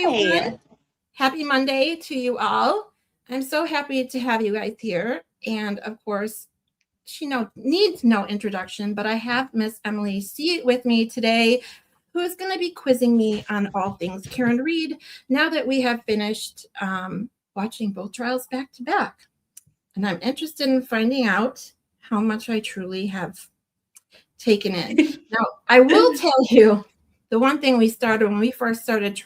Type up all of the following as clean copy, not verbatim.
everyone. Happy Monday to you all. I'm so happy to have you guys here. And of course, she needs no introduction, but I have Miss Emily C with me today, who is going to be quizzing me on all things Karen Reed now that we have finished watching both trials back to back. And I'm interested in finding out how much I truly have taken in. Now, I will tell you the one thing we started when we first started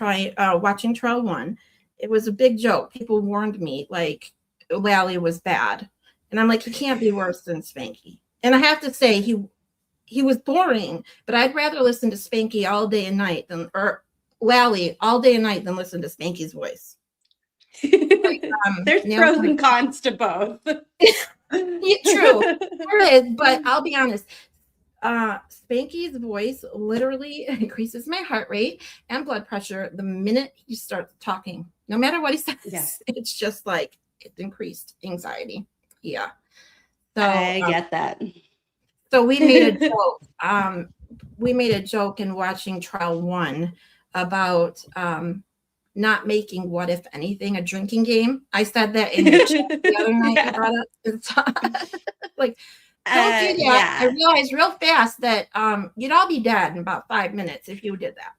watching trial 1, it was a big joke. People warned me like Lally was bad. And I'm like, he can't be worse than Spanky. And I have to say, he was boring, but I'd rather listen to Spanky all day and night or Lally all day and night than listen to Spanky's voice. Like, there's pros and cons to both. True. There is, but I'll be honest. Spanky's voice literally increases my heart rate and blood pressure the minute he starts talking. No matter what he says, It's just like it's increased anxiety. Yeah. So I get that. So we made a joke. We made a joke in watching trial 1 about not making What If Anything a drinking game. I said that in the chat the other night. You brought up. Like, don't do that. Yeah. I realized real fast that you'd all be dead in about 5 minutes if you did that.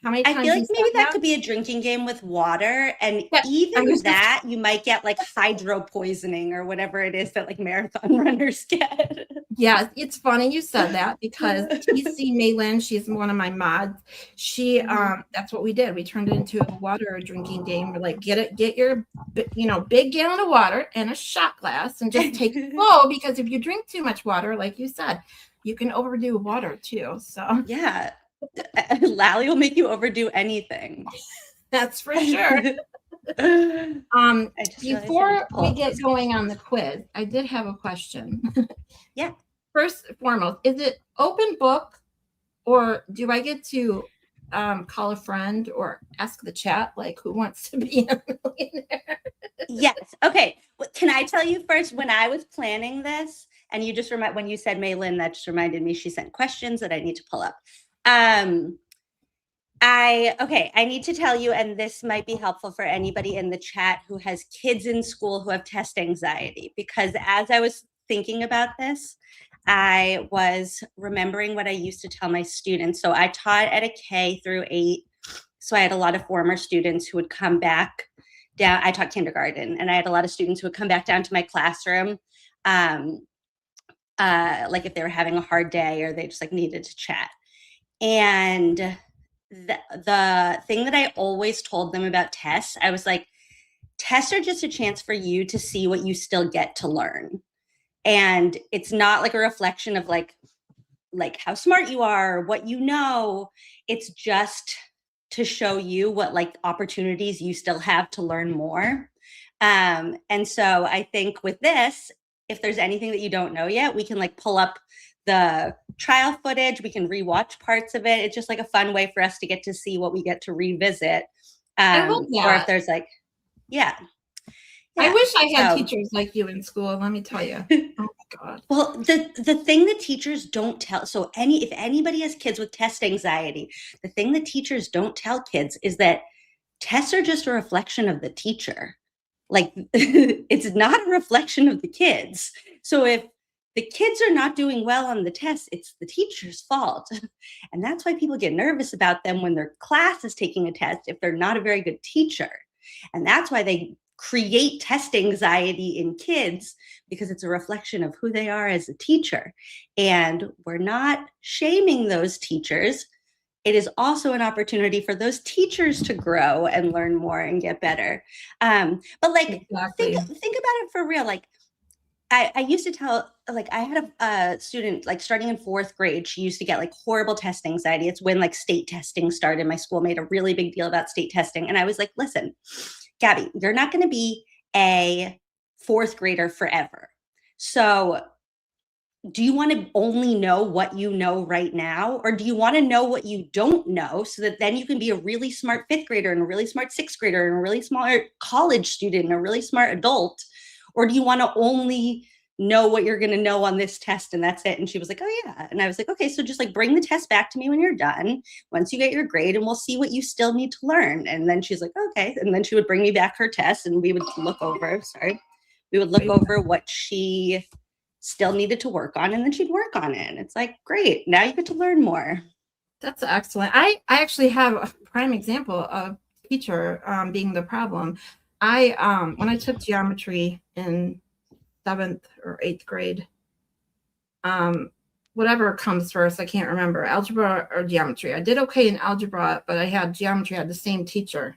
How many times? I feel like maybe that could be a drinking game with water, and even that you might get like hydro poisoning or whatever it is that like marathon runners get. Yeah, it's funny you said that because TC Maylin, she's one of my mods. She that's what we did. We turned it into a water drinking game. We're like, get your big gallon of water and a shot glass and just take it slow, because if you drink too much water, like you said, you can overdo water too. So yeah. Lally will make you overdo anything. That's for sure. Before we get going on the quiz, I did have a question. Yeah. First and foremost, is it open book, or do I get to call a friend or ask the chat, like, who wants to be a millionaire? Yes. Okay. Can I tell you first, when I was planning this, and you just when you said Maylin, that just reminded me, she sent questions that I need to pull up. I need to tell you, and this might be helpful for anybody in the chat who has kids in school who have test anxiety, because as I was thinking about this, I was remembering what I used to tell my students. So I taught at a K through 8. So I had a lot of former students who would come back down. I taught kindergarten, and I had a lot of students who would come back down to my classroom. Like if they were having a hard day or they just like needed to chat. And the thing that I always told them about tests, I was like, tests are just a chance for you to see what you still get to learn. And it's not like a reflection of like how smart you are, what you know. It's just to show you what like opportunities you still have to learn more. And so I think with this, if there's anything that you don't know yet, we can like pull up the trial footage. We can rewatch parts of it. It's just like a fun way for us to get to see what we get to revisit. Or if there's like, yeah. I wish I had teachers like you in school. Let me tell you. Oh my God. Well, the thing that teachers don't tell. So if anybody has kids with test anxiety, the thing that teachers don't tell kids is that tests are just a reflection of the teacher. Like it's not a reflection of the kids. So if the kids are not doing well on the test, it's the teacher's fault. And that's why people get nervous about them when their class is taking a test if they're not a very good teacher. And that's why they create test anxiety in kids, because it's a reflection of who they are as a teacher. And we're not shaming those teachers. It is also an opportunity for those teachers to grow and learn more and get better. But like, think about it for real. Like, I used to tell, like, I had a student, like, starting in 4th grade, she used to get, like, horrible test anxiety. It's when, like, state testing started. My school made a really big deal about state testing. And I was like, listen, Gabby, you're not going to be a 4th grader forever. So do you want to only know what you know right now? Or do you want to know what you don't know so that then you can be a really smart 5th grader and a really smart 6th grader and a really smart college student and a really smart adult? Or do you want to only know what you're going to know on this test and that's it. And she was like, oh yeah. And I was like, okay, so just like bring the test back to me when you're done, once you get your grade, and we'll see what you still need to learn. And then she's like, okay. And then she would bring me back her test and we would look over, what she still needed to work on, and then she'd work on it. And it's like, great, now you get to learn more. That's excellent. I actually have a prime example of teacher being the problem. When I took geometry in 7th or 8th grade, whatever comes first, I can't remember, algebra or geometry. I did okay in algebra, but I had geometry, I had the same teacher.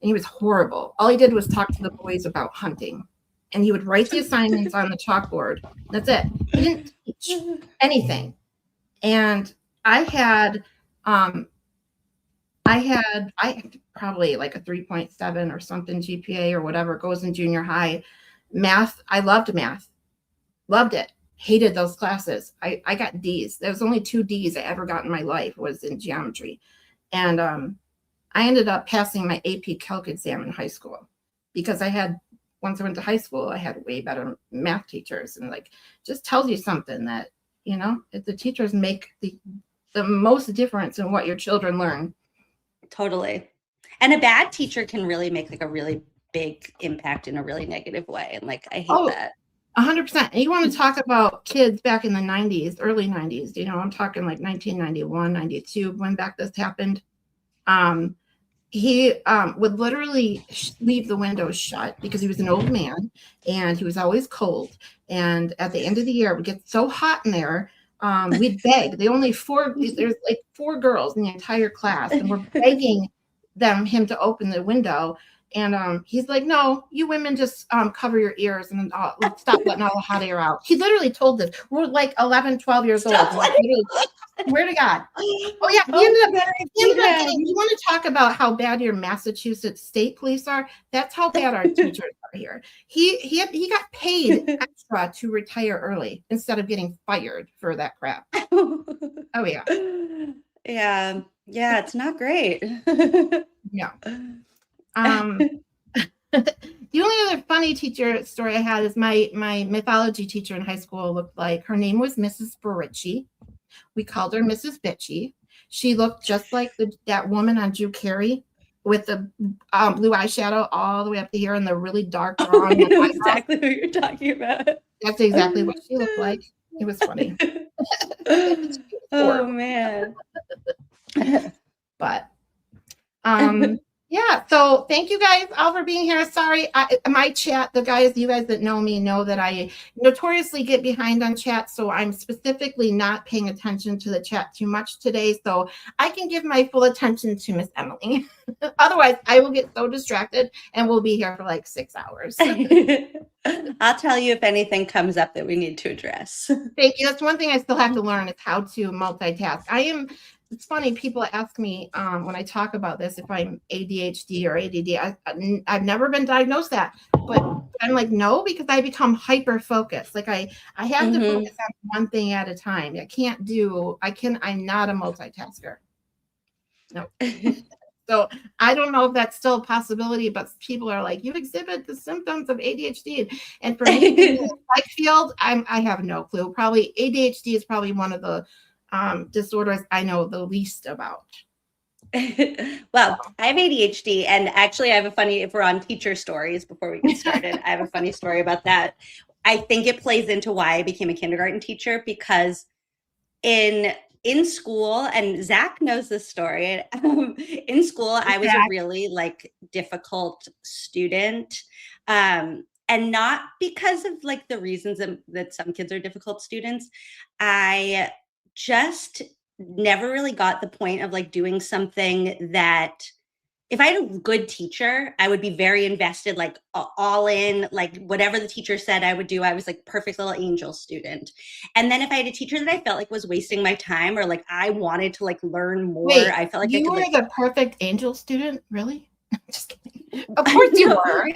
And he was horrible. All he did was talk to the boys about hunting. And he would write the assignments on the chalkboard. That's it. He didn't teach anything. And I had probably like a 3.7 or something GPA or whatever goes in junior high. Math, I loved math. Loved it. Hated those classes. I got D's. There was only 2 D's I ever got in my life was in geometry. And I ended up passing my AP Calc exam in high school because once I went to high school, I had way better math teachers. And like, just tells you something that, if the teachers make the most difference in what your children learn. Totally. And a bad teacher can really make like a really big impact in a really negative way. And like, I hate that. 100%. And you want to talk about kids back in the 90s, early 90s, I'm talking like 1991, 92, when back this happened. He would literally leave the windows shut because he was an old man and he was always cold. And at the end of the year, it would get so hot in there, we'd beg. There's like 4 girls in the entire class, and we're begging him to open the window. And he's like, no, you women just cover your ears and stop letting all the hot air out. He literally told this. We're like 11, 12 years old. Swear to God. Oh, yeah. You want to talk about how bad your Massachusetts state police are? That's how bad our teachers are here. He got paid extra to retire early instead of getting fired for that crap. Oh, yeah. Yeah. Yeah, it's not great. Yeah. The only other funny teacher story I had is my mythology teacher in high school looked like, her name was Mrs. Baricci. We called her Mrs. Bitchy. She looked just like that woman on Drew Carey with the blue eyeshadow all the way up to here and the really dark brown. I know exactly what you're talking about. That's exactly what she looked like. It was funny. Oh, man. But yeah, so thank you guys all for being here. Sorry, my chat, you guys that know me know that I notoriously get behind on chat, so I'm specifically not paying attention to the chat too much today, so I can give my full attention to Miss Emily. Otherwise, I will get so distracted and we'll be here for like 6 hours. I'll tell you if anything comes up that we need to address. Thank you. That's one thing I still have to learn is how to multitask. It's funny, people ask me when I talk about this if I'm ADHD or ADD. I've never been diagnosed that, but I'm like, no, because I become hyper focused. Like I have to focus on one thing at a time. I'm not a multitasker. No. So I don't know if that's still a possibility, but people are like, you exhibit the symptoms of ADHD. And for me, in the psych field, I have no clue. Probably ADHD is probably one of the disorders I know the least about. Well, I have ADHD, and actually I have a funny, if we're on teacher stories before we get started, I have a funny story about that. I think it plays into why I became a kindergarten teacher, because in school, and Zach knows this story, in school, I was a really like difficult student. And not because of like the reasons that some kids are difficult students. I just never really got the point of like doing something that, if I had a good teacher, I would be very invested, like all in, like whatever the teacher said I would do. I was like perfect little angel student. And then if I had a teacher that I felt like was wasting my time, or like I wanted to like learn more, I felt like you were the perfect angel student, really? Just kidding. Of course you were.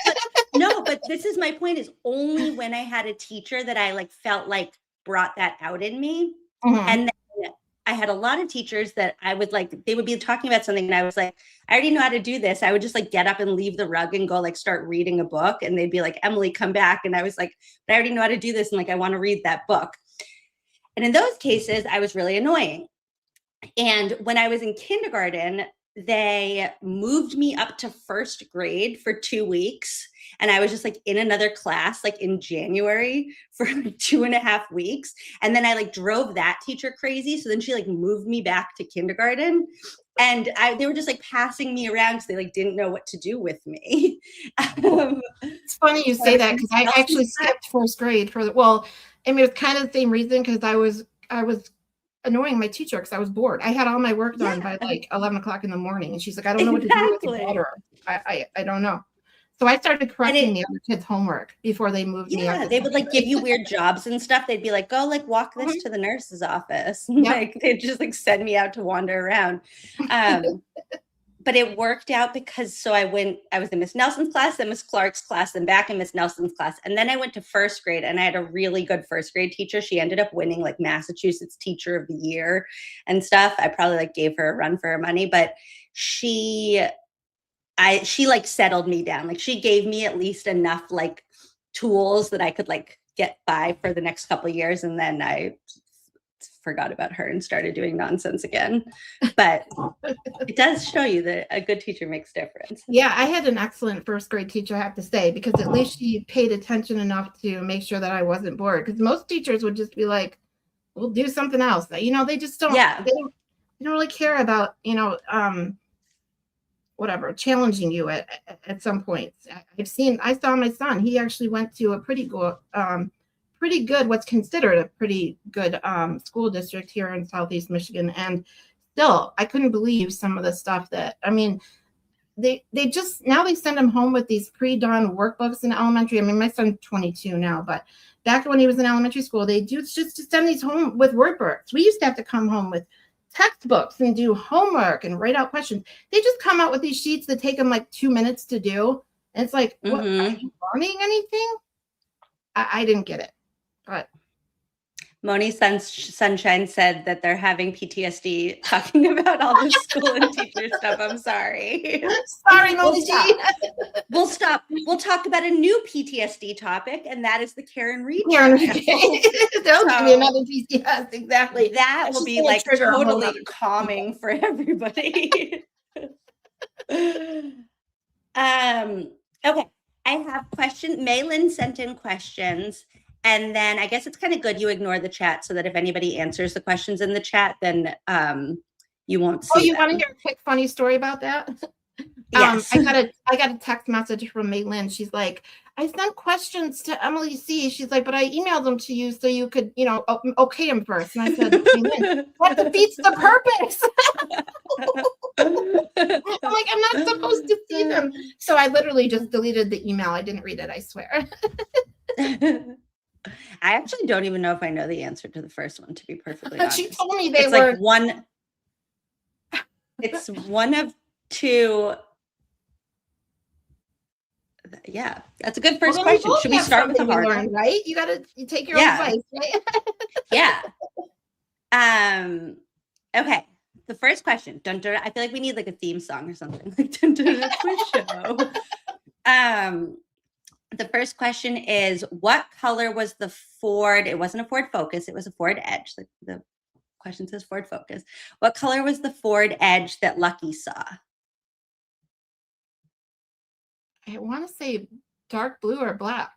No, but this is my point, is only when I had a teacher that I like felt like brought that out in me. And then I had a lot of teachers that I would like, they would be talking about something and I was like, I already know how to do this. I would just like get up and leave the rug and go like start reading a book. And they'd be like, Emily, come back. And I was like, but I already know how to do this. And like, I want to read that book. And in those cases, I was really annoying. And when I was in kindergarten, they moved me up to first grade for 2 weeks. And I was just like in another class, like in January for like 2.5 weeks. And then I like drove that teacher crazy. So then she like moved me back to kindergarten. And they were just like passing me around because they like didn't know what to do with me. It's funny you say that because I actually skipped first grade for well, I mean, it's kind of the same reason because I was annoying my teacher because I was bored. I had all my work done by like 11 o'clock in the morning, and she's like, "I don't know what to do with your daughter. I don't know." So I started correcting the other kids' homework before they moved me. Yeah, they would like give you weird jobs and stuff. They'd be like, "Go like walk this to the nurse's office." Like they'd just like send me out to wander around. But it worked out because I was in Miss Nelson's class, then Miss Clark's class, then back in Miss Nelson's class. And then I went to first grade and I had a really good first grade teacher. She ended up winning like Massachusetts Teacher of the Year and stuff. I probably like gave her a run for her money, but she like settled me down. Like she gave me at least enough like tools that I could like get by for the next couple of years. And then I forgot about her and started doing nonsense again. But it does show you that a good teacher makes difference. Yeah, I had an excellent first grade teacher, I have to say, because at least she paid attention enough to make sure that I wasn't bored. Because most teachers would just be like, "We'll do something else." You know, they just don't. Yeah. They don't really care about whatever challenging you at some points. I saw my son. He actually went to a pretty good what's considered a pretty good school district here in Southeast Michigan, and still I couldn't believe some of the stuff that they just now they send him home with these pre-done workbooks in elementary. I mean, my son's 22 now, but back when he was in elementary school, they do just to send these home with workbooks. We used to have to come home with textbooks and do homework and write out questions. They just come out with these sheets that take them like 2 minutes to do, and it's like, what, are you learning anything? I didn't get it. But Moni Sunshine said that they're having PTSD talking about all this school and teacher stuff. I'm sorry. Sorry, Moni. We'll stop. We'll talk about a new PTSD topic, and that is the Karen Reed. There'll be another PTSD. Exactly. That will be like totally calming for everybody. Okay. I have questions. Maylin sent in questions. And then I guess it's kind of good you ignore the chat so that if anybody answers the questions in the chat, then you won't see. Oh, you want to hear a quick funny story about that? Yes. I got a text message from Maylin. She's like, I sent questions to Emily C. She's like, but I emailed them to you so you could, okay them first. And I said, Maylin, that defeats the purpose. I'm like, I'm not supposed to see them. So I literally just deleted the email. I didn't read it, I swear. I actually don't even know if I know the answer to the first one, to be perfectly honest. She told me it's were. Like one. It's one of two. Yeah, that's a good first question. Should we start with the hard one? Right? You take your own advice, right? Yeah. Okay. The first question. Dun, dun, I feel like we need like a theme song or something. Like dun, dun, dun, show. The first question is, what color was the Ford? It wasn't a Ford Focus. It was a Ford Edge. The question says Ford Focus. What color was the Ford Edge that Lucky saw? I want to say dark blue or black.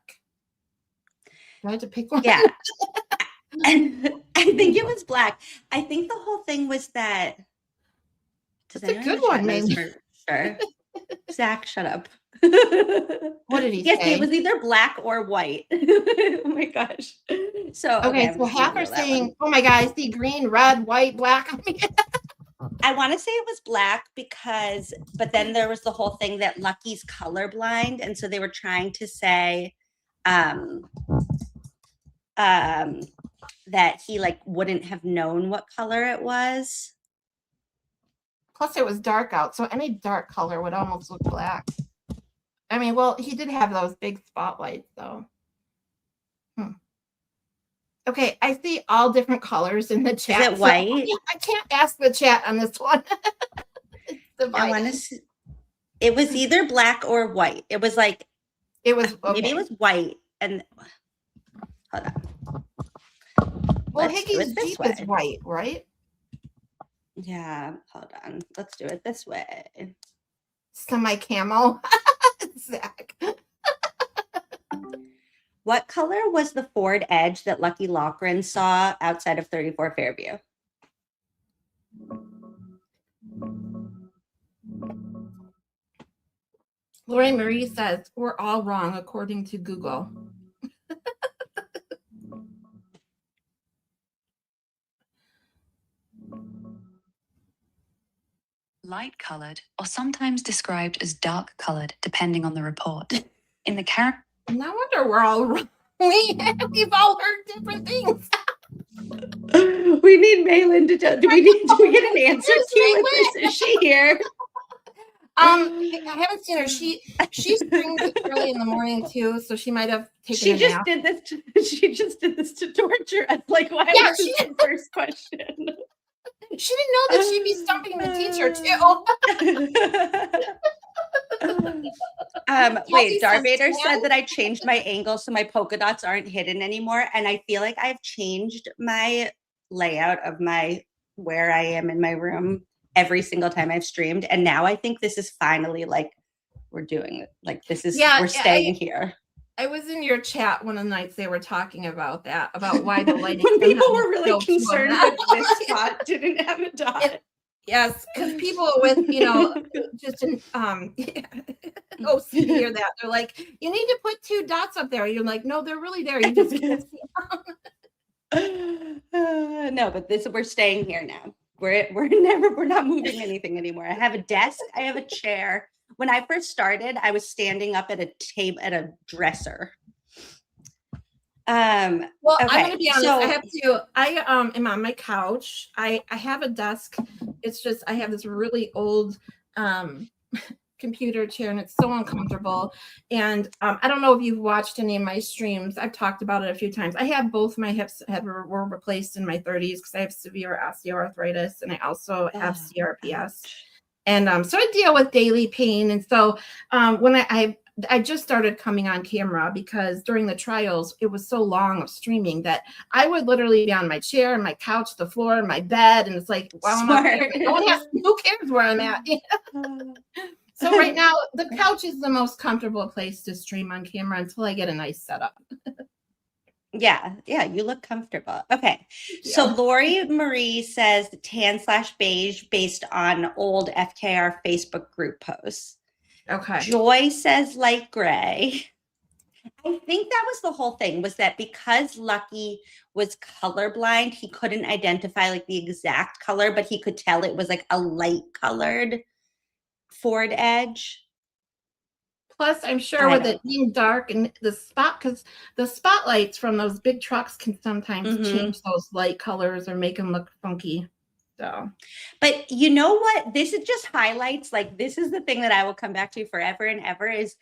Do I have to pick one? Yeah. And I think it was black. I think the whole thing was that. It's a good one, maybe. Sure. Zach, shut up. What did he say? Yes, it was either black or white. Oh my gosh. So okay, so half are saying, oh my God, I see green, red, white, black. I want to say it was black but then there was the whole thing that Lucky's colorblind, and so they were trying to say that he like wouldn't have known what color it was. Plus it was dark out, so any dark color would almost look black. I mean, well, he did have those big spotlights, though. Okay, I see all different colors in the chat. Is it white? So I can't ask the chat on this one. I want to see. It was either black or white. It was like, It was okay. Maybe it was white. And hold on. Well, Let's do Higgins it this Jeep way. is white, right? Yeah, hold on. Let's do it this way. Semi-camo. Zach. What color was the Ford Edge that Lucky Loughran saw outside of 34 Fairview? Lori Marie says, we're all wrong according to Google. Light-colored, or sometimes described as dark-colored, depending on the report. In the character... No wonder we're all wrong. We've all heard different things. We need Malin to tell. Do we get an answer to this? Is she here? I haven't seen her. She streams early in the morning too, so she might have taken a nap. She just did this to torture us. Like, why was this the first question? She didn't know that she'd be stumping the teacher too. Wait, Darvader said that I changed my angle so my polka dots aren't hidden anymore. And I feel like I've changed my layout of where I am in my room every single time I've streamed. And now I think this is finally like, we're doing it. Like, this is, we're staying here. I was in your chat one of the nights they were talking about that, about why the lighting. When people were really concerned that this spot didn't have a dot. Yes, because people with, just an OCD or that, they're like, you need to put 2 dots up there. You're like, no, they're really there. You just can't see them. No, but we're staying here now. We're not moving anything anymore. I have a desk. I have a chair. When I first started, I was standing up at a table at a dresser. Well, okay. I'm gonna be honest. I am on my couch. I have a desk. It's just I have this really old computer chair and it's so uncomfortable. And I don't know if you've watched any of my streams. I've talked about it a few times. I have both my hips were replaced in my 30s because I have severe osteoarthritis and I also have CRPS. And so I deal with daily pain. And so when I just started coming on camera because during the trials, it was so long of streaming that I would literally be on my chair, my couch, the floor, my bed. And it's like, wow, who cares where I'm at? So right now, the couch is the most comfortable place to stream on camera until I get a nice setup. Yeah, you look comfortable. Okay, so Lori Marie says tan/beige based on old FKR Facebook group posts. Okay. Joy says light gray. I think that was the whole thing, was that because Lucky was colorblind, he couldn't identify like the exact color, but he could tell it was like a light colored Ford Edge. Plus, I'm sure with it being dark and the because the spotlights from those big trucks can sometimes change those light colors or make them look funky. So, but you know what? This is just highlights. Like, this is the thing that I will come back to forever and ever is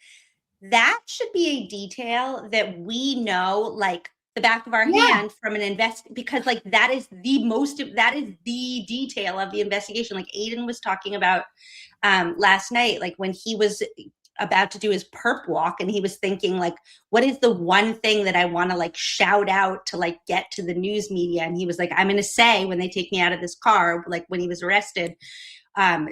that should be a detail that we know, like the back of our hand from an because like that is the detail of the investigation. Like Aiden was talking about last night, like when he was about to do his perp walk and he was thinking like, what is the one thing that I want to like shout out to like get to the news media? And he was like, I'm going to say when they take me out of this car, like when he was arrested,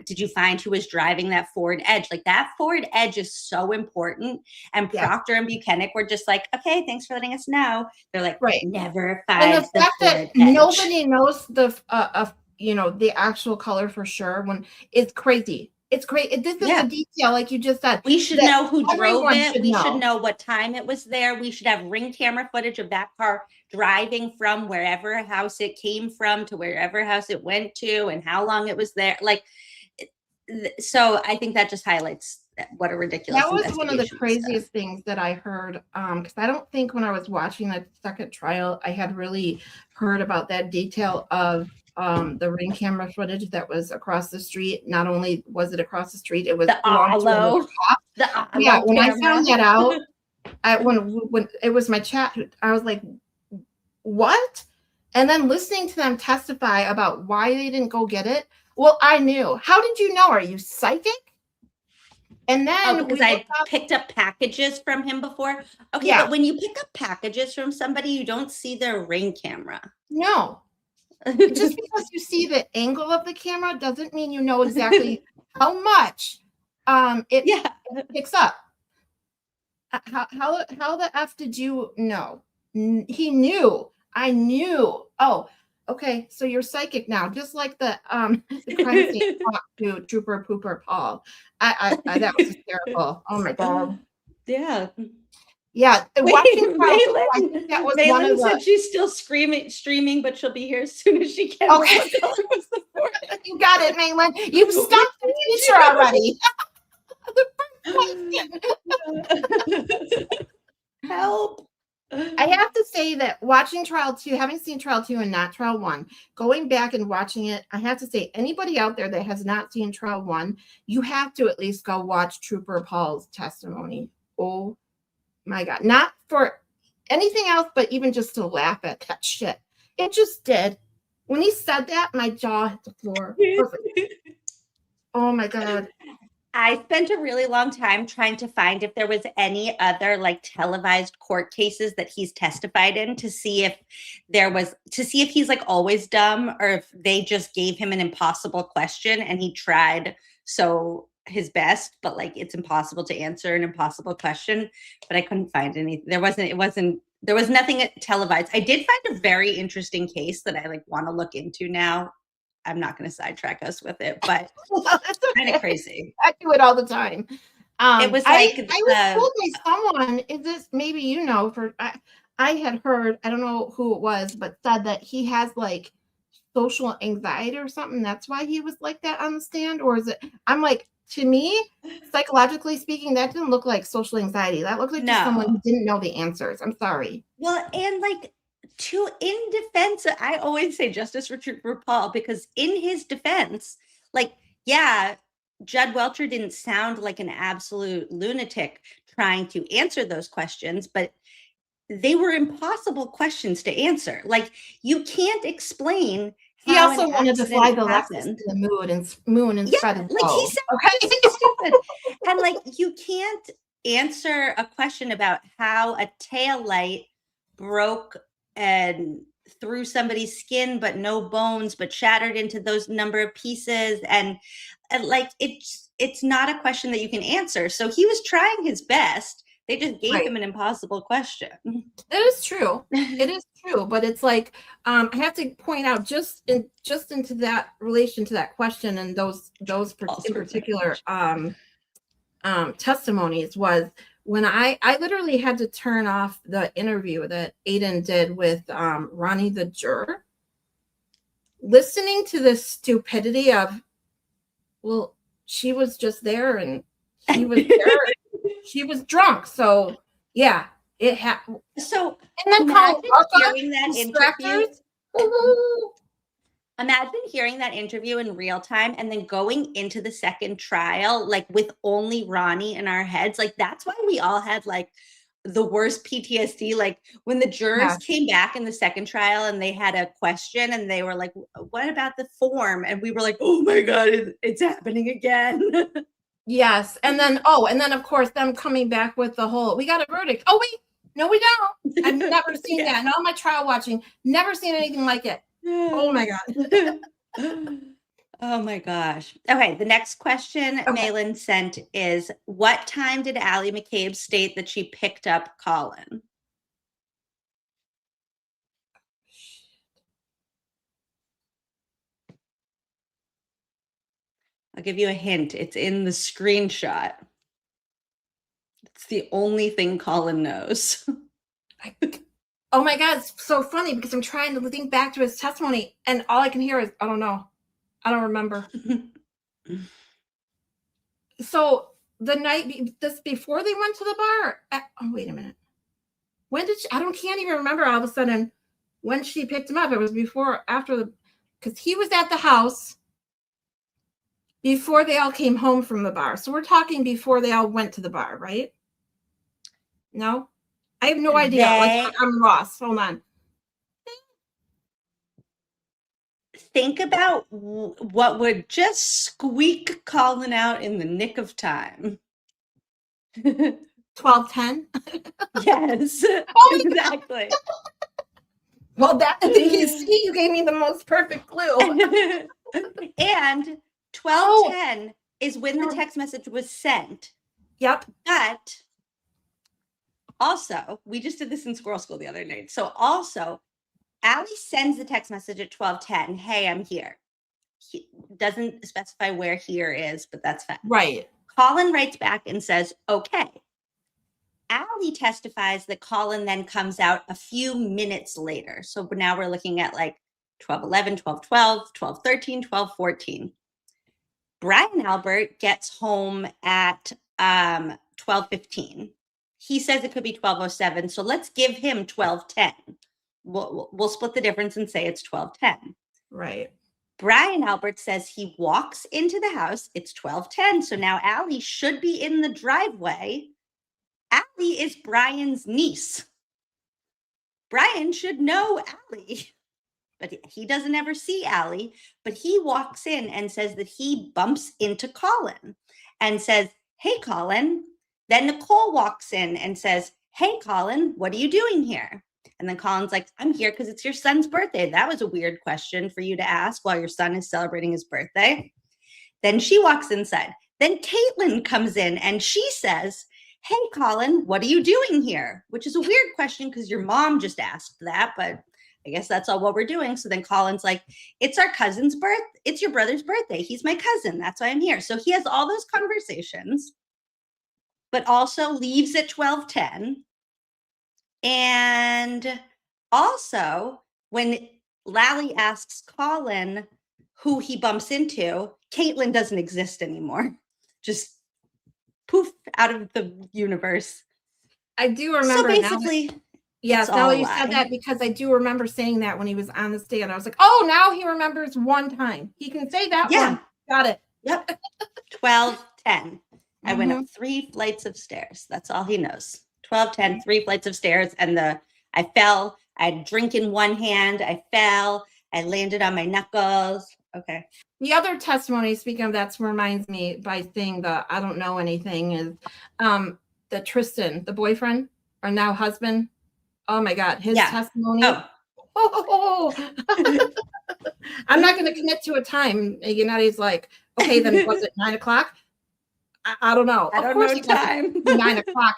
did you find who was driving that Ford Edge? Like that Ford Edge is so important. And Proctor and Buchanan were just like, okay, thanks for letting us know. They're like, never find and the fact Ford that Edge. Nobody knows the actual color for sure it's crazy. It's great. This is a detail, like you just said. We should know who drove it. We should know what time it was there. We should have ring camera footage of that car driving from wherever house it came from to wherever house it went to and how long it was there. Like, so I think that just highlights what a ridiculous. That was one of the craziest things that I heard. Because I don't think when I was watching the second trial, I had really heard about that detail of the ring camera footage that was across the street. Not only was it across the street, it was the Arlo. When I found that out, when it was my chat, I was like, what? And then listening to them testify about why they didn't go get it. Well, I knew. How did you know? Are you psychic? And then because I picked up packages from him before. Okay, Yeah. but when you pick up packages from somebody, you don't see their Ring camera. No. Just because you see the angle of the camera doesn't mean you know exactly how much it picks up. How the F did you know? He knew. I knew. Oh, okay. So you're psychic now, just like the crime scene talked to Trooper Pooper Paul. I that was hysterical. Oh my god. Yeah. Yeah. Wait, Watching Malin, that was Malin one of said the. she's still streaming, but she'll be here as soon as she can. Okay. What color was the forehead? You got it, Malin. You stopped the teacher already. Help. I have to say that watching trial 2, having seen trial 2 and not trial 1, going back and watching it, I have to say anybody out there that has not seen trial 1, you have to at least go watch Trooper Paul's testimony. Oh my God. Not for anything else, but even just to laugh at that shit. It just did. When he said that, my jaw hit the floor. Oh my God. I spent a really long time trying to find if there was any other like televised court cases that he's testified in to see if he's like always dumb or if they just gave him an impossible question and he tried so his best, but like it's impossible to answer an impossible question. But I couldn't find anything. There was nothing televised. I did find a very interesting case that I like want to look into now. I'm not going to sidetrack us with it, but it's kind of crazy. I do it all the time. It was like I was told by someone, is this maybe you know, I had heard, I don't know who it was, but said that he has like social anxiety or something. That's why he was like that on the stand, or is it? I'm like, to me, psychologically speaking, that didn't look like social anxiety. That looked like just someone who didn't know the answers. I'm sorry. Well, and like in defense, I always say justice for Trooper Paul, because in his defense, like, yeah, Judd Welcher didn't sound like an absolute lunatic trying to answer those questions, but they were impossible questions to answer. Like, you can't explain. He also wanted to fly the Lexus to the moon and spread it. Like he said, stupid. And like, you can't answer a question about how a tail light broke and through somebody's skin, but no bones, but shattered into those number of pieces. And like, it's not a question that you can answer. So he was trying his best. They just gave him an impossible question. That is true. It is true. But it's like, I have to point out just into that relation to that question and those in particular testimonies was when I literally had to turn off the interview that Aiden did with Ronnie the juror. Listening to the stupidity of, well, she was just there and he was there. She was drunk, so yeah, it happened. So and then hearing that interview. Imagine hearing that interview in real time and then going into the second trial, like with only Ronnie in our heads. Like, that's why we all had like the worst PTSD. Like when the jurors came back in the second trial and they had a question and they were like, what about the form? And we were like, oh my God, it's happening again. Yes. And then of course, them coming back with the whole, we got a verdict. Oh, wait, no, we don't. I've never seen that. In all my trial watching, never seen anything like it. Oh my God. Oh my gosh. Okay. The next question Malin sent is, what time did Allie McCabe state that she picked up Colin? I'll give you a hint. It's in the screenshot. It's the only thing Colin knows. Oh my God, it's so funny because I'm trying to think back to his testimony and all I can hear is, I don't know. I don't remember. So the night before they went to the bar, oh, wait a minute. When did can't even remember all of a sudden when she picked him up. It was before, because he was at the house before they all came home from the bar. So we're talking before they all went to the bar, right? No? I have no idea. Like, I'm lost. Hold on. think about what would just squeak Colin out in the nick of time. 12:10. Yes, Oh my exactly. Well, that you see, you gave me the most perfect clue. And 12:10 is when the text message was sent. Yep. But also, we just did this in squirrel school the other night. So also, Allie sends the text message at 12:10. Hey, I'm here. He doesn't specify where here is, but that's fine. Right. Colin writes back and says, okay. Allie testifies that Colin then comes out a few minutes later. So now we're looking at like 12:11, 12:12, 12:13, 12:14. Brian Albert gets home at 12:15. He says it could be 12:07. So let's give him 12:10. We'll split the difference and say it's 12:10. Right. Brian Albert says he walks into the house. It's 12:10. So now Allie should be in the driveway. Allie is Brian's niece. Brian should know Allie, but he doesn't ever see Allie. But he walks in and says that he bumps into Colin and says, hey, Colin. Then Nicole walks in and says, hey, Colin, what are you doing here? And then Colin's like, I'm here because it's your son's birthday. That was a weird question for you to ask while your son is celebrating his birthday. Then she walks inside. Then Caitlin comes in and she says, hey, Colin, what are you doing here? Which is a weird question because your mom just asked that, but I guess that's all what we're doing. So then Colin's like, it's our cousin's birth. It's your brother's birthday. He's my cousin. That's why I'm here. So he has all those conversations, but also leaves at 12:10. And also when Lally asks Colin who he bumps into, Caitlin doesn't exist anymore. Just poof out of the universe. I do remember. So basically, yes, now you said that because I do remember saying that when he was on the stand. I was like, oh, now he remembers one time. He can say that one. Got it. Yep. 12:10. I went up 3 flights of stairs. That's all he knows. 12:10, 3 flights of stairs. And I fell. I had a drink in one hand. I fell. I landed on my knuckles. Okay. The other testimony, speaking of that, reminds me by saying the I don't know anything is the Tristan, the boyfriend or now husband. Oh my God, his testimony. Oh. I'm not going to commit to a time. He's like, okay, then was it 9 o'clock? I don't know. I don't know time. 9 o'clock.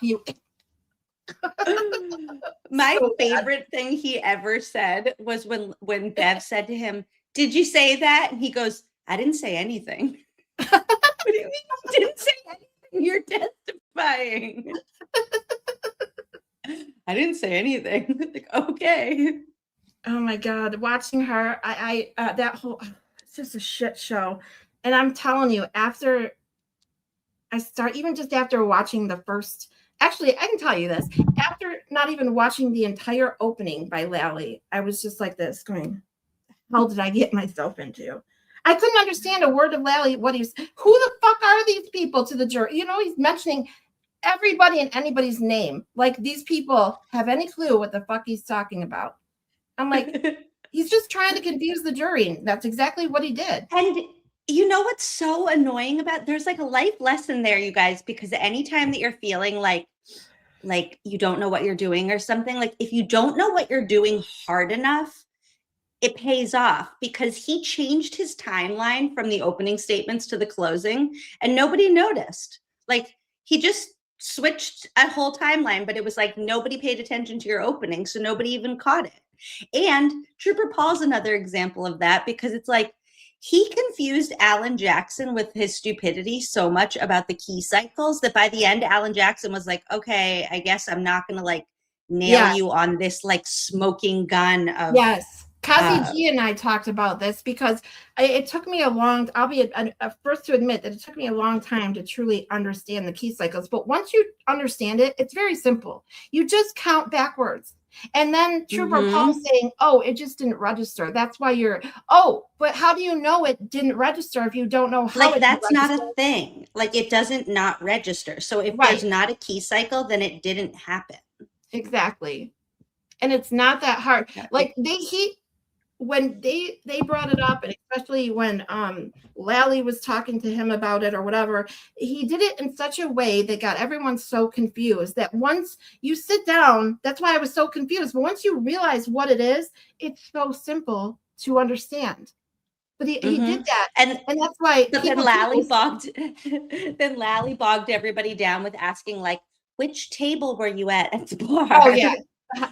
My favorite thing he ever said was when Bev said to him, did you say that? And he goes, I didn't say anything. What do you mean you didn't say anything? You're testifying. I didn't say anything. Like, okay. Oh my God. Watching her, that whole, it's just a shit show. And I'm telling you, after watching the first, actually, I can tell you this, after not even watching the entire opening by Lally, I was just like this going, how did I get myself into? I couldn't understand a word of Lally, who the fuck are these people to the jury? He's mentioning everybody and anybody's name. Like these people have any clue what the fuck he's talking about. I'm like, he's just trying to confuse the jury. And that's exactly what he did. And you know what's so annoying about, there's like a life lesson there, you guys, because anytime that you're feeling like you don't know what you're doing or something, like if you don't know what you're doing hard enough, it pays off, because he changed his timeline from the opening statements to the closing and nobody noticed. Like he just switched a whole timeline, but it was like nobody paid attention to your opening, so nobody even caught it. And Trooper Paul's another example of that, because it's like he confused Alan Jackson with his stupidity so much about the key cycles that by the end, Alan Jackson was like, okay, I guess I'm not going to like nail you on this like smoking gun of. Yes. Kazi G and I talked about this because it took me I'll be first to admit that it took me a long time to truly understand the key cycles. But once you understand it, it's very simple. You just count backwards. And then Trooper Paul saying, oh, it just didn't register. That's why but how do you know it didn't register if you don't know how like that's not a thing. Like it doesn't not register. So if there's not a key cycle, then it didn't happen. Exactly. And it's not that hard. Like when they brought it up, and especially when Lally was talking to him about it or whatever, he did it in such a way that got everyone so confused that once you sit down, that's why I was so confused. But once you realize what it is, it's so simple to understand. But he did that, and that's why but then Lally bogged everybody down with asking, like, which table were you at the bar? Oh yeah.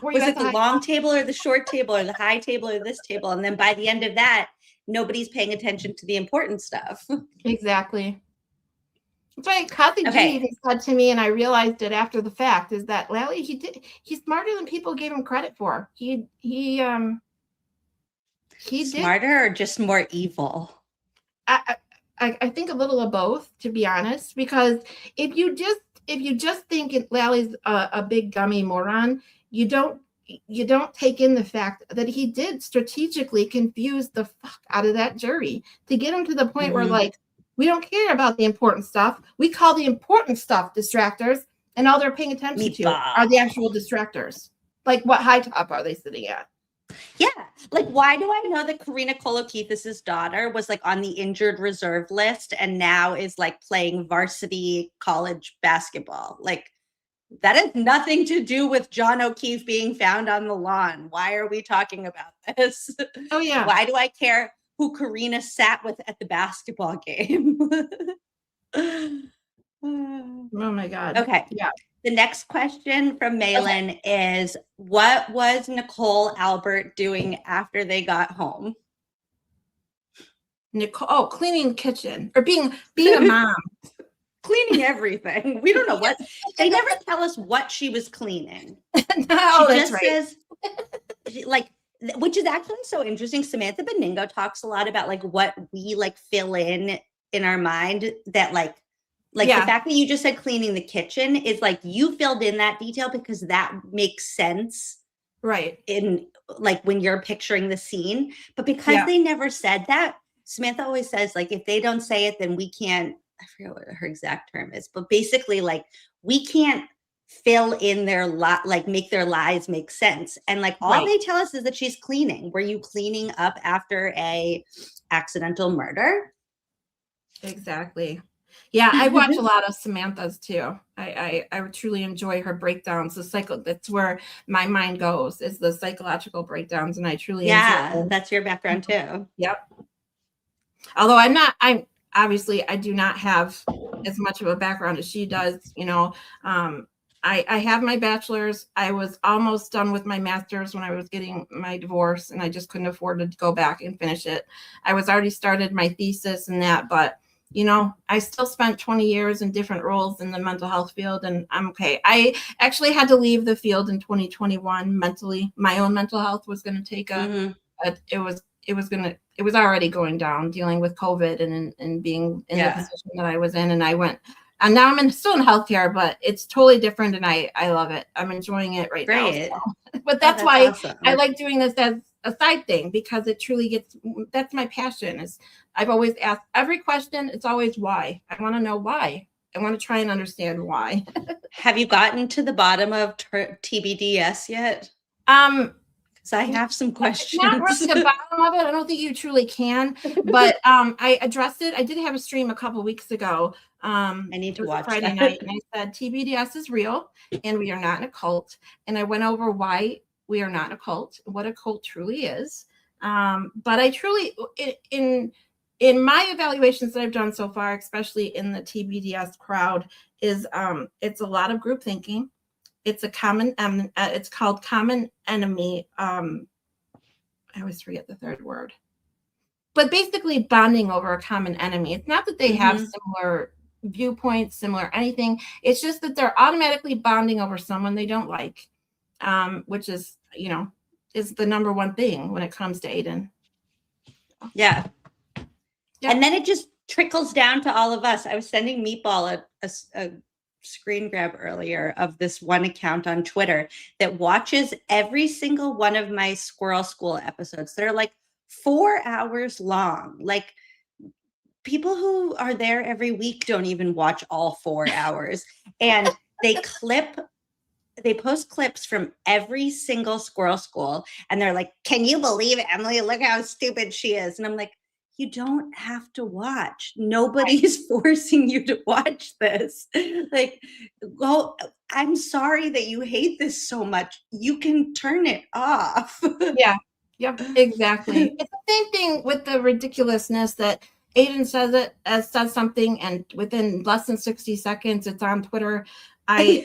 Was it the long table or the short table or the high table or this table? And then by the end of that, nobody's paying attention to the important stuff. Exactly. That's why Kathy G Okay. even said to me, and I realized it after the fact, is that Lally, he's smarter than people gave him credit for. He Smarter or just more evil? I think a little of both, to be honest, because if you just think Lally's a big gummy moron, you don't take in the fact that he did strategically confuse the fuck out of that jury to get him to the point where, like, we don't care about the important stuff. We call the important stuff distractors, and all they're paying attention to are the actual distractors. Like, what high top are they sitting at? Yeah. Like, why do I know that Karina Kolokithis' daughter was like on the injured reserve list and now is like playing varsity college basketball? Like, that has nothing to do with John O'Keefe being found on the lawn. Why are we talking about this? Oh yeah. Why do I care who Karina sat with at the basketball game? Oh my God. Okay. Yeah. The next question from Malin is, what was Nicole Albert doing after they got home? Nicole, cleaning the kitchen or being a mom. Cleaning everything. We don't know what. They never tell us what she was cleaning. No, she that's just right. says, like, which is actually so interesting. Samantha Beningo talks a lot about like what we like fill in our mind that like the fact that you just said cleaning the kitchen is like you filled in that detail because that makes sense. Right. In like when you're picturing the scene, but because they never said that, Samantha always says like, if they don't say it, then we can't, I forget what her exact term is, but basically like we can't fill in their like make their lies make sense. And like all they tell us is that she's cleaning. Were you cleaning up after a accidental murder? Exactly. Yeah, I watch a lot of Samantha's too. I truly enjoy her breakdowns. That's where my mind goes, is the psychological breakdowns, and I truly enjoy them. That's your background too. Yep. Although I'm obviously I do not have as much of a background as she does. You know, I have my bachelor's. I was almost done with my master's when I was getting my divorce, and I just couldn't afford to go back and finish it. I was already started my thesis and that, but you know, I still spent 20 years in different roles in the mental health field, and I'm okay. I actually had to leave the field in 2021 mentally. My own mental health was going to take it was already going down, dealing with COVID and being in the position that I was in. And I went, and now I'm still in healthcare, but it's totally different. And I love it. I'm enjoying it right now. So. But that's why awesome. I like doing this as a side thing, because it truly that's my passion. Is I've always asked every question. It's always why. I want to know why. I want to try and understand why. Have you gotten to the bottom of TBDS yet? So I have some questions. Not really the bottom of it. I don't think you truly can. But I addressed it. I did have a stream a couple weeks ago. I need to watch Friday night, and I said TBDS is real, and we are not in a cult. And I went over why we are not in a cult, what a cult truly is. But I truly, in my evaluations that I've done so far, especially in the TBDS crowd, is it's a lot of group thinking. It's it's called common enemy. I always forget the third word. But basically bonding over a common enemy. It's not that they have similar viewpoints, similar anything. It's just that they're automatically bonding over someone they don't like, which is, you know, is the number one thing when it comes to Aiden. Yeah. And then it just trickles down to all of us. I was sending Meatball a screen grab earlier of this one account on Twitter that watches every single one of my Squirrel School episodes. They're like 4 hours long. Like, people who are there every week don't even watch all 4 hours. And they clip clips from every single squirrel school, and they're like, "Can you believe it, Emily? Look how stupid she is." And I'm like, you don't have to watch. Nobody's forcing you to watch this. Like, well, I'm sorry that you hate this so much. You can turn it off. Yeah. Yep. Exactly. It's the same thing with the ridiculousness that Aiden says something, and within less than 60 seconds, it's on Twitter. I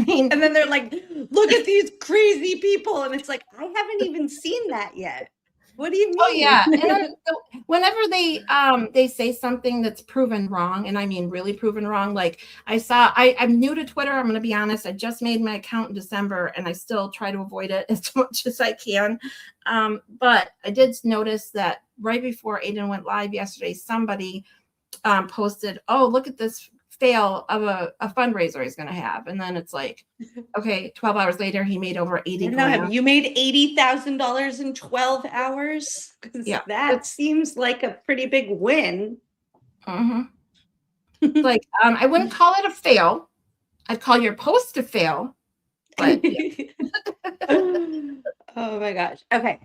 mean, and then they're like, "Look at these crazy people," and it's like, I haven't even seen that yet. What do you mean? oh yeah. And then, so whenever they say something that's proven wrong, and I mean really proven wrong, like I'm new to Twitter, I'm gonna be honest. I just made my account in December and I still try to avoid it as much as I can. But I did notice that right before Aiden went live yesterday, somebody posted, "Oh, look at this fail of a fundraiser he's going to have." And then it's like, okay, 12 hours later, he made over 80 grand. You made $80,000 in 12 hours? Yeah. That seems like a pretty big win. Like, I wouldn't call it a fail. I'd call your post a fail. But, yeah. Oh my gosh. Okay.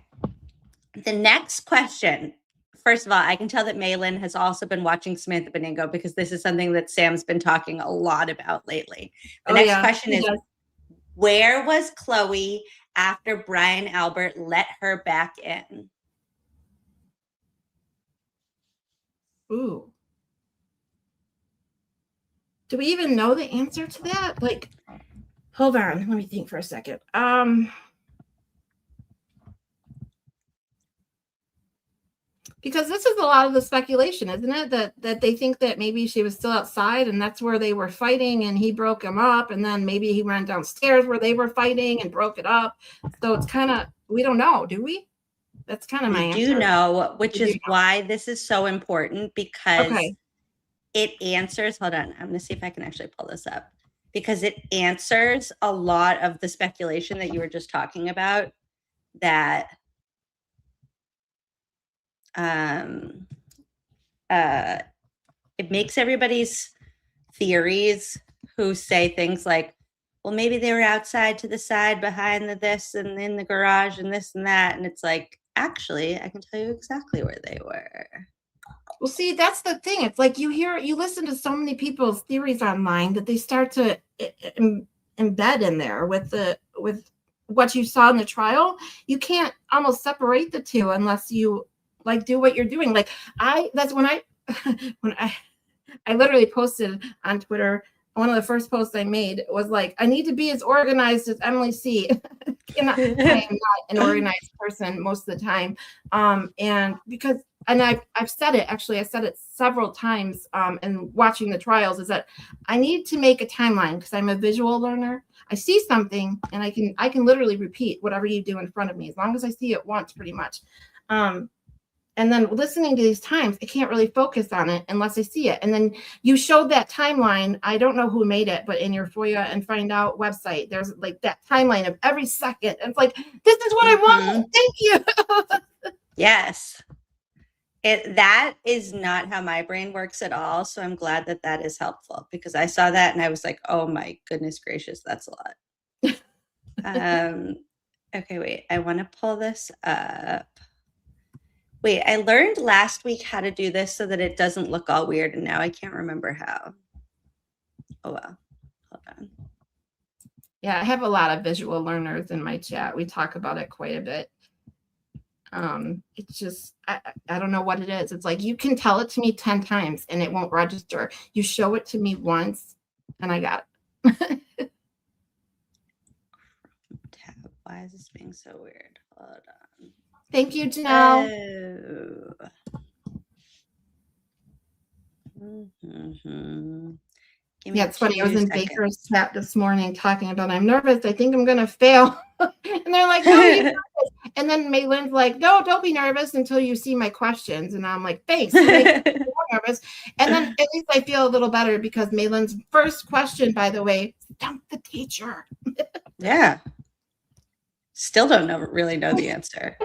The next question. First of all, I can tell that Maylin has also been watching Samantha Beningo, because this is something that Sam's been talking a lot about lately. The next question is, where was Chloe after Brian Albert let her back in? Ooh. Do we even know the answer to that? Like, hold on, let me think for a second. Because this is a lot of the speculation, isn't it? That they think that maybe she was still outside and that's where they were fighting and he broke them up. And then maybe he went downstairs where they were fighting and broke it up. So it's kind of, we don't know, do we? That's kind of my answer. We do know, which is why this is so important, because it answers, hold on, I'm going to see if I can actually pull this up, because it answers a lot of the speculation that you were just talking about, that it makes everybody's theories who say things like, well, maybe they were outside to the side behind the this and in the garage and this and that. And it's like, actually, I can tell you exactly where they were. Well, see, that's the thing. It's like you listen to so many people's theories online that they start to embed in there with what you saw in the trial. You can't almost separate the two unless you like do what you're doing. Like that's when I literally posted on Twitter. One of the first posts I made was like, I need to be as organized as Emily C. I am not an organized person most of the time. And I've said it, actually, I said it several times in watching the trials, is that I need to make a timeline because I'm a visual learner. I see something and I can literally repeat whatever you do in front of me as long as I see it once, pretty much. And then listening to these times, I can't really focus on it unless I see it. And then you showed that timeline. I don't know who made it, but in your FOIA and Find Out website, there's like that timeline of every second. And it's like, this is what I want. Thank you. Yes. That is not how my brain works at all. So I'm glad that is helpful, because I saw that and I was like, oh my goodness gracious, that's a lot. Okay, wait, I want to pull this up. Wait, I learned last week how to do this so that it doesn't look all weird, and now I can't remember how. Oh, well. Hold on. Yeah, I have a lot of visual learners in my chat. We talk about it quite a bit. It's just, I don't know what it is. It's like, you can tell it to me 10 times and it won't register. You show it to me once and I got it. Tab. Why is this being so weird? Hold on. Thank you, Janelle. Yeah, it's funny. I was in Baker's chat this morning talking about, I'm nervous. I think I'm going to fail. And they're like, no, you're nervous. And then Maylin's like, no, don't be nervous until you see my questions. And I'm like, thanks. More nervous. And then at least I feel a little better, because Maylin's first question, by the way, stump the teacher. Yeah. Still don't really know the answer.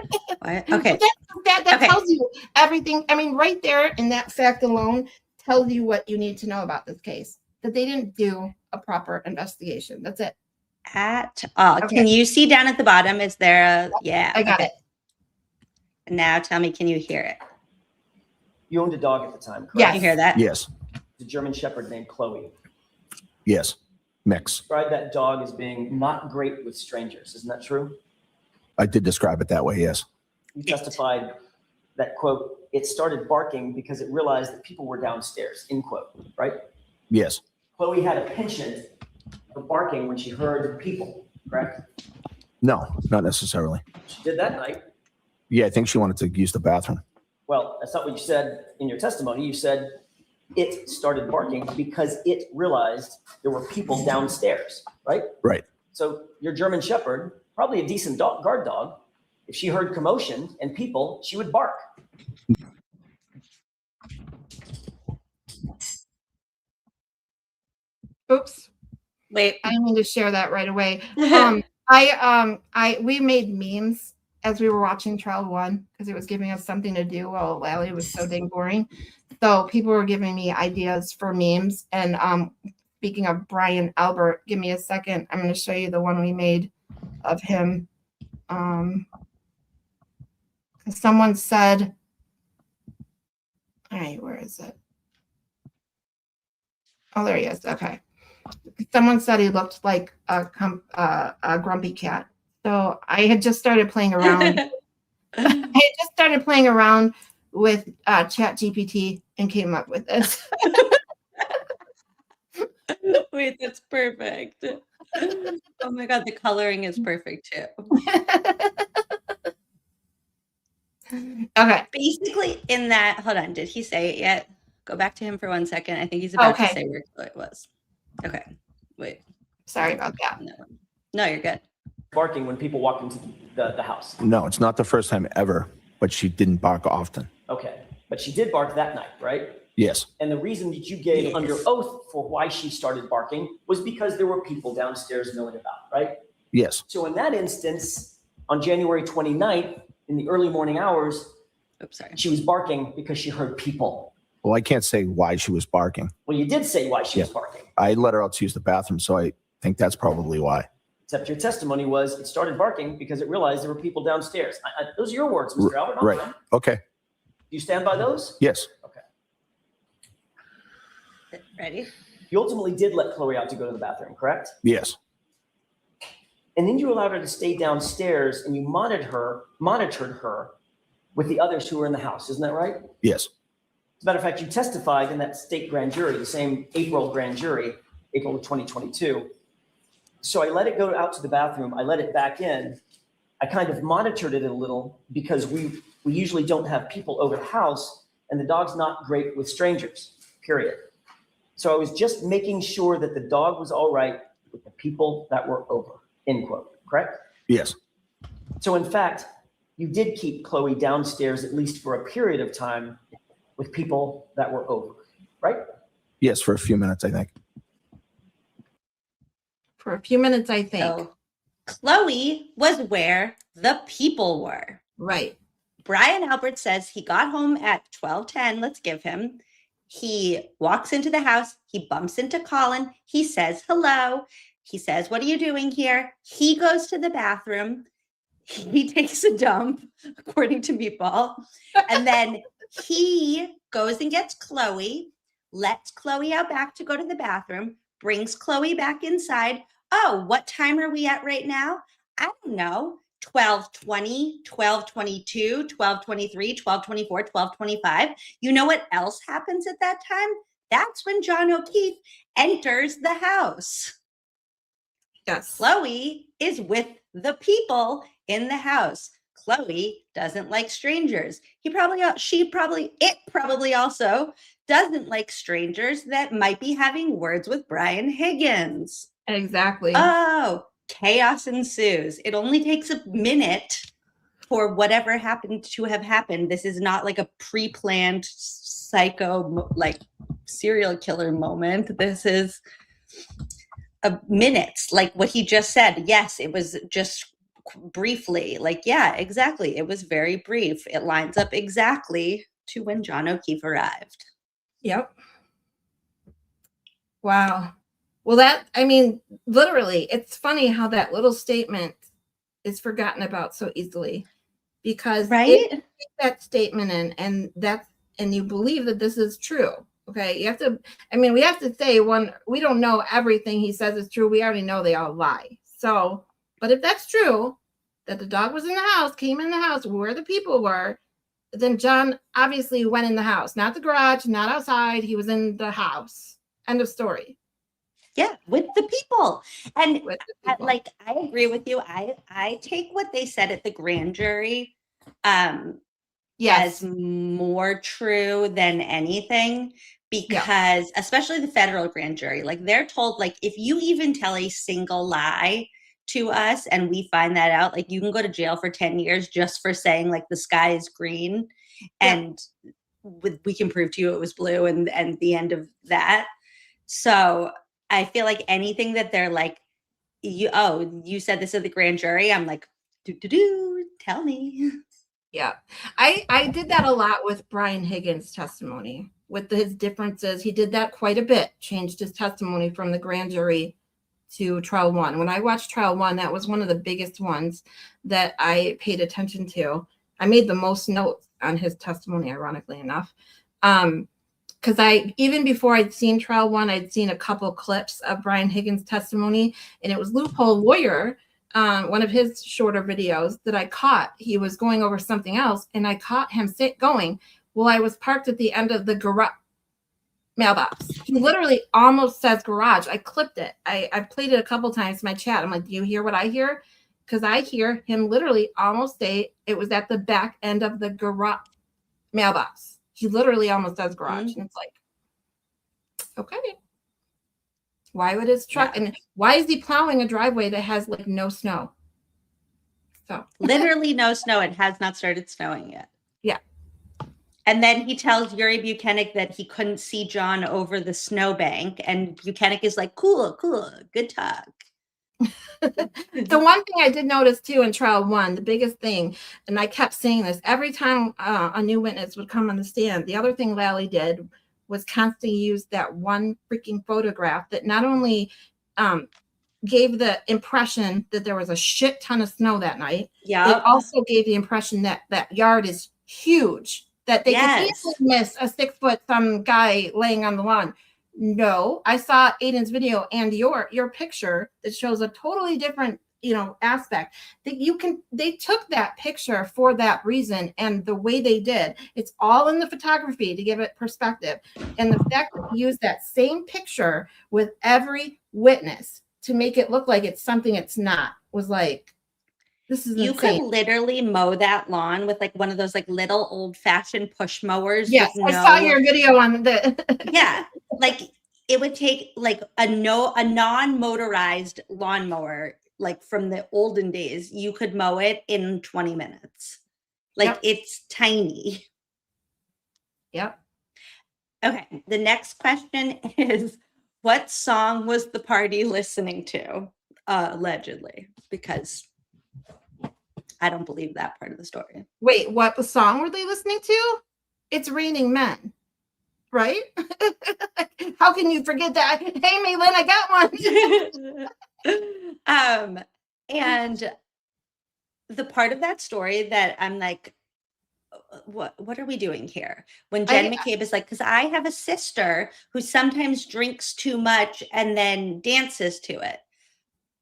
Okay. That tells you everything. I mean, right there in that fact alone tells you what you need to know about this case, that they didn't do a proper investigation. That's it. at all. Okay. Can you see down at the bottom? Is there a, yeah. I got it. Now tell me, can you hear it? You owned a dog at the time, correct? Yes. Can you hear that? Yes. The German Shepherd named Chloe. Yes. Mix. Described that dog as being not great with strangers. Isn't that true? I did describe it that way. Yes. You testified that, quote, it started barking because it realized that people were downstairs, end quote, right? Yes. Chloe had a penchant for barking when she heard people, correct? No, not necessarily. She did that night. Yeah, I think she wanted to use the bathroom. Well, that's not what you said in your testimony. You said it started barking because it realized there were people downstairs, right? Right. So your German Shepherd, probably a decent dog, guard dog, if she heard commotion and people, she would bark. Oops. Wait. I didn't mean to share that right away. We made memes as we were watching trial 1 because it was giving us something to do while Lally was so dang boring. So people were giving me ideas for memes. And speaking of Brian Albert, give me a second. I'm going to show you the one we made of him. Someone said, all right, where is it? Oh, there he is. Okay. Someone said he looked like a grumpy cat. So I had just started playing around. With Chat GPT and came up with this. Wait, that's perfect. Oh my God, the coloring is perfect too. Okay. Basically, in that, hold on, did he say it yet? Go back to him for 1 second. I think he's about to say where it was. Okay, wait. Sorry about that. No, you're good. Barking when people walk into the house. No, it's not the first time ever, but she didn't bark often. Okay. But she did bark that night, right? Yes. And the reason that you gave under oath for why she started barking was because there were people downstairs milling about, right? Yes. So in that instance, on January 29th, in the early morning hours, she was barking because she heard people. Well, I can't say why she was barking. Well, you did say why she was barking. I let her out to use the bathroom, so I think that's probably why. Except your testimony was it started barking because it realized there were people downstairs. Those are your words, Mr. Albert. Not Right. mine. Okay. Do you stand by those? Yes. Okay. Ready? You ultimately did let Chloe out to go to the bathroom, correct? Yes. And then you allowed her to stay downstairs and you monitored her with the others who were in the house. Isn't that right? Yes. As a matter of fact, you testified in that state grand jury, the same April grand jury, April of 2022. So I let it go out to the bathroom. I let it back in. I kind of monitored it a little because we usually don't have people over the house and the dog's not great with strangers, period. So I was just making sure that the dog was all right with the people that were over, end quote, correct? Yes. So in fact, you did keep Chloe downstairs at least for a period of time with people that were over, right? Yes, for a few minutes, I think. For a few minutes, I think. So Chloe was where the people were. Right. Brian Albert says he got home at 12:10. Let's give him. He walks into the house. He bumps into Colin. He says hello. He says, "What are you doing here?" He goes to the bathroom. He takes a dump, according to Meatball. And then he goes and gets Chloe, lets Chloe out back to go to the bathroom, brings Chloe back inside. Oh, what time are we at right now? I don't know. 12:20, 12:22, 12:23, 12:24, 12:25. You know what else happens at that time? That's when John O'Keefe enters the house. Yes. Chloe is with the people in the house. Chloe doesn't like strangers. It probably also doesn't like strangers that might be having words with Brian Higgins. Exactly. Oh, chaos ensues. It only takes a minute for whatever happened to have happened. This is not like a pre-planned psycho, like serial killer moment. This is minutes, like what he just said. Yes, it was just briefly. Like, yeah, exactly. It was very brief. It lines up exactly to when John O'Keefe arrived. Yep. Wow. Well, I mean, literally, it's funny how that little statement is forgotten about so easily, because if Right? you take that statement in and you believe that this is true, okay, you have to, I mean, we have to say, one, we don't know everything he says is true. We already know they all lie. So, but if that's true, that the dog was in the house, came in the house where the people were, then John obviously went in the house, not the garage, not outside. He was in the house. End of story. Yeah, with the people. And With the people. like, I agree with you. I take what they said at the grand jury as Yes. more true than anything, because especially the federal grand jury, like they're told, like, if you even tell a single lie to us and we find that out, like, you can go to jail for 10 years just for saying, like, the sky is green, and we can prove to you it was blue, and the end of that. So I feel like anything that they're like, you said this at the grand jury, I'm like, tell me. Yeah. I did that a lot with Brian Higgins' testimony with his differences. He did that quite a bit, changed his testimony from the grand jury to trial one. When I watched trial one, that was one of the biggest ones that I paid attention to. I made the most notes on his testimony, ironically enough. Because even before I'd seen trial one, I'd seen a couple clips of Brian Higgins' testimony, and it was Loophole Lawyer, one of his shorter videos that I caught. He was going over something else, and I caught him going, well, I was parked at the end of the garage mailbox. He literally almost says garage. I clipped it. I played it a couple times in my chat. I'm like, do you hear what I hear? Because I hear him literally almost say it was at the back end of the garage mailbox. He literally almost says garage. And it's like, okay. Why would his truck, and why is he plowing a driveway that has like no snow? So literally no snow. It has not started snowing yet. Yeah. And then he tells Yuri Buchanan that he couldn't see John over the snowbank, and Buchanan is like, cool, good talk. The one thing I did notice too in trial one, the biggest thing, and I kept saying this every time a new witness would come on the stand, the other thing Lally did was constantly use that one freaking photograph that not only gave the impression that there was a shit ton of snow that night, it also gave the impression that that yard is huge, that they could easily miss a 6 foot some guy laying on the lawn. No, I saw Aiden's video and your picture that shows a totally different, aspect. That they took that picture for that reason, and the way they did, it's all in the photography to give it perspective. And the fact that you use that same picture with every witness to make it look like it's something it's not was like, this is you insane. could literally mow that lawn with like one of those like little old-fashioned push mowers. Yes, I saw your video on the yeah, like it would take like a non-motorized lawnmower, like from the olden days. You could mow it in 20 minutes. Like it's tiny. Yep. Okay, the next question is, what song was the party listening to? Allegedly, because I don't believe that part of the story. Wait, what song were they listening to? It's Raining Men, right? How can you forget that? Hey, Maylin, I got one. And the part of that story that I'm like, what are we doing here? When Jen McCabe is like, because I have a sister who sometimes drinks too much and then dances to it.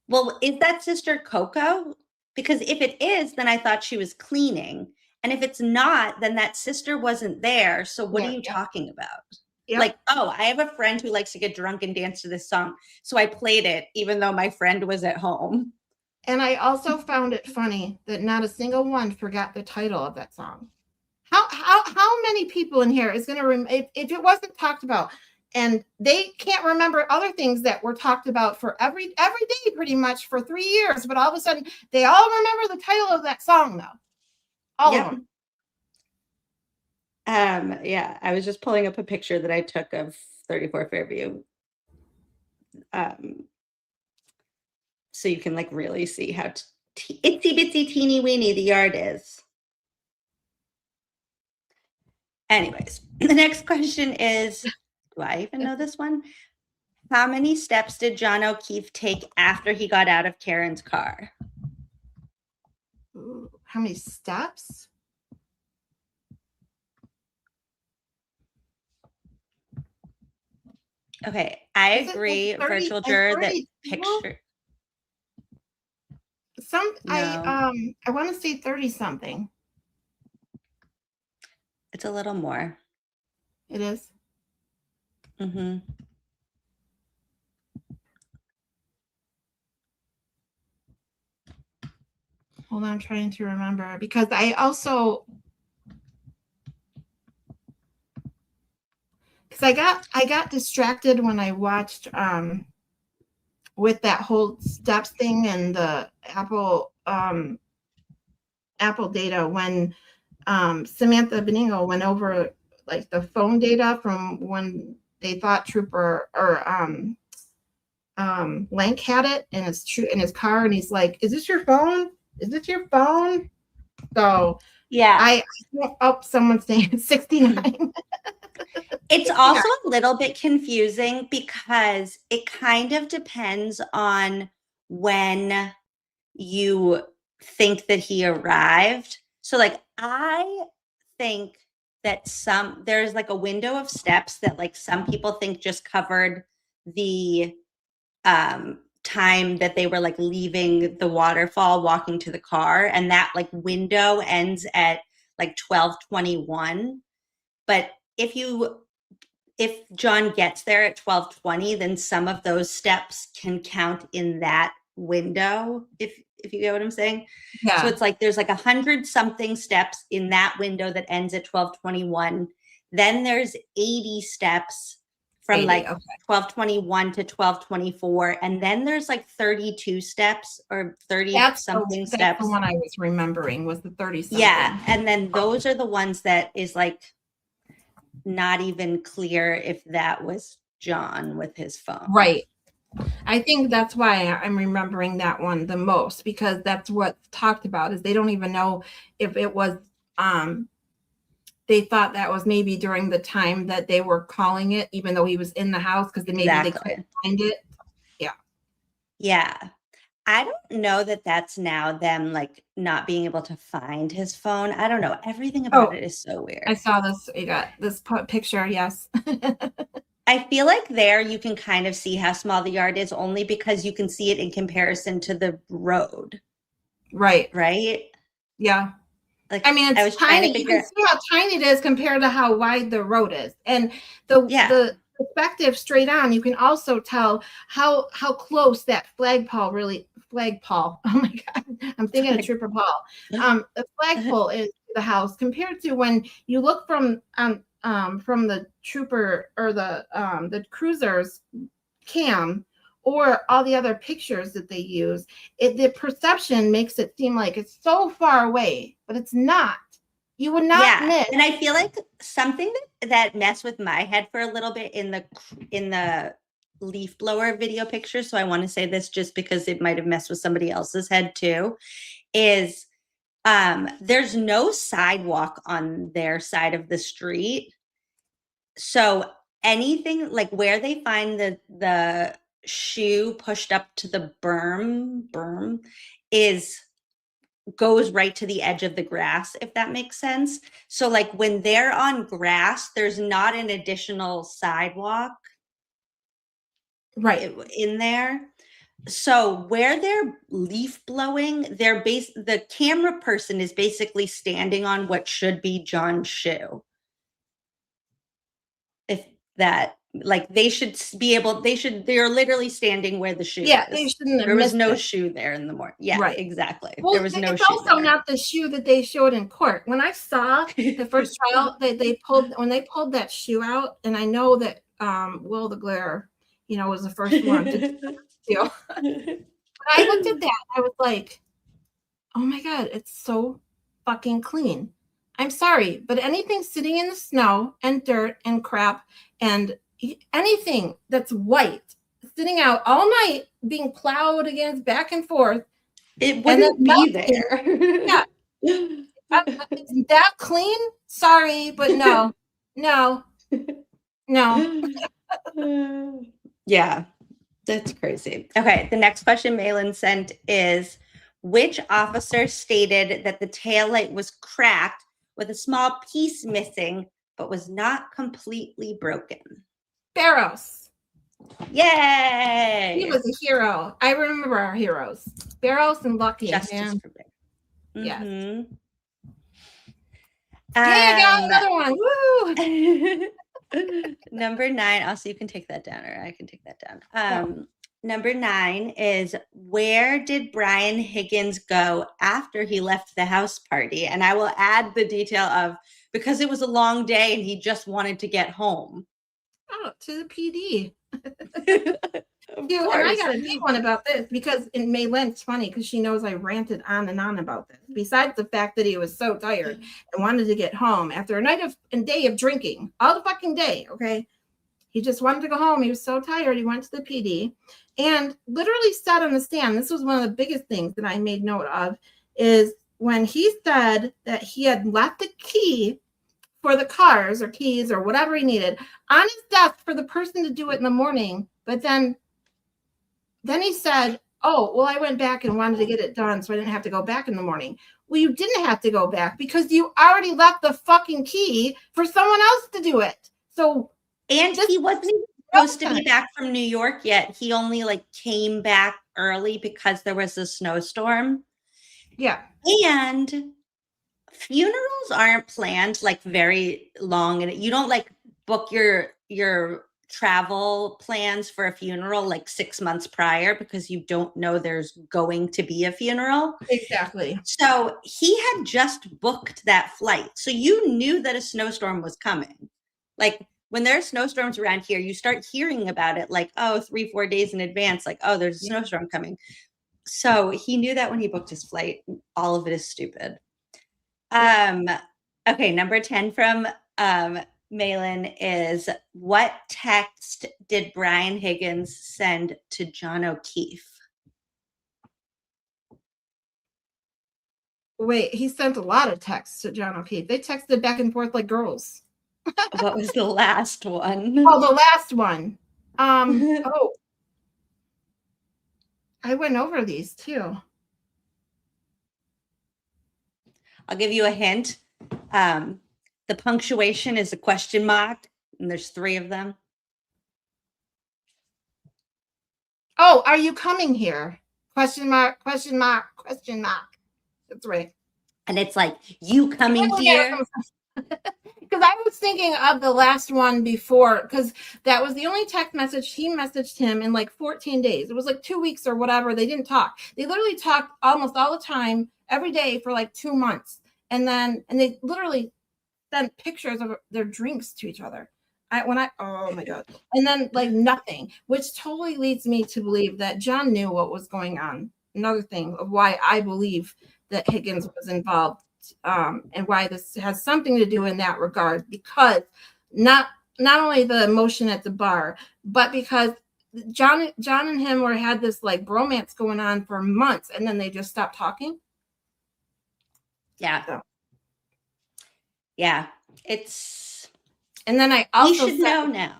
Well, is that sister Coco? Because if it is, then I thought she was cleaning. And if it's not, then that sister wasn't there. So what are you talking about? Yep. Like, oh, I have a friend who likes to get drunk and dance to this song. So I played it even though my friend was at home. And I also found it funny that not a single one forgot the title of that song. How many people in here is going to if it wasn't talked about, and they can't remember other things that were talked about for every day pretty much for 3 years, but all of a sudden they all remember the title of that song though. All of them. Yeah, I was just pulling up a picture that I took of 34 Fairview. So you can like really see how itsy bitsy teeny weeny the yard is. Anyways, the next question is, do I even know this one? How many steps did John O'Keefe take after he got out of Karen's car? Ooh, how many steps? Okay, I Is it like agree, 30 virtual like juror, that 32? picture. No. I want to say 30 something. It's a little more. It is. Mm-hmm. Hold on, I'm trying to remember because I also I got distracted when I watched with that whole steps thing and the Apple data when Samantha Beningo went over like the phone data from when they thought Trooper or Lank had it in his car, and he's like, "Is this your phone? Is this your phone?" So Yeah. someone's saying 69. It's also a little bit confusing because it kind of depends on when you think that he arrived. So like I think that there's like a window of steps that like some people think just covered the time that they were like leaving the waterfall walking to the car, and that like window ends at like 12:21. But if John gets there at 12:20, then some of those steps can count in that window, if you get what I'm saying. Yeah. So it's like there's like 100 something steps in that window that ends at 12:21. Then there's 80 steps from 80, like okay. 12:21 to 12:24, and then there's like 32 steps or 30 something That's steps. the one I was remembering was the 30 something. Yeah, and then those are the ones that is like not even clear if that was John with his phone. Right. I think that's why I'm remembering that one the most, because that's what's talked about is they don't even know if it was they thought that was maybe during the time that they were calling it, even though he was in the house, because maybe they couldn't find it. Yeah. I don't know that that's now them like not being able to find his phone. I don't know. Everything about it is so weird. I saw this. You got this picture. Yes. I feel like there you can kind of see how small the yard is only because you can see it in comparison to the road. Right. Right? Yeah. Like, I mean, it's tiny. You can see how tiny it is compared to how wide the road is. And the perspective straight on, you can also tell how close that flagpole. Oh my God. I'm thinking of Trooper Paul. The flagpole is to the house compared to when you look from the trooper or the cruiser's cam or all the other pictures that they use, the perception makes it seem like it's so far away, but it's not. You would not miss. And I feel like something that messed with my head for a little bit in the leaf blower video picture, so I want to say this just because it might have messed with somebody else's head too, is there's no sidewalk on their side of the street. So anything like where they find the shoe pushed up to the berm goes right to the edge of the grass, if that makes sense. So like when they're on grass, there's not an additional sidewalk right in there. So where they're leaf blowing, the camera person is basically standing on what should be John's shoe. If that, like, they're literally standing where the shoe is. They shouldn't have there was missed no it. shoe there in the morning. Yeah, right. Exactly. Well, there was no it's shoe also there. not the shoe that they showed in court. When I saw the first trial, they pulled that shoe out, and I know that Will the Glare, was the first one to do. But I looked at that, I was like, oh my God, it's so fucking clean. I'm sorry, but anything sitting in the snow and dirt and crap and anything that's white sitting out all night being plowed against back and forth, it wouldn't be there. Yeah. It's that clean? Sorry, but no. Yeah, that's crazy. Okay, the next question Malin sent is, which officer stated that the taillight was cracked with a small piece missing, but was not completely broken? Barrows. Yay! He was a hero. I remember our heroes. Barrows and Lucky. Justice Man. for Barrows. Yes. Mhm. Yeah, I got another one. Woo! Number 9. Also, you can take that down, or I can take that down. Number 9 is, where did Brian Higgins go after he left the house party? And I will add the detail of, because it was a long day and he just wanted to get home. Oh, to the PD. Of Dude, and I course. got a big one about this because in Maylin, it's funny because she knows I ranted on and on about this. Besides the fact that he was so tired and wanted to get home after a night of and day of drinking, all the fucking day, okay? He just wanted to go home. He was so tired. He went to the PD and literally said on the stand, this was one of the biggest things that I made note of, is when he said that he had left the key for the cars or keys or whatever he needed on his desk for the person to do it in the morning, but then he said, oh, well, I went back and wanted to get it done so I didn't have to go back in the morning. Well, you didn't have to go back because you already left the fucking key for someone else to do it. So, and he wasn't even supposed to be back from New York yet. He only came back early because there was a snowstorm. Yeah. And funerals aren't planned very long, and you don't book your travel plans for a funeral 6 months prior because you don't know there's going to be a funeral. Exactly. So he had just booked that flight. So you knew that a snowstorm was coming. When there are snowstorms around here, you start hearing about it 3-4 days in advance, oh, there's a snowstorm coming. So he knew that when he booked his flight. All of it is stupid. Okay, number 10 from Malin is, what text did Brian Higgins send to John O'Keefe? Wait, he sent a lot of texts to John O'Keefe. They texted back and forth like girls. What was the last one? Oh, the last one. Oh, I went over these too. I'll give you a hint. The punctuation is a question mark, and there's 3 of them. Oh, are you coming here? Question mark, question mark, question mark. That's right. And it's you coming here? Because I was thinking of the last one before, because that was the only text message. He messaged him in 14 days. It was 2 weeks or whatever. They didn't talk. They literally talked almost all the time, every day for 2 months. And they literally sent pictures of their drinks to each other. Oh my God. And then nothing, which totally leads me to believe that John knew what was going on. Another thing of why I believe that Higgins was involved, and why this has something to do in that regard, because not only the emotion at the bar, but because John and him had this bromance going on for months, and then they just stopped talking. Yeah. So. Yeah. It's. And then I also you should know now.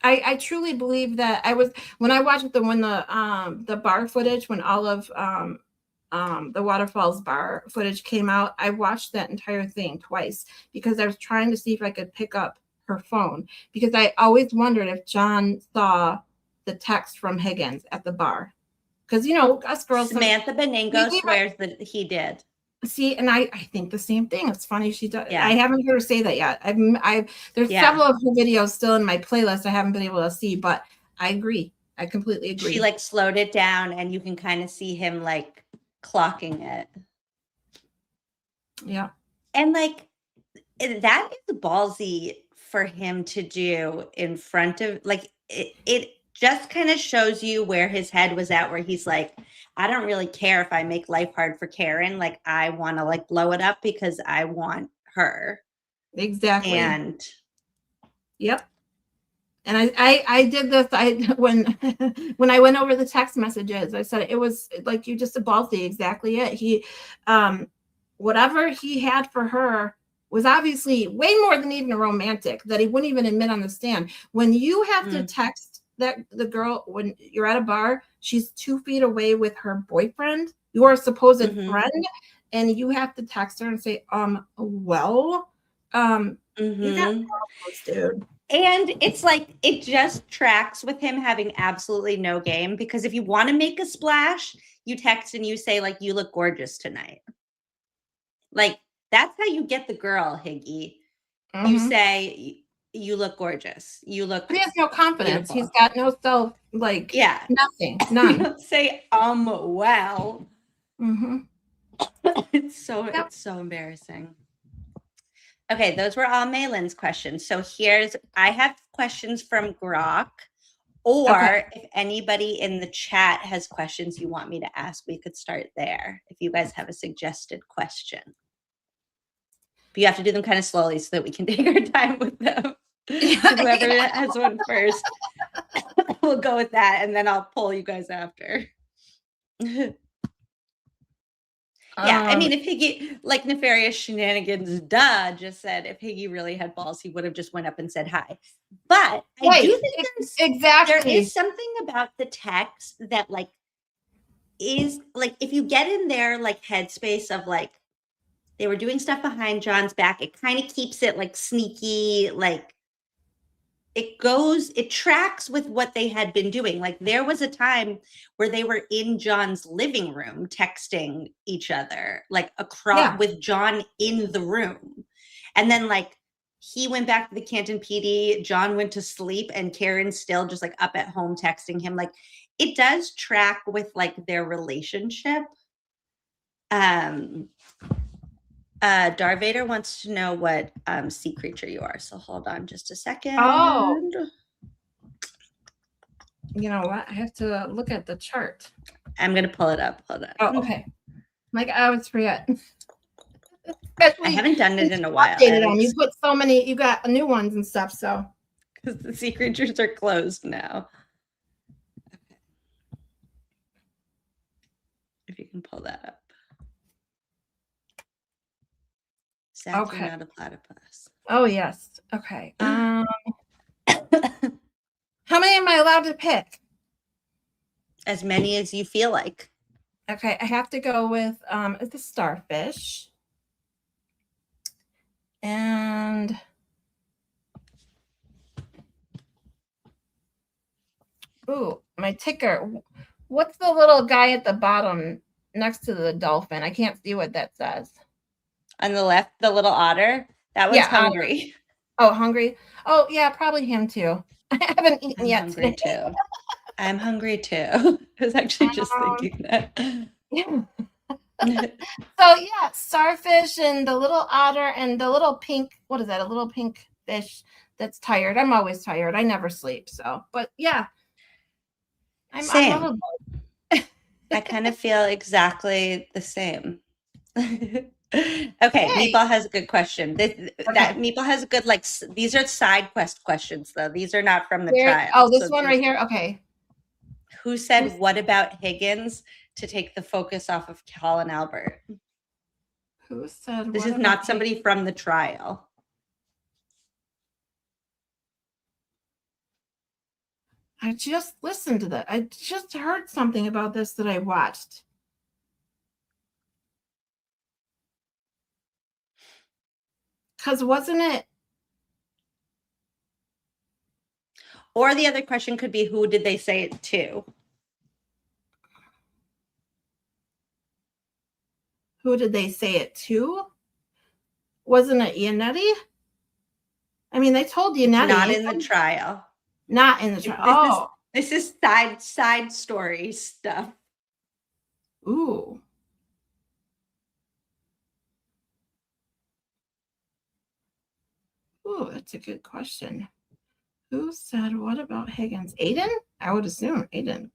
I truly believe that when I watched the bar footage, when all of the Waterfalls bar footage came out, I watched that entire thing twice because I was trying to see if I could pick up her phone, because I always wondered if John saw the text from Higgins at the bar, because us girls, Samantha Beningo swears that he did. See, and I think the same thing. It's funny she does. Yeah. I haven't heard her say that yet. There's several of her videos still in my playlist I haven't been able to see, but I agree. I completely agree. She slowed it down, and you can kind of see him clocking it. Yeah. And that is ballsy for him to do in front of it just kind of shows you where his head was at, where he's I don't really care if I make life hard for Karen. I want to blow it up because I want her. Exactly. And yep. And I did this. When I went over the text messages, I said it was you just ballsy. Exactly it. He, whatever he had for her was obviously way more than even a romantic, that he wouldn't even admit on the stand. When you have to text that the girl, when you're at a bar, she's 2 feet away with her boyfriend, your supposed Mhm. friend, and you have to text her and say, well, you got Mhm. problems, dude. And it's like it just tracks with him having absolutely no game, because if you want to make a splash, you text and you say like, you look gorgeous tonight. Like that's how you get the girl, Higgy. You Mhm. say you look gorgeous. You look He has no confidence. beautiful. He's got no self, like Yeah. nothing, You none. don't say well. Mm-hmm. It's Yep. so embarrassing. Okay, those were all Malin's questions. So I have questions from Grok, or Okay. if anybody in the chat has questions you want me to ask, we could start there. If you guys have a suggested question, but you have to do them kind of slowly so that we can take our time with them. So whoever has one first, we'll go with that, and then I'll pull you guys after. Yeah, I mean, if Higgy, like Nefarious Shenanigans, just said if Higgy really had balls, he would have just went up and said hi. But I do think there exactly. is something about the text that like is like, if you get in their like headspace of like they were doing stuff behind John's back, it kind of keeps it like sneaky, like it tracks with what they had been doing. Like there was a time where they were in John's living room texting each other, like across with John in the room. And then like he went back to the Canton PD, John went to sleep, and Karen's still just like up at home texting him. Like it does track with like their relationship. Darth Vader wants to know what sea creature you are. So hold on just a second. Oh. You know what? I have to look at the chart. I'm going to pull it up. Hold on. Oh, okay. Like I always forget. I haven't done it in a while. Updated them. You put so many, you got new ones and stuff. So because the sea creatures are closed now. Okay. If you can pull that up. Zach, you're not a platypus. Oh yes. Okay. How many am I allowed to pick? As many as you feel like. Okay, I have to go with the starfish. And ooh, my ticker. What's the little guy at the bottom next to the dolphin? I can't see what that says. On the left, the little otter. That one's hungry. Oh, hungry. Oh, yeah, probably him too. I haven't eaten yet hungry today. too. I'm hungry too. I was actually just thinking that. Yeah. So yeah, starfish and the little otter and the little pink, what is that? A little pink fish that's tired. I'm always tired. I never sleep. So, but yeah. Same. I kind of feel exactly the same. Okay, Meatball has a good question. That Meatball has a good, like, these are side quest questions though. These are not from the trial. Oh, this one right here. Okay. Who said what about Higgins to take the focus off of Colin Albert? Who said this is not somebody from the trial? I just listened to that. I just heard something about this that I watched. Because wasn't it? Or the other question could be, who did they say it to? Who did they say it to? Wasn't it Yannetti? I mean, they told Yannetti. Not in the trial. Not in the trial. This is side story stuff. Ooh. Ooh, that's a good question. Who said what about Higgins? Aiden? I would assume Aiden.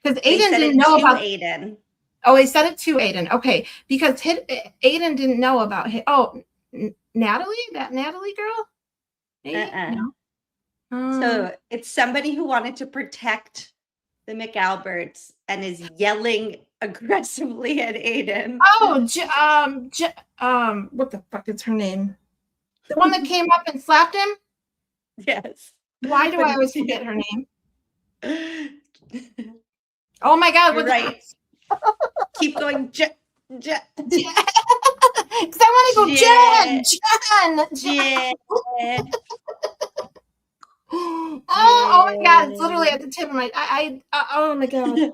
Because Aiden didn't know about Aiden. Oh, he said it to Aiden. Okay, because Aiden didn't know about him. Oh, Natalie? That Natalie girl? Maybe? No. So it's somebody who wanted to protect the McAlberts and is yelling aggressively at Aiden. Oh, what the fuck is her name? The one that came up and slapped him? Yes. Why do I always forget her name? Oh my God. You're right. Keep going. Because I want to go, Jen. Oh my God. It's literally at the tip of my, oh my God.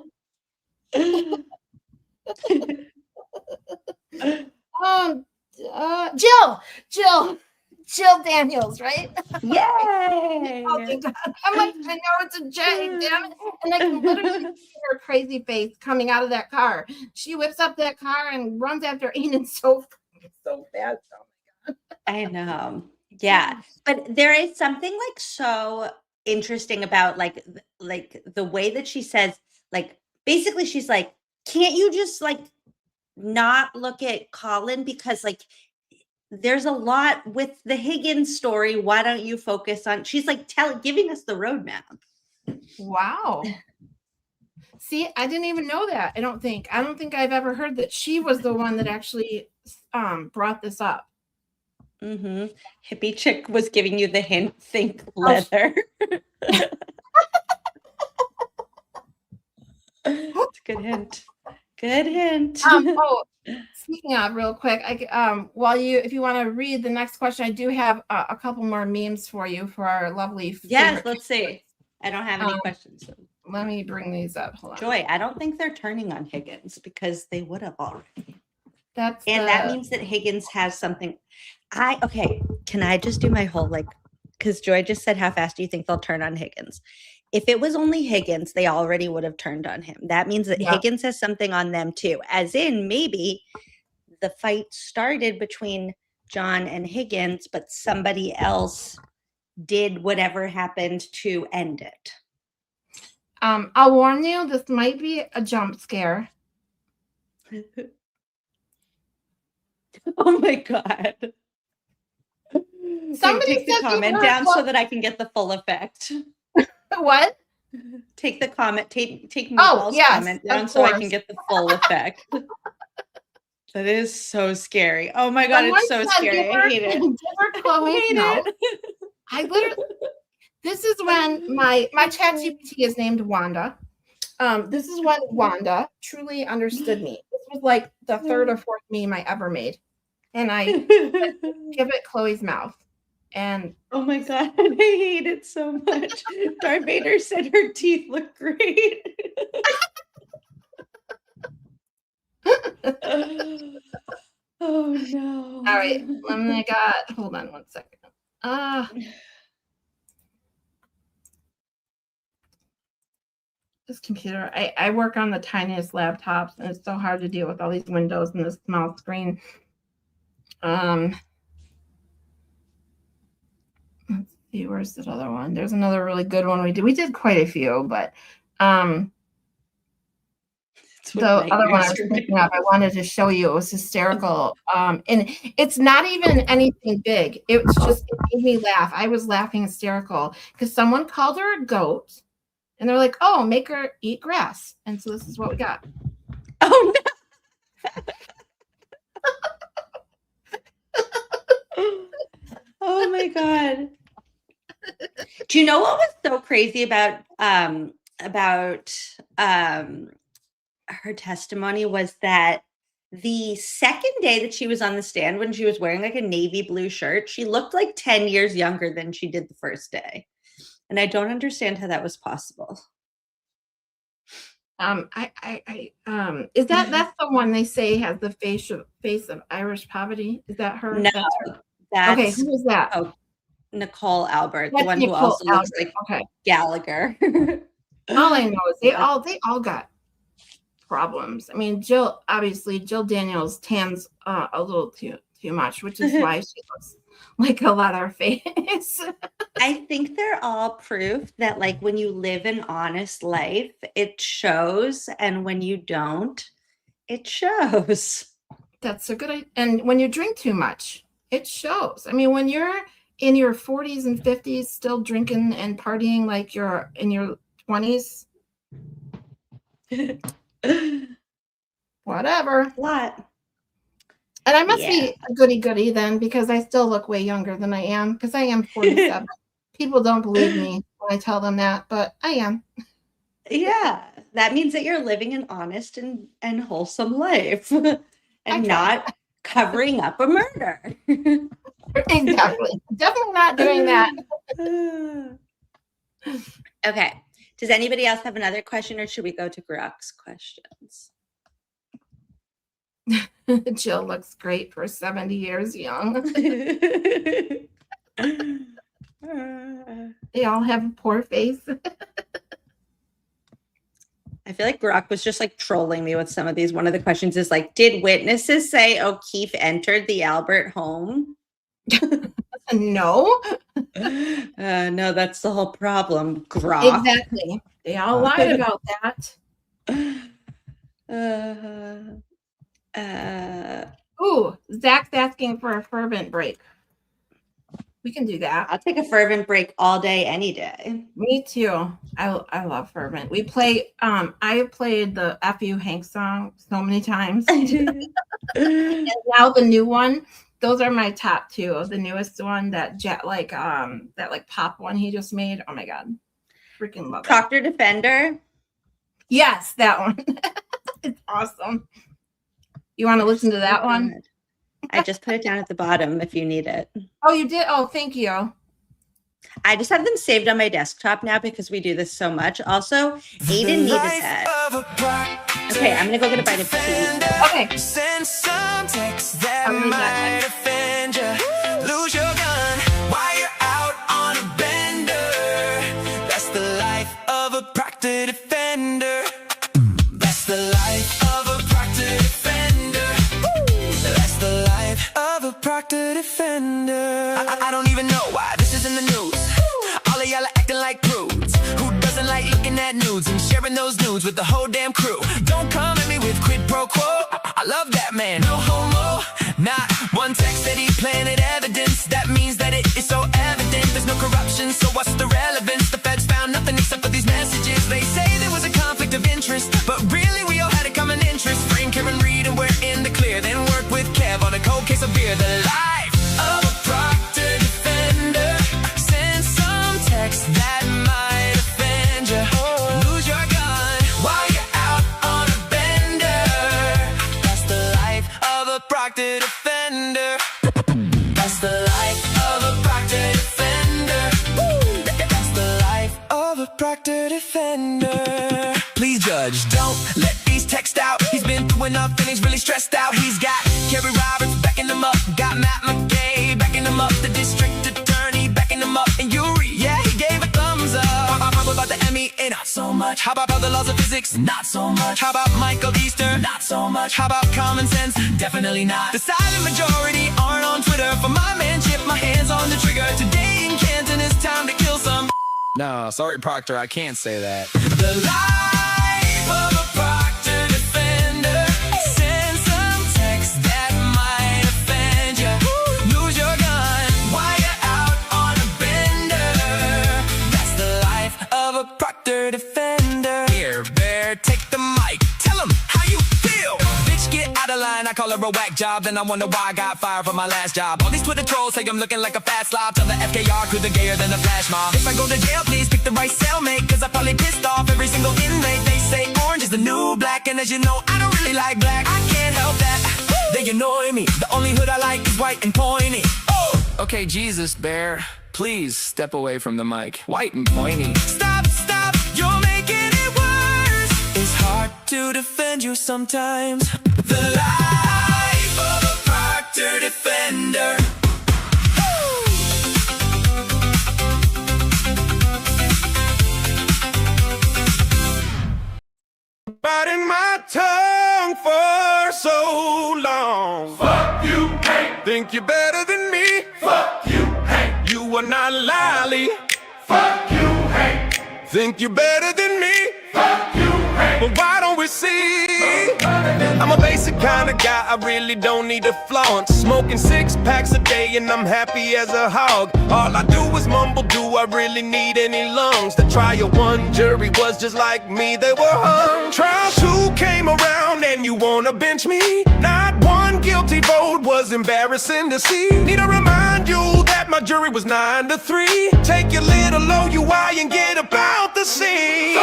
Jill Daniels, right? Yay! Oh thank God. I'm like, I know it's a J, damn it. And I can literally see her crazy face coming out of that car. She whips up that car and runs after Aiden so fast. I know. Yeah. But there is something like so interesting about like the way that she says, like, basically she's like, can't you just like not look at Colin because like there's a lot with the Higgins story. Why don't you focus on, she's like giving us the roadmap. Wow. See, I didn't even know that. I don't think I've ever heard that she was the one that actually brought this up. Mm-hmm. Hippie chick was giving you the hint, think leather. It's a good hint. Good hint. Speaking of, real quick, if you want to read the next question, I do have a couple more memes for you for our lovely. Yes, let's see. I don't have any questions. Let me bring these up. Hold on. Joy, I don't think they're turning on Higgins because they would have already. That means that Higgins has something. Okay, can I just do my whole like, because Joy just said, how fast do you think they'll turn on Higgins? If it was only Higgins, they already would have turned on him. That means that Higgins has something on them too. As in, maybe the fight started between John and Higgins, but somebody else did whatever happened to end it. I'll warn you, this might be a jump scare. Oh my God. Somebody take the comment down so that I can get the full effect. What? Take the comment, take Meatball's comment down so I can get the full effect. That is so scary. Oh my God, it's so scary. I hate it. I literally, this is when my ChatGPT is named Wanda. This is when Wanda truly understood me. This was like the third or fourth meme I ever made. And I give it Chloe's mouth. And oh my God, I hate it so much. Darth Vader said her teeth look great. Oh no. All right. Hold on one second. This computer, I work on the tiniest laptops and it's so hard to deal with all these windows and this small screen. Let's see, where's that other one? There's another really good one we did quite a few, but the other one I was thinking of, I wanted to show you. It was hysterical. And it's not even anything big. It made me laugh. I was laughing hysterical because someone called her a goat and they're like, oh, make her eat grass. And so this is what we got. Oh no. Oh my God. Do you know what was so crazy about her testimony was that the second day that she was on the stand, when she was wearing like a navy blue shirt, she looked like 10 years younger than she did the first day. And I don't understand how that was possible. Is that's the one they say has the face of Irish poverty? Is that her? No, that's okay. Who is that? Oh, Nicole Albert, that's the one Nicole who also Albert. looks like Gallagher. All I know is they all got problems. I mean, Jill Daniels tans a little too much, which is why she looks like a leather face. I think they're all proof that like when you live an honest life, it shows, and when you don't, it shows. That's a good idea. And when you drink too much, it shows. I mean, when you're in your 40s and 50s still drinking and partying like you're in your 20s, whatever. What? And I must be a goody then, because I still look way younger than I am, because I am 47. People don't believe me when I tell them that, but I am. Yeah, that means that you're living an honest and wholesome life and not covering up a murder. Exactly. Definitely not doing that. Okay. Does anybody else have another question, or should we go to Grok's questions? Jill looks great for 70 years young. They all have a poor face. I feel like Grok was just like trolling me with some of these. One of the questions is like, did witnesses say O'Keefe entered the Albert home? No. No, that's the whole problem, Grok. Exactly. They all lied about that. Ooh, Zach's asking for a fervent break. We can do that. I'll take a fervent break all day, any day. Me too. I love fervent. We play. I played the "F.U. Hank" song so many times. And now the new one. Those are my top two. The newest one, that pop one he just made. Oh my god, freaking love it. Proctor Defender. Yes, that one. It's awesome. You want to listen to that one? I just put it down at the bottom if you need it. Oh, you did? Oh, thank you. I just have them saved on my desktop now because we do this so much. Also, Aiden needed that. Okay, I'm gonna go get a bite of tea. Okay. Send some text that might offend you. Lose your gun while you're out on a bender. That's the life of a Proctor Defender. That's the life of a Proctor Defender. That's the life of a Proctor Defender. I don't even know why this is in the news. All of y'all are acting like prudes. Who doesn't like looking at nudes and sharing those nudes with the whole damn crew? Don't come at me with quid pro quo. I love that man, no homo. Not one text that he planted evidence. That means that it is so evident there's no corruption, so what's the relevance? The feds found nothing except for these messages. They say there was a conflict of interest, but really we all had a common interest. Frame Karen Reed and we're in the clear. Then work with Kev on a cold case of beer. The life of a Proctor Defender. Send some text that might offend you. Lose your gun while you're out on a bender. That's the life of a Proctor Defender. That's the life of a Proctor Defender. That's the life of a Proctor Defender. Please judge, don't let these texts out. He's been through enough and he's really stressed out. He's got Kerry Roberts backing him up, got Matt McKay backing him up, the district attorney backing him up, and Yuri, yeah, he gave a thumbs up. How about the Emmy? Not so much. How about the laws of physics? Not so much. How about Michael Easter? Not so much. How about common sense? Definitely not. The silent majority aren't on Twitter. For my man Chip, my hands on the trigger. Today in Canton, it's time to kill some. No, sorry, Proctor, I can't say that. The life of a Proctor Defender. Send some text that might offend you. Lose your gun while you're out on a bender. That's the life of a Proctor Defender. Here, Bear, take the mic. Tell him how you feel. Bitch, get out of line. I call her a whack job. Then I wonder why I got fired from my last job. All these Twitter trolls say I'm looking like a fat slob. Tell the FKR crew they're gayer than a flash mob. If I go to jail, please pick the right cellmate, cause I probably pissed off every single inmate. They say orange is the new black, and as you know, I don't really like black. I can't help that. They annoy me. The only hood I like is white and pointy. Oh! Okay, Jesus, Bear, please step away from the mic. White and pointy. Stop, you're making it worse. It's hard to defend you sometimes. The life of a Proctor Defender. Biting my tongue for so long. Fuck you, Hank. Think you're better than me. Fuck you, Hank. You are not Lally. Fuck you, Hank. Think you're better than me. Fuck you, Hank. But why don't we see? I'm a basic kind of guy, I really don't need a flaunt. Smoking 6 packs a day and I'm happy as a hog. All I do is mumble, do I really need any lungs? The trial one jury was just like me, they were hung. Trial 2 came around and you wanna bench me? Not one guilty vote, was embarrassing to see. Need to remind you that my jury was 9-3. Take your little OUI and get about the scene.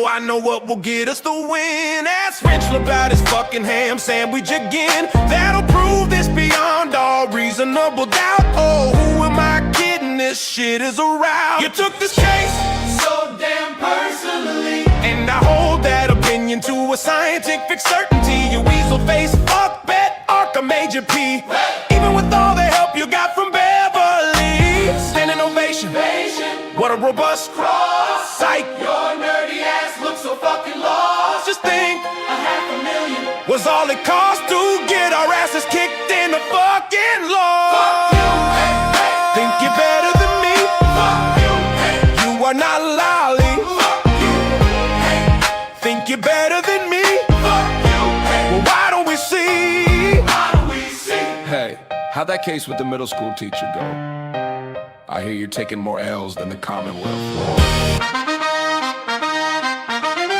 I know what will get us the win. Ask Rachel about his fucking ham sandwich again. That'll prove this beyond all reasonable doubt. Oh, who am I kidding? This shit is around. You took this case so damn personally, and I hold that opinion to a scientific certainty. You weasel face, fuck, bet, Arca Major P. Even with all the help you got from Beverly, standing ovation. What a robust cross. Psych. Your nerdy ass looks so fucking lost. Just think, $500,000 was all it cost to get our asses kicked in the fucking law. Fuck you, hey, hey. Think you're better than me? Fuck you, hey. You are not lolly. Fuck you, hey. Think you're better than me? Fuck you, hey. Well, why don't we see? Why don't we see? Hey, how'd that case with the middle school teacher go? I hear you're taking more L's than the Commonwealth.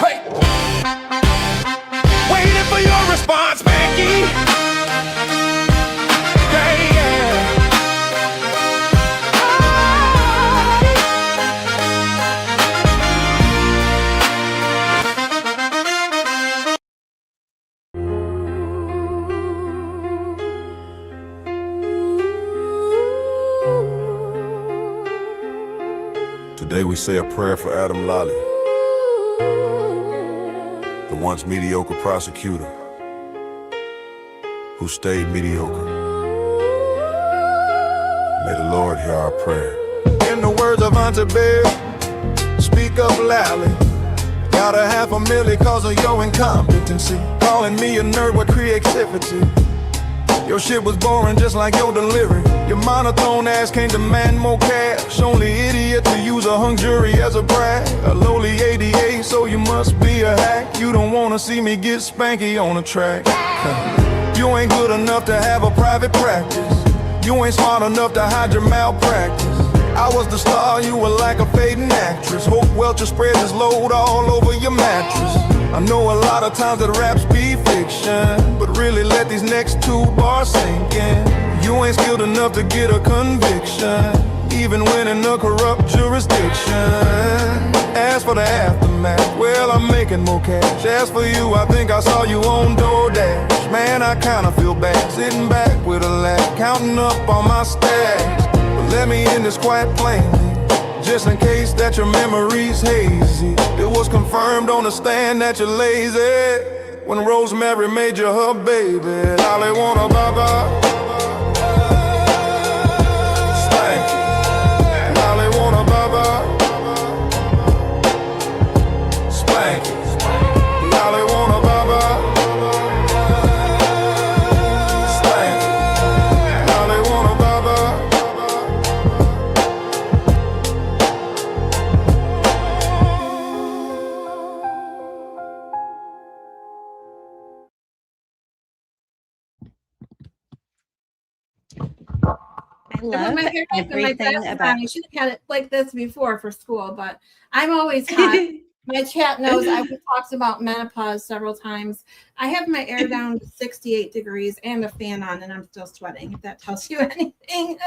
Hey! Waiting for your response, Becky. Hey, yeah. Today we say a prayer for Adam Lally, the once mediocre prosecutor who stayed mediocre. May the Lord hear our prayer. In the words of Auntie Bear, speak up loudly. Got a $500,000 cause of your incompetency. Calling me a nerd with creativity. Your shit was boring just like your delivery. Your monotone ass can't demand more cash. Only idiot to use a hung jury as a brag. A lowly ADA, so you must be a hack. You don't wanna see me get spanky on the track. You ain't good enough to have a private practice. You ain't smart enough to hide your malpractice. I was the star, you were like a fading actress. Hope Welcher spread his load all over your mattress. I know a lot of times that raps be fiction, but really let these next 2 bars sink in. You ain't skilled enough to get a conviction, even when in a corrupt jurisdiction. As for the aftermath, well, I'm making more cash. As for you, I think I saw you on DoorDash. Man, I kinda feel bad, sitting back with a laugh, counting up all my stacks. But let me end this quite plainly, just in case that your memory's hazy. It was confirmed on the stand that you're lazy when Rosemary made you her baby. Lolly wanna baba, stank. Lolly wanna baba, spank. Lolly wanna baba, stank. Lolly wanna baba. I I put love my hair up and my everything glasses about on. I should have had it like this before for school, but I'm always hot. My chat knows I've talked about menopause several times. I have my air down to 68 degrees and a fan on, and I'm still sweating, if that tells you anything.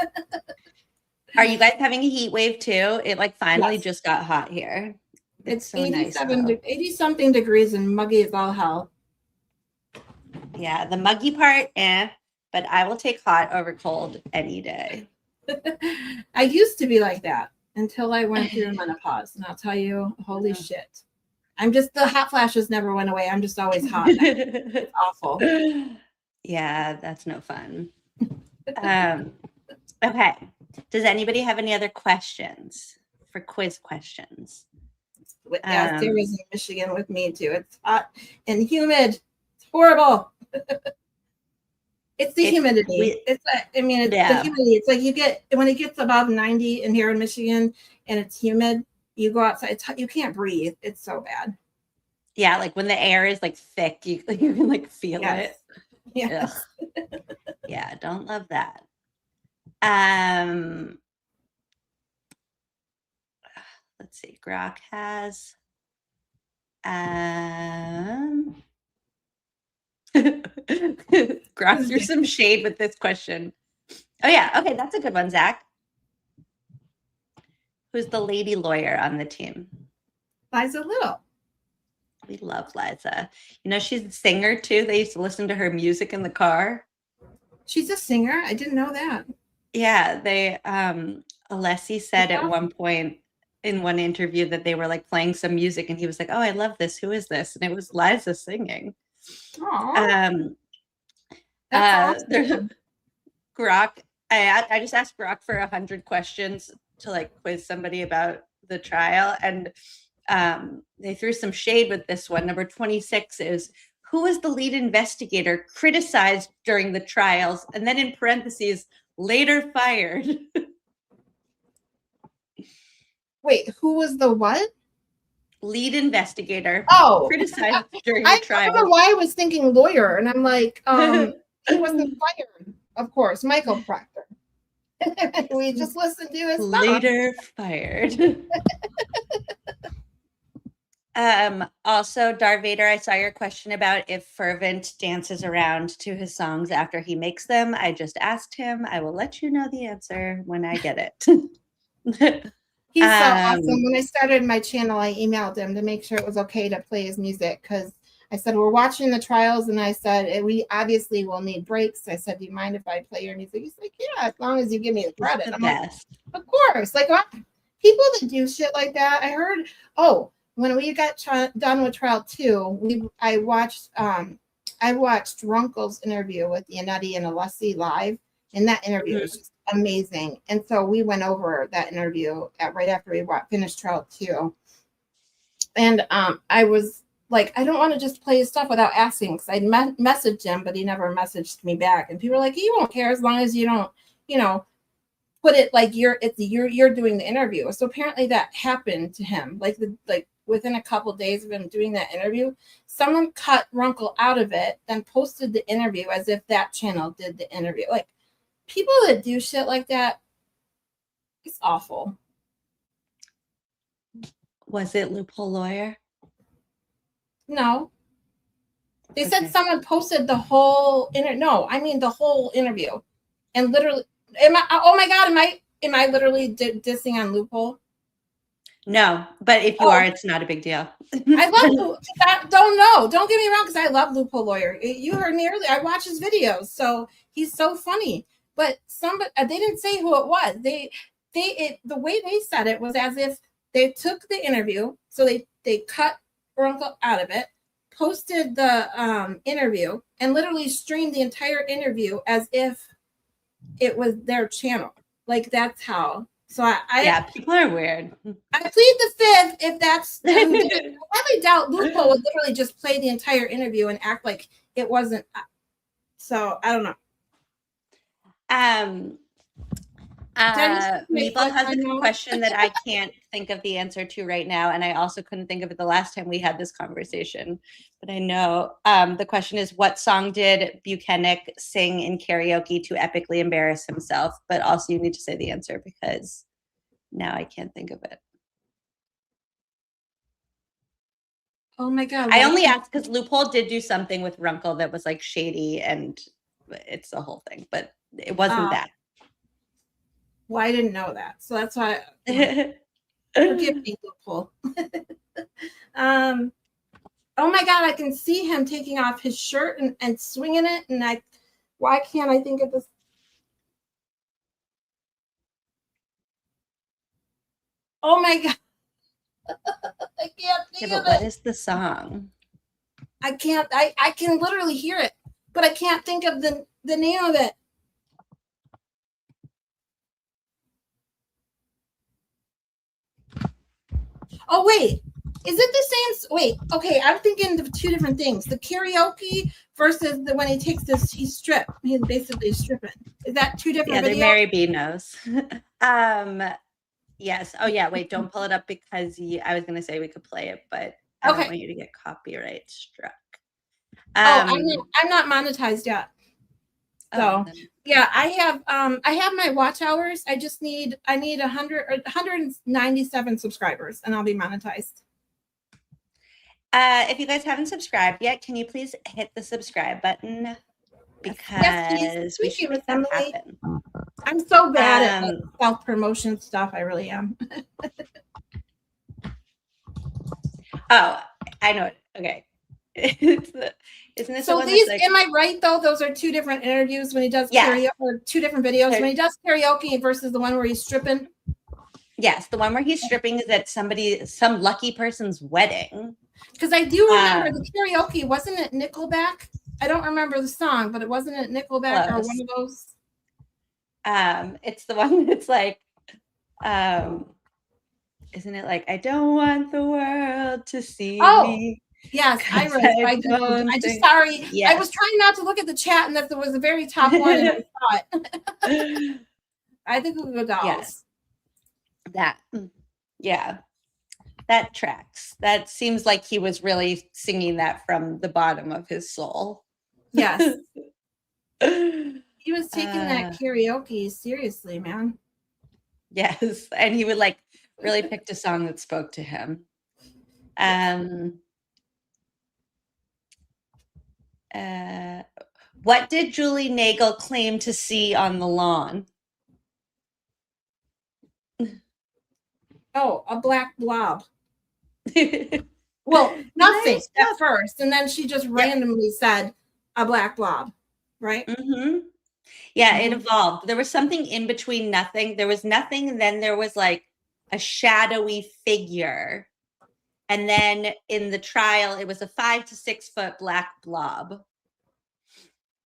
Are you guys having a heat wave too? It like finally Yes. just got hot here. It's so nice. 80 something degrees and muggy as all hell. Yeah, the muggy part, but I will take hot over cold any day. I used to be like that until I went through menopause, and I'll tell you, holy shit. I'm just, the hot flashes never went away. I'm just always hot. It's awful. Yeah, that's no fun. Okay. Does anybody have any other questions for quiz questions? Yeah, Sarah's in Michigan with me too. It's hot and humid. It's horrible. It's the humidity. It's the humidity. It's like you get, when it gets above 90 in here in Michigan and it's humid, you go outside, you can't breathe. It's so bad. Yeah, like when the air is like thick, you can like feel it. Yes. Yeah, don't love that. Let's see. Grok has Grok threw some shade with this question. Oh yeah, okay, that's a good one, Zach. Who's the lady lawyer on the team? Liza Little. We love Liza. You know, she's a singer too. They used to listen to her music in the car. She's a singer. I didn't know that. Yeah, they Alessi said at one point in one interview that they were like playing some music and he was like, "Oh, I love this. Who is this?" And it was Liza singing. Aww. That's awesome. Grok, I just asked Grok for 100 questions to like quiz somebody about the trial, and they threw some shade with this one. Number 26 is, who was the lead investigator criticized during the trials, and then in parentheses, later fired? Wait, who was the what? Lead investigator. Oh, criticized during the trial. I don't know why I was thinking lawyer, and I'm like, he wasn't fired, of course, Michael Proctor. We just listened to his stuff. Later fired. Also, Darth Vader, I saw your question about if Fervent dances around to his songs after he makes them. I just asked him. I will let you know the answer when I get it. He's so awesome. When I started my channel, I emailed him to make sure it was okay to play his music, because I said, we're watching the trials, and I said, we obviously will need breaks. I said, do you mind if I play your music? He's like, yeah, as long as you give me the credit. I'm like, of course. Like, people that do shit like that, I heard, when we got done with trial 2, I watched Runkle's interview with Yannetti and Alessi live, and that interview was just amazing. And so we went over that interview right after we finished trial 2. And I was like, I don't want to just play his stuff without asking, because I messaged him, but he never messaged me back. And people were like, you won't care as long as you don't, put it like you're doing the interview. So apparently that happened to him. Like within a couple of days of him doing that interview, someone cut Runkle out of it, then posted the interview as if that channel did the interview. Like, people that do shit like that, it's awful. Was it Loophole Lawyer? No. They said someone posted the whole the whole interview. And literally, oh my God, am I literally dissing on Loophole? No, but if you are, it's not a big deal. I love don't get me wrong, because I love Loophole Lawyer. You heard me earlier. I watch his videos, so he's so funny. But they didn't say who it was. The way they said it was as if they took the interview, so they cut Runkle out of it, posted the interview, and literally streamed the entire interview as if it was their channel. Like, that's how. So yeah, people are weird. I plead the fifth if that's. I highly doubt Loophole would literally just play the entire interview and act like it wasn't. So I don't know. Meatball has a question that I can't think of the answer to right now, and I also couldn't think of it the last time we had this conversation. But I know the question is, what song did Buchanan sing in karaoke to epically embarrass himself? But also, you need to say the answer, because now I can't think of it. Oh my God! I only asked because Loophole did do something with Runkle that was like shady, and it's the whole thing, but it wasn't that. Well, I didn't know that, so that's why. Forgive me, Loophole. Oh my God, I can see him taking off his shirt and swinging it, and why can't I think of this? Oh my God. I can't think of it. What is the song? I can't. I can literally hear it, but I can't think of the name of it. Oh wait, is it the same? Wait, okay, I'm thinking of two different things: the karaoke versus when he takes this. He's basically stripping. Is that two different? Yeah, videos? they're Mary B knows. Yes. Oh yeah. Wait, don't pull it up, because I was gonna say we could play it, but I don't want you to get copyright struck. I'm not monetized yet. So yeah, I have my watch hours. I need 197 subscribers, and I'll be monetized. If you guys haven't subscribed yet, can you please hit the subscribe button? Because we should make that happen. I'm so bad at self-promotion stuff. I really am. Oh, I know it. Okay. Isn't this the So one these, that's like, am I right though? Those are two different interviews when he does Yeah. karaoke, or two different videos when he does karaoke versus the one where he's stripping. yes, the one where he's stripping is at some lucky person's wedding. Because I do remember the karaoke, wasn't it Nickelback? I don't remember the song, but it wasn't it Nickelback or Close. one of those. It's the one that's like, isn't it like, I don't want the world to see me. Yes, I Cause read. I I just don't sorry. I Yes. was trying not to look at the chat, and that there was the very top one, and I saw it. I think Google Dolls. Yes. That tracks. That seems like he was really singing that from the bottom of his soul. Yes. He was taking that karaoke seriously, man. Yes, and he would like really pick a song that spoke to him. What did Julie Nagel claim to see on the lawn? Oh, a black blob. Well, nothing Nice at first, and then she just randomly said a black blob, right? Yeah, it evolved. There was something in between nothing. There was nothing, and then there was like a shadowy figure. And then in the trial, it was a 5 to 6 foot black blob.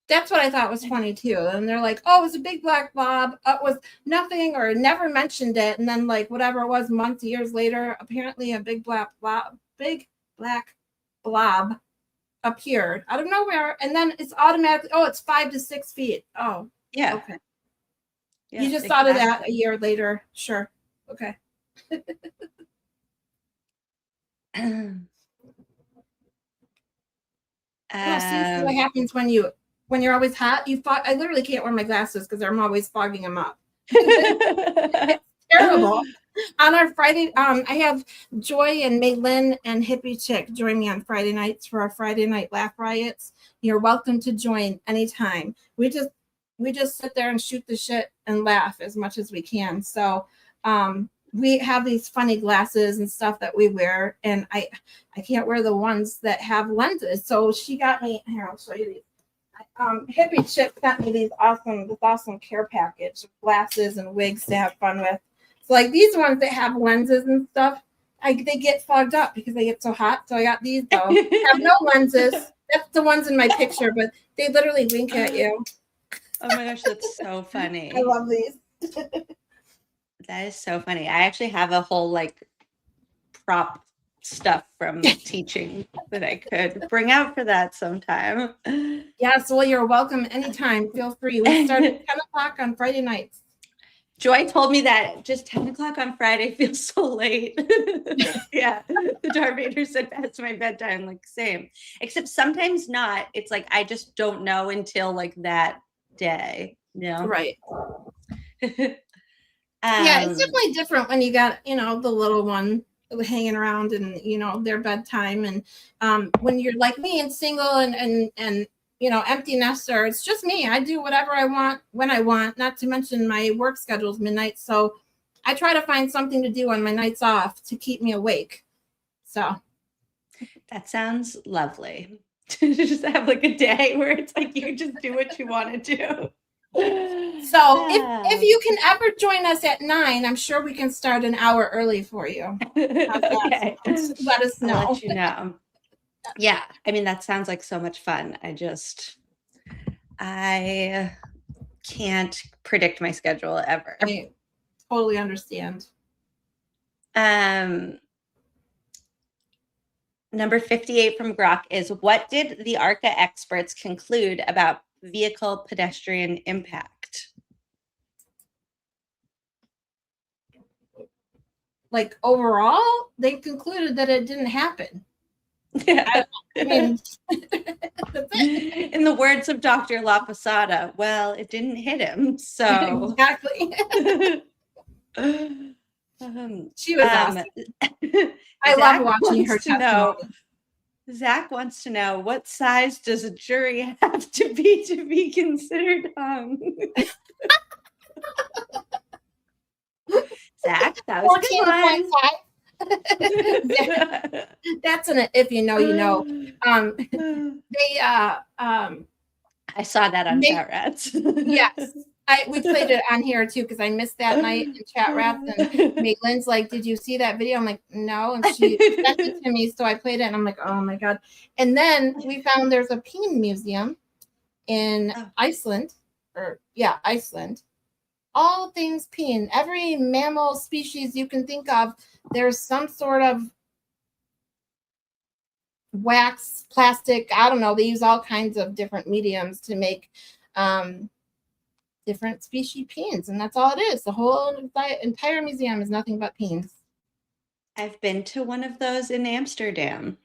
That's what I thought was funny too. And they're like, "Oh, it was a big black blob. It was nothing, or never mentioned it." And then, like, whatever it was, months, years later, apparently a big black blob appeared out of nowhere, and then it's automatically, oh, it's 5 to 6 feet. Oh, Yeah. okay. Yeah, You just thought of that a year later. Sure. Okay. See what happens when you're always hot. I literally can't wear my glasses because I'm always fogging them up. It's terrible. On our Friday, I have Joy and Maylin and Hippie Chick join me on Friday nights for our Friday night laugh riots. You're welcome to join anytime. We just sit there and shoot the shit and laugh as much as we can. So we have these funny glasses and stuff that we wear, and I can't wear the ones that have lenses. So she got me, here, I'll show you these. Hippie Chick sent me this awesome care package of glasses and wigs to have fun with. So like these ones that have lenses and stuff, they get fogged up because they get so hot. So I got these though. Have no lenses. That's the ones in my picture, but they literally wink at you. Oh my gosh, that's so funny. I love these. That is so funny. I actually have a whole like prop stuff from teaching that I could bring out for that sometime. Yes, well, you're welcome anytime. Feel free. We start at 10 o'clock on Friday nights. Joy told me that just 10 o'clock on Friday feels so late. Yeah, the Darth Vader said that's my bedtime, like same. Except sometimes not. It's like I just don't know until like that day. You know? Right. Yeah, it's definitely different when you got, the little one hanging around and, their bedtime. And when you're like me and single and empty nester, it's just me. I do whatever I want when I want, not to mention my work schedule's midnight. So I try to find something to do on my nights off to keep me awake. So that sounds lovely. To just have like a day where it's like you just do what you want to do. So if you can ever join us at 9, I'm sure we can start an hour early for you. Okay. Let us know. I'll let you know. Yeah, I mean, that sounds like so much fun. I can't predict my schedule ever. I totally understand. Number 58 from Grok is, what did the ARCA experts conclude about vehicle pedestrian impact? Like overall, they concluded that it didn't happen. Yeah. I mean, in the words of Dr. La Posada, well, it didn't hit him. So exactly. She was awesome. I love watching her testimony. Zach wants to know, what size does a jury have to be considered hung? Zach, that was 14.5. That's an if you know, you know. They I saw that on They- Chat Rats. yes. We played it on here too because I missed that night in Chat Rats, and Maitland's like, "Did you see that video?" I'm like, "No," and she sent it to me, so I played it, and I'm like, "Oh my god!" And then we found there's a peen museum in Iceland, Iceland. All things peen, every mammal species you can think of, there's some sort of wax, plastic. I don't know. They use all kinds of different mediums to make different species peens, and that's all it is. The whole entire museum is nothing but peens. I've been to one of those in Amsterdam.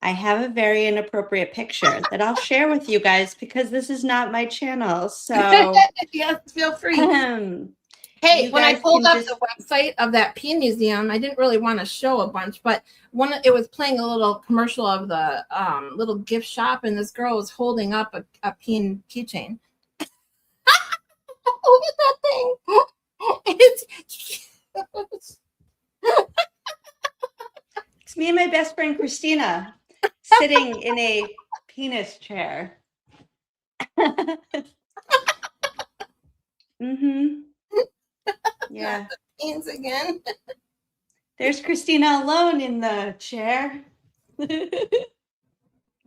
I have a very inappropriate picture that I'll share with you guys because this is not my channel. So yes, feel free. Hey, when I pulled up the website of that peen museum, I didn't really want to show a bunch, but it was playing a little commercial of the little gift shop, and this girl was holding up a peen keychain. Look at that thing. It's me and my best friend Christina sitting in a penis chair. Yeah. Peens again. There's Christina alone in the chair.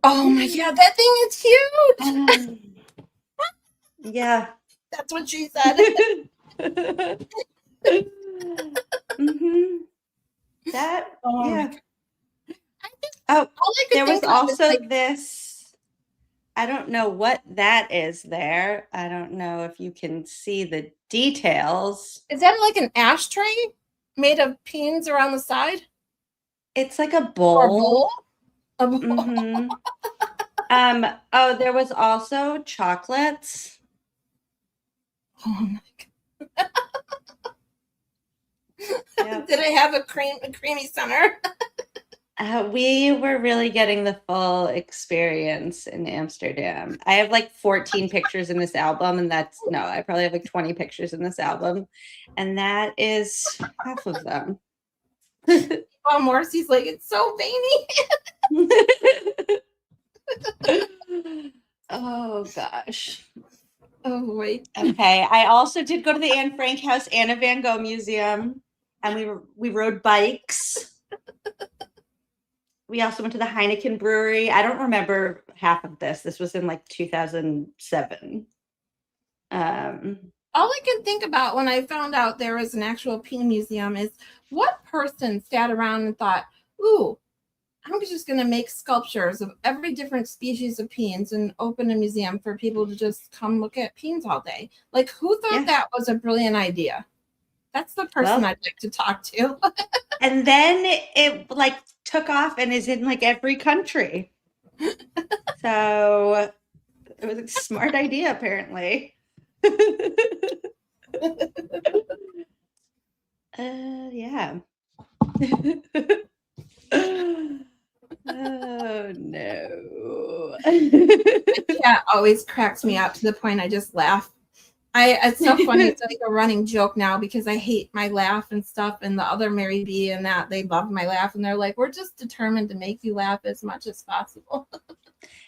Oh my god, that thing is huge. Yeah. That's what she said. That, oh, yeah. There was also this. I don't know what that is there. I don't know if you can see the details. Is that like an ashtray made of peens around the side? It's like a bowl. Or a bowl? Oh, there was also chocolates. Oh my god. Yep. Did it have a creamy center? We were really getting the full experience in Amsterdam. I have like 14 pictures in this album, and I probably have like 20 pictures in this album, and that is half of them. Oh, Morrissey's like, it's so veiny. Oh gosh. Oh wait. Okay. I also did go to the Anne Frank House, Anna Van Gogh Museum, and we rode bikes. We also went to the Heineken Brewery. I don't remember half of this. This was in like 2007. All I can think about when I found out there was an actual peen museum is what person sat around and thought, ooh, I'm just going to make sculptures of every different species of peens and open a museum for people to just come look at peens all day. Like, who thought that was a brilliant idea? That's the person I'd like to talk to. And then it like took off and is in like every country. So it was a smart idea, apparently. Yeah. Oh no. Cat always cracks me up to the point I just laugh. It's so funny. It's like a running joke now because I hate my laugh and stuff, and the other Mary B and that they love my laugh, and they're like, we're just determined to make you laugh as much as possible.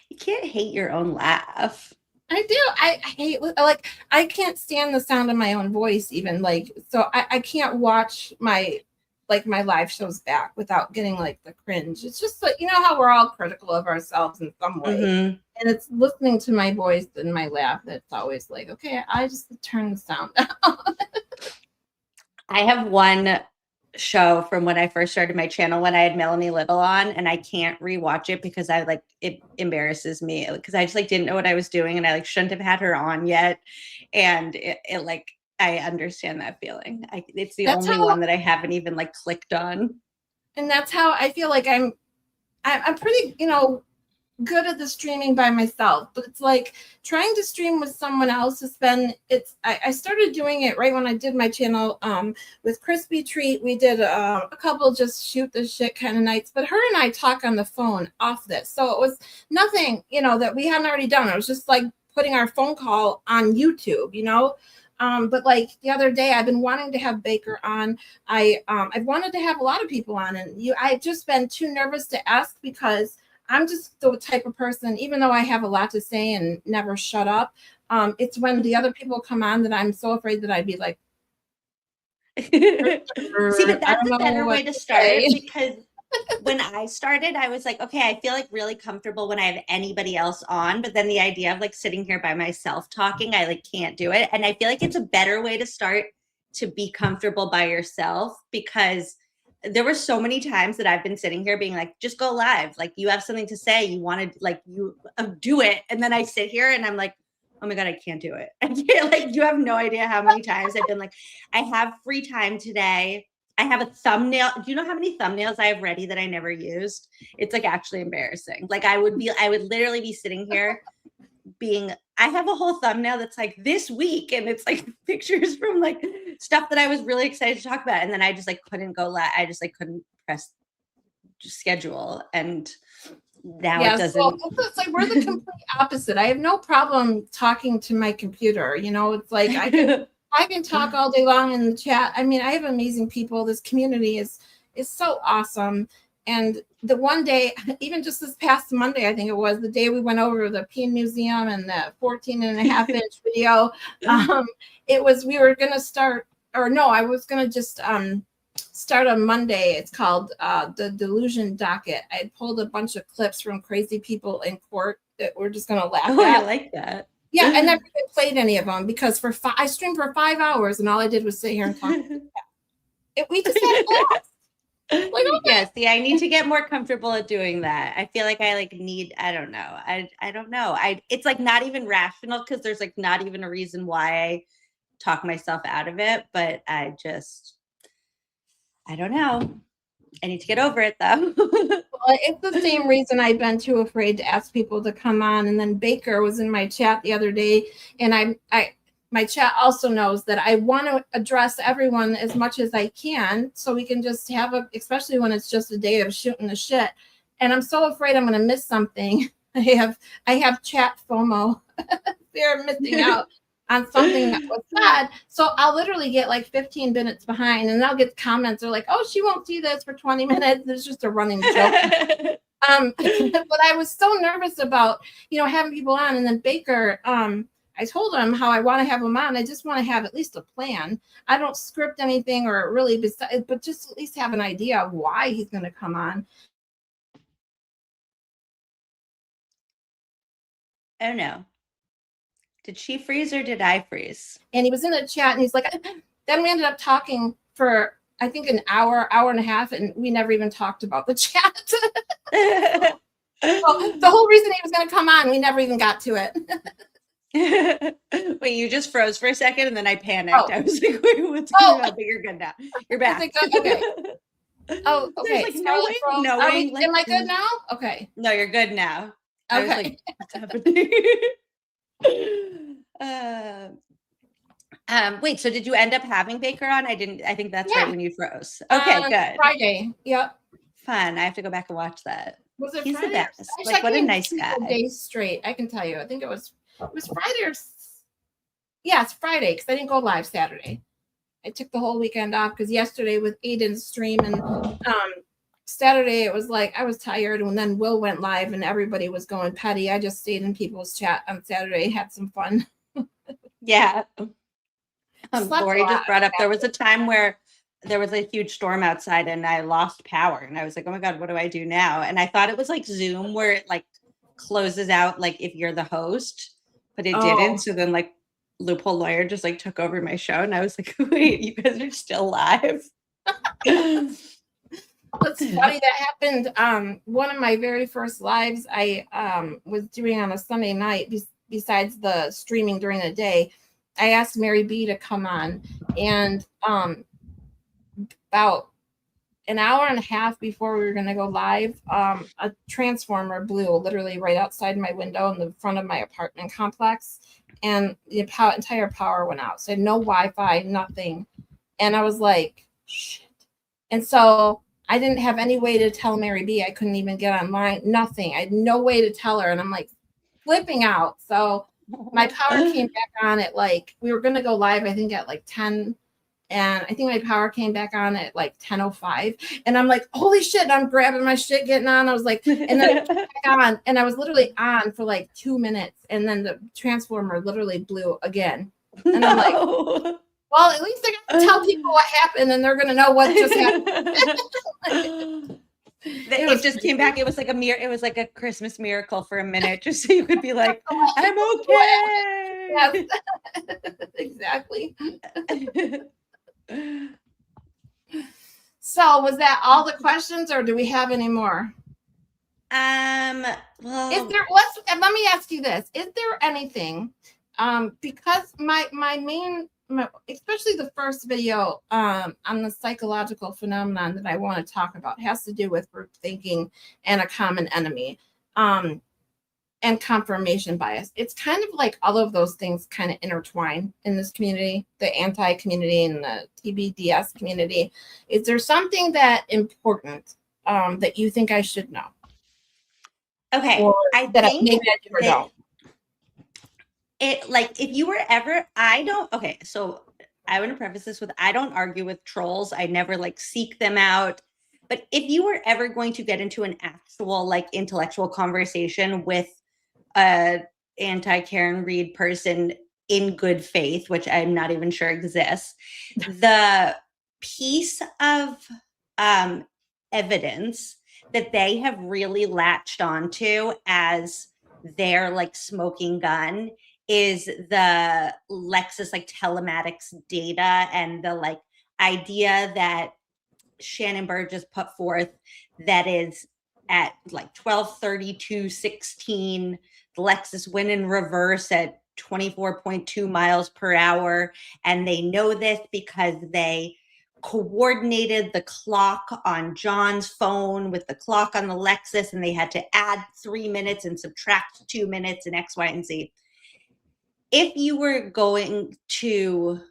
You can't hate your own laugh. I do. I hate, like, I can't stand the sound of my own voice even, like, so I can't watch my live shows back without getting like the cringe. It's just like, you know how we're all critical of ourselves in some way. Mm-hmm. And it's listening to my voice and my laugh that's always like, okay, I just turn the sound down. I have one show from when I first started my channel when I had Melanie Little on, and I can't rewatch it because it embarrasses me because I just like didn't know what I was doing, and I like shouldn't have had her on yet. And it like, I understand that feeling. It's the only one that I haven't even like clicked on. And that's how I feel like I'm pretty, good at the streaming by myself, but it's like trying to stream with someone else I started doing it right when I did my channel with Crispy Treat. We did a couple just shoot the shit kind of nights, but her and I talk on the phone off this, so it was nothing that we hadn't already done. It was just like putting our phone call on YouTube, But like the other day, I've been wanting to have Baker on. I've wanted to have a lot of people on, and I've just been too nervous to ask because I'm just the type of person, even though I have a lot to say and never shut up. It's when the other people come on that I'm so afraid that I'd be like, See, but I that's don't a better know way what to to start say. because when I started, I was like, okay, I feel like really comfortable when I have anybody else on. But then the idea of like sitting here by myself talking, I like can't do it. And I feel like it's a better way to start to be comfortable by yourself because there were so many times that I've been sitting here being like, just go live. Like you have something to say, you want to like you do it. And then I sit here and I'm like, oh my God, I can't do it. I can't, like, you have no idea how many times I've been like, I have free time today. I have a thumbnail. Do you know how many thumbnails I have ready that I never used? It's like actually embarrassing. Like I would literally be sitting here I have a whole thumbnail that's like this week and it's like pictures from like stuff that I was really excited to talk about. And then I just like couldn't go live. I just like couldn't press schedule. And now it doesn't. So it's like we're the complete opposite. I have no problem talking to my computer. It's like I can talk all day long in the chat. I mean, I have amazing people. This community is so awesome. And the one day, even just this past Monday, I think it was the day we went over to the Peen Museum and the 14.5-inch video. We were going to start, or no, I was going to just start on Monday. It's called the Delusion Docket. I had pulled a bunch of clips from crazy people in court that we're just going to laugh at. I like that. Yeah, I never even played any of them because I streamed for 5 hours and all I did was sit here and talk. We just had a blast. Like, okay. Yes, see, I need to get more comfortable at doing that. I feel like I like need, I don't know. I don't know. It's like not even rational because there's like not even a reason why I talk myself out of it, but I don't know. I need to get over it though. Well, it's the same reason I've been too afraid to ask people to come on. And then Baker was in my chat the other day, and my chat also knows that I want to address everyone as much as I can, so we can just have especially when it's just a day of shooting the shit. And I'm so afraid I'm going to miss something. I have chat FOMO, fear of missing out on something that was said. So I'll literally get like 15 minutes behind, and I'll get comments are like, "Oh, she won't see this for 20 minutes." It's just a running joke. But I was so nervous about having people on, and then Baker. I told him how I want to have him on. I just want to have at least a plan. I don't script anything or really but just at least have an idea of why he's going to come on. Oh no. Did she freeze or did I freeze? And he was in the chat and he's like, then we ended up talking for, I think, an hour and a half, and we never even talked about the chat. Well, the whole reason he was going to come on, we never even got to it. Wait, you just froze for a second and then I panicked. I was like, wait, what's going on? But you're good now. You're back. Okay. Oh, okay. Like, no way. Am I good now? Okay. No, you're good now. I was like, what's happening? Wait, so did you end up having Baker on? I think that's right when you froze. Okay, good. Friday. Yep. Fun. I have to go back and watch that. Was it He's Friday? the best. Like, what a nice guy. Days straight. I can tell you. I think it was Friday it's Friday because I didn't go live Saturday. I took the whole weekend off because yesterday with Aiden's stream and Saturday it was like I was tired, and then Will went live and everybody was going petty. I just stayed in people's chat on Saturday, had some fun. Yeah. Lori just brought up there was a time where there was a huge storm outside and I lost power, and I was like, oh my God, what do I do now? And I thought it was like Zoom where it like closes out like if you're the host, but it didn't. So then like Loophole Lawyer just like took over my show, and I was like, wait, you guys are still live? It's funny that happened. One of my very first lives I was doing on a Sunday night, besides the streaming during the day, I asked Mary B to come on, and about an hour and a half before we were going to go live, a transformer blew literally right outside my window in the front of my apartment complex, and the entire power went out. So I had no Wi-Fi, nothing. And I was like, shit. And so I didn't have any way to tell Mary B. I couldn't even get online, nothing. I had no way to tell her. And I'm like flipping out. So My power came back on at like, we were going to go live, I think at like 10. And I think my power came back on at like 10:05. And I'm like, holy shit. And I'm grabbing my shit, getting on. I was like, and then it came back on. And I was literally on for like 2 minutes. And then the transformer literally blew again. And I'm like, well, at least I got to tell people what happened. And they're going to know what just happened. It just came back. It was like it was like a Christmas miracle for a minute, just so you could be like, I'm okay. Yes. Exactly. So was that all the questions, or do we have any more? Well, Is there, let me ask you this. Is there anything, because my main, especially the first video on the psychological phenomenon that I want to talk about has to do with group thinking and a common enemy, and confirmation bias. It's kind of like all of those things kind of intertwine in this community, the anti-community and the TBDS community. Is there something that important that you think I should know? Okay, Or I that think maybe I do or don't. It, like, if you were ever, okay, so I want to preface this with, I don't argue with trolls. I never like seek them out. But if you were ever going to get into an actual like intellectual conversation with a anti-Karen Reed person in good faith, which I'm not even sure exists, the piece of evidence that they have really latched onto as their like smoking gun is the Lexus like telematics data and the like idea that Shannon Burgess put forth that is at like 12:32:16, the Lexus went in reverse at 24.2 miles per hour. And they know this because they coordinated the clock on John's phone with the clock on the Lexus, and they had to add 3 minutes and subtract 2 minutes and X, Y, and Z. If you were going to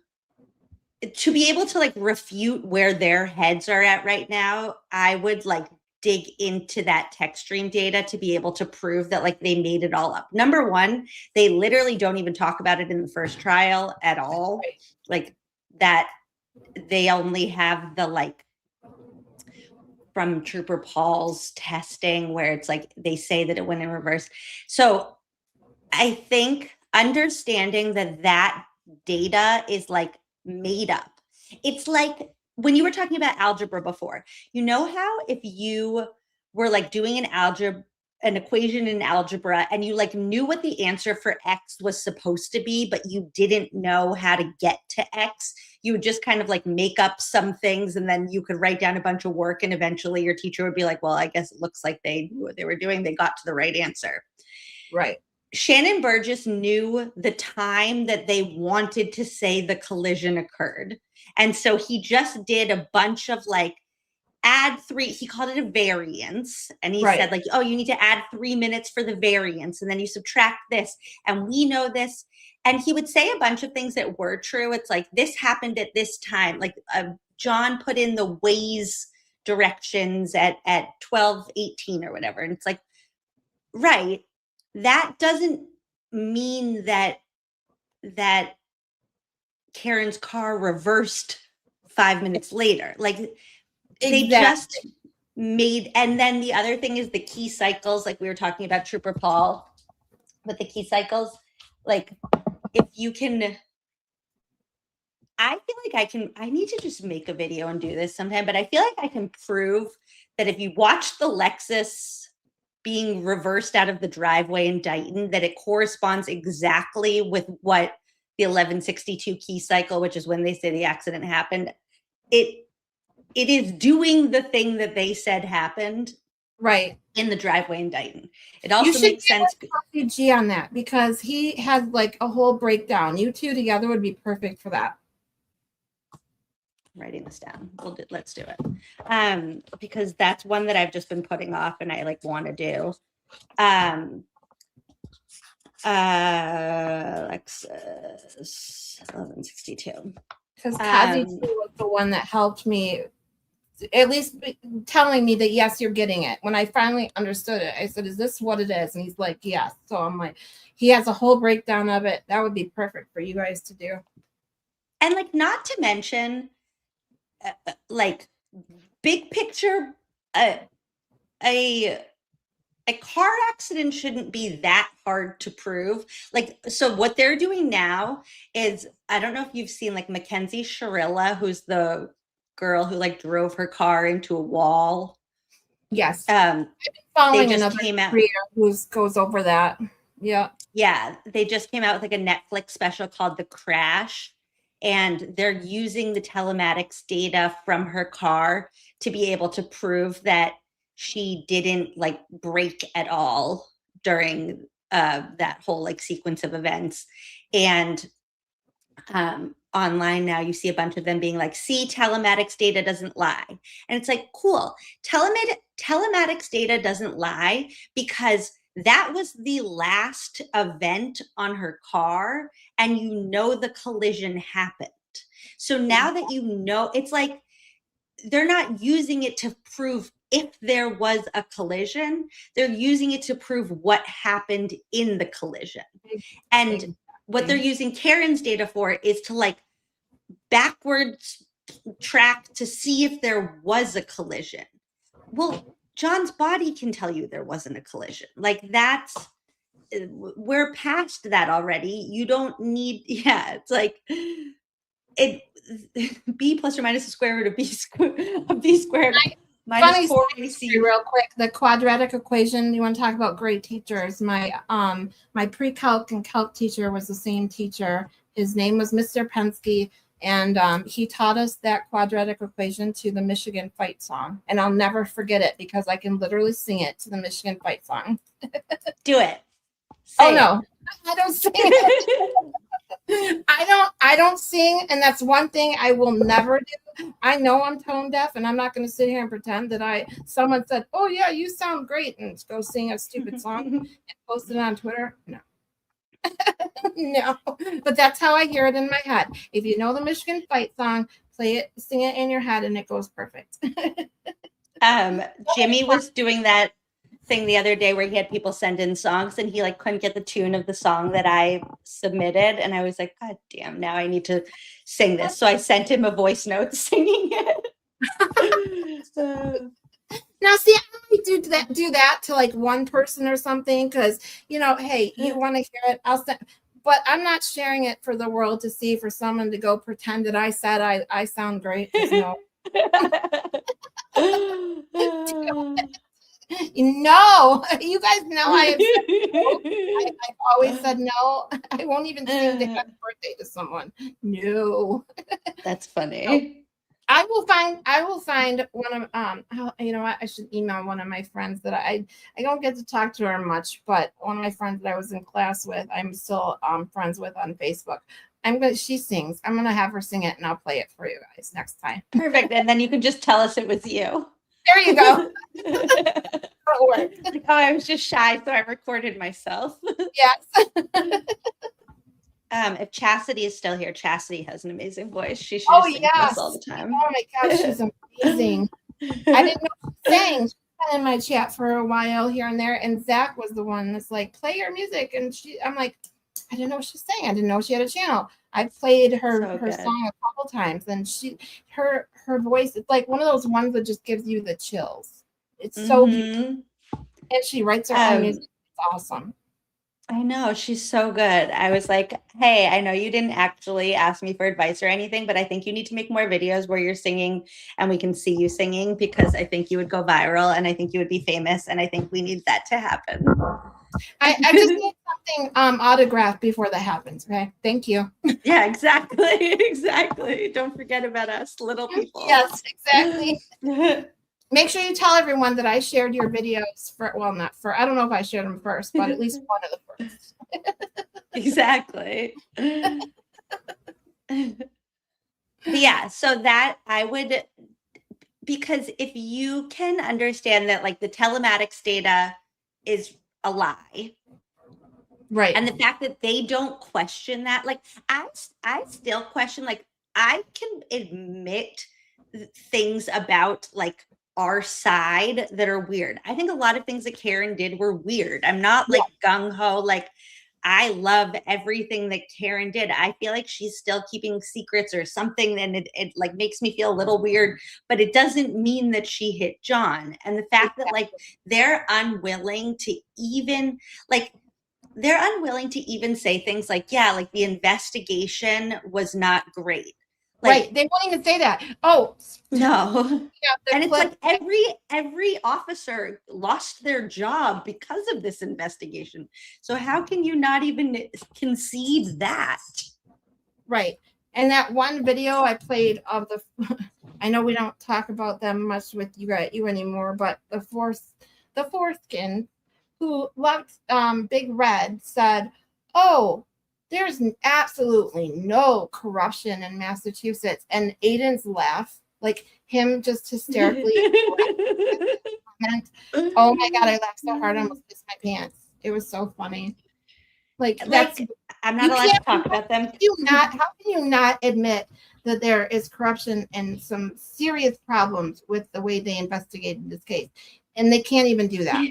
be able to like refute where their heads are at right now, I would like dig into that tech stream data to be able to prove that like they made it all up. Number one, they literally don't even talk about it in the first trial at all. Like that they only have the like from Trooper Paul's testing where it's like they say that it went in reverse. So I think understanding that data is like made up. It's like when you were talking about algebra before, you know how if you were like doing an equation in algebra and you like knew what the answer for X was supposed to be, but you didn't know how to get to X, you would just kind of like make up some things and then you could write down a bunch of work and eventually your teacher would be like, well, I guess it looks like they knew what they were doing. They got to the right answer. Right. Shannon Burgess knew the time that they wanted to say the collision occurred. And so he just did a bunch of like add 3, he called it a variance. And he said like, oh, you need to add 3 minutes for the variance. And then you subtract this. And we know this. And he would say a bunch of things that were true. It's like, this happened at this time. Like John put in the Waze directions at 12:18 or whatever. And it's like, right. That doesn't mean that Karen's car reversed 5 minutes later. Like they just made, and then the other thing is the key cycles. Like we were talking about Trooper Paul with the key cycles. Like if you can, I feel like I need to just make a video and do this sometime, but I feel like I can prove that if you watch the Lexus being reversed out of the driveway in Dighton, that it corresponds exactly with what the 1162 key cycle, which is when they say the accident happened. It is doing the thing that they said happened right in the driveway in Dighton. It also makes sense. G on that because he has like a whole breakdown. You two together would be perfect for that. Writing this down. Let's do it. Because that's one that I've just been putting off and I like want to do. Lexus 1162. Because Kazi was the one that helped me at least telling me that, yes, you're getting it. When I finally understood it, I said, is this what it is? And he's like, yes. So I'm like, he has a whole breakdown of it. That would be perfect for you guys to do. And like, not to mention, like, big picture, a car accident shouldn't be that hard to prove. Like, so what they're doing now is, I don't know if you've seen like Mackenzie Shirilla, who's the girl who like drove her car into a wall. Yes. Following another creator who goes over that. Yeah. Yeah. They just came out with like a Netflix special called The Crash. And they're using the telematics data from her car to be able to prove that she didn't like brake at all during that whole like sequence of events. And online now you see a bunch of them being like, see, telematics data doesn't lie. And it's like, cool. Telematics data doesn't lie because that was the last event on her car, and you know the collision happened. So now that you know, it's like they're not using it to prove if there was a collision. They're using it to prove what happened in the collision. And what they're using Karen's data for is to like backwards track to see if there was a collision. Well, John's body can tell you there wasn't a collision. Like we're past that already. You don't need, it's like b plus or minus the square root of b squared minus 4ac. Real quick, the quadratic equation. You want to talk about great teachers? My pre-calc and calc teacher was the same teacher. His name was Mr. Pensky. And he taught us that quadratic equation to the Michigan Fight song. And I'll never forget it because I can literally sing it to the Michigan Fight song. Do it. No, I don't sing it. I don't sing. And that's one thing I will never do. I know I'm tone deaf and I'm not going to sit here and pretend that someone said, oh yeah, you sound great, and go sing a stupid song and post it on Twitter. No. No, but that's how I hear it in my head. If you know the Michigan Fight song, play it, sing it in your head, and it goes perfect. Jimmy was doing that thing the other day where he had people send in songs and he like couldn't get the tune of the song that I submitted, and I was like, God damn, now I need to sing this. So I sent him a voice note singing it. Now, see, I only do that to like one person or something because, hey, you want to hear it, I'll send. But I'm not sharing it for the world to see, for someone to go pretend that I said I sound great. No. No, you guys know I have said no. I've always said no. I won't even sing the happy birthday to someone. No. That's funny. I will find one of you know what, I should email one of my friends that I don't get to talk to her much, but one of my friends that I was in class with, I'm still friends with on Facebook. She sings. I'm gonna have her sing it and I'll play it for you guys next time. Perfect. And then you can just tell us it was you. There you go. That'll work. Like, I was just shy, so I recorded myself. Yes. If Chastity is still here, Chastity has an amazing voice. She should sing this all the time. Oh my gosh, she's amazing. I didn't know she sang. She's been in my chat for a while here and there, and Zach was the one that's like, play your music, and I'm like, I didn't know she sang. I didn't know she had a channel. I played her song a couple times, and her voice, it's like one of those ones that just gives you the chills. It's so beautiful. And she writes her own music. It's awesome. I know, she's so good. I was like, hey, I know you didn't actually ask me for advice or anything, but I think you need to make more videos where you're singing and we can see you singing, because I think you would go viral and I think you would be famous, and I think we need that to happen. I just need something autographed before that happens. Okay, thank you. Yeah, exactly. Exactly. Don't forget about us little people. Yes, exactly. Make sure you tell everyone that I shared your videos I don't know if I shared them first, but at least one of the first. Exactly. Yeah, so that I would, because if you can understand that like the telematics data is a lie, right, and the fact that they don't question that, like I still question, like I can admit things about like our side that are weird. I think a lot of things that Karen did were weird. I'm not like gung-ho, like I love everything that Karen did. I feel like she's still keeping secrets or something, and it like makes me feel a little weird, but it doesn't mean that she hit John. And the fact that like they're unwilling to even say things like, yeah, like the investigation was not great. Like, right. They won't even say that. Oh, no. yeah, And it's like every officer lost their job because of this investigation. So how can you not even concede that? right. And that one video I played of the, I know we don't talk about them much with you anymore, but the foreskin who loved Big Red said, "Oh, there's absolutely no corruption in Massachusetts." And Aiden's laugh, like him just hysterically. Oh my God, I laughed so hard I almost pissed my pants. It was so funny. Like that's, I'm not allowed to talk about them. How can you not admit that there is corruption and some serious problems with the way they investigated this case? And they can't even do that.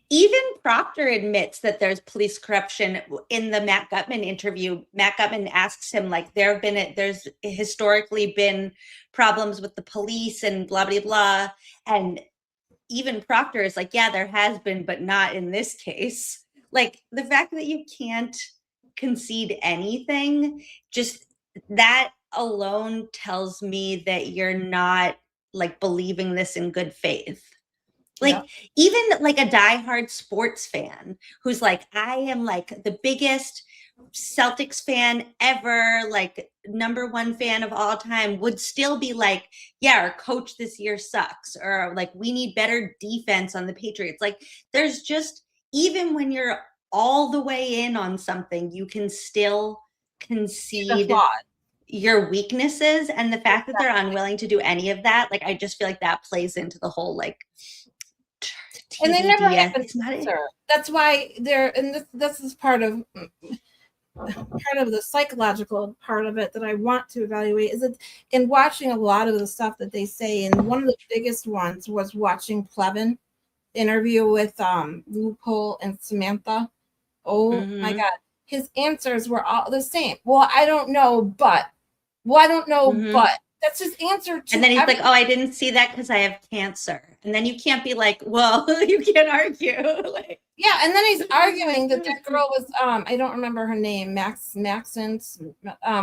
Even Proctor admits that there's police corruption. In the Matt Gutman interview, Matt Gutman asks him, like, there's historically been problems with the police and blah, blah, blah. And even Proctor is like, yeah, there has been, but not in this case. Like, the fact that you can't concede anything, just that alone tells me that you're not, like, believing this in good faith. Like, even like a diehard sports fan who's like, I am like the biggest Celtics fan ever, like #1 fan of all time, would still be like, yeah, our coach this year sucks, or like we need better defense on the Patriots. Like, there's just, even when you're all the way in on something, you can still concede your weaknesses. And the fact that they're unwilling to do any of that, like, I just feel like that plays into the whole like TBDS. And they never have an answer. That's why they're, and this is part of the psychological part of it that I want to evaluate, is that in watching a lot of the stuff that they say, and one of the biggest ones was watching Plevin interview with Loophole and Samantha. Oh my God, his answers were all the same. Well, I don't know, but but that's his answer to. And then he's like, oh, I didn't see that because I have cancer. And then you can't be like, well, you can't argue. Like, yeah, and then he's arguing that girl was, I don't remember her name, Maxon,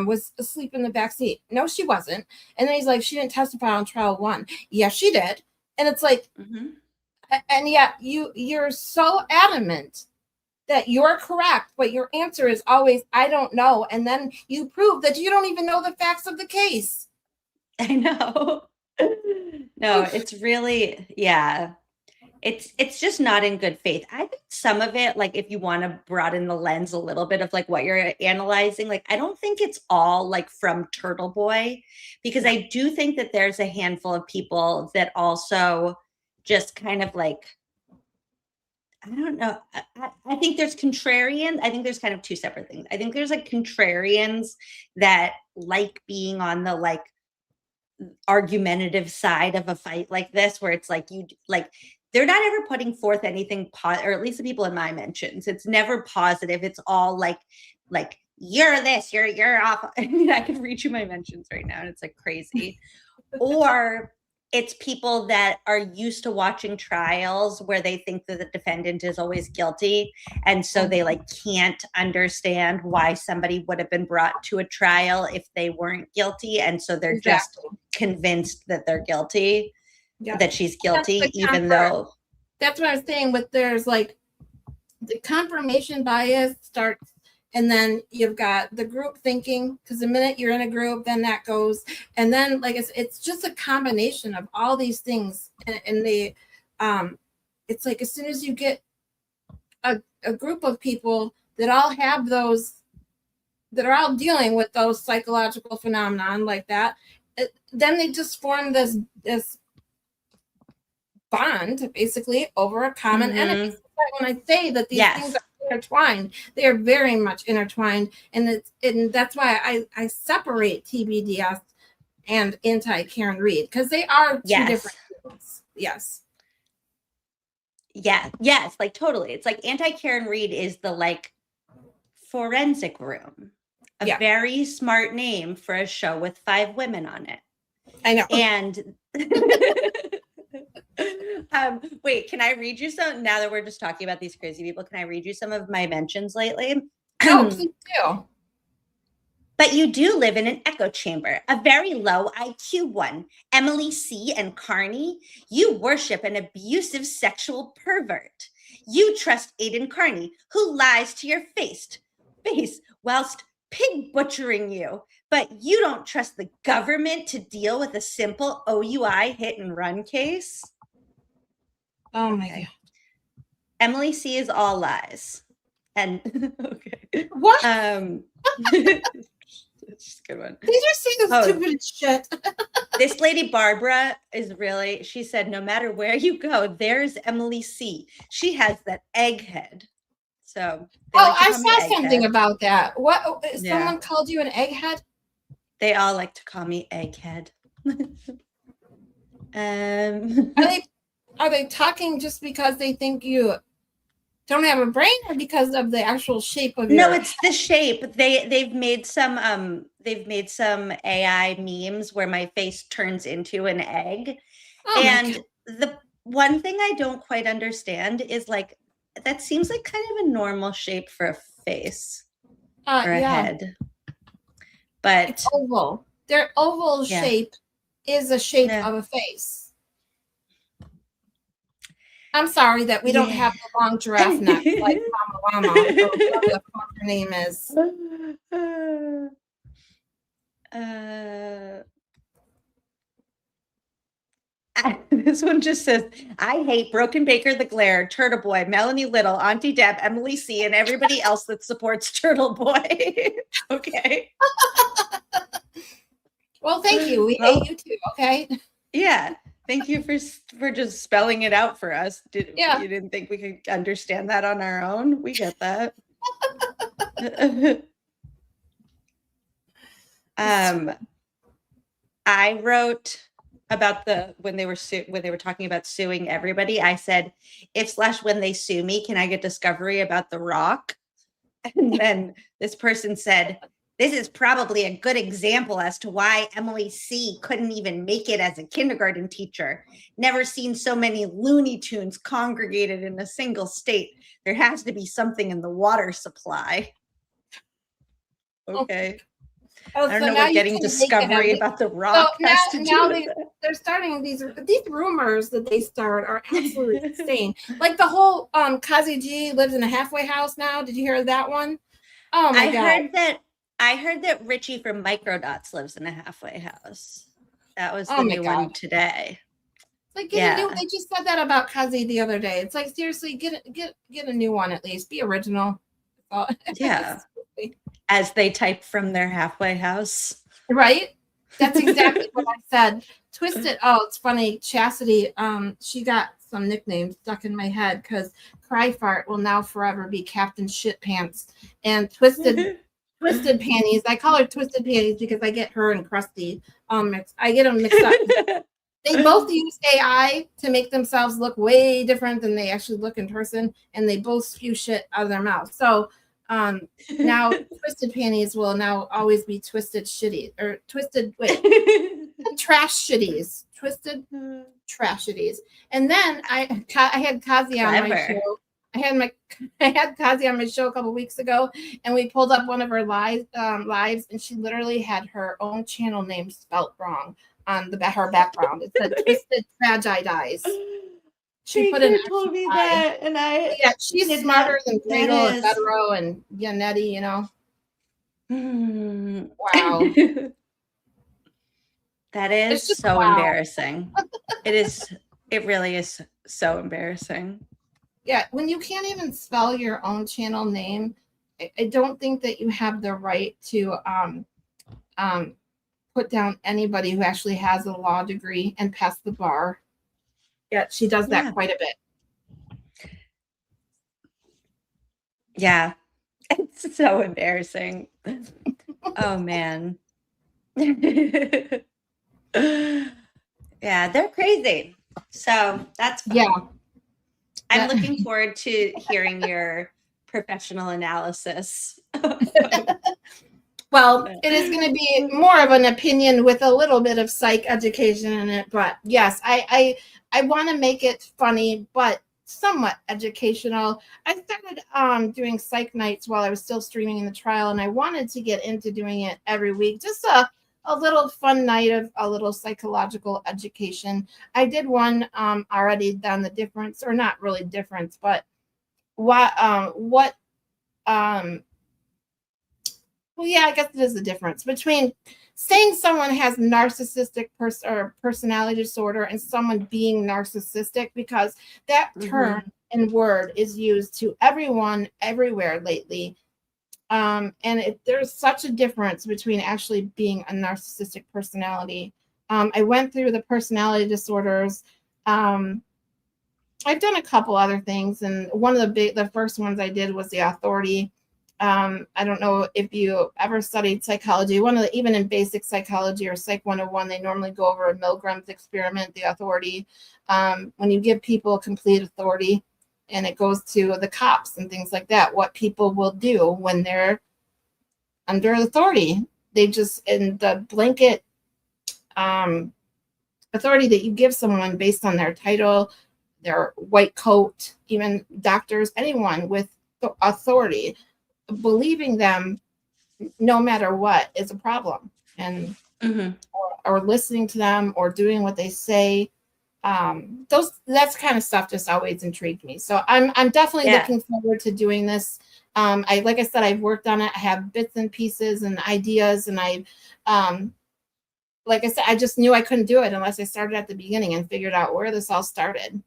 was asleep in the back seat. No, she wasn't. And then he's like, she didn't testify on trial 1. Yeah, she did. And it's like, and yet you're so adamant that you're correct, but your answer is always, I don't know. And then you prove that you don't even know the facts of the case. I know. No, it's really, yeah. It's just not in good faith. I think some of it, like, if you want to broaden the lens a little bit of like what you're analyzing, like, I don't think it's all like from Turtle Boy, because I do think that there's a handful of people that also just kind of like, I don't know. I think there's contrarian. I think there's kind of two separate things. I think there's like contrarians that like being on the like argumentative side of a fight like this, where it's like, you like, they're not ever putting forth anything or at least the people in my mentions, it's never positive. It's all like you're this, you're off. I mean, I could read you my mentions right now and it's like crazy. Or it's people that are used to watching trials where they think that the defendant is always guilty. And so they like can't understand why somebody would have been brought to a trial if they weren't guilty. And so they're just convinced that they're guilty, that she's guilty, even though. That's what I was saying with, there's like the confirmation bias starts, and then you've got the group thinking, because the minute you're in a group, then that goes. And then like it's just a combination of all these things. And they it's like as soon as you get a group of people that all have those, that are all dealing with those psychological phenomenon like that, then they just form this bond basically over a common enemy. When I say that these things are intertwined, they are very much intertwined, and that's why I separate TBDS and anti-Karen Reed, because they are two Yes. different things. Yes. Yeah. Yes. Like totally. It's like anti-Karen Reed is the like forensic room, a Yeah. very smart name for a show with 5 women on it. I know. And wait, can I read you some, now that we're just talking about these crazy people, can I read you some of my mentions lately? No, please do. But you do live in an echo chamber, a very low IQ one. Emily C. and Carney, you worship an abusive sexual pervert. You trust Aiden Carney, who lies to your face whilst pig butchering you. But you don't trust the government to deal with a simple OUI hit and run case. Oh my God. Emily C. is all lies. And okay. What? It's a good one. Did you see the stupid shit? This lady Barbara is really, she said, no matter where you go, there's Emily C. She has that egghead. So I saw something about that. What? Someone called you an egghead? They all like to call me egghead. Are they talking just because they think you don't have a brain, or because of the actual shape of your No, it's the shape. They've made some AI memes where my face turns into an egg. Oh and the one thing I don't quite understand is like, that seems like kind of a normal shape for a face or a head. But it's oval. Their oval shape is a shape of a face. I'm sorry that we don't have the long giraffe neck like Mama Llama, or whatever the fuck her name is. This one just says, I hate Broken Baker the Glare, Turtle Boy, Melanie Little, Auntie Deb, Emily C., and everybody else that supports Turtle Boy. Okay. Well, thank you. We hate you too, okay? Yeah. Thank you for just spelling it out for us. You didn't think we could understand that on our own? We get that. I wrote about when they were talking about suing everybody. I said, when they sue me, can I get discovery about The Rock? And then this person said, this is probably a good example as to why Emily C. couldn't even make it as a kindergarten teacher. Never seen so many Looney Tunes congregated in a single state. There has to be something in the water supply. Okay. Oh, I don't know what getting discovery about The Rock has to do with it. They're starting these rumors that they start are absolutely insane. Like the whole Kazi G lives in a halfway house now. Did you hear that one? Oh my God. I heard that Richie from Microdots lives in a halfway house. That was the new one today. Like they just said that about Kazi the other day. It's like, seriously, get a new one at least. Be original. Yeah. As they type from their halfway house. Right? That's exactly what I said. Twisted. Oh, it's funny. Chastity, she got some nicknames stuck in my head because Cry Fart will now forever be Captain Shit Pants. And Twisted Panties. I call her Twisted Panties because I get her and Krusty mixed. I get them mixed up. They both use AI to make themselves look way different than they actually look in person, and they both spew shit out of their mouth. So now Twisted Panties will now always be Twisted Shitty or Twisted Trash Shitties. Twisted Trash Shitties. And then I had Kazi on my show. I had Kazi on my show a couple weeks ago, and we pulled up one of her lives, and she literally had her own channel name spelt wrong on her background. It said Twisted Tragedies. She put in told me that, and she's smarter than Gradle and Federo and Yannetti, you know. Wow. That is so embarrassing. It really is so embarrassing. Yeah, when you can't even spell your own channel name, I don't think that you have the right to put down anybody who actually has a law degree and passed the bar. Yeah, she does that quite a bit. Yeah, it's so embarrassing. Oh, man. Yeah, they're crazy. So that's fun. Yeah. I'm looking forward to hearing your professional analysis. Well, it is going to be more of an opinion with a little bit of psych education in it, but yes, I want to make it funny, but somewhat educational. I started doing psych nights while I was still streaming in the trial, and I wanted to get into doing it every week. Just a little fun night of a little psychological education. I did one already done the difference, or not really difference, but what well, yeah, I guess it is the difference between saying someone has narcissistic or personality disorder and someone being narcissistic, because that term and word is used to everyone everywhere lately. And there's such a difference between actually being a narcissistic personality. I went through the personality disorders. I've done a couple other things, and one of the first ones I did was the authority. I don't know if you ever studied psychology. Even in basic psychology or Psych 101, they normally go over a Milgram's experiment, the authority. When you give people complete authority, and it goes to the cops and things like that, what people will do when they're under authority. They just, in the blanket authority that you give someone based on their title, their white coat, even doctors, anyone with authority, believing them no matter what is a problem, and or listening to them or doing what they say. That's kind of stuff just always intrigued me. So I'm definitely looking forward to doing this. Like I said, I've worked on it. I have bits and pieces and ideas, and like I said, I just knew I couldn't do it unless I started at the beginning and figured out where this all started.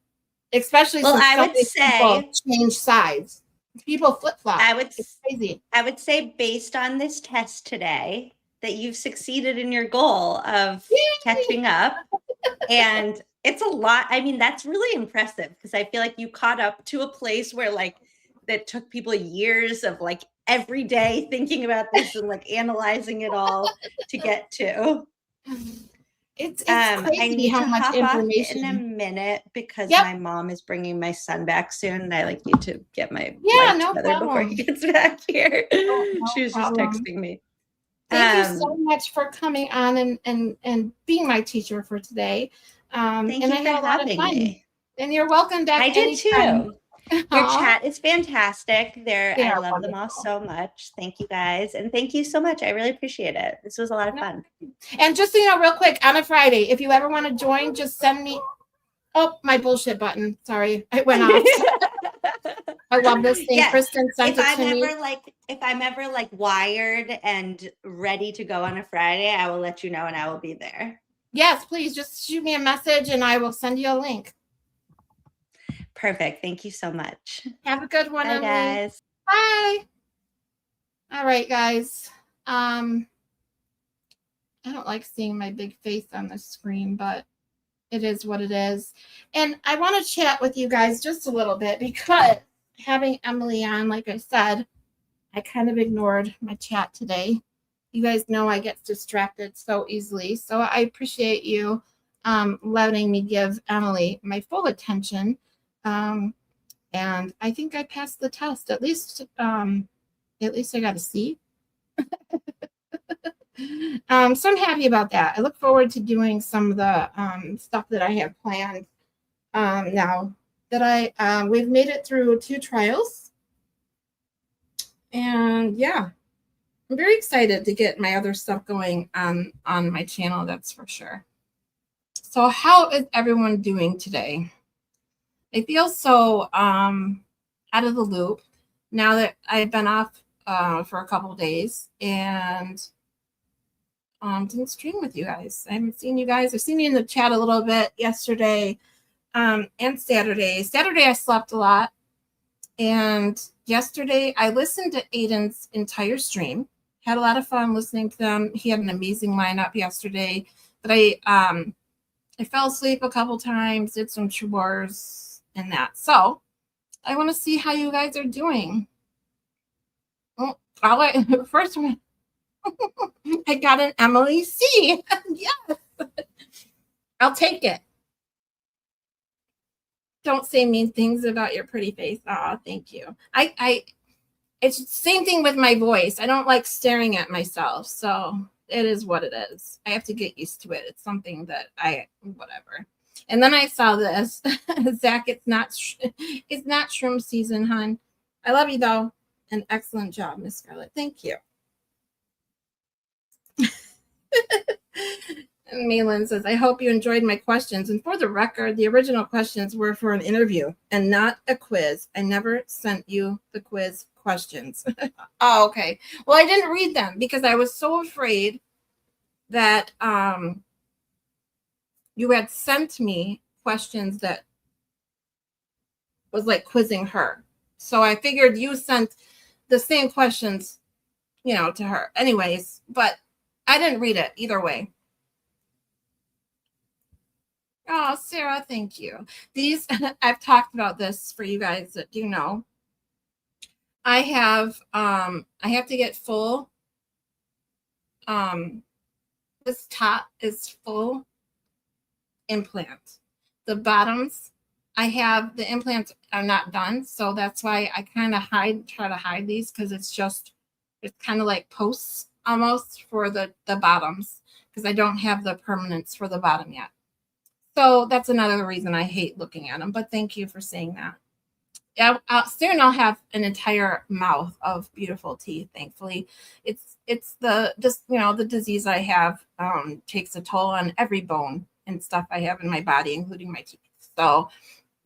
Especially since I would say change sides. People flip-flop. It's crazy. I would say, based on this test today, that you've succeeded in your goal of catching up. And it's a lot. I mean, that's really impressive, because I feel like you caught up to a place where, like, that took people years of, like, every day thinking about this and, like, analyzing it all to get to. It's I crazy need how to much hop information. off in a minute, because my mom is bringing my son back soon, and I need to get my life together before he gets back here. She was just texting me. Thank you so much for coming on and being my teacher for today. Thank you for having me. And you're welcome back. I did anytime. too. Your chat is fantastic. I love wonderful. them all so much. Thank you guys. And thank you so much. I really appreciate it. This was a lot of fun. And just so you know, real quick, on a Friday, if you ever want to join, just send me. Oh, my bullshit button. Sorry, it went off. I love this thing. Yes. Kristen sent if it to me. If I'm ever like wired and ready to go on a Friday, I will let you know, and I will be there. Yes, please just shoot me a message and I will send you a link. Perfect. Thank you so much. Have a good one, Bye, Emily. guys. Bye. All right, guys. I don't like seeing my big face on the screen, but it is what it is. And I want to chat with you guys just a little bit, because having Emily on, like I said, I kind of ignored my chat today. You guys know I get distracted so easily. So I appreciate you letting me give Emily my full attention. And I think I passed the test. At least I got a C. So I'm happy about that. I look forward to doing some of the stuff that I have planned now that we've made it through 2 trials. And yeah, I'm very excited to get my other stuff going on my channel, that's for sure. So how is everyone doing today? I feel so out of the loop now that I've been off for a couple of days and didn't stream with you guys. I haven't seen you guys. I've seen you in the chat a little bit yesterday and Saturday. Saturday I slept a lot. And yesterday I listened to Aiden's entire stream. Had a lot of fun listening to them. He had an amazing lineup yesterday. But I fell asleep a couple times, did some chores and that. So I want to see how you guys are doing. Well, first one. I got an Emily C. Yes. I'll take it. Don't say mean things about your pretty face. Oh, thank you. It's the same thing with my voice. I don't like staring at myself. So it is what it is. I have to get used to it. It's something that whatever. And then I saw this. Zach, it's not shroom season, hon. I love you though. An excellent job, Miss Scarlet. Thank you. And Malin says, I hope you enjoyed my questions. And for the record, the original questions were for an interview and not a quiz. I never sent you the quiz questions. Oh, okay. Well, I didn't read them because I was so afraid that you had sent me questions that was like quizzing her. So I figured you sent the same questions, to her. Anyways, but I didn't read it either way. Oh, Sarah, thank you. These, I've talked about this for you guys that do know. I have to get full. This top is full implant. The bottoms, the implants are not done. So that's why I kind of try to hide these because it's kind of like posts almost for the bottoms because I don't have the permanence for the bottom yet. So that's another reason I hate looking at them. But thank you for saying that. Yeah, soon I'll have an entire mouth of beautiful teeth. Thankfully, it's the disease I have takes a toll on every bone and stuff I have in my body, including my teeth. So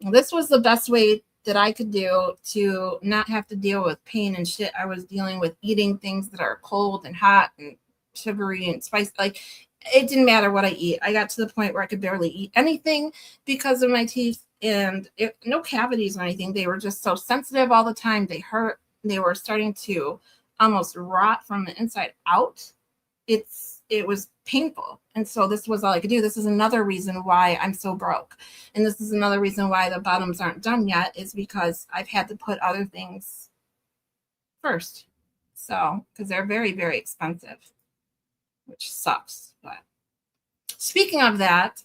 this was the best way that I could do to not have to deal with pain and shit. I was dealing with eating things that are cold and hot and sugary and spicy. Like, it didn't matter what I eat. I got to the point where I could barely eat anything because of my teeth, and no cavities or anything. They were just so sensitive all the time. They hurt. They were starting to almost rot from the inside out. It was painful. And so this was all I could do. This is another reason why I'm so broke. And this is another reason why the bottoms aren't done yet, is because I've had to put other things first. So, because they're very, very expensive, which sucks. But speaking of that,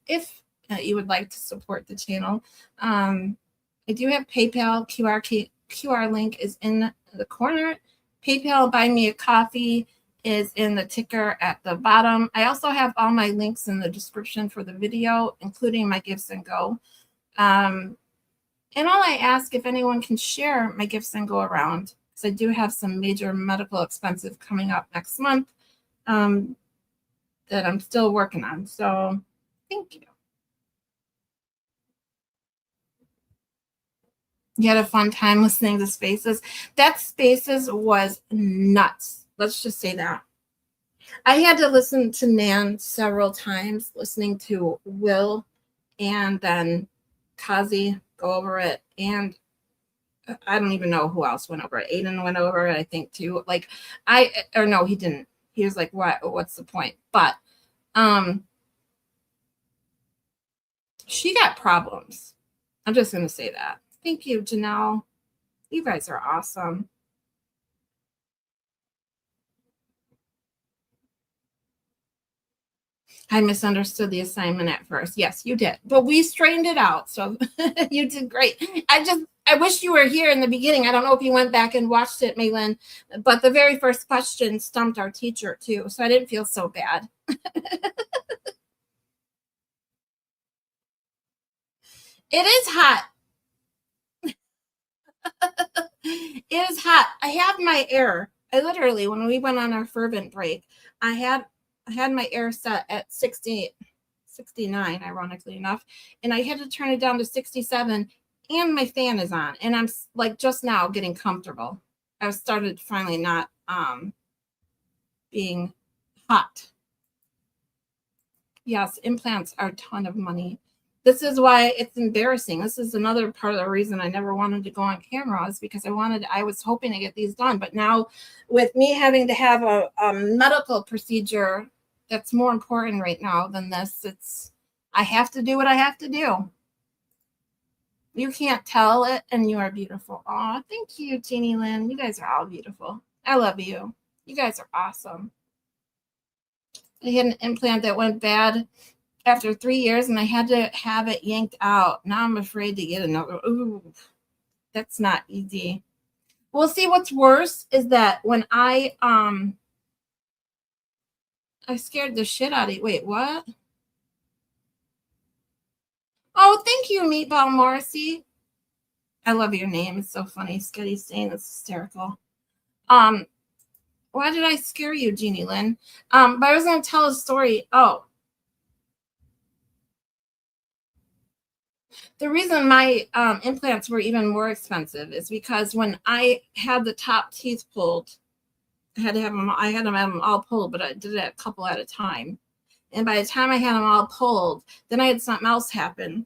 if you would like to support the channel, I do have PayPal. QR link is in the corner. PayPal Buy Me a Coffee is in the ticker at the bottom. I also have all my links in the description for the video, including my Gifts and Go. And all I ask, if anyone can share my Gifts and Go around, because I do have some major medical expenses coming up next month that I'm still working on. So thank you. You had a fun time listening to Spaces. That Spaces was nuts. Let's just say that. I had to listen to Nan several times, listening to Will and then Kazi go over it. And I don't even know who else went over it. Aiden went over it, I think, too. Like, no, he didn't. He was like, what's the point? But she got problems. I'm just going to say that. Thank you, Janelle. You guys are awesome. I misunderstood the assignment at first. Yes, you did. But we straightened it out. So you did great. I wish you were here in the beginning. I don't know if you went back and watched it, Maylin, but the very first question stumped our teacher too. So I didn't feel so bad. It is hot. It is hot. I have my air. I literally, when we went on our fervent break, I had my air set at 69, ironically enough, and I had to turn it down to 67, and my fan is on, and I'm like just now getting comfortable. I started finally not being hot. Yes, implants are a ton of money. This is why it's embarrassing. This is another part of the reason I never wanted to go on camera, is because I was hoping to get these done. But now with me having to have a medical procedure that's more important right now than this, I have to do what I have to do. You can't tell it, and you are beautiful. Aw, thank you, Jeannie Lynn. You guys are all beautiful. I love you. You guys are awesome. I had an implant that went bad after 3 years, and I had to have it yanked out. Now I'm afraid to get another. Ooh, that's not easy. We'll see. What's worse is that when I scared the shit out of you. Wait, what? Oh, thank you, Meatball Morrissey. I love your name. It's so funny. Scotty saying it's hysterical. Why did I scare you, Jeannie Lynn? But I was going to tell a story. Oh, the reason my implants were even more expensive is because when I had the top teeth pulled, I had them all pulled, but I did it a couple at a time. And by the time I had them all pulled, then I had something else happen.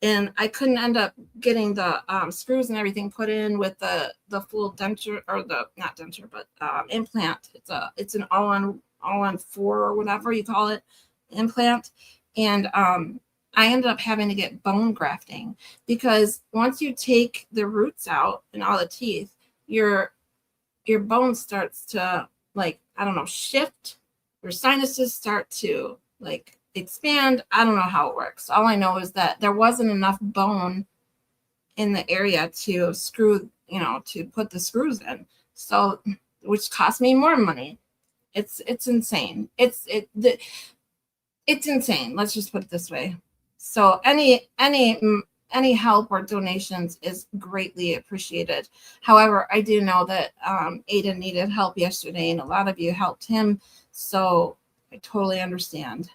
And I couldn't end up getting the screws and everything put in with the full denture, or the, not denture, but implant. It's an all-on 4 or whatever you call it, implant. And I ended up having to get bone grafting, because once you take the roots out and all the teeth, your bone starts to, like, I don't know, shift. Your sinuses start to, like, expand. I don't know how it works. All I know is that there wasn't enough bone in the area to screw, to put the screws in. So, which cost me more money. It's insane. It's insane. Let's just put it this way. So any help or donations is greatly appreciated. However, I do know that Aiden needed help yesterday, and a lot of you helped him. So I totally understand.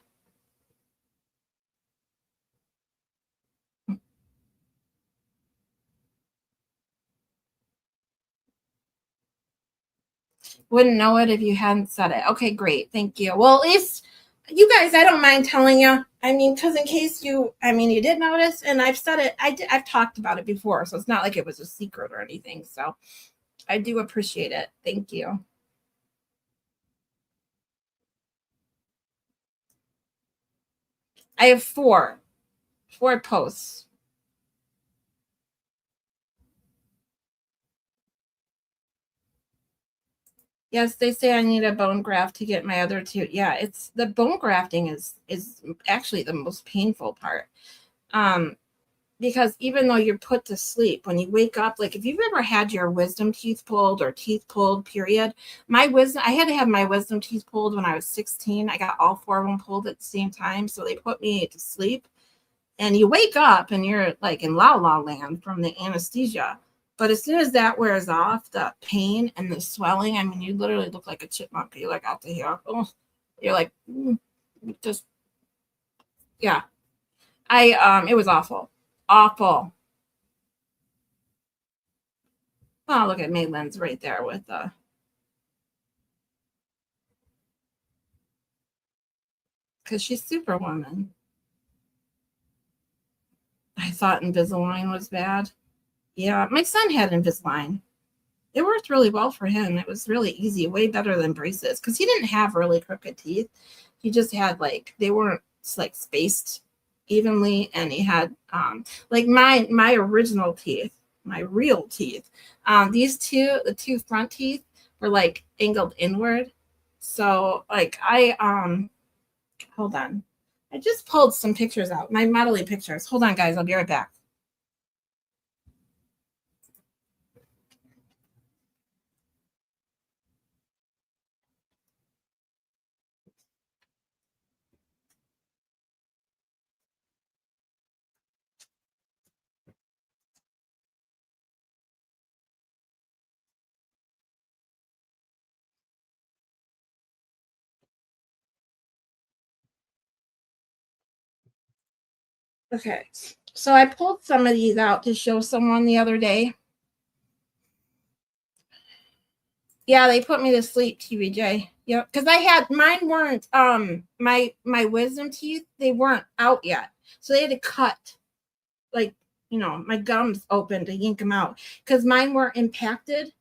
Wouldn't know it if you hadn't said it. Okay, great. Thank you. Well, at least you guys, I don't mind telling you. I mean, because in case you did notice, and I've said it, I've talked about it before, so it's not like it was a secret or anything. So I do appreciate it. Thank you. I have four posts. Yes, they say I need a bone graft to get my other two. Yeah, it's the bone grafting is actually the most painful part. Because even though you're put to sleep, when you wake up, like if you've ever had your wisdom teeth pulled or teeth pulled, period, I had to have my wisdom teeth pulled when I was 16. I got all 4 of them pulled at the same time. So they put me to sleep, and you wake up and you're like in la la land from the anesthesia. But as soon as that wears off, the pain and the swelling, I mean, you literally look like a chipmunk. You're like out to here. Oh, you're like, just, yeah. It was awful. Awful. Oh, look at Maitland's right there with the. Because she's Superwoman. I thought Invisalign was bad. Yeah, my son had Invisalign. It worked really well for him. It was really easy, way better than braces, because he didn't have really crooked teeth. He just had, like, they weren't like spaced evenly, and he had like my original teeth, my real teeth. These the two front teeth were like angled inward. So like hold on. I just pulled some pictures out, my modeling pictures. Hold on, guys. I'll be right back. Okay, so I pulled some of these out to show someone the other day. Yeah, they put me to sleep, TBJ. Yeah, because I had mine weren't my wisdom teeth, they weren't out yet, so they had to cut, like, my gums open to yank them out, because mine were impacted.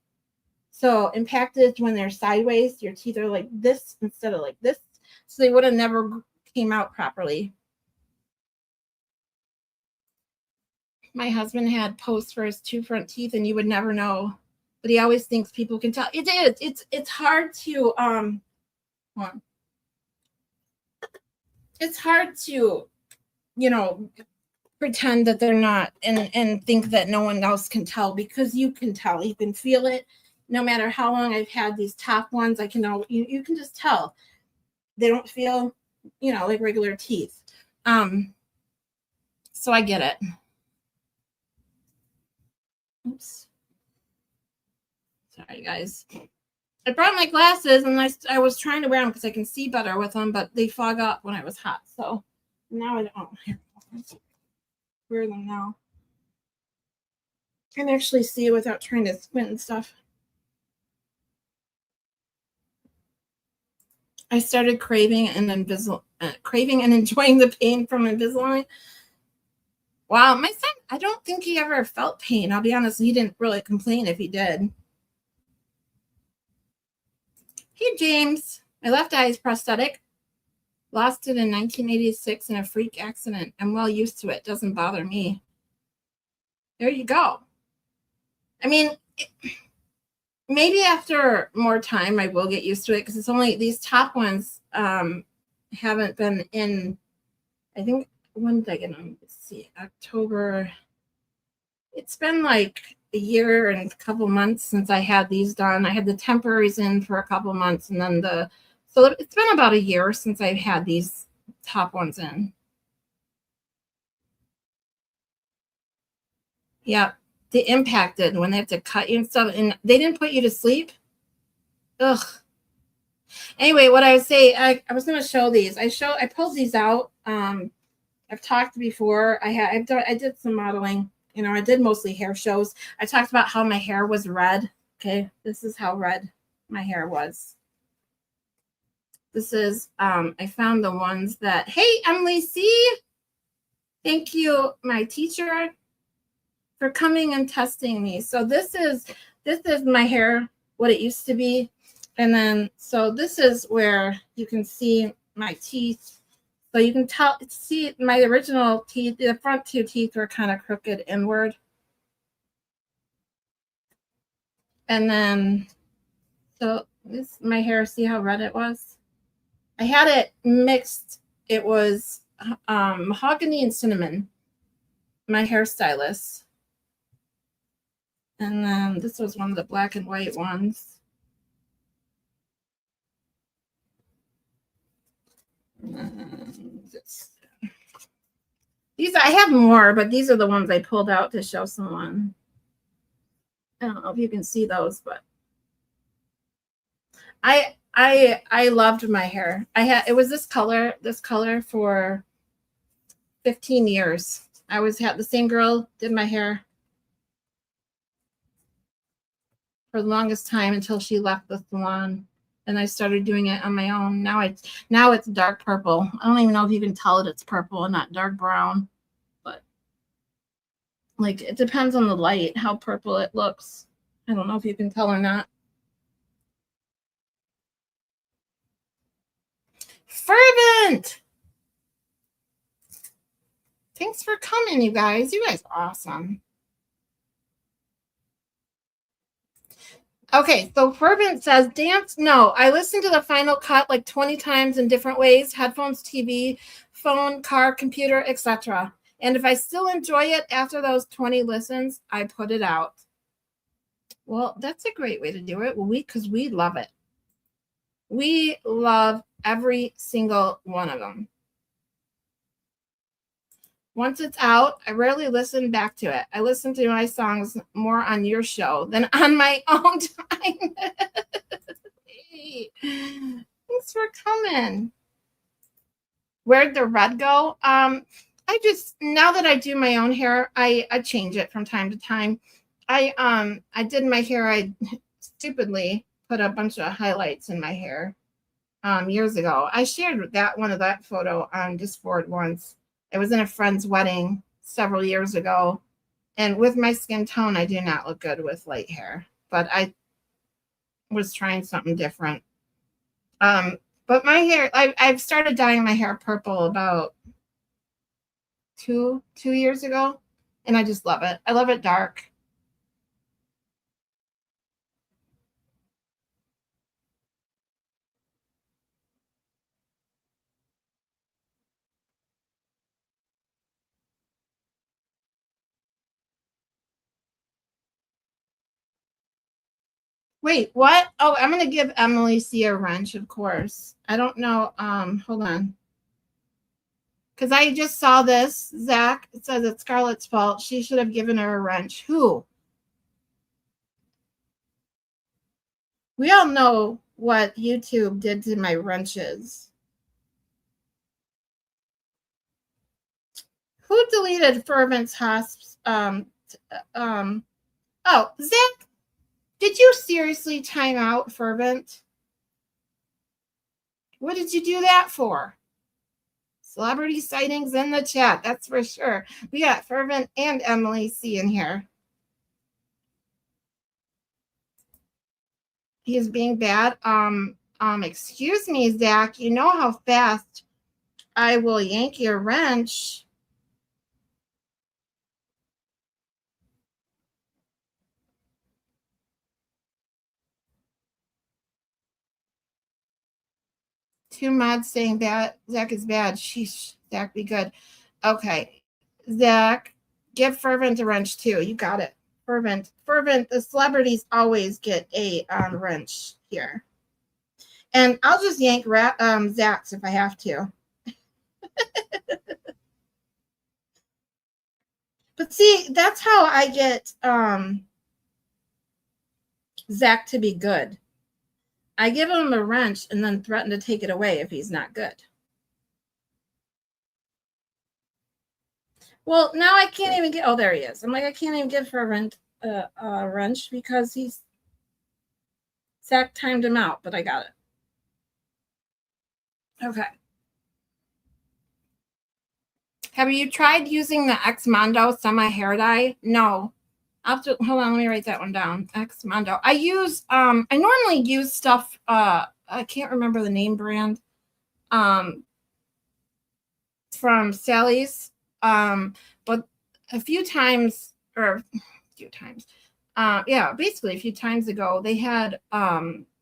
So impacted when they're sideways, your teeth are like this instead of like this, so they would have never came out properly. My husband had posts for his 2 front teeth, and you would never know, but he always thinks people can tell. It is. It's hard to it's hard to, you know, pretend that they're not and think that no one else can tell, because you can tell, you can feel it. No matter how long I've had these top ones, I can know, you can just tell they don't feel, you know, like regular teeth. So I get it. Oops. Sorry, guys. I brought my glasses and I was trying to wear them because I can see better with them, but they fog up when it was hot. So now I don't wear them now. I can actually see without trying to squint and stuff. I started craving and enjoying the pain from Invisalign. Wow, my son, I don't think he ever felt pain. I'll be honest, he didn't really complain if he did. Hey, James, my left eye is prosthetic. Lost it in 1986 in a freak accident. I'm well used to it. Doesn't bother me. There you go. I mean, maybe after more time, I will get used to it, because it's only these top ones haven't been in, I think, when did I get them? Let's see, October. It's been like a year and a couple months since I had these done. I had the temporaries in for a couple months, and then so it's been about a year since I've had these top ones in. Yeah, they impacted when they have to cut you and stuff, and they didn't put you to sleep. Ugh. Anyway, what I would say, I was going to show these. I pulled these out. I've talked before. I did some modeling. You know, I did mostly hair shows. I talked about how my hair was red. Okay, this is how red my hair was. This is, I found the ones that, hey, Emily C. Thank you, my teacher, for coming and testing me. So this is my hair, what it used to be. And then, so this is where you can see my teeth. So you can see my original teeth, the front two teeth were kind of crooked inward. And then, so this, my hair, see how red it was? I had it mixed. It was mahogany and cinnamon, my hairstylist. And then this was one of the black and white ones. These, I have more, but these are the ones I pulled out to show someone. I don't know if you can see those, but I loved my hair. It was this color for 15 years. I always had the same girl did my hair for the longest time until she left the salon, and I started doing it on my own. Now it's dark purple. I don't even know if you can tell it's purple and not dark brown, but like it depends on the light how purple it looks. I don't know if you can tell or not. Fervent! Thanks for coming, you guys. You guys are awesome. Okay, so Fervent says, dance, no. I listened to the final cut like 20 times in different ways, headphones, TV, phone, car, computer, etc. And if I still enjoy it after those 20 listens, I put it out. Well, that's a great way to do it. Well, because we love it. We love every single one of them. Once it's out, I rarely listen back to it. I listen to my songs more on your show than on my own time. Hey, thanks for coming. Where'd the red go? I just, now that I do my own hair, I change it from time to time. I did my hair, I stupidly put a bunch of highlights in my hair years ago. I shared one of that photo on Discord once. It was in a friend's wedding several years ago. And with my skin tone, I do not look good with light hair. But I was trying something different. But my hair, I've started dyeing my hair purple about two years ago. And I just love it. I love it dark. Wait, what? Oh, I'm going to give Emily C a wrench, of course. I don't know. Hold on. Because I just saw this. Zach, it says it's Scarlet's fault. She should have given her a wrench. Who? We all know what YouTube did to my wrenches. Who deleted Fervent's hosp? Oh, Zach, did you seriously time out Fervent? What did you do that for? Celebrity sightings in the chat, that's for sure. We got Fervent and Emily C in here. He is being bad. Excuse me, Zach. You know how fast I will yank your wrench. Two mods saying that Zach is bad. Sheesh, Zach, be good. Okay, Zach, give Fervent a wrench too. You got it. Fervent. The celebrities always get a wrench here. And I'll just yank Zach's if I have to. But see, that's how I get Zach to be good. I give him a wrench and then threaten to take it away if he's not good. Well, now I can't even get, oh, there he is. I'm like, I can't even give Fervent a wrench because Zach timed him out, but I got it. Okay. Have you tried using the X Mondo semi hair dye? No. Hold on, let me write that one down. X Mondo. I normally use stuff, I can't remember the name brand, from Sally's. But a few times ago, they had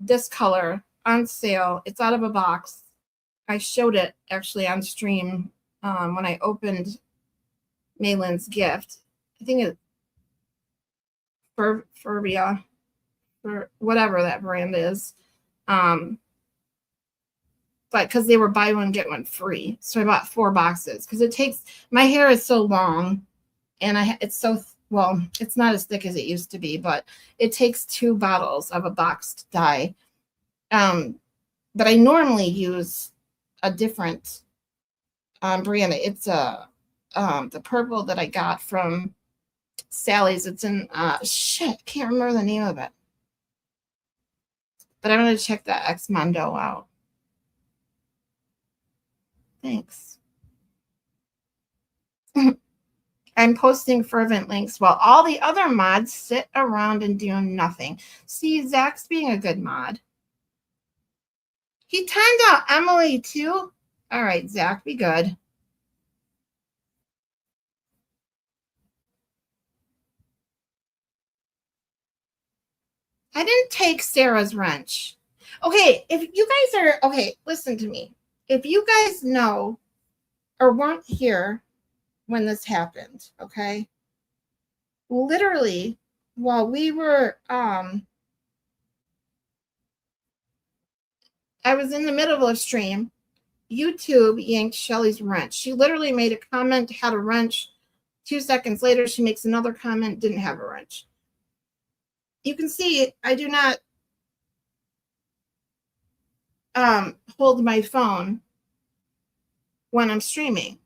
this color on sale. It's out of a box. I showed it actually on stream when I opened Malin's gift. I think it's Furbia, or whatever that brand is. But because they were buy one get one free, so I bought 4 boxes because it takes, my hair is so long and it's not as thick as it used to be, but it takes 2 bottles of a boxed dye. But I normally use a different brand. It's the purple that I got from Sally's. It's in can't remember the name of it, but I'm going to check that X Mondo out. Thanks. I'm posting Fervent links while all the other mods sit around and do nothing. See, Zach's being a good mod. He timed out Emily too. All right, Zach, be good. I didn't take Sarah's wrench. Okay, if you guys are, okay, listen to me. If you guys know or weren't here when this happened, okay? Literally, while we were, I was in the middle of a stream, YouTube yanked Shelly's wrench. She literally made a comment, had a wrench. 2 seconds later, she makes another comment, didn't have a wrench. You can see I do not hold my phone when I'm streaming.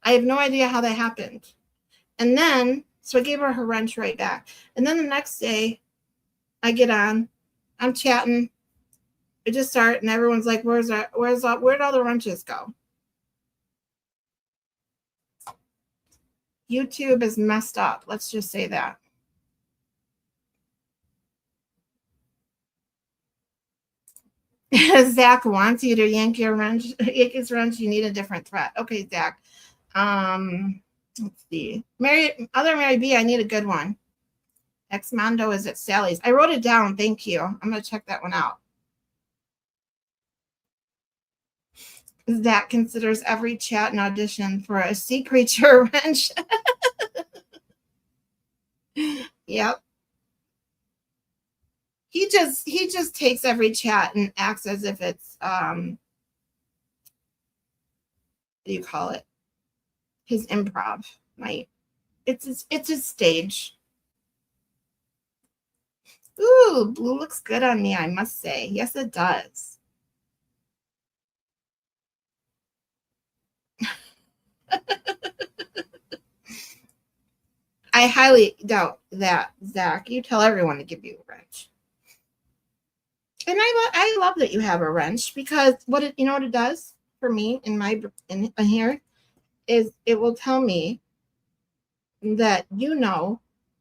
I have no idea how that happened. And then, so I gave her wrench right back. And then the next day, I get on, I'm chatting, I just start, and everyone's like, where'd all the wrenches go? YouTube is messed up. Let's just say that. Zach wants you to yank his wrench. You need a different threat. Okay, Zach. Let's see. Mary B, I need a good one. X Mondo is at Sally's. I wrote it down. Thank you. I'm going to check that one out. Zach considers every chat an audition for a sea creature wrench. Yep. He just takes every chat and acts as if it's what do you call it? His improv night. It's his stage. Ooh, blue looks good on me, I must say. Yes, it does. I highly doubt that, Zach. You tell everyone to give you a wrench. And I love that you have a wrench, because what it does for me in here is it will tell me that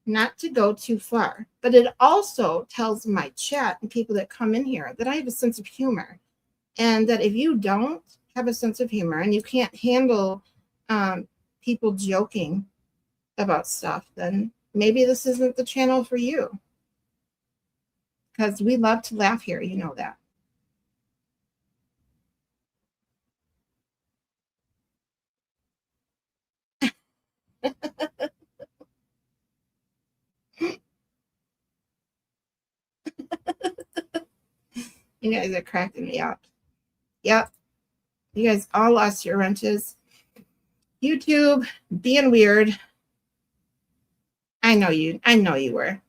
not to go too far. But it also tells my chat and people that come in here that I have a sense of humor, and that if you don't have a sense of humor and you can't handle people joking about stuff, then maybe this isn't the channel for you, because we love to laugh here. You know that. You guys are cracking me up. Yep. You guys all lost your wrenches. YouTube being weird. I know you were.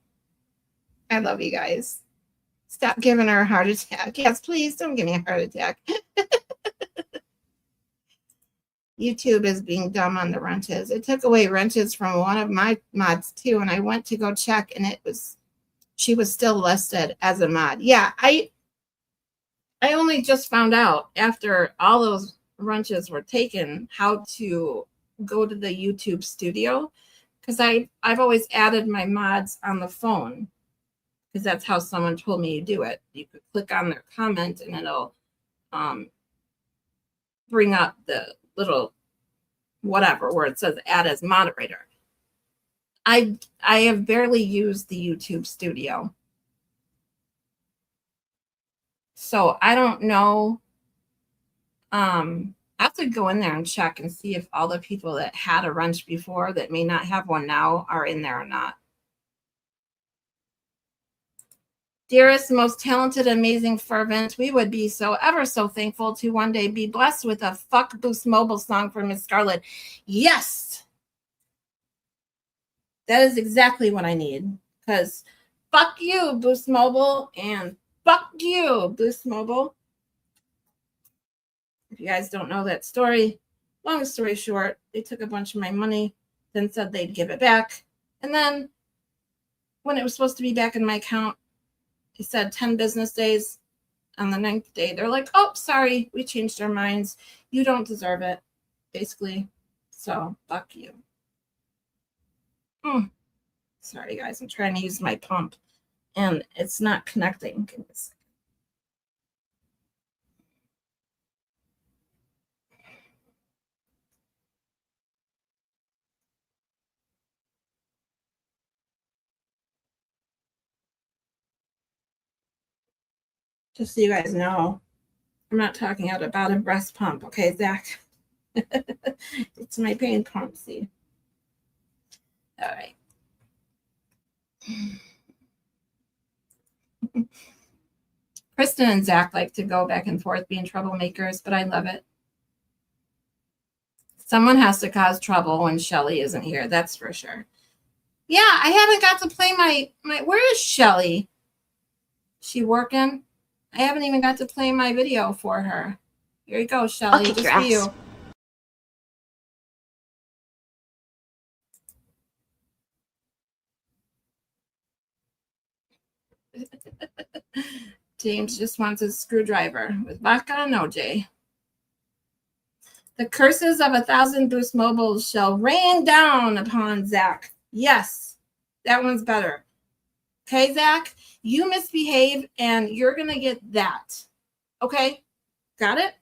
I love you guys. Stop giving her a heart attack. Yes, please don't give me a heart attack. YouTube is being dumb on the wrenches. It took away wrenches from one of my mods too, and I went to go check, and she was still listed as a mod. Yeah, I only just found out after all those wrenches were taken how to go to the YouTube studio, because I've always added my mods on the phone, because that's how someone told me you do it. You could click on their comment and it'll bring up the little whatever where it says add as moderator. I have barely used the YouTube studio, so I don't know. I have to go in there and check and see if all the people that had a wrench before that may not have one now are in there or not. Dearest, most talented, amazing, fervent, we would be so ever so thankful to one day be blessed with a Fuck Boost Mobile song from Miss Scarlet. Yes! That is exactly what I need, because fuck you, Boost Mobile, and fuck you, Boost Mobile. If you guys don't know that story, long story short, they took a bunch of my money, then said they'd give it back. And then when it was supposed to be back in my account, they said 10 business days. On the 9th day, they're like, oh, sorry, we changed our minds. You don't deserve it, basically. So, fuck you. Sorry, guys. I'm trying to use my pump, and it's not connecting. Give me a second. Just so you guys know, I'm not talking out about a breast pump, okay, Zach? It's my pain pump, see? All right. Kristen and Zach like to go back and forth being troublemakers, but I love it. Someone has to cause trouble when Shelly isn't here, that's for sure. Yeah, I haven't got to play my where is Shelly? She working? I haven't even got to play my video for her. Here you go, Shelly. Just for you. James just wants a screwdriver with vodka and OJ. The curses of 1,000 Boost Mobiles shall rain down upon Zach. Yes, that one's better. Okay, Zach? You misbehave, and you're going to get that. Okay? Got it?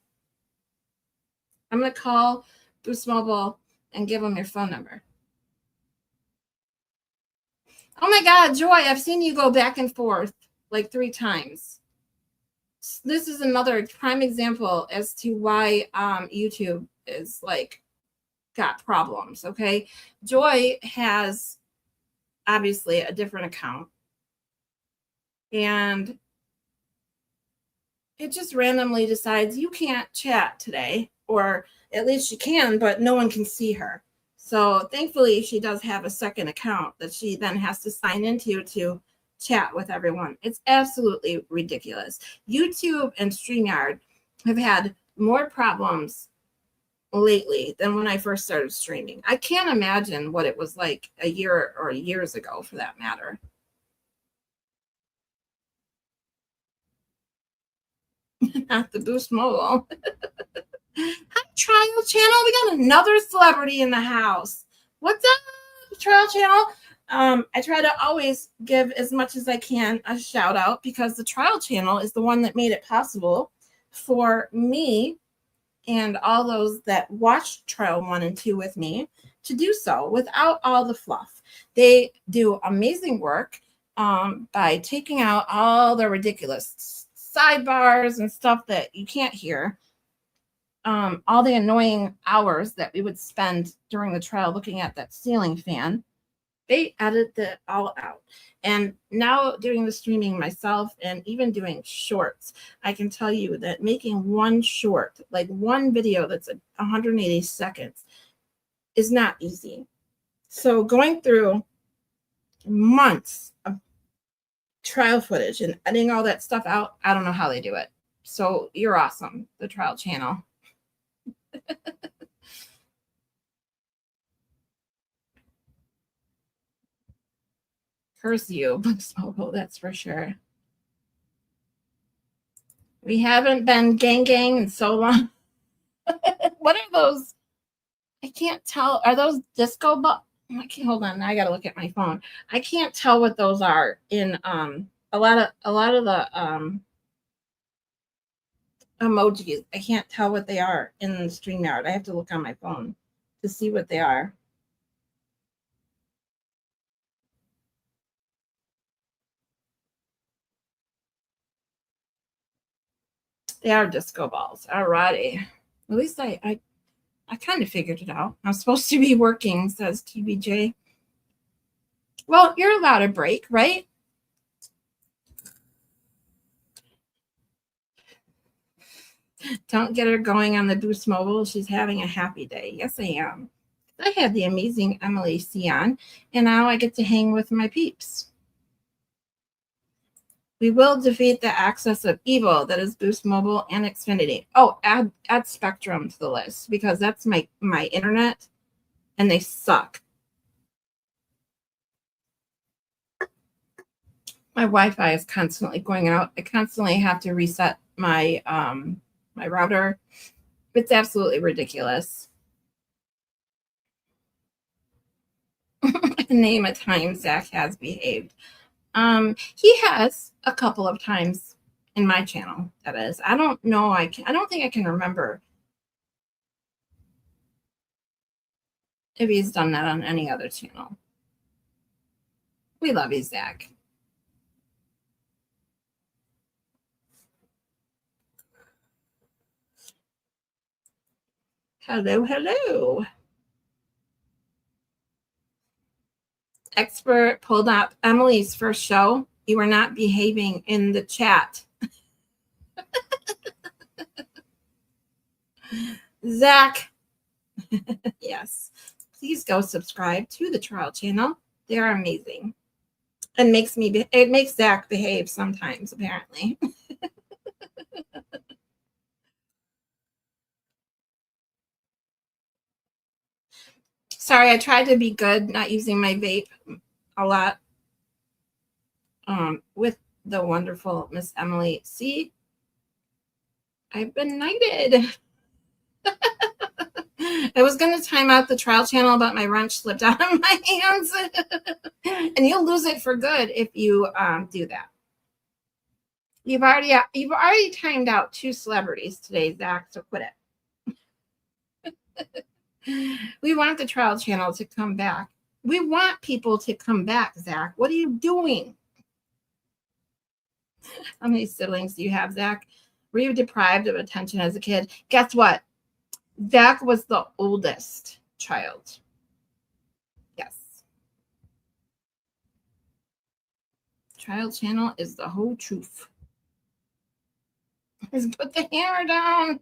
I'm going to call Boost Mobile and give them your phone number. Oh, my God, Joy, I've seen you go back and forth like 3 times. This is another prime example as to why YouTube is, like, got problems, okay? Joy has obviously a different account. And it just randomly decides you can't chat today, or at least she can, but no one can see her. So thankfully, she does have a second account that she then has to sign into to chat with everyone. It's absolutely ridiculous. YouTube and StreamYard have had more problems lately than when I first started streaming. I can't imagine what it was like a year or years ago, for that matter. Not the Boost Mobile. Hi, Trial Channel. We got another celebrity in the house. What's up, Trial Channel? I try to always give as much as I can a shout out, because the Trial Channel is the one that made it possible for me and all those that watched Trial 1 and 2 with me to do so without all the fluff. They do amazing work by taking out all the ridiculous sidebars and stuff that you can't hear. All the annoying hours that we would spend during the trial looking at that ceiling fan, they edit it all out. And now doing the streaming myself and even doing shorts, I can tell you that making one short, like one video that's 180 seconds, is not easy. So going through months of trial footage and editing all that stuff out, I don't know how they do it. So you're awesome, the Trial Channel. Curse you, Books Mobile, that's for sure. We haven't been gang in so long. What are those? I can't tell. Are those disco balls? Hold on. I gotta look at my phone. I can't tell what those are in a lot of the emojis. I can't tell what they are in the StreamYard. I have to look on my phone to see what they are. They are disco balls. Alrighty. At least I kind of figured it out. I'm supposed to be working, says TBJ. Well, you're allowed a break, right? Don't get her going on the Boost Mobile. She's having a happy day. Yes, I am. I had the amazing Emily C on, and now I get to hang with my peeps. We will defeat the axis of evil that is Boost Mobile and Xfinity. Oh, add Spectrum to the list, because that's my internet, and they suck. My Wi-Fi is constantly going out. I constantly have to reset my my router. It's absolutely ridiculous. Name a time Zach has behaved. He has a couple of times in my channel, that is. I don't know. I don't think I can remember if he's done that on any other channel. We love you, Zach. Hello, hello. Expert pulled up Emily's first show. You were not behaving in the chat. Zach. Yes. Please go subscribe to the Trial Channel. They are amazing. It makes Zach behave sometimes, apparently. Sorry, I tried to be good, not using my vape a lot. With the wonderful Miss Emily C. I've been knighted. I was going to time out the Trial Channel, but my wrench slipped out of my hands. And you'll lose it for good if you do that. You've already timed out 2 celebrities today, Zach, so quit it. We want the Trial Channel to come back. We want people to come back, Zach. What are you doing? How many siblings do you have, Zach? Were you deprived of attention as a kid? Guess what? Zach was the oldest child. Yes. Child channel is the whole truth. Just put the hammer down.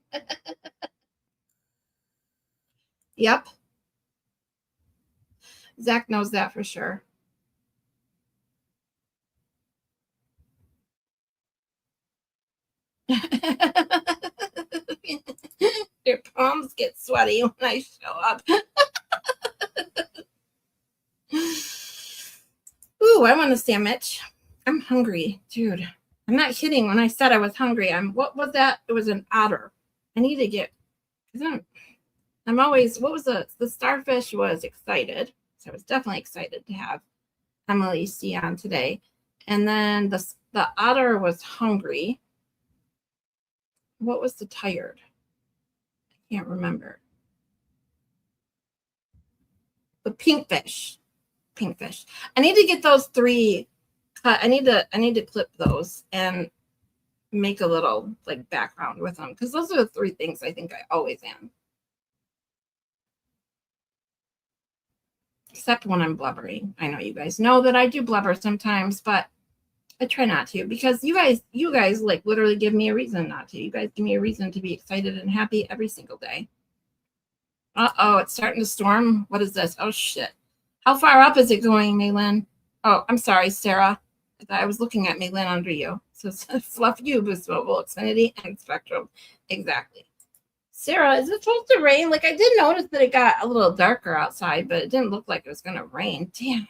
Yep. Zach knows that for sure. Your palms get sweaty when I show up. Ooh, I want a sandwich. I'm hungry, dude. I'm not kidding when I said I was hungry. What was that? It was an otter. I need to get, I'm always, what was the starfish was excited. So I was definitely excited to have Emily C on today. And then the otter was hungry. What was the tired? I can't remember. The pinkfish. Pinkfish. I need to get those 3 cut. I need to clip those and make a little like background with them, because those are the 3 things I think I always am. Except when I'm blubbering. I know you guys know that I do blubber sometimes, but I try not to, because you guys like literally give me a reason not to. You guys give me a reason to be excited and happy every single day. Uh-oh, it's starting to storm. What is this? Oh, shit. How far up is it going, Maylin? Oh, I'm sorry, Sarah. I thought I was looking at Maylin under you. So it's Fluff You, Boost Mobile, Xfinity, and Spectrum. Exactly. Sarah, is it supposed to rain? Like, I did notice that it got a little darker outside, but it didn't look like it was going to rain. Damn.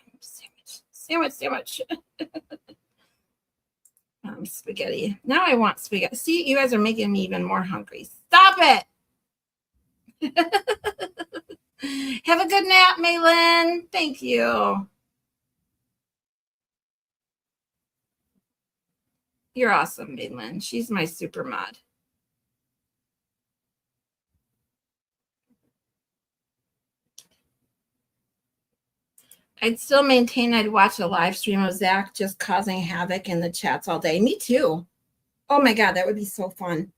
Sandwich. Spaghetti. Now I want spaghetti. See, you guys are making me even more hungry. Stop it. Have a good nap, Maylin. Thank you. You're awesome, Maylin. She's my super mod. I'd still maintain I'd watch a live stream of Zach just causing havoc in the chats all day. Me too. Oh my God, that would be so fun.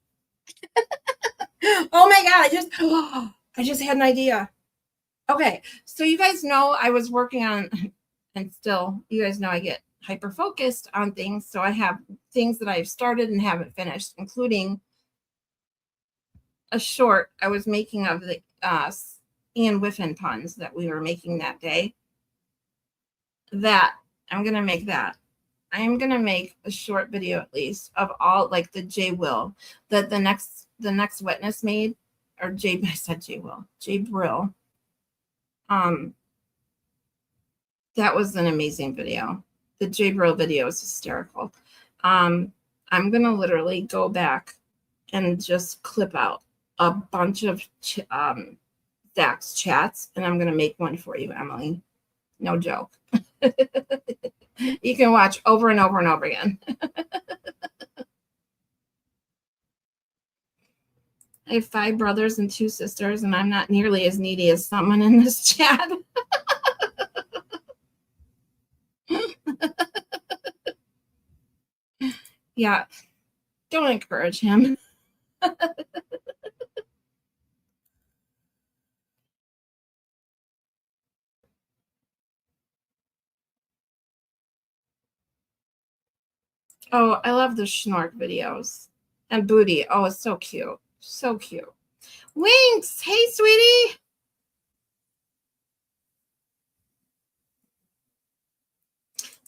Oh my God, I just had an idea. Okay, so you guys know I was working on, and still, you guys know I get hyper focused on things. So I have things that I've started and haven't finished, including a short I was making of the Ian Whiffen puns that we were making that day. That I'm going to make that. I am going to make a short video at least of all, like the J Will that the next witness made, or J, I said J Will, J Brill. That was an amazing video. The J Brill video is hysterical. I'm going to literally go back and just clip out a bunch of Zach's chats, and I'm going to make one for you, Emily. No joke. You can watch over and over and over again. I have 5 brothers and 2 sisters, and I'm not nearly as needy as someone in this chat. Yeah, don't encourage him. Oh, I love the Schnork videos. And Booty. Oh, it's so cute. So cute. Winks. Hey, sweetie.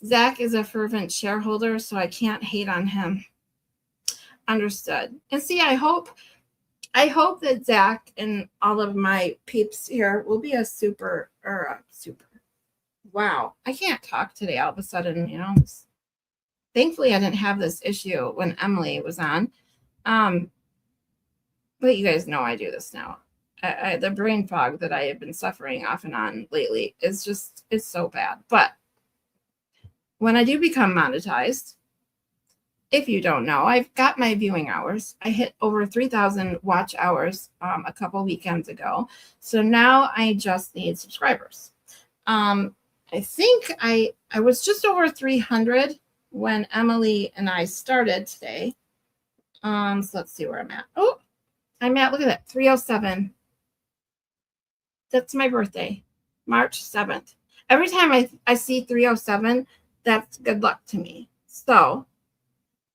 Zach is a fervent shareholder, so I can't hate on him. Understood. And see, I hope that Zach and all of my peeps here will be a super. Wow. I can't talk today all of a sudden, you know. Thankfully, I didn't have this issue when Emily was on. But you guys know I do this now. The brain fog that I have been suffering off and on lately is so bad. But when I do become monetized, if you don't know, I've got my viewing hours. I hit over 3,000 watch hours a couple weekends ago. So now I just need subscribers. I think I was just over 300 when Emily and I started today. So let's see where I'm at. Oh, I'm at, look at that, 307. That's my birthday, March 7th. Every time I see 307, that's good luck to me. So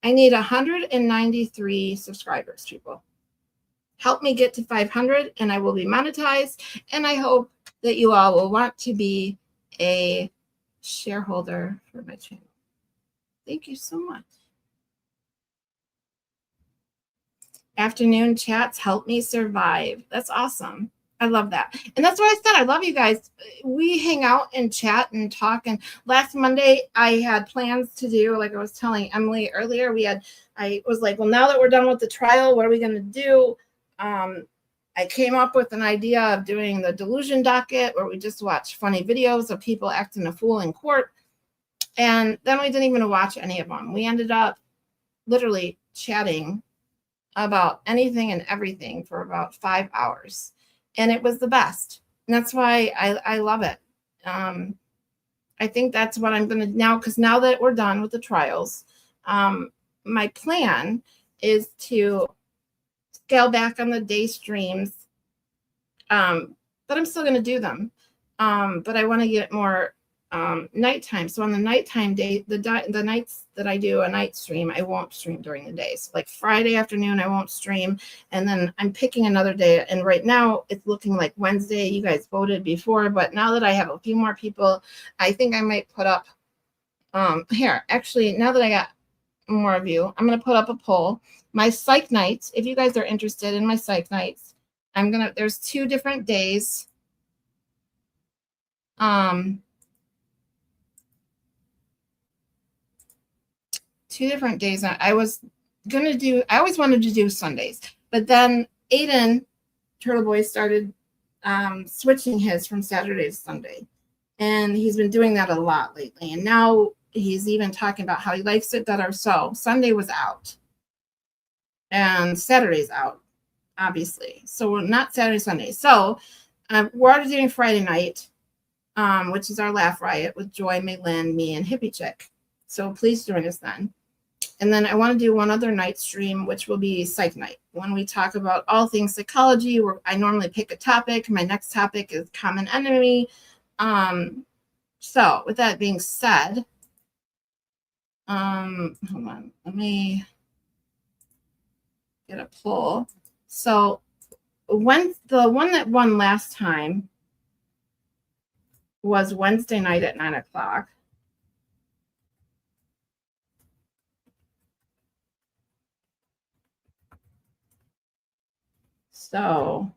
I need 193 subscribers, people. Help me get to 500 and I will be monetized. And I hope that you all will want to be a shareholder for my channel. Thank you so much. Afternoon chats help me survive. That's awesome. I love that. And that's what I said. I love you guys. We hang out and chat and talk. And last Monday, I had plans to do, like I was telling Emily earlier, I was like, well, now that we're done with the trial, what are we going to do? I came up with an idea of doing the delusion docket where we just watch funny videos of people acting a fool in court. And then we didn't even watch any of them. We ended up literally chatting about anything and everything for about 5 hours. And it was the best. And that's why I love it. I think that's what I'm going to now, because now that we're done with the trials, my plan is to scale back on the day streams. But I'm still going to do them. But I want to get more nighttime. So on the nighttime day, the nights that I do a night stream, I won't stream during the day. So like Friday afternoon, I won't stream. And then I'm picking another day. And right now it's looking like Wednesday. You guys voted before, but now that I have a few more people, I think I might put up here. Actually, now that I got more of you, I'm going to put up a poll. My psych nights, if you guys are interested in my psych nights, there's 2 different days. 2 different days. I always wanted to do Sundays, but then Aiden Turtle Boy started switching his from Saturday to Sunday, and he's been doing that a lot lately. And now he's even talking about how he likes it better. So Sunday was out, and Saturday's out, obviously. So we're not Saturday, Sunday. So we're already doing Friday night, which is our Laugh Riot with Joy, Maylin, me, and Hippie Chick. So please join us then. And then I want to do one other night stream, which will be Psych Night, when we talk about all things psychology, where I normally pick a topic. My next topic is Common Enemy. So with that being said, hold on, let me get a poll. So when the one that won last time was Wednesday night at 9 o'clock. So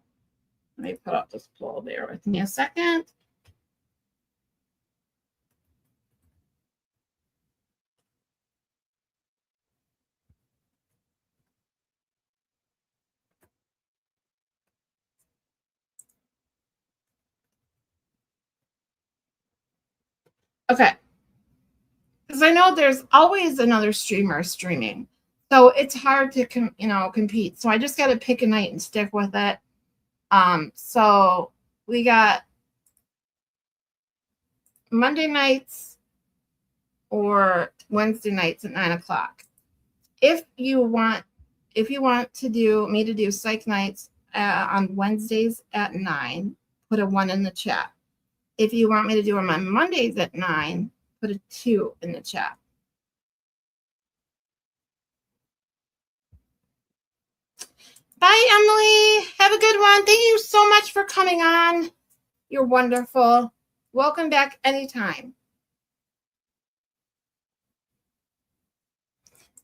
let me put up this poll. Bear with me a second. Okay. Because I know there's always another streamer streaming. So it's hard to compete. So I just got to pick a night and stick with it. So we got Monday nights or Wednesday nights at 9 o'clock. If you want to do me to do psych nights on Wednesdays at 9, put a 1 in the chat. If you want me to do them on Mondays at 9, put a 2 in the chat. Bye, Emily. Have a good one. Thank you so much for coming on. You're wonderful. Welcome back anytime.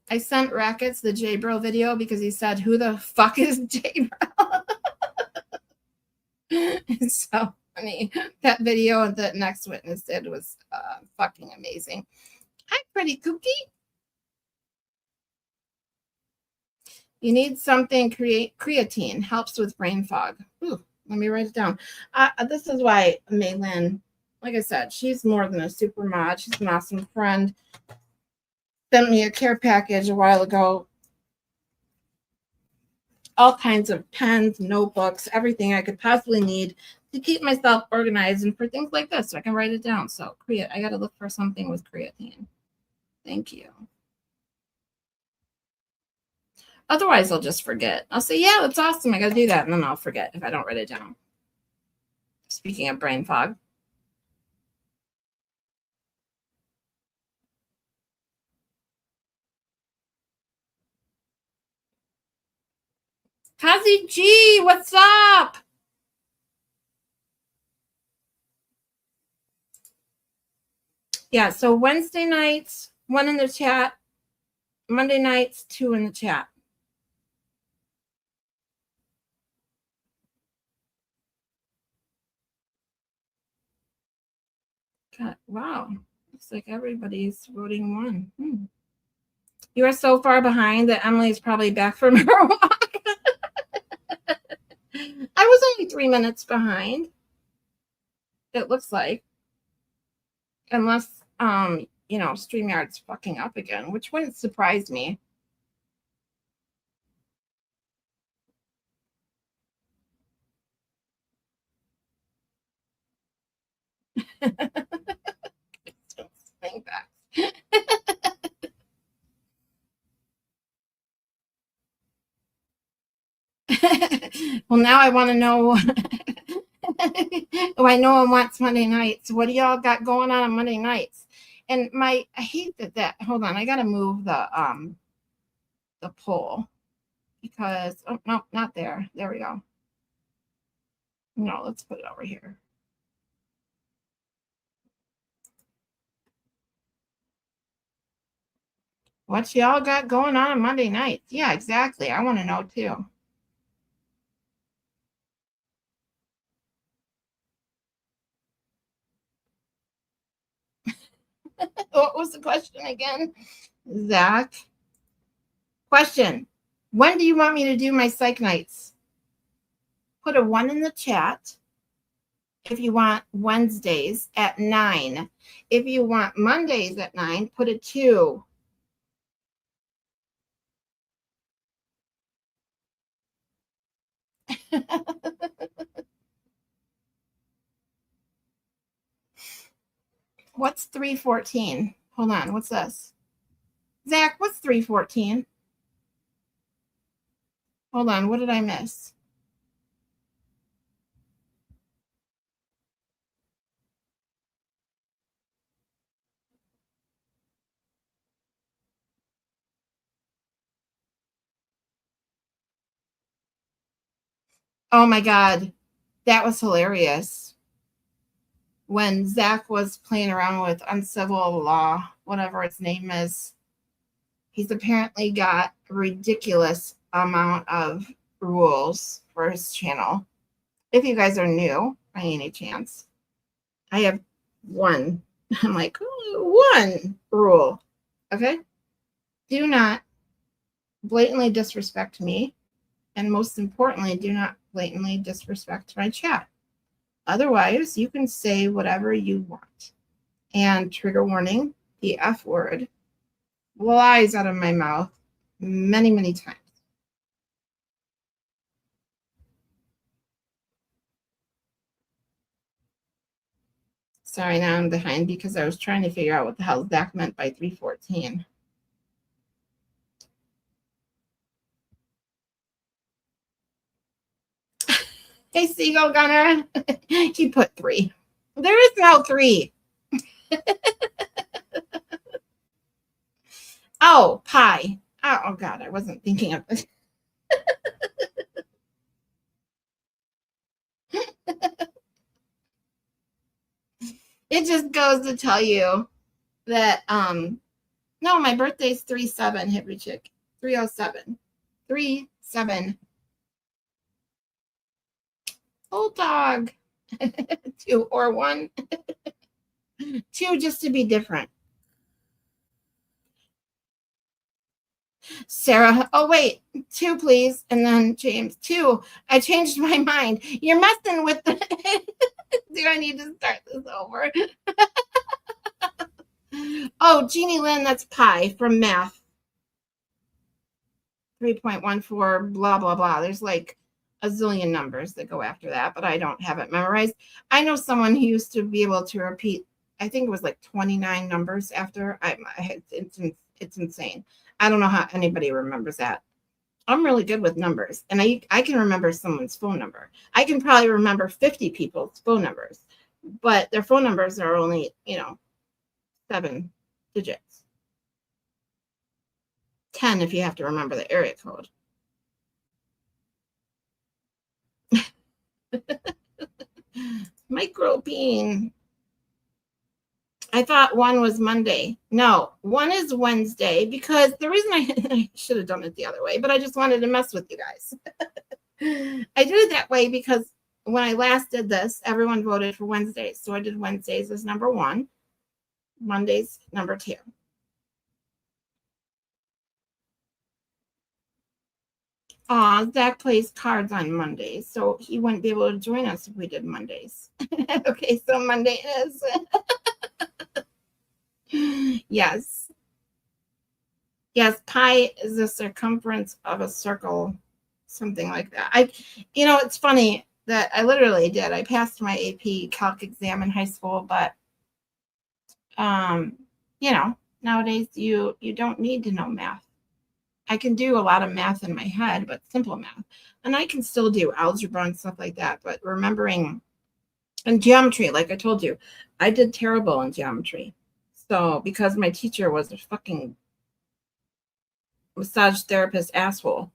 I sent Rackets the J-Bro video because he said, who the fuck is J-Bro? It's so funny. That video that Next Witness did was fucking amazing. Hi, pretty cookie. You need something, creatine helps with brain fog. Ooh, let me write it down. This is why Maylin, like I said, she's more than a super mod. She's an awesome friend. Sent me a care package a while ago. All kinds of pens, notebooks, everything I could possibly need to keep myself organized and for things like this, so I can write it down. So I got to look for something with creatine. Thank you. Otherwise, I'll just forget. I'll say, yeah, that's awesome. I got to do that. And then I'll forget if I don't write it down. Speaking of brain fog. Kazi G, what's up? Yeah, so Wednesday nights, 1 in the chat. Monday nights, 2 in the chat. God, wow. Looks like everybody's voting 1. You are so far behind that Emily's probably back from her walk. I was only 3 minutes behind. It looks like. Unless, StreamYard's fucking up again, which wouldn't surprise me. Swing back. Well, now I want to know. Oh, I know one wants Monday nights. What do y'all got going on Monday nights? And I hate that. Hold on, I gotta move the poll because no, not there. There we go. No, let's put it over here. What y'all got going on Monday nights? Yeah, exactly. I want to know too. What was the question again? Zach. Question. When do you want me to do my psych nights? Put a 1 in the chat if you want Wednesdays at 9. If you want Mondays at 9, put a 2. What's 314? Hold on. What's this? Zach, what's 314? Hold on. What did I miss? Oh my God. That was hilarious. When Zach was playing around with uncivil law, whatever its name is, he's apparently got a ridiculous amount of rules for his channel. If you guys are new by any chance, I have 1. I'm like, 1 rule. Okay. Do not blatantly disrespect me. And most importantly, do not blatantly disrespect my chat. Otherwise, you can say whatever you want. And trigger warning, the F word flies out of my mouth many, many times. Sorry, now I'm behind because I was trying to figure out what the hell Zach meant by 314. Hey, Seagull Gunner. He put 3. There is no 3. Oh, pie. Oh, God, I wasn't thinking of it. It just goes to tell you that, no, my birthday's 3/7, hippie chick. 307. 3/7. Old dog. 2 or 1. 2 just to be different. Sarah, oh wait, 2 please. And then James, 2. I changed my mind. You're messing with the do I need to start this over? Oh, Jeannie Lynn, that's pi from math. 3.14, blah, blah, blah. There's like a zillion numbers that go after that, but I don't have it memorized. I know someone who used to be able to repeat, I think it was like 29 numbers after. It's insane. I don't know how anybody remembers that. I'm really good with numbers, and I can remember someone's phone number. I can probably remember 50 people's phone numbers, but their phone numbers are only, 7 digits. 10 if you have to remember the area code. Micro bean. I thought one was Monday. No, one is Wednesday because the reason I should have done it the other way, but I just wanted to mess with you guys. I did it that way because when I last did this, everyone voted for Wednesdays. So I did Wednesdays as number 1, Mondays number 2. Zach plays cards on Mondays, so he wouldn't be able to join us if we did Mondays. Okay, so Monday is. Yes. Yes, pi is the circumference of a circle, something like that. It's funny that I literally did. I passed my AP Calc exam in high school, but nowadays you don't need to know math. I can do a lot of math in my head, but simple math. And I can still do algebra and stuff like that, but remembering and geometry, like I told you, I did terrible in geometry. So because my teacher was a fucking massage therapist asshole.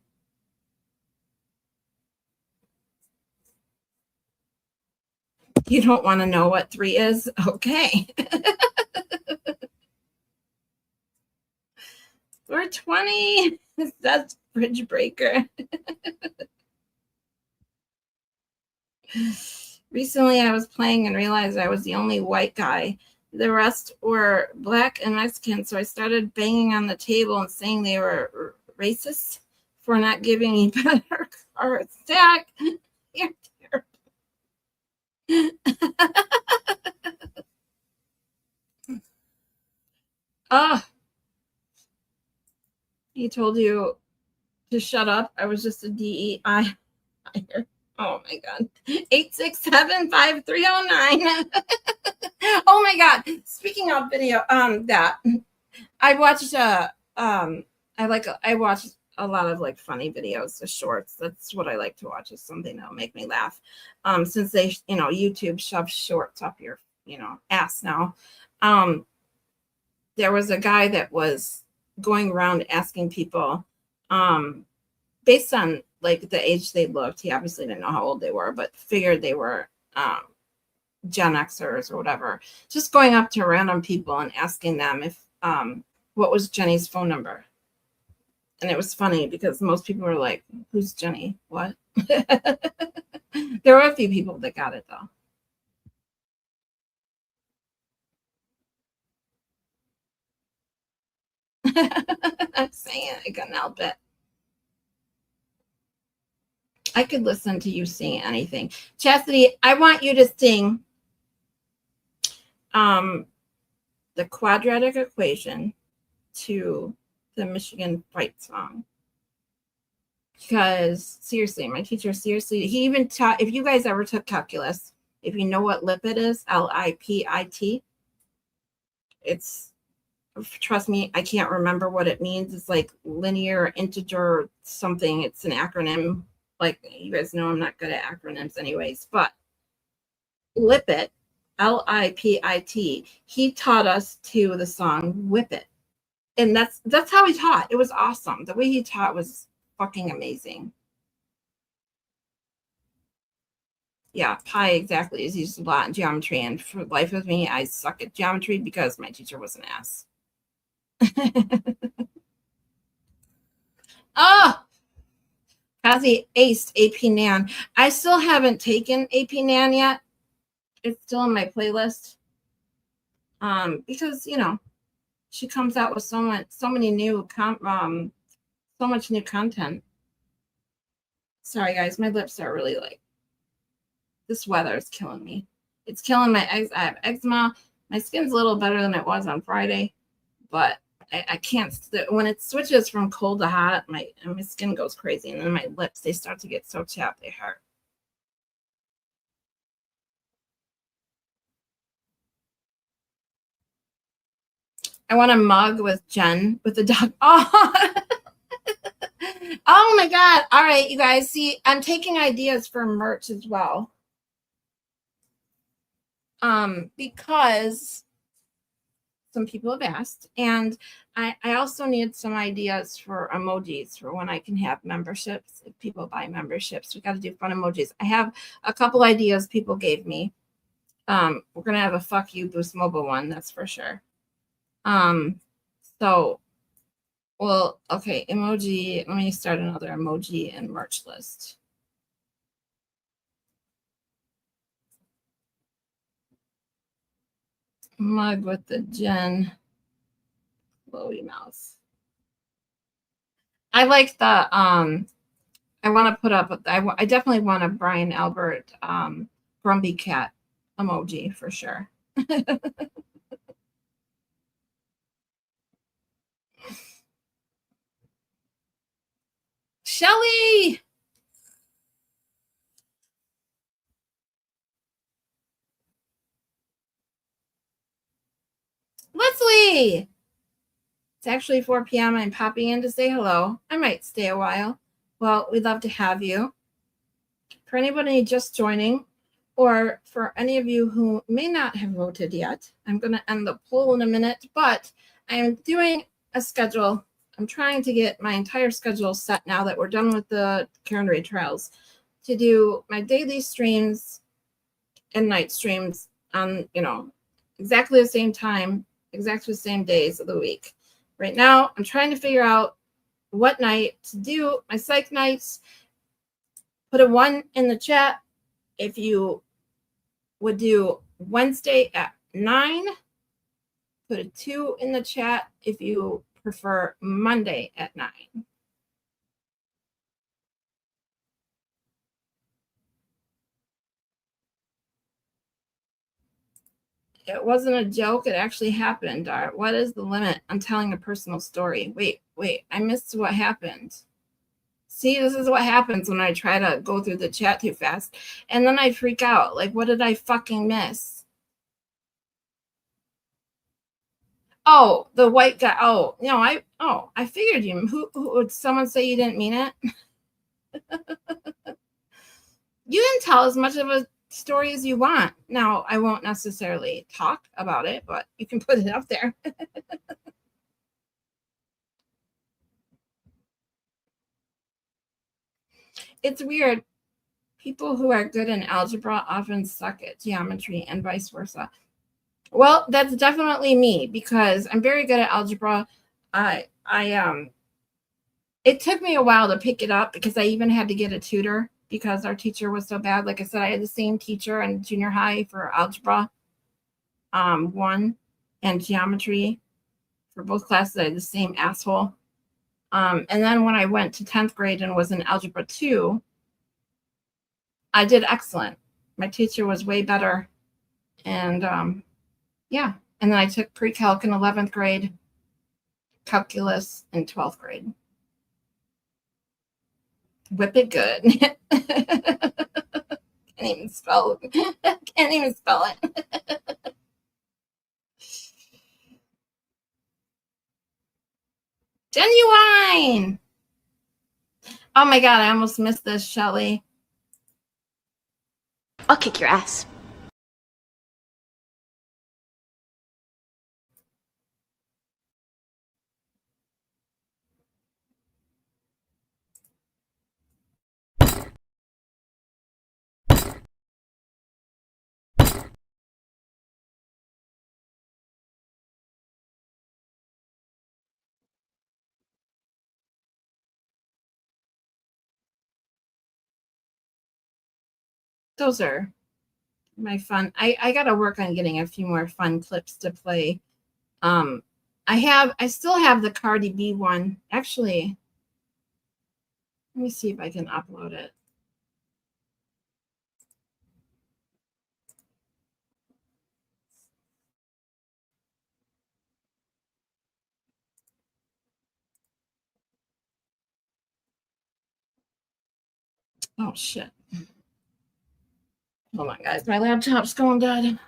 You don't want to know what 3 is? Okay. We're 20. That's bridge breaker. Recently, I was playing and realized I was the only white guy. The rest were black and Mexican, so I started banging on the table and saying they were racist for not giving me better cards. Zach, you're terrible. He told you to shut up. I was just a DEI. Oh my God. 867-5309. Oh my God. Speaking of video, that I watched I watch a lot of like funny videos, the shorts. That's what I like to watch, is something that'll make me laugh. Since they, YouTube shoves shorts up your, ass now. There was a guy that was going around asking people, based on like the age they looked. He obviously didn't know how old they were, but figured they were Gen Xers or whatever. Just going up to random people and asking them if what was Jenny's phone number. And it was funny because most people were like, "Who's Jenny? What?" There were a few people that got it though. I'm saying I couldn't help it. I could listen to you sing anything. Chastity, I want you to sing the quadratic equation to the Michigan Fight song. Because seriously, my teacher he even taught, if you guys ever took calculus, if you know what lipid is, LIPIT, it's, trust me, I can't remember what it means. It's like linear integer something. It's an acronym. Like, you guys know I'm not good at acronyms anyways, but lipid, LIPIT, he taught us to the song Whip It. And that's how he taught. It was awesome. The way he taught was fucking amazing. Yeah, pi exactly is used a lot in geometry, and for life of me, I suck at geometry because my teacher was an ass. Oh, Kazi aced AP Nan. I still haven't taken AP Nan yet. It's still in my playlist. Because she comes out with so many new so much new content. Sorry guys, my lips are really like, this weather is killing me. It's killing my I have eczema. My skin's a little better than it was on Friday, but I can't, when it switches from cold to hot, my skin goes crazy, and then my lips, they start to get so chapped they hurt. I want a mug with Jen with the dog. Oh. Oh my God. All right, you guys, see, I'm taking ideas for merch as well. Because some people have asked. And I also need some ideas for emojis for when I can have memberships. If people buy memberships, we got to do fun emojis. I have a couple ideas people gave me. We're going to have a fuck you Boost Mobile one, that's for sure. So, well, okay, emoji. Let me start another emoji and merch list. Mug with the Jen Chloe mouse. I like the I want to put up I definitely want a Brian Albert Grumpy Cat emoji for sure. Shelly! Leslie! It's actually 4 p.m. I'm popping in to say hello. I might stay a while. Well, we'd love to have you. For anybody just joining, or for any of you who may not have voted yet, I'm going to end the poll in a minute, but I'm doing a schedule. I'm trying to get my entire schedule set now that we're done with the Karen Ray trials to do my daily streams and night streams on, exactly the same time, exactly the same days of the week. Right now, I'm trying to figure out what night to do my psych nights. Put a 1 in the chat if you would do Wednesday at 9. Put a 2 in the chat if you prefer Monday at 9. It wasn't a joke. It actually happened. Dart. What is the limit on telling a personal story? Wait. I missed what happened. See, this is what happens when I try to go through the chat too fast. And then I freak out. Like, what did I fucking miss? Oh, the white guy. Oh, I figured you. Who would someone say you didn't mean it? You didn't tell as much of a story as you want. Now, I won't necessarily talk about it, but you can put it up there. It's weird. People who are good in algebra often suck at geometry and vice versa. Well, that's definitely me because I'm very good at algebra. It took me a while to pick it up because I even had to get a tutor because our teacher was so bad. Like I said, I had the same teacher in junior high for algebra 1 and geometry for both classes. I had the same asshole. And then when I went to 10th grade and was in algebra 2, I did excellent. My teacher was way better. And yeah. And then I took pre-calc in 11th grade, calculus in 12th grade. Whip it good. Can't even spell it. Genuine. Oh my God, I almost missed this, Shelly. I'll kick your ass. Those are my fun. I got to work on getting a few more fun clips to play. I still have the Cardi B one. Actually, let me see if I can upload it. Oh shit. Hold on, guys. My laptop's going dead.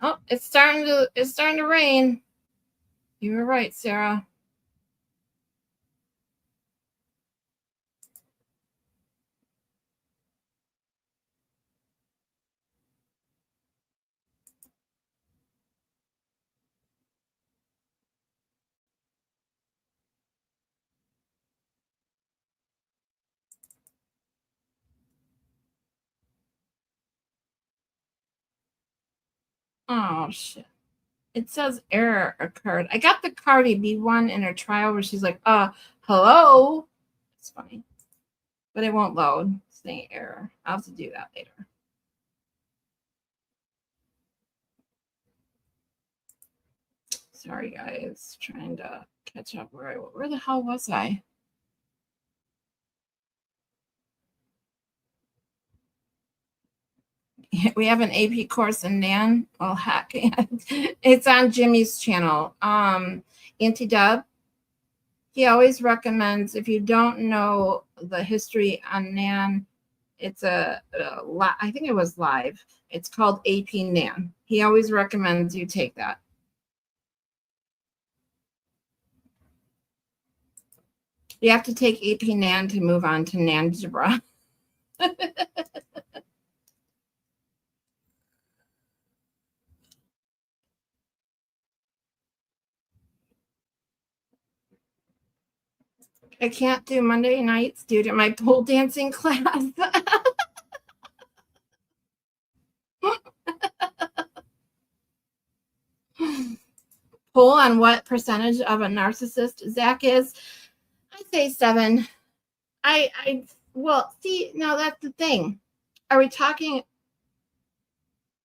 Oh, it's starting to rain. You were right, Sarah. Oh, shit. It says error occurred. I got the Cardi B1 in her trial where she's like, hello. It's funny. But it won't load. It's saying error. I'll have to do that later. Sorry, guys. Trying to catch up. Where the hell was I? We have an AP course in Nan. Well, heck, it's on Jimmy's channel. Auntie Dub, he always recommends, if you don't know the history on Nan, it's I think it was live. It's called AP Nan. He always recommends you take that. You have to take AP Nan to move on to Nanjabra. I can't do Monday nights due to my pole dancing class. Poll on what percentage of a narcissist Zach is. I'd say 7. Well, see, now that's the thing. Are we talking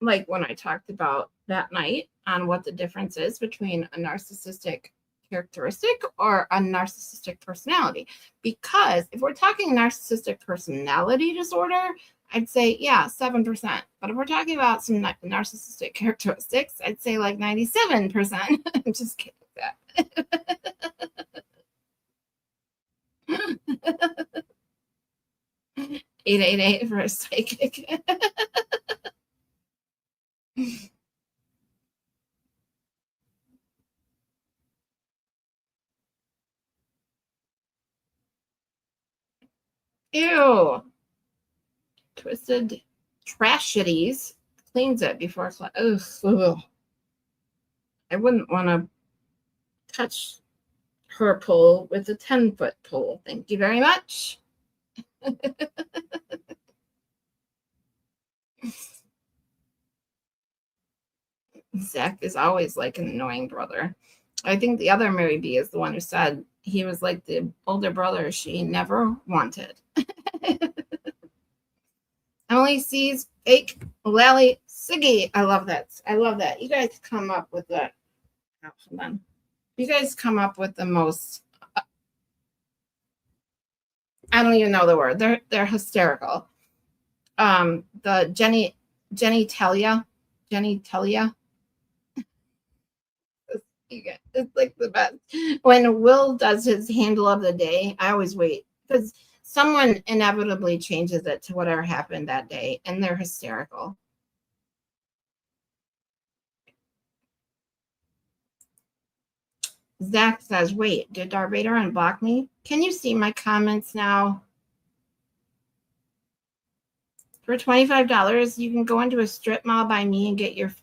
like when I talked about that night on what the difference is between a narcissistic characteristic or a narcissistic personality? Because if we're talking narcissistic personality disorder, I'd say, yeah, 7%. But if we're talking about some narcissistic characteristics, I'd say like 97%. I'm just kidding. That. 888 for a psychic. Ew. Twisted trash shitties cleans it before it's like, ugh. I wouldn't want to touch her pole with a 10-foot pole. Thank you very much. Zach is always like an annoying brother. I think the other Mary B is the one who said he was like the older brother she never wanted. Emily sees fake Lally Siggy. I love that. I love that. You guys come up with the. Oh, hold on. You guys come up with the most. I don't even know the word. They're hysterical. The Jenny Telia. It's like the best. When Will does his handle of the day, I always wait because someone inevitably changes it to whatever happened that day, and they're hysterical. Zach says, wait, did Darth Vader unblock me? Can you see my comments now? For $25, you can go into a strip mall by me and get your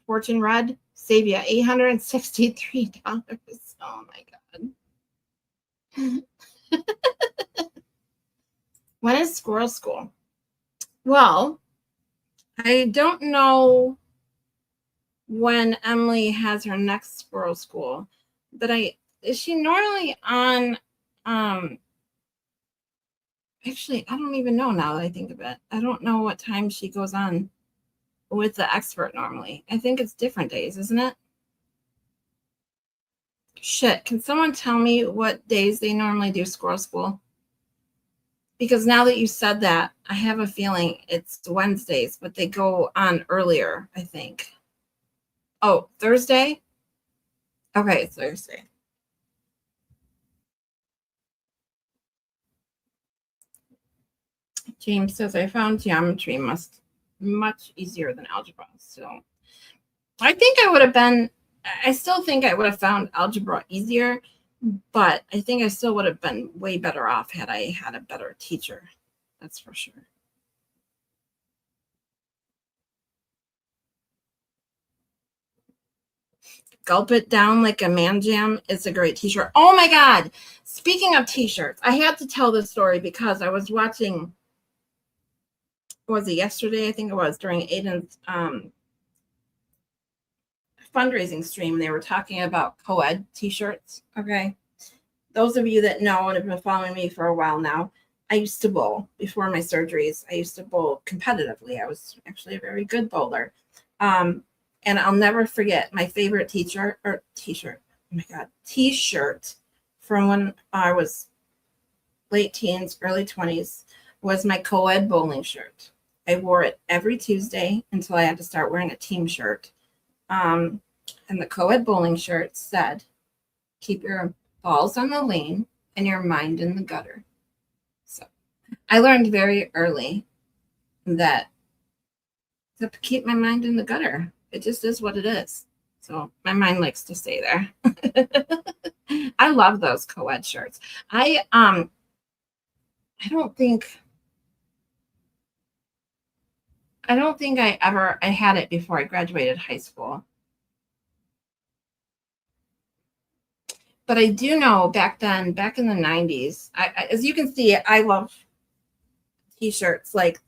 fortune read. Save you $863. Oh my God. When is squirrel school? Well, I don't know when Emily has her next squirrel school, but is she normally on actually I don't even know now that I think of it. I don't know what time she goes on with the expert normally. I think it's different days, isn't it? Shit, can someone tell me what days they normally do squirrel school? Because now that you said that, I have a feeling it's Wednesdays, but they go on earlier, I think. Oh, Thursday? Okay, it's Thursday. James says, I found geometry much easier than algebra. So I think I still think I would have found algebra easier, but I think I still would have been way better off had I had a better teacher. That's for sure. Gulp It Down Like a Man Jam is a great t-shirt. Oh my God. Speaking of t-shirts, I had to tell this story because I was watching, was it yesterday? I think it was during Aiden's fundraising stream. They were talking about co-ed t-shirts. Okay. Those of you that know and have been following me for a while now, I used to bowl before my surgeries. I used to bowl competitively. I was actually a very good bowler. And I'll never forget my favorite t-shirt from when I was late teens, early 20s was my co-ed bowling shirt. I wore it every Tuesday until I had to start wearing a team shirt. And the co-ed bowling shirt said, keep your balls on the lane and your mind in the gutter. So I learned very early that to keep my mind in the gutter. It just is what it is. So my mind likes to stay there. I love those co-ed shirts. I don't think I had it before I graduated high school. But I do know back then, back in the 90s, as you can see, I love t-shirts like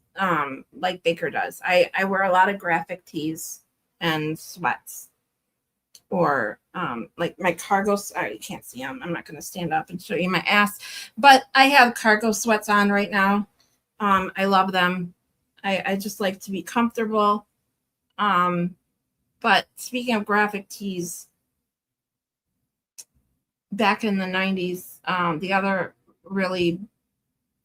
Baker does. I wear a lot of graphic tees and sweats, or like my cargo. You can't see them. I'm not going to stand up and show you my ass, but I have cargo sweats on right now. I love them. I just like to be comfortable. But speaking of graphic tees, back in the 90s, the other really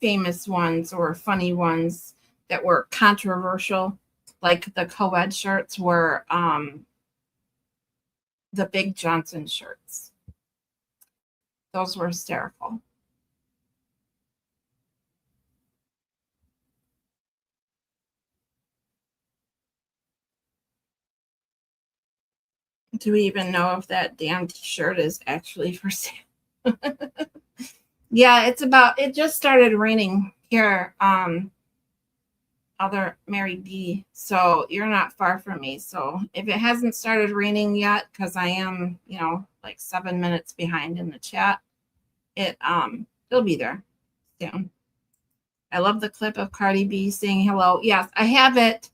famous ones or funny ones that were controversial, like the co-ed shirts, were the Big Johnson shirts. Those were hysterical. Do we even know if that damn t-shirt is actually for sale? Yeah, it just started raining here. Other Mary B. So you're not far from me. So if it hasn't started raining yet, because I am, like 7 minutes behind in the chat, it'll be there soon. I love the clip of Cardi B saying hello. Yes, I have it.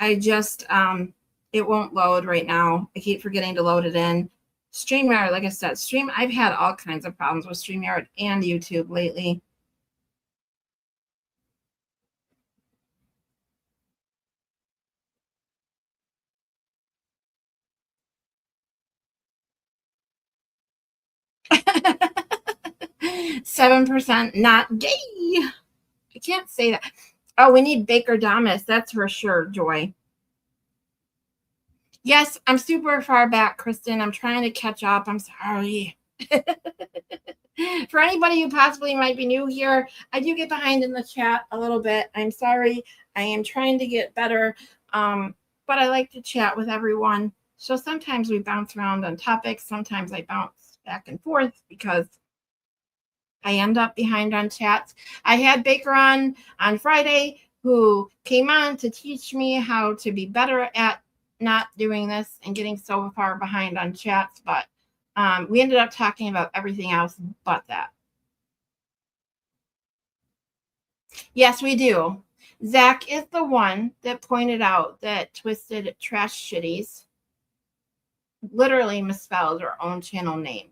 I just it won't load right now. I keep forgetting to load it in. StreamYard, like I said, I've had all kinds of problems with StreamYard and YouTube lately. %, not gay. I can't say that. Oh, we need Baker Damas. That's for sure, Joy. Yes, I'm super far back, Kristen. I'm trying to catch up. I'm sorry. For anybody who possibly might be new here, I do get behind in the chat a little bit. I'm sorry. I am trying to get better, but I like to chat with everyone. So sometimes we bounce around on topics. Sometimes I bounce back and forth because I end up behind on chats. I had Baker on Friday, who came on to teach me how to be better at not doing this and getting so far behind on chats, but we ended up talking about everything else but that. Yes, we do. Zach is the one that pointed out that Twisted Trash Shitties literally misspelled her own channel name.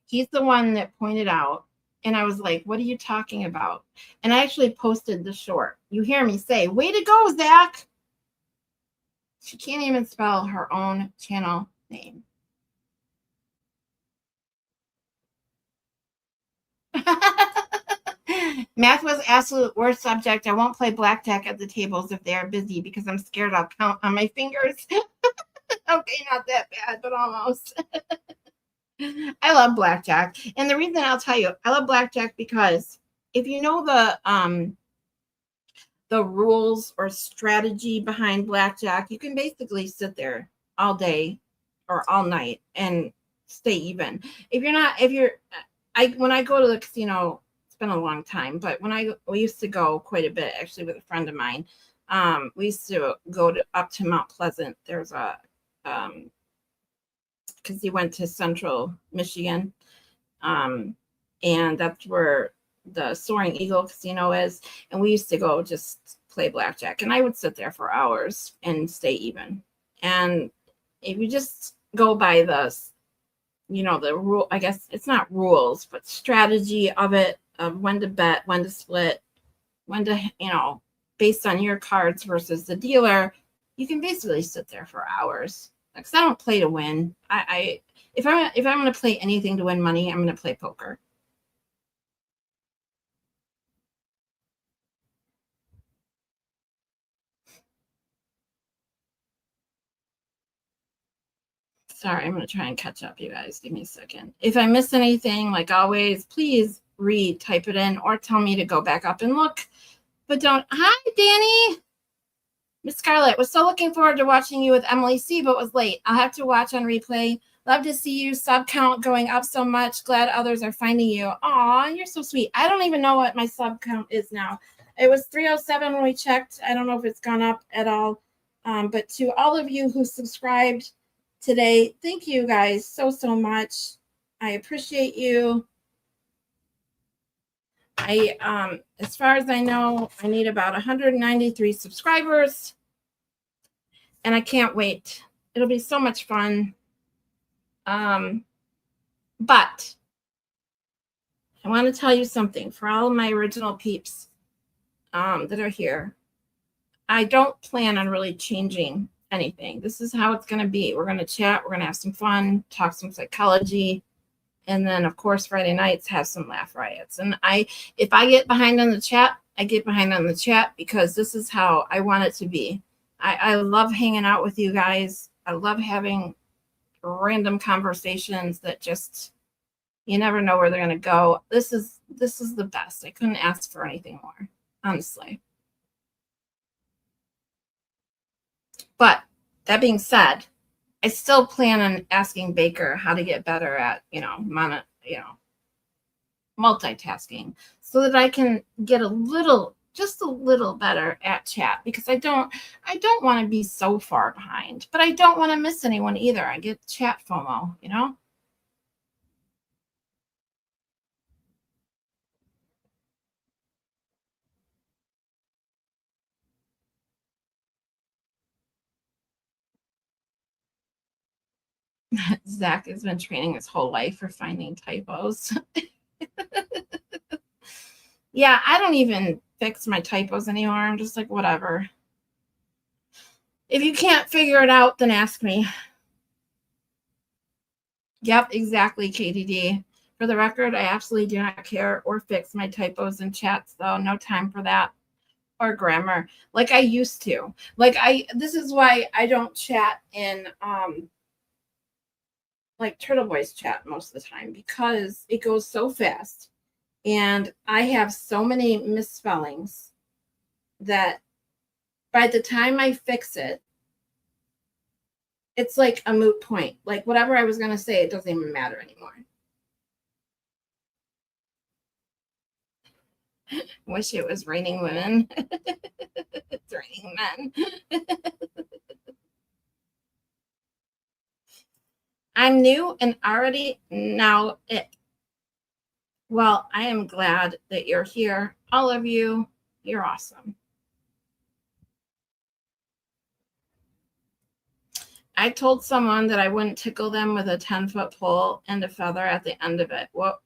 He's the one that pointed out, and I was like, what are you talking about? And I actually posted the short. You hear me say, way to go, Zach. She can't even spell her own channel name. Math was absolute worst subject. I won't play blackjack at the tables if they are busy because I'm scared I'll count on my fingers. Okay, not that bad, but almost. I love blackjack. And the reason I'll tell you, I love blackjack because if you know the rules or strategy behind blackjack, you can basically sit there all day or all night and stay even. When I go to the casino, it's been a long time, but we used to go quite a bit actually with a friend of mine. We used to go up to Mount Pleasant. There's a because he went to Central Michigan, and that's where the Soaring Eagle Casino is, and we used to go just play blackjack, and I would sit there for hours and stay even. And if you just go by the, the rule. I guess it's not rules, but strategy of it, of when to bet, when to split, when to, based on your cards versus the dealer. You can basically sit there for hours. Because I don't play to win. If I'm going to play anything to win money, I'm going to play poker. Sorry, I'm going to try and catch up, you guys. Give me a second. If I miss anything, like always, please type it in, or tell me to go back up and look. But don't. Hi, Danny. Miss Scarlet, was so looking forward to watching you with Emily C, but was late. I'll have to watch on replay. Love to see you. Sub count going up so much. Glad others are finding you. Aw, you're so sweet. I don't even know what my sub count is now. It was 307 when we checked. I don't know if it's gone up at all. But to all of you who subscribed today, thank you guys so much. I appreciate you. As far as I know, I need about 193 subscribers, and I can't wait. It'll be so much fun. But I want to tell you something for all of my original peeps that are here. I don't plan on really changing anything. This is how it's going to be. We're going to chat. We're going to have some fun, talk some psychology. And then, of course, Friday nights have some laugh riots. And if I get behind on the chat, I get behind on the chat because this is how I want it to be. I love hanging out with you guys. I love having random conversations that just, you never know where they're going to go. This is the best. I couldn't ask for anything more, honestly. But that being said, I still plan on asking Baker how to get better at, multitasking so that I can get just a little better at chat, because I don't want to be so far behind, but I don't want to miss anyone either. I get chat FOMO, Zach has been training his whole life for finding typos. Yeah, I don't even fix my typos anymore. I'm just like, whatever. If you can't figure it out, then ask me. Yep, exactly, KDD. For the record, I absolutely do not care or fix my typos in chats, though. No time for that. Or grammar, like I used to. This is why I don't chat in like Turtle Boy's chat most of the time, because it goes so fast and I have so many misspellings that by the time I fix it, it's like a moot point. Like whatever I was going to say, it doesn't even matter anymore. Wish it was raining women. It's raining men. I'm new and already know it. Well, I am glad that you're here. All of you, you're awesome. I told someone that I wouldn't tickle them with a 10-foot pole and a feather at the end of it. What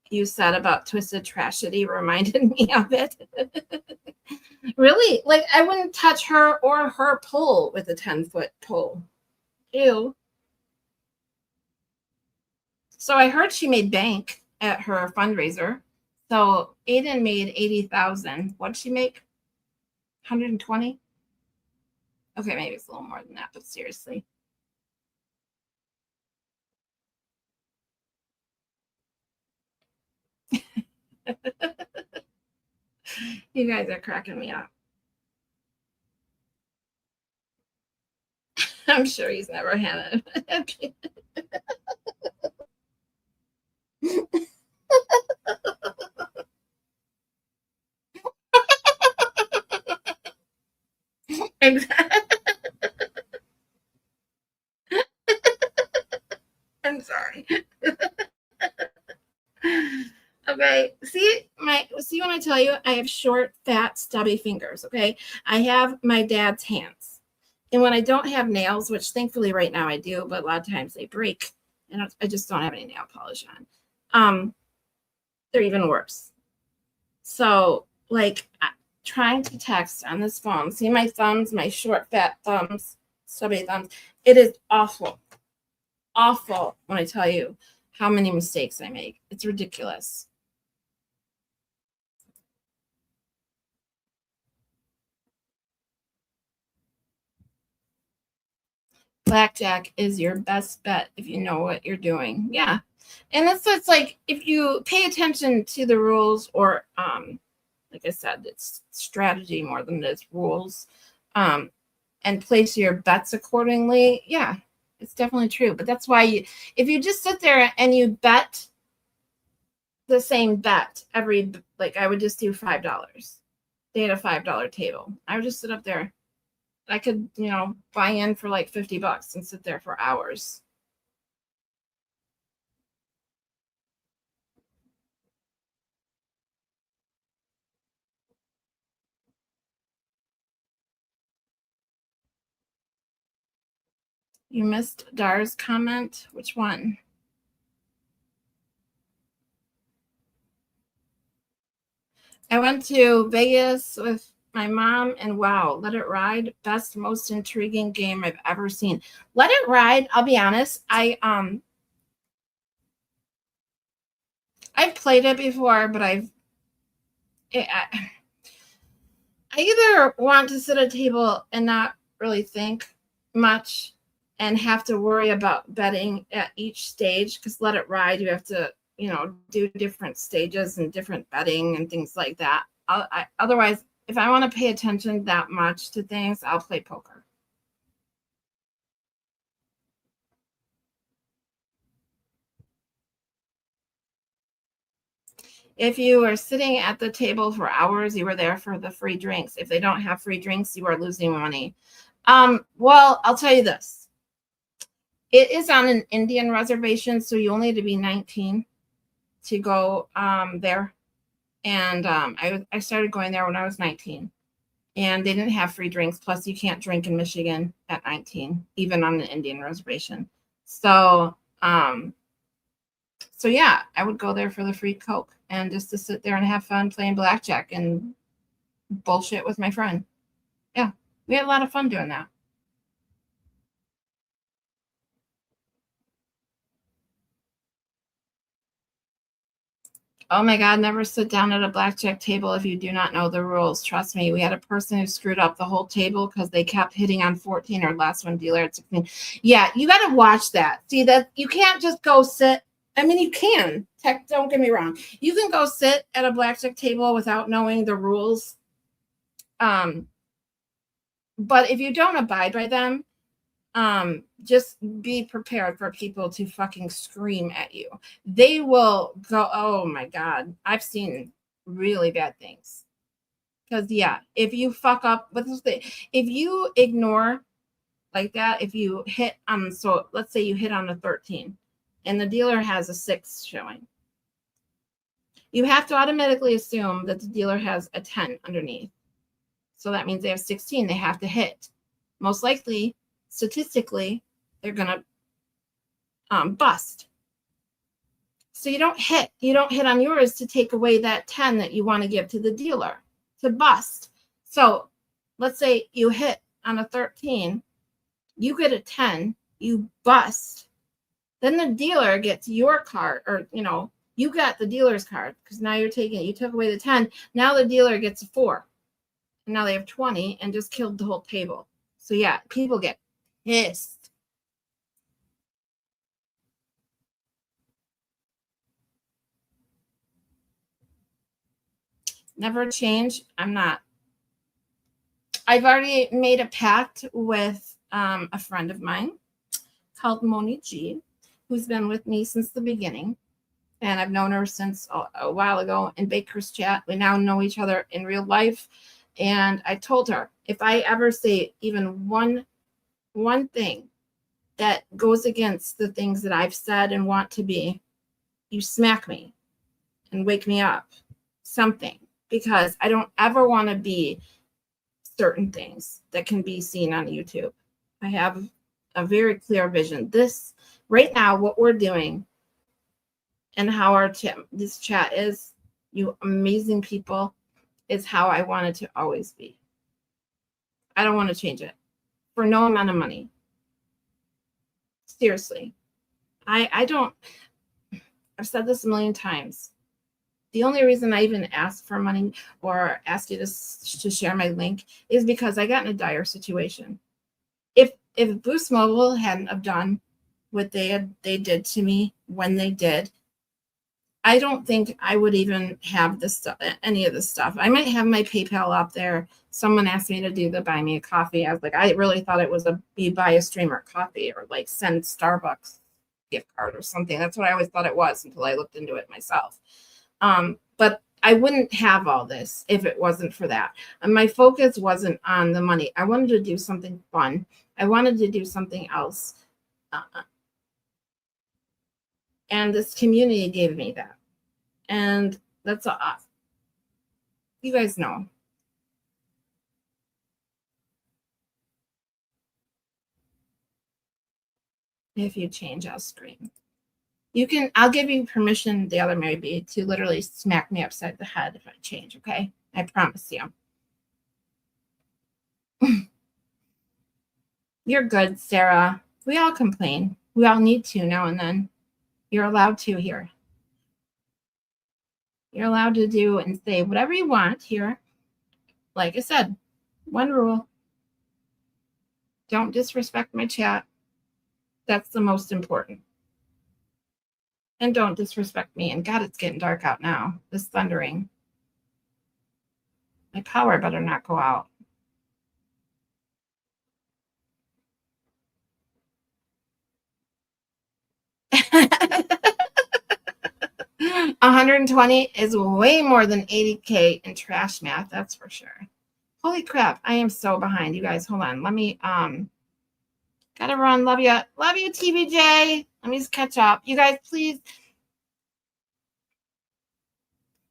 you said about Twisted Tragedy reminded me of it. Really? Like, I wouldn't touch her or her pole with a 10-foot pole. Ew. So I heard she made bank at her fundraiser. So Aiden made 80,000. What did she make? 120? Okay, maybe it's a little more than that, but seriously. You guys are cracking me up. I'm sure he's never had it. I'm sorry. Okay, see when I tell you I have short, fat, stubby fingers, okay? I have my dad's hands. And when I don't have nails, which thankfully right now I do, but a lot of times they break and I just don't have any nail polish on, they're even worse. So like trying to text on this phone, see my thumbs, my short, fat thumbs, stubby thumbs. It is awful. Awful when I tell you how many mistakes I make. It's ridiculous. Blackjack is your best bet if you know what you're doing. Yeah. And it's like if you pay attention to the rules, or like I said, it's strategy more than it is rules, and place your bets accordingly. Yeah, it's definitely true. But that's why if you just sit there and you bet the same bet every, like I would just do $5. They had a $5 table. I would just sit up there. I could, buy in for like $50 and sit there for hours. You missed Dar's comment. Which one? I went to Vegas with my mom, and wow, Let It Ride, best, most intriguing game I've ever seen. Let It Ride, I'll be honest, I've played it before, but I either want to sit at a table and not really think much and have to worry about betting at each stage, because Let It Ride, you have to, do different stages and different betting and things like that. Otherwise, if I want to pay attention that much to things, I'll play poker. If you are sitting at the table for hours, you were there for the free drinks. If they don't have free drinks, you are losing money. Well, I'll tell you this. It is on an Indian reservation, so you only need to be 19 to go there. And I started going there when I was 19. And they didn't have free drinks. Plus, you can't drink in Michigan at 19, even on an Indian reservation. So yeah, I would go there for the free Coke and just to sit there and have fun playing blackjack and bullshit with my friend. Yeah, we had a lot of fun doing that. Oh my God, never sit down at a blackjack table if you do not know the rules. Trust me, we had a person who screwed up the whole table because they kept hitting on 14 or last one dealer at 16. Yeah, you got to watch that. See, that you can't just go sit. I mean, you can. Don't get me wrong. You can go sit at a blackjack table without knowing the rules. But if you don't abide by them, just be prepared for people to fucking scream at you. They will go, oh my God, I've seen really bad things. Because yeah, if you fuck up with if you ignore like that, if you hit so let's say you hit on a 13 and the dealer has a 6 showing, you have to automatically assume that the dealer has a 10 underneath. So that means they have 16 they have to hit. Most likely, statistically, they're going to bust. So you don't hit on yours to take away that 10 that you want to give to the dealer to bust. So let's say you hit on a 13, you get a 10, you bust. Then the dealer gets your card, or, you got the dealer's card because now you took away the 10. Now the dealer gets a 4. And now they have 20 and just killed the whole table. So yeah, people get pissed. Never change. I'm not. I've already made a pact with a friend of mine called Moni G, who's been with me since the beginning. And I've known her since a while ago in Baker's Chat. We now know each other in real life. And I told her, if I ever say even one thing that goes against the things that I've said and want to be, you smack me and wake me up, something, because I don't ever want to be certain things that can be seen on YouTube. I have a very clear vision. This right now, what we're doing and how our this chat is, you amazing people, is how I want it to always be. I don't want to change it for no amount of money. Seriously. I don't, I've said this a million times. The only reason I even asked for money or asked you to share my link is because I got in a dire situation. If Boost Mobile hadn't have done what they did to me when they did, I don't think I would even have this stuff, any of this stuff. I might have my PayPal up there. Someone asked me to do the buy me a coffee. I was like, I really thought it was you buy a streamer coffee or like send Starbucks gift card or something. That's what I always thought it was until I looked into it myself. But I wouldn't have all this if it wasn't for that. And my focus wasn't on the money. I wanted to do something fun. I wanted to do something else. And this community gave me that. And that's you guys know. If you change, I'll scream. You can, I'll give you permission, the other Mary B, to literally smack me upside the head if I change, okay? I promise you. You're good, Sarah. We all complain. We all need to now and then. You're allowed to here. You're allowed to do and say whatever you want here. Like I said, one rule. Don't disrespect my chat. That's the most important. And don't disrespect me. And God, it's getting dark out now. This thundering. My power better not go out. $120 is way more than $80K in trash math, that's for sure. Holy crap, I am so behind. You guys, hold on. Let me gotta run. Love you. Love you, TBJ. Let me just catch up. You guys, please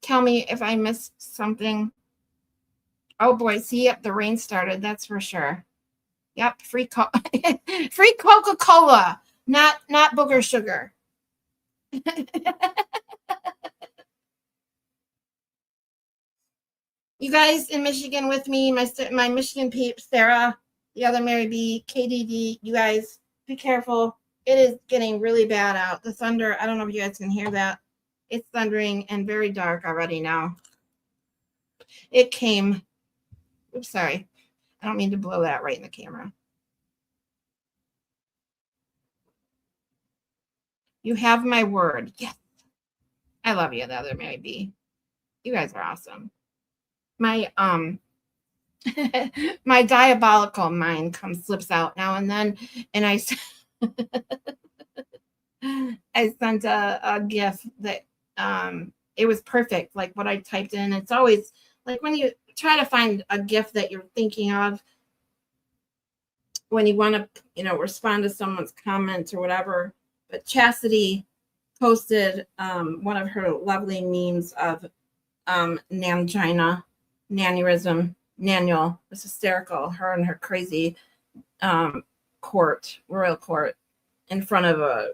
tell me if I missed something. Oh boy, see, yep, the rain started, that's for sure. Yep, free free Coca-Cola, not booger sugar. You guys in Michigan with me, my Michigan peeps, Sarah, the other Mary B, KDD, you guys, be careful. It is getting really bad out. The thunder, I don't know if you guys can hear that. It's thundering and very dark already now. It came. Oops, sorry. I don't mean to blow that right in the camera. You have my word. Yes. I love you, the other Mary B. You guys are awesome. My my diabolical mind slips out now and then, and I sent a GIF that it was perfect, like what I typed in. It's always like when you try to find a GIF that you're thinking of when you want to, respond to someone's comments or whatever. But Chastity posted one of her lovely memes of Nangina, Nanuism, Nanual. Was hysterical. Her and her crazy royal court in front of a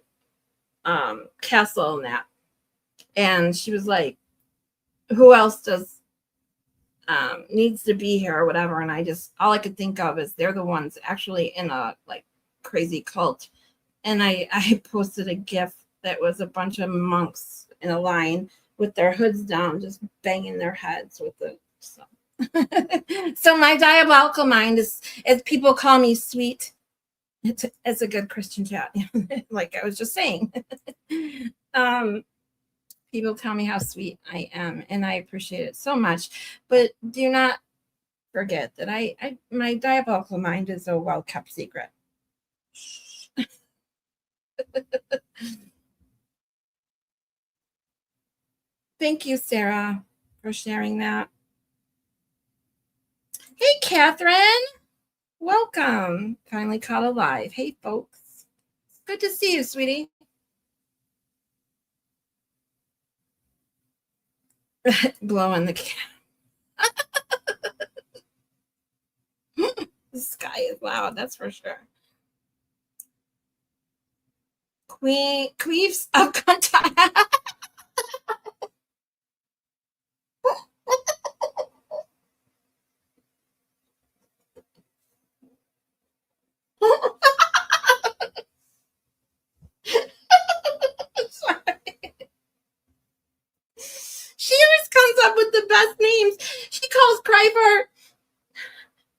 castle and that. And she was like, who else needs to be here or whatever? And all I could think of is they're the ones actually in a like crazy cult. And I posted a GIF that was a bunch of monks in a line with their hoods down, just banging their heads with the so my diabolical mind is, as people call me, sweet. It's a good Christian chat, like I was just saying. People tell me how sweet I am, and I appreciate it so much. But do not forget that my diabolical mind is a well-kept secret. Thank you, Sarah, for sharing that. Hey, Catherine. Welcome. Finally caught alive. Hey, folks. Good to see you, sweetie. Blowing the candle. The sky is loud, that's for sure. Queefs of contact. She always comes up with the best names. She calls Kryber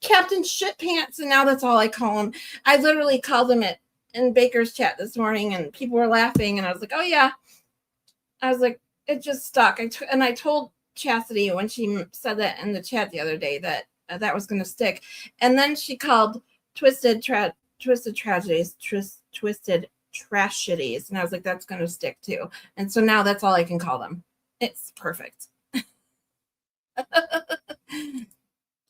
Captain Shit Pants, and now that's all I call him. I literally called him it in Baker's chat this morning, and people were laughing, and I was like, oh yeah. I was like, it just stuck. And I told Chastity when she said that in the chat the other day that that was going to stick. And then she called Twisted Tragedies, Twisted Tragedies. And I was like, that's going to stick too. And so now that's all I can call them. It's perfect.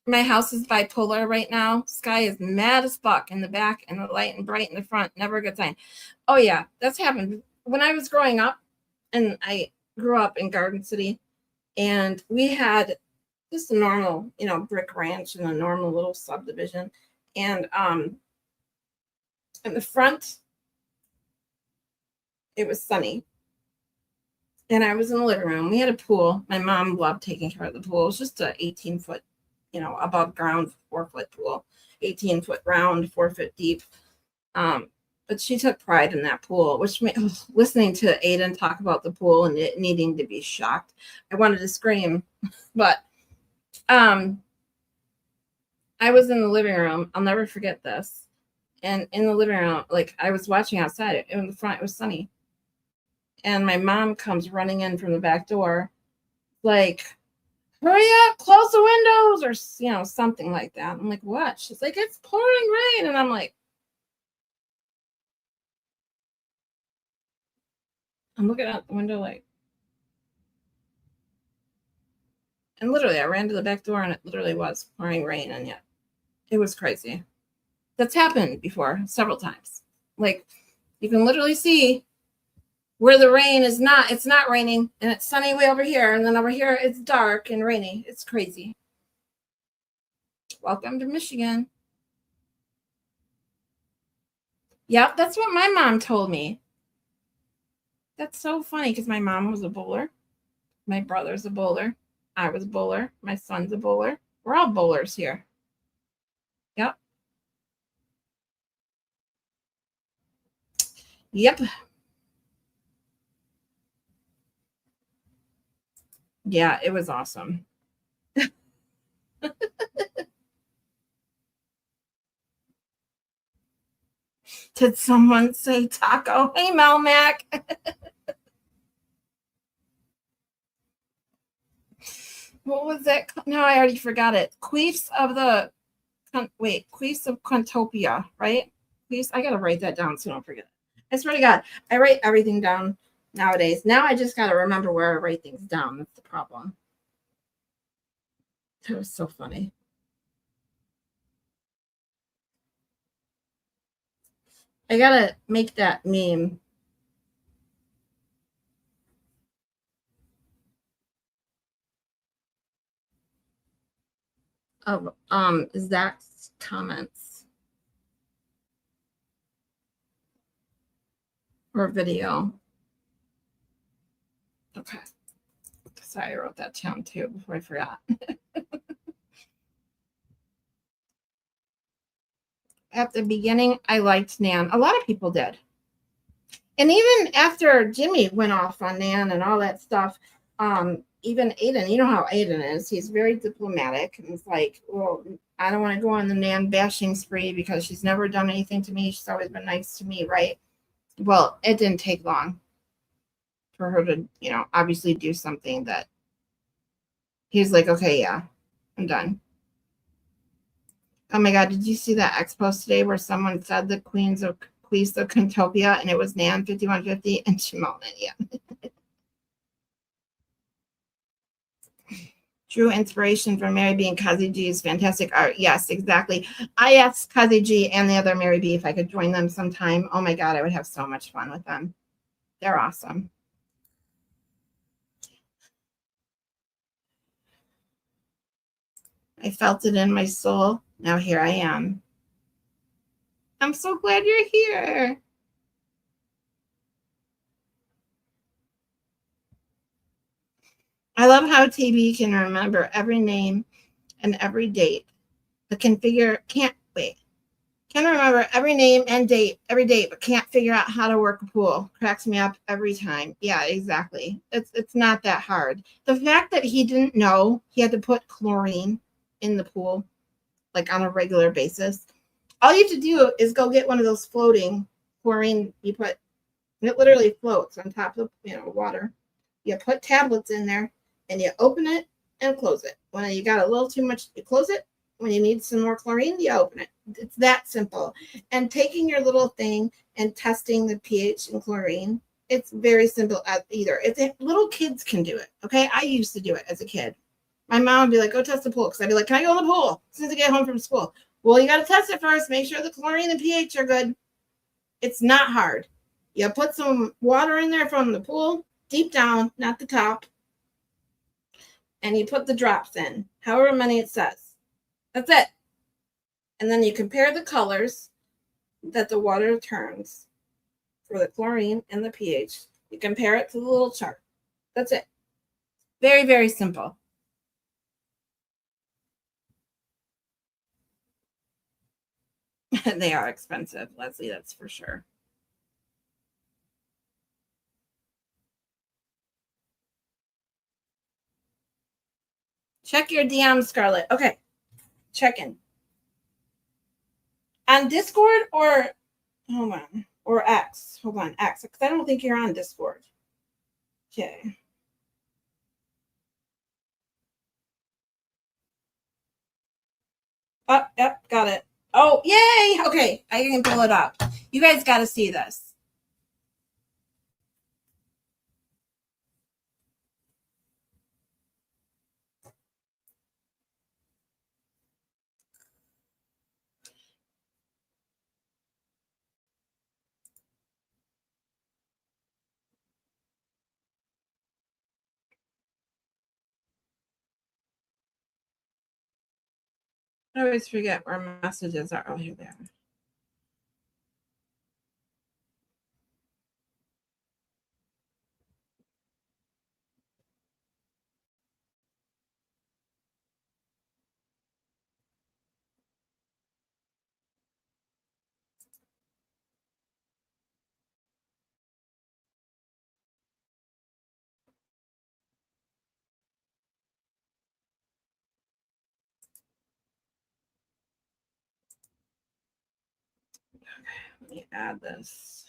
My house is bipolar right now. Sky is mad as fuck in the back and the light and bright in the front. Never a good sign. Oh yeah, that's happened. When I was growing up, and I grew up in Garden City, and we had just a normal, brick ranch and a normal little subdivision. And in the front, it was sunny. And I was in the living room. We had a pool. My mom loved taking care of the pool. It was just an 18-foot, above ground, 4-foot pool, 18-foot round, 4-foot deep. But she took pride in that pool, which listening to Aiden talk about the pool and it needing to be shocked, I wanted to scream. But I was in the living room. I'll never forget this. And in the living room, like I was watching outside. In the front, it was sunny. And my mom comes running in from the back door, like, hurry up, close the windows, or something like that. I'm like, what? She's like, it's pouring rain. And I'm like, I'm looking out the window like, and literally I ran to the back door and it literally was pouring rain, and yet it was crazy. That's happened before several times. Like you can literally see where the rain is not, it's not raining and it's sunny way over here. And then over here it's dark and rainy. It's crazy. Welcome to Michigan. Yep, that's what my mom told me. That's so funny because my mom was a bowler. My brother's a bowler. I was a bowler. My son's a bowler. We're all bowlers here. Yep. Yep. Yeah, it was awesome. Did someone say taco? Hey, Mel Mac. What was that? No, I already forgot it. Queefs of Quantopia, right? Queefs. I gotta write that down so I don't forget it. I swear to God, I write everything down nowadays. Now I just gotta remember where I write things down. That's the problem. That was so funny. I gotta make that meme. Of Zach's comments or video. Okay. Sorry, I wrote that down too before I forgot. At the beginning, I liked Nan. A lot of people did. And even after Jimmy went off on Nan and all that stuff, even Aiden, you know how Aiden is. He's very diplomatic. And it's like, well, I don't want to go on the Nan bashing spree because she's never done anything to me. She's always been nice to me, right? Well, it didn't take long for her to, obviously do something that he's like, okay, yeah, I'm done. Oh my God, did you see that X post today where someone said the Queens of Contopia and it was Nan 5150 and Shimon? Yeah. True inspiration for Mary B and Kazi G's fantastic art. Yes, exactly. I asked Kazi G and the other Mary B if I could join them sometime. Oh my God, I would have so much fun with them. They're awesome. I felt it in my soul. Now here I am. I'm so glad you're here. I love how TB can remember every name and every date. Can remember every name and date, every date, but can't figure out how to work a pool. Cracks me up every time. Yeah, exactly. It's not that hard. The fact that he didn't know he had to put chlorine in the pool, like on a regular basis. All you have to do is go get one of those floating chlorine. It literally floats on top of water. You put tablets in there and you open it and close it. When you got a little too much, you close it. When you need some more chlorine, you open it. It's that simple. And taking your little thing and testing the pH in chlorine, it's very simple either. Little kids can do it, okay? I used to do it as a kid. My mom would be like, go test the pool. Because I'd be like, can I go in the pool as soon as I get home from school? Well, you got to test it first. Make sure the chlorine and pH are good. It's not hard. You put some water in there from the pool, deep down, not the top. And you put the drops in, however many it says. That's it. And then you compare the colors that the water turns for the chlorine and the pH. You compare it to the little chart. That's it. Very, very simple. They are expensive, Leslie, that's for sure. Check your DM, Scarlet. Okay. Check-in. On Discord or hold on, or X. Hold on, X, because I don't think you're on Discord. Okay. Oh, yep, got it. Oh, yay! Okay, I can pull it up. You guys got to see this. I always forget where my messages are. Oh, here they are. Let me add this.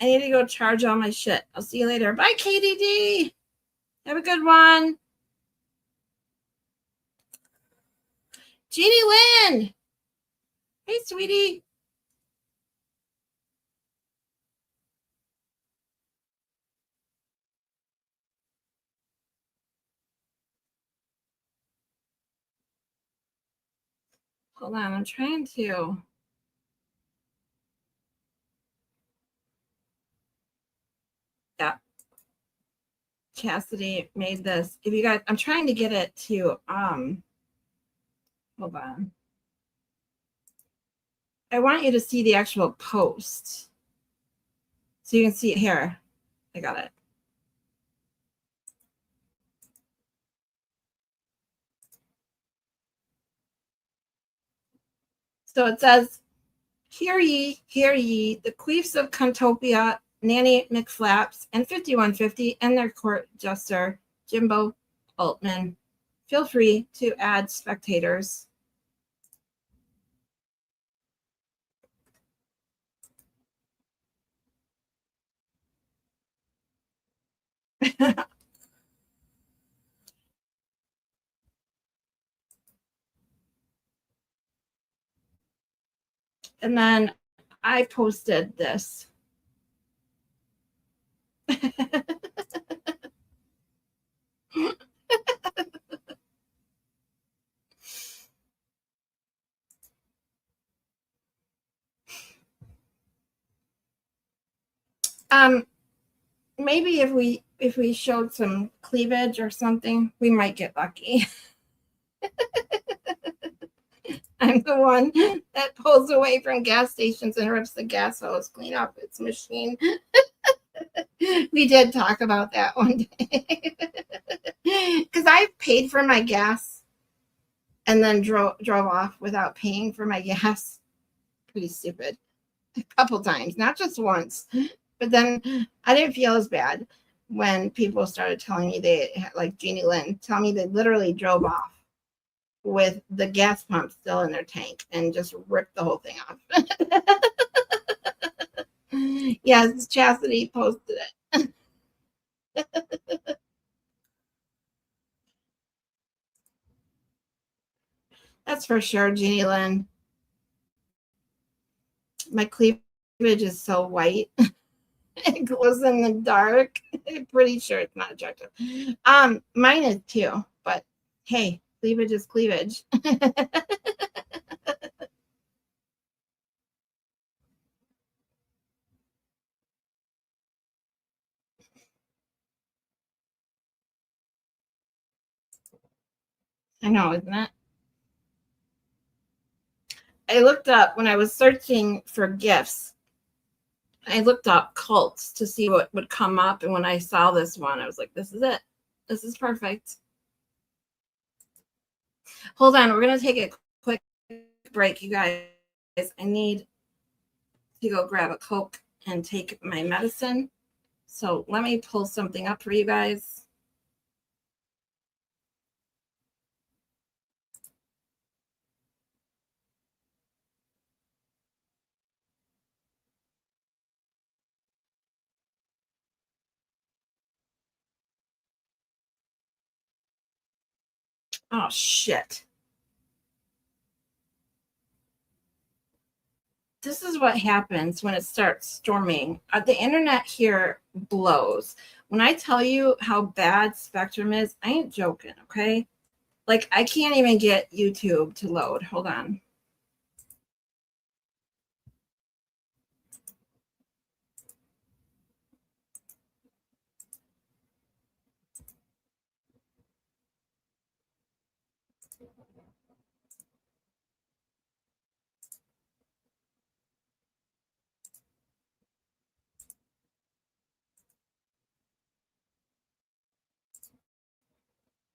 I need to go charge all my shit. I'll see you later. Bye, KDD. Have a good one. Jeannie Lynn. Hey, sweetie. Hold on, I'm trying to. Yeah. Chastity made this. If you guys, I'm trying to get it to, hold on. I want you to see the actual post. So you can see it here. I got it. So it says, hear ye, the queefs of Contopia, Nanny McFlaps, and 5150 and their court jester, Jimbo Altman. Feel free to add spectators. And then I posted this. Maybe if we showed some cleavage or something, we might get lucky. I'm the one that pulls away from gas stations and rips the gas hose clean off its machine. We did talk about that one day. Because I paid for my gas and then drove off without paying for my gas. Pretty stupid. A couple times, not just once. But then I didn't feel as bad when people started telling me like Jeannie Lynn, tell me they literally drove off with the gas pump still in their tank and just ripped the whole thing off. Yes, Chastity posted it. That's for sure, Jeannie Lynn. My cleavage is so white. It glows in the dark. I'm pretty sure it's not attractive. Mine is too, but hey, cleavage is cleavage. I know, isn't it? I looked up when I was searching for gifts. I looked up cults to see what would come up. And when I saw this one, I was like, this is it. This is perfect. Hold on. We're going to take a quick break, you guys. I need to go grab a Coke and take my medicine. So let me pull something up for you guys. Oh, shit. This is what happens when it starts storming. The internet here blows. When I tell you how bad Spectrum is, I ain't joking, okay? Like, I can't even get YouTube to load. Hold on.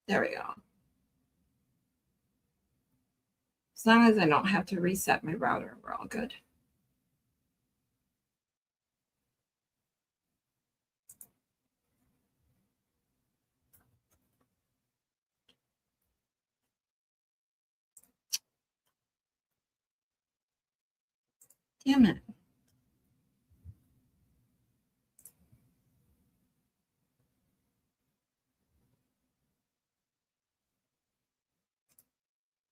There we go. As long as I don't have to reset my router, we're all good. Damn it.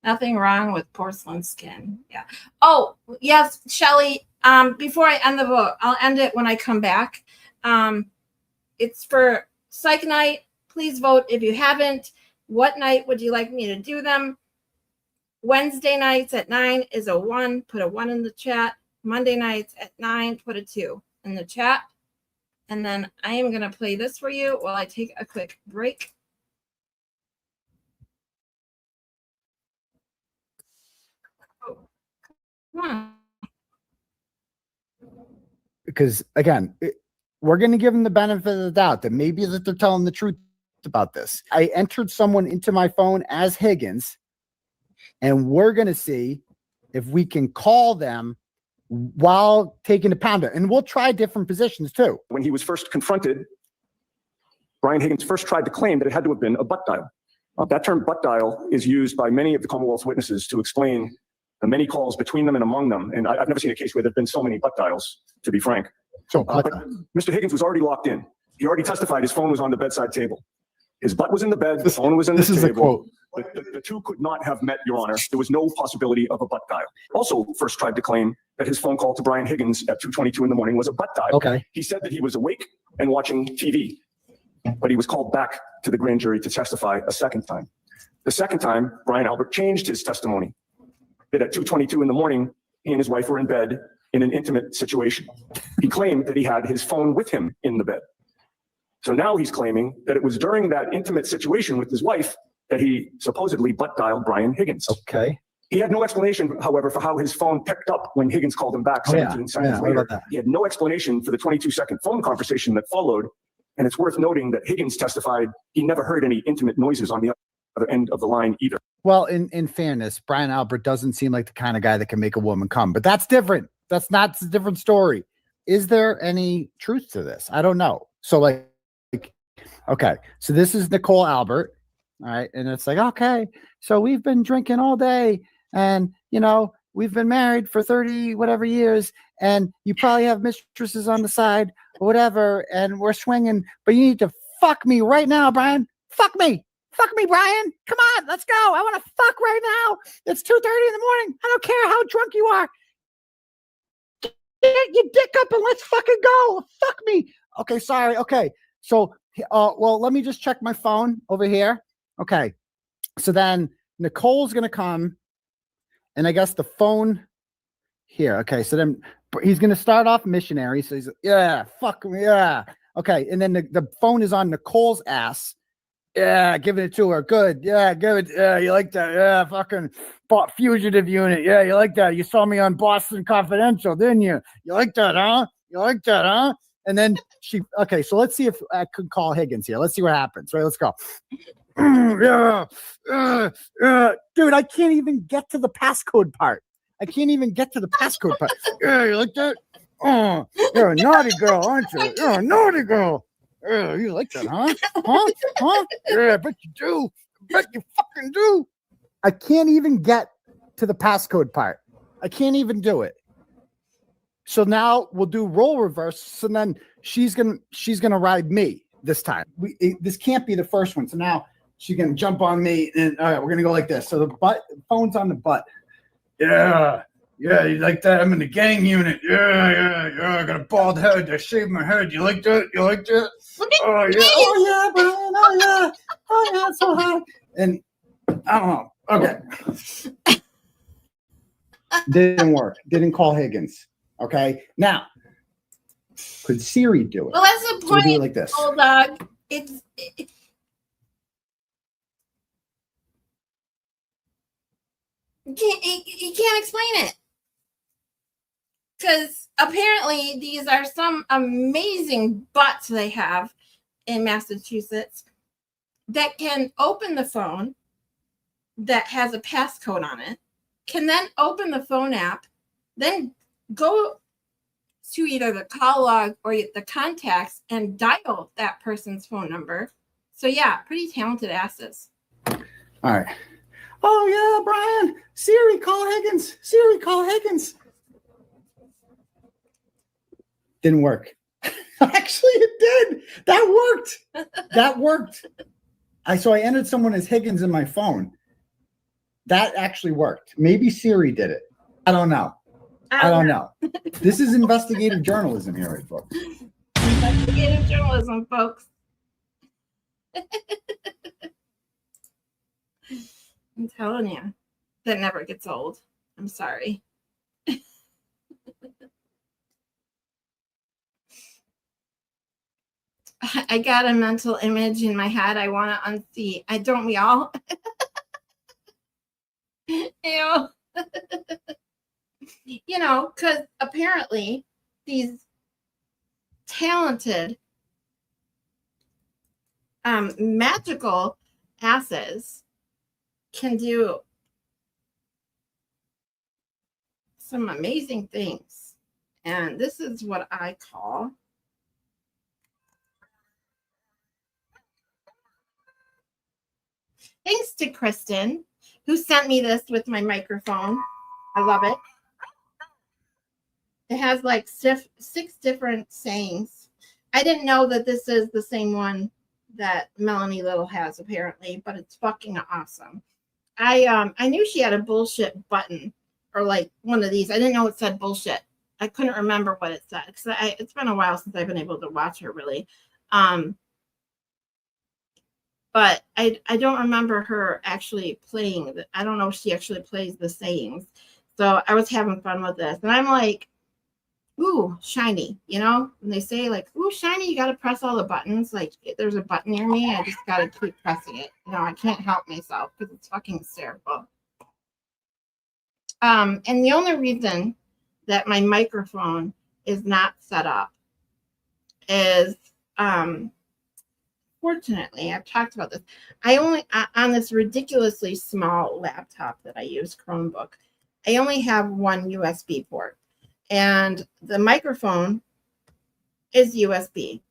Nothing wrong with porcelain skin. Yeah. Oh, yes, Shelly. Before I end the vote, I'll end it when I come back. It's for Psych Night. Please vote if you haven't. What night would you like me to do them? Wednesday nights at 9 is a 1. Put a 1 in the chat. Monday nights at 9, put a 2 in the chat. And then I am going to play this for you while I take a quick break. Because again, we're going to give them the benefit of the doubt that maybe that they're telling the truth about this. I entered someone into my phone as Higgins, and we're going to see if we can call them while taking a pounder, and we'll try different positions too. When he was first confronted, Brian Higgins first tried to claim that it had to have been a butt dial. That term butt dial is used by many of the Commonwealth's witnesses to explain the many calls between them and among them. And I've never seen a case where there have been so many butt dials, to be frank. So, but Mr. Higgins was already locked in. He already testified his phone was on the bedside table. His butt was in the bed, the phone was in the table. This is a quote. The two could not have met, Your Honor. There was no possibility of a butt dial. Also first tried to claim that his phone call to Brian Higgins at 2:22 in the morning was a butt dial. Okay. He said that he was awake and watching TV, but he was called back to the grand jury to testify a second time. The second time, Brian Albert changed his testimony that at 2:22 in the morning, he and his wife were in bed in an intimate situation. He claimed that he had his phone with him in the bed. So now he's claiming that it was during that intimate situation with his wife that he supposedly butt dialed Brian Higgins. Okay. He had no explanation, however, for how his phone picked up when Higgins called him back 17 seconds what later. about that? He had no explanation for the 22-second phone conversation that followed. And it's worth noting that Higgins testified he never heard any intimate noises on the other end of the line either. Well, in fairness, Brian Albert doesn't seem like the kind of guy that can make a woman come, but that's different. That's not a different story. Is there any truth to this? I don't know. So like okay, so this is Nicole Albert. All right. And it's like, okay, so we've been drinking all day and, you know, we've been married for 30 whatever years and you probably have mistresses on the side or whatever. And we're swinging, but you need to fuck me right now, Brian. Fuck me. Fuck me, Brian. Come on, let's go. I want to fuck right now. It's 2:30 in the morning. I don't care how drunk you are. Get your dick up and let's fucking go. Fuck me. Okay, sorry. Okay. So, well, let me just check my phone over here. Okay. So then Nicole's going to come and I guess the phone here. Okay. So then he's going to start off missionary. So he's, yeah, fuck me. Yeah. Okay. And then the phone is on Nicole's ass. Yeah, giving it to her. Good. Yeah, good. Yeah, you like that? Yeah, fucking fugitive unit. Yeah, you like that? You saw me on Boston Confidential, didn't you? You like that, huh? You like that, huh? And then okay, so let's see if I could call Higgins here. Let's see what happens. Right, let's go. Dude, I can't even get to the passcode part. I can't even get to the passcode part. Yeah, you like that? Oh, you're a naughty girl, aren't you? You're a naughty girl. Yeah, you like that, huh? Huh? Yeah, I bet you do. I bet you fucking do. I can't even get to the passcode part. I can't even do it. So now we'll do role reverse. So then she's gonna ride me this time. This can't be the first one. So now she's gonna jump on me, and all right, we're gonna go like this. So the phone's on the butt. Yeah. Yeah, you like that? I'm in the gang unit. Yeah. I got a bald head. I shaved my head. You like that? You like that? Oh yeah. Oh yeah, Brian. Oh yeah. Oh yeah, it's so hot. And I don't know. Okay. Didn't work. Didn't call Higgins. Okay. Now, could Siri do it? Well, that's the So point. we'll do it like this. Old dog. You can't explain it. Because apparently these are some amazing butts they have in Massachusetts that can open the phone that has a passcode on it, can then open the phone app, then go to either the call log or the contacts and dial that person's phone number. So yeah, pretty talented asses. All right. Oh yeah, Brian. Siri, call Higgins. Siri, call Higgins. Didn't work. Actually, it did. That worked. That worked. So I entered someone as Higgins in my phone. That actually worked. Maybe Siri did it. I don't know. I don't know. This is investigative journalism here, right, folks? Investigative journalism, folks. I'm telling you, that never gets old. I'm sorry. I got a mental image in my head I want to unsee. Don't we all? Ew. You know, because apparently these talented magical asses can do some amazing things. And this is what I call thanks to Kristen, who sent me this with my microphone. I love it. It has like 6 different sayings. I didn't know that this is the same one that Melanie Little has apparently, but it's fucking awesome. I knew she had a bullshit button or like one of these. I didn't know it said bullshit. I couldn't remember what it said because it's been a while since I've been able to watch her really. But I don't remember her actually playing. I don't know if she actually plays the sayings. So I was having fun with this. And I'm like, ooh, shiny, you know, when they say like, ooh, shiny, you got to press all the buttons. Like there's a button near me. I just got to keep pressing it. You know, I can't help myself because it's fucking hysterical. And the only reason that my microphone is not set up is, fortunately, I've talked about this. I only, on this ridiculously small laptop that I use, Chromebook, I only have one USB port. And the microphone is USB.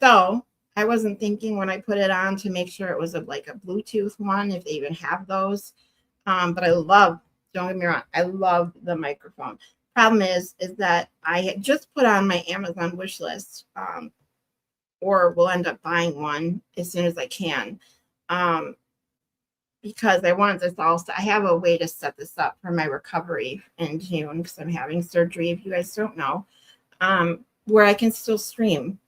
So I wasn't thinking when I put it on to make sure it was like a Bluetooth one, if they even have those. But I love, don't get me wrong, I love the microphone. Problem is that I had just put on my Amazon wish list, or will end up buying one as soon as I can, because I want this also. I have a way to set this up for my recovery in June because I'm having surgery, if you guys don't know, where I can still stream.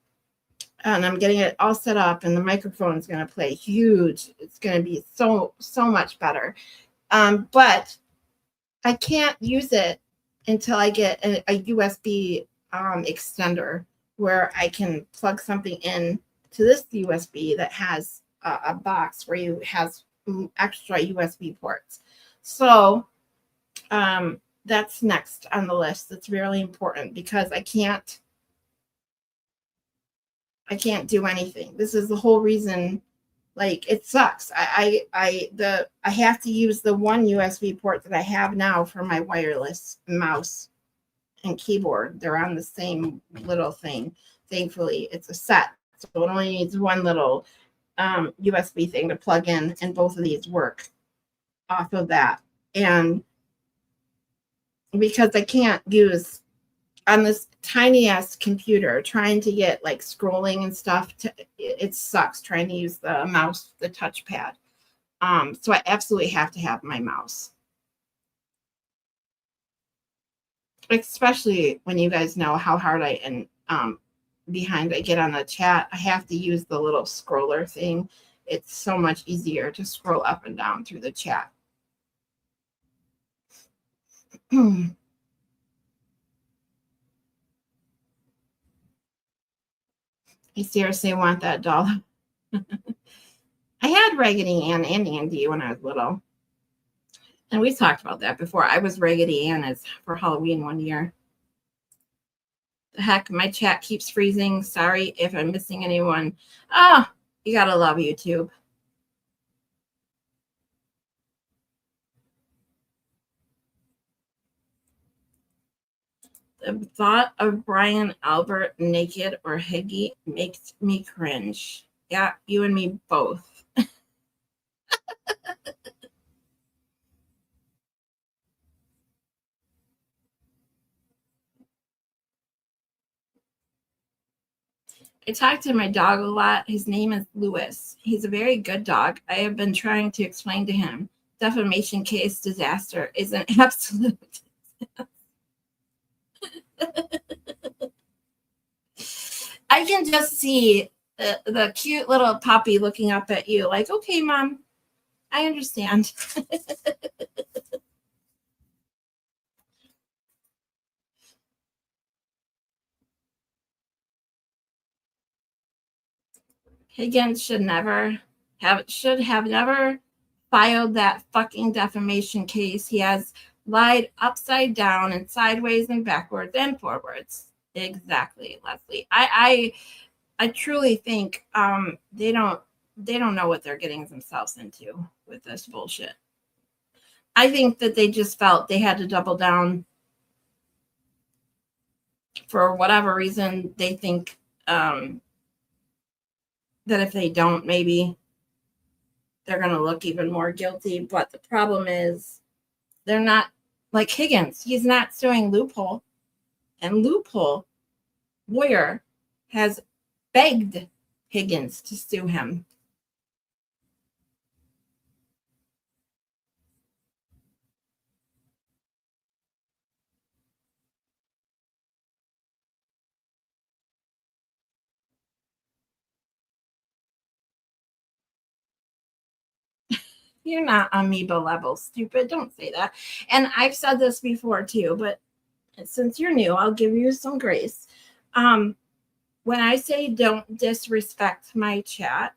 And I'm getting it all set up, and the microphone is going to play huge. It's going to be so much better. But I can't use it until I get a USB extender where I can plug something in to this USB that has a box where you has extra USB ports. So that's next on the list. That's really important because I can't do anything. This is the whole reason. Like, it sucks. I have to use the one USB port that I have now for my wireless mouse and keyboard. They're on the same little thing. Thankfully, it's a set, so it only needs one little USB thing to plug in, and both of these work off of that. And because I can't use on this tiny ass computer trying to get like scrolling and stuff, it sucks trying to use the mouse, the touchpad. So I absolutely have to have my mouse. Especially when you guys know how hard I get on the chat. I have to use the little scroller thing. It's so much easier to scroll up and down through the chat. I seriously want that doll. I had Raggedy Ann and Andy when I was little. And we talked about that before. I was Raggedy Ann for Halloween one year. The heck, my chat keeps freezing. Sorry if I'm missing anyone. Ah, you gotta love YouTube. The thought of Brian Albert naked or Higgy makes me cringe. Yeah, you and me both. I talk to my dog a lot. His name is Lewis. He's a very good dog. I have been trying to explain to him defamation case disaster is an absolute. I can just see the cute little puppy looking up at you like, okay, Mom, I understand. Higgins should have never filed that fucking defamation case. He has lied upside down and sideways and backwards and forwards. Exactly, Leslie. I truly think they don't know what they're getting themselves into with this bullshit. I think that they just felt they had to double down for whatever reason. They think that if they don't, maybe they're going to look even more guilty. But the problem is they're not like Higgins. He's not suing Loophole. And Loophole lawyer has begged Higgins to sue him. You're not amoeba level, stupid. Don't say that. And I've said this before too, but since you're new, I'll give you some grace. When I say don't disrespect my chat,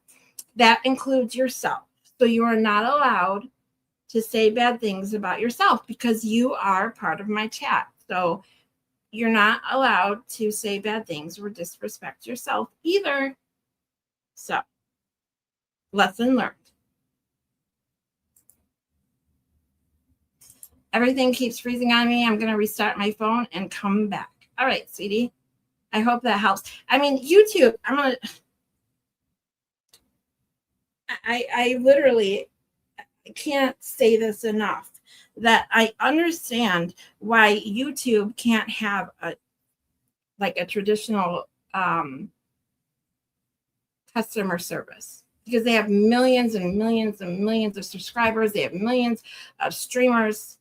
that includes yourself. So you are not allowed to say bad things about yourself because you are part of my chat. So you're not allowed to say bad things or disrespect yourself either. So, lesson learned. Everything keeps freezing on me. I'm going to restart my phone and come back. All right, sweetie. I hope that helps. I mean, YouTube, I literally can't say this enough, that I understand why YouTube can't have a traditional customer service, because they have millions and millions and millions of subscribers. They have millions of streamers,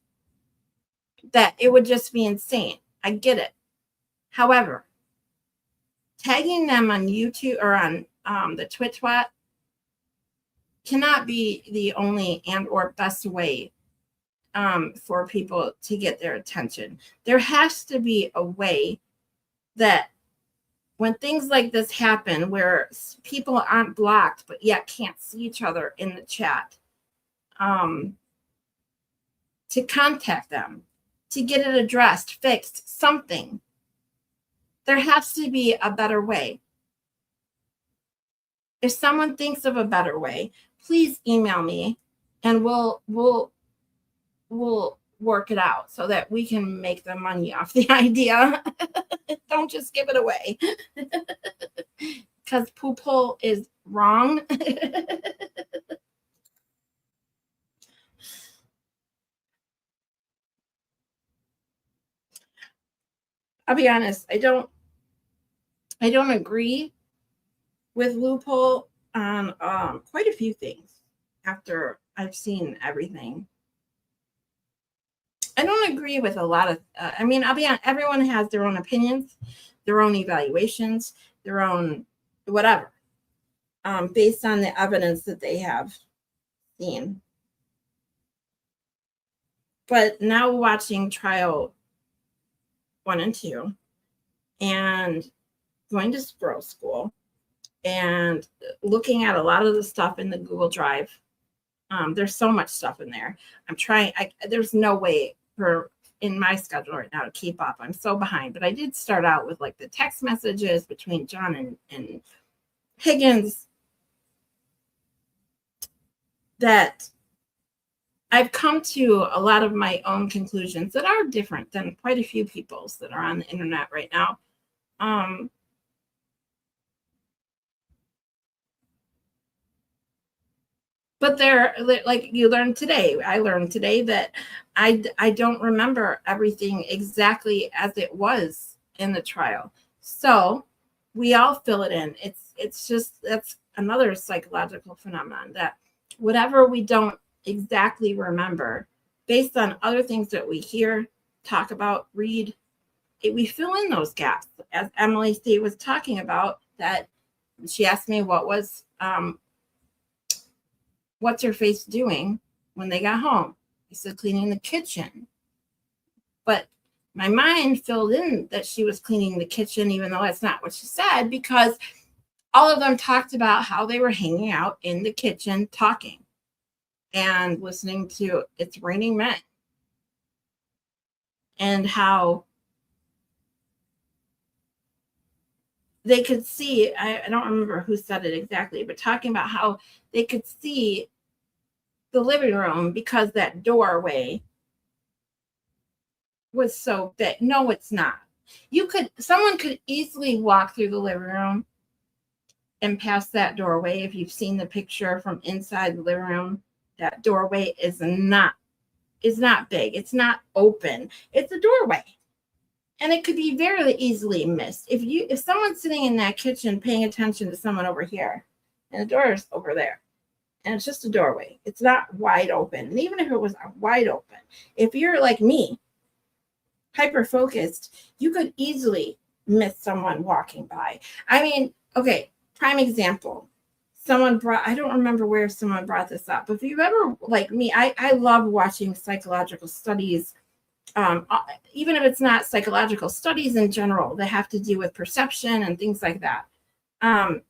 that it would just be insane. I get it. However, tagging them on YouTube or on the Twitch bot cannot be the only and or best way for people to get their attention. There has to be a way that when things like this happen, where people aren't blocked but yet can't see each other in the chat, to contact them, to get it addressed, fixed, something. There has to be a better way. If someone thinks of a better way, please email me and we'll work it out so that we can make the money off the idea. Don't just give it away. Because poo-poo is wrong. I'll be honest, I don't agree with Loophole on quite a few things after I've seen everything. I don't agree with a lot of, I'll be honest, everyone has their own opinions, their own evaluations, their own whatever, based on the evidence that they have seen. But now watching trial 1 and 2 and going to Squirrel School and looking at a lot of the stuff in the Google Drive, there's so much stuff in there. There's no way in my schedule right now to keep up. I'm so behind, but I did start out with like the text messages between John and Higgins, that I've come to a lot of my own conclusions that are different than quite a few people's that are on the internet right now. But they're like you learned today. I learned today that I don't remember everything exactly as it was in the trial. So we all fill it in. It's just, that's another psychological phenomenon, that whatever we don't exactly remember, based on other things that we hear, talk about, read, we fill in those gaps. As Emily C. was talking about, that she asked me what was what's her face doing when they got home. I said cleaning the kitchen. But my mind filled in that she was cleaning the kitchen, even though that's not what she said, because all of them talked about how they were hanging out in the kitchen talking and listening to It's Raining Men, and how they could see, I don't remember who said it exactly, but talking about how they could see the living room because that doorway was so big. No, it's not. Someone could easily walk through the living room and pass that doorway. If you've seen the picture from inside the living room, that doorway is not big. It's not open. It's a doorway. And it could be very easily missed. If someone's sitting in that kitchen paying attention to someone over here, and the door is over there, and it's just a doorway, it's not wide open. And even if it was wide open, if you're like me, hyper focused, you could easily miss someone walking by. Okay, prime example. I don't remember where someone brought this up, but if you've ever, like me, I love watching psychological studies even if it's not psychological studies in general that have to do with perception and things like that.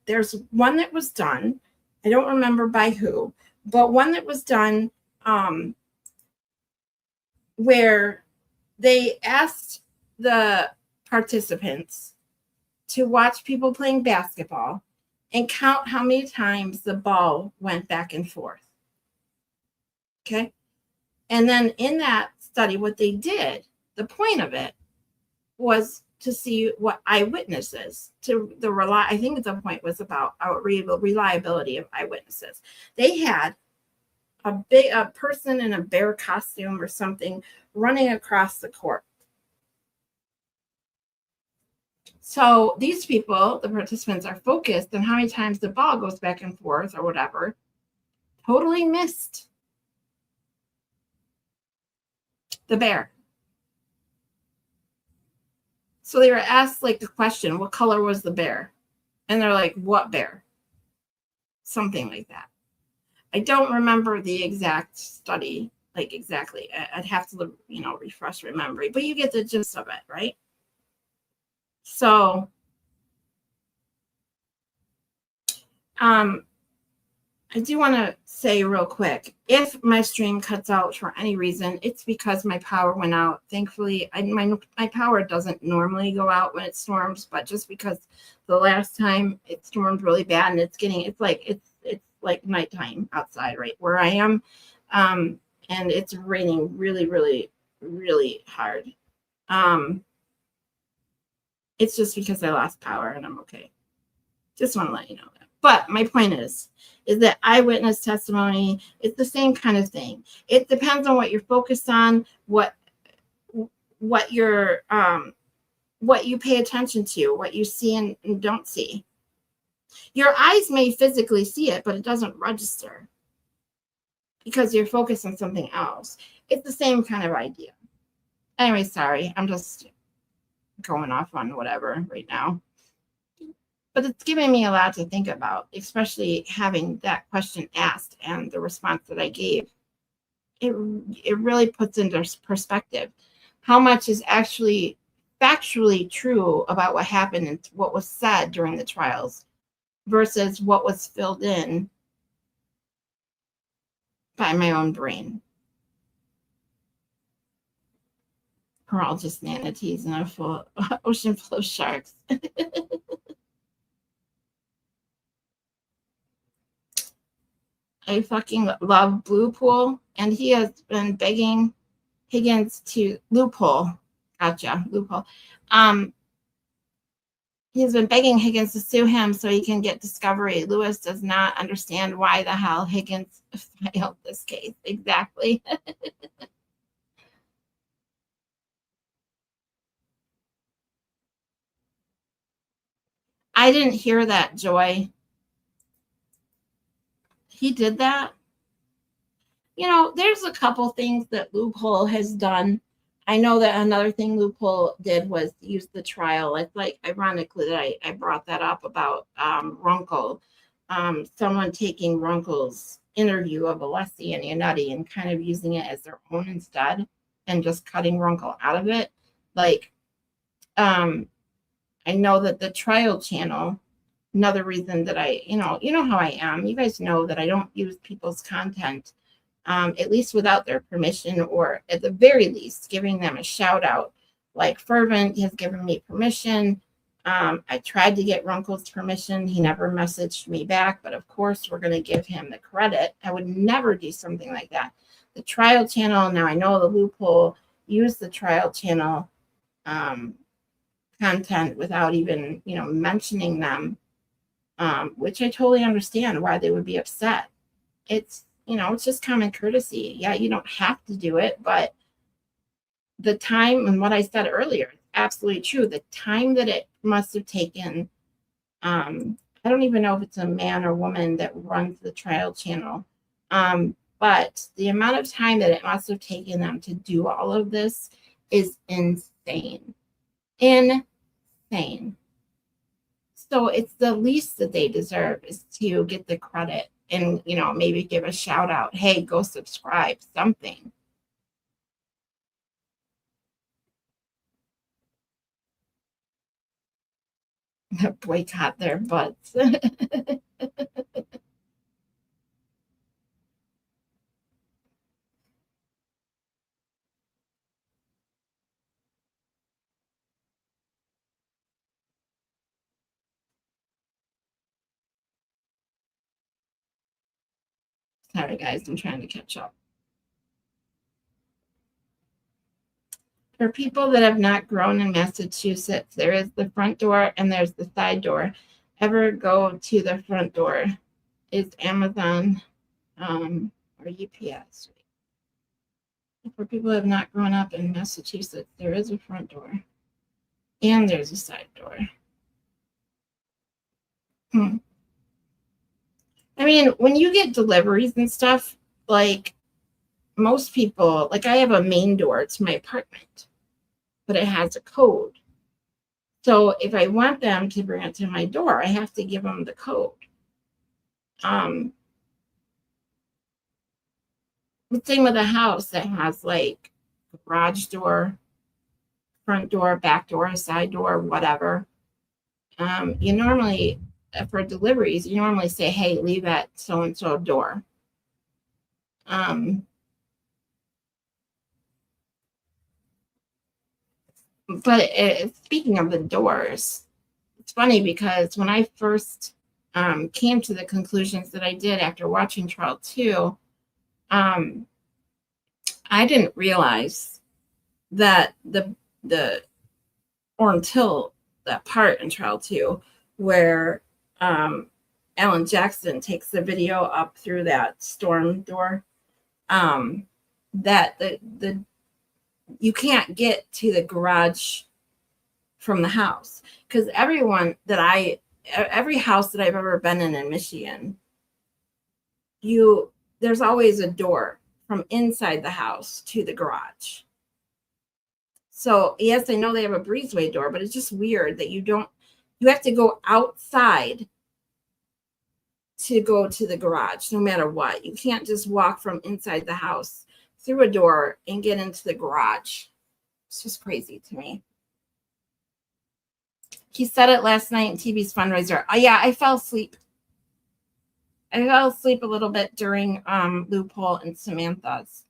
There's one that was done, I don't remember by who, but one that was done where they asked the participants to watch people playing basketball and count how many times the ball went back and forth. Okay. And then in that study, what they did, the point of it was to see what eyewitnesses to the I think the point was about reliability of eyewitnesses. They had a person in a bear costume or something running across the court. So these people, the participants, are focused on how many times the ball goes back and forth or whatever. Totally missed the bear. So they were asked like the question, what color was the bear? And they're like, what bear? Something like that. I don't remember the exact study, like exactly. I'd have to, refresh my memory, but you get the gist of it, right? So, I do want to say real quick, if my stream cuts out for any reason, it's because my power went out. Thankfully, my power doesn't normally go out when it storms, but just because the last time it stormed really bad and it's like nighttime outside right where I am, and it's raining really, really, really hard. It's just because I lost power and I'm okay. Just want to let you know that. But my point is that eyewitness testimony is the same kind of thing. It depends on what you're focused on, what you're what you pay attention to, what you see and don't see. Your eyes may physically see it, but it doesn't register because you're focused on something else. It's the same kind of idea. Anyway, sorry, I'm just going off on whatever right now. But it's giving me a lot to think about, especially having that question asked and the response that I gave. It really puts into perspective how much is actually factually true about what happened and what was said during the trials versus what was filled in by my own brain. We're all just manatees in a full ocean full of sharks. I fucking love Blue Pool, and he has been begging Higgins to loophole. Gotcha, loophole. He's been begging Higgins to sue him so he can get discovery. Lewis does not understand why the hell Higgins filed this case. Exactly. I didn't hear that, Joy. He did that. There's a couple things that Loophole has done. I know that another thing Loophole did was use the trial. It's like ironically that I brought that up about Runkle. Someone taking Runkle's interview of Alessi and Iannutti and kind of using it as their own instead and just cutting Runkle out of it. Like, I know that the trial channel, another reason that I, you know how I am. You guys know that I don't use people's content, at least without their permission, or at the very least, giving them a shout out. Like Fervent has given me permission. I tried to get Runkle's permission. He never messaged me back, but of course, we're going to give him the credit. I would never do something like that. The trial channel, now I know the Loophole used the trial channel content without even, mentioning them. Which I totally understand why they would be upset. It's, it's just common courtesy. Yeah, you don't have to do it, but the time and what I said earlier, absolutely true. The time that it must have taken, I don't even know if it's a man or woman that runs the trial channel, but the amount of time that it must have taken them to do all of this is insane. Insane. So it's the least that they deserve is to get the credit and, maybe give a shout out. Hey, go subscribe, something. boycott their butts. Sorry, guys, I'm trying to catch up. For people that have not grown in Massachusetts, there is the front door and there's the side door. Ever go to the front door? Is Amazon or UPS. For people who have not grown up in Massachusetts, there is a front door and there's a side door. I mean, when you get deliveries and stuff, like most people, like I have a main door to my apartment, but it has a code. So if I want them to bring it to my door, I have to give them the code. The same with a house that has like a garage door, front door, back door, side door, whatever. You normally, for deliveries, you normally say, hey, leave at so-and-so door. But speaking of the doors, it's funny because when I first came to the conclusions that I did after watching trial 2, I didn't realize that or until that part in trial 2 where Alan Jackson takes the video up through that storm door, that the you can't get to the garage from the house, because every house that I've ever been in Michigan, there's always a door from inside the house to the garage. So yes, I know they have a breezeway door, but it's just weird that you have to go outside to go to the garage, no matter what. You can't just walk from inside the house through a door and get into the garage. It's just crazy to me. He said it last night in TV's fundraiser. Yeah, I fell asleep. I fell asleep a little bit during Loophole and Samantha's.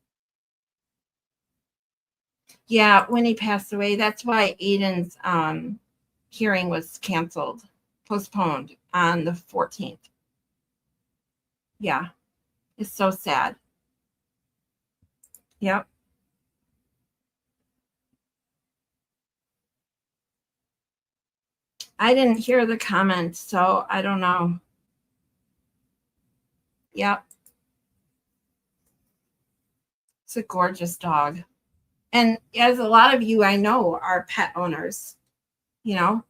Yeah, when he passed away, that's why Aiden's hearing was canceled, postponed on the 14th. Yeah, it's so sad. Yep. I didn't hear the comment, so I don't know. Yep. It's a gorgeous dog. And as a lot of you I know are pet owners, you know,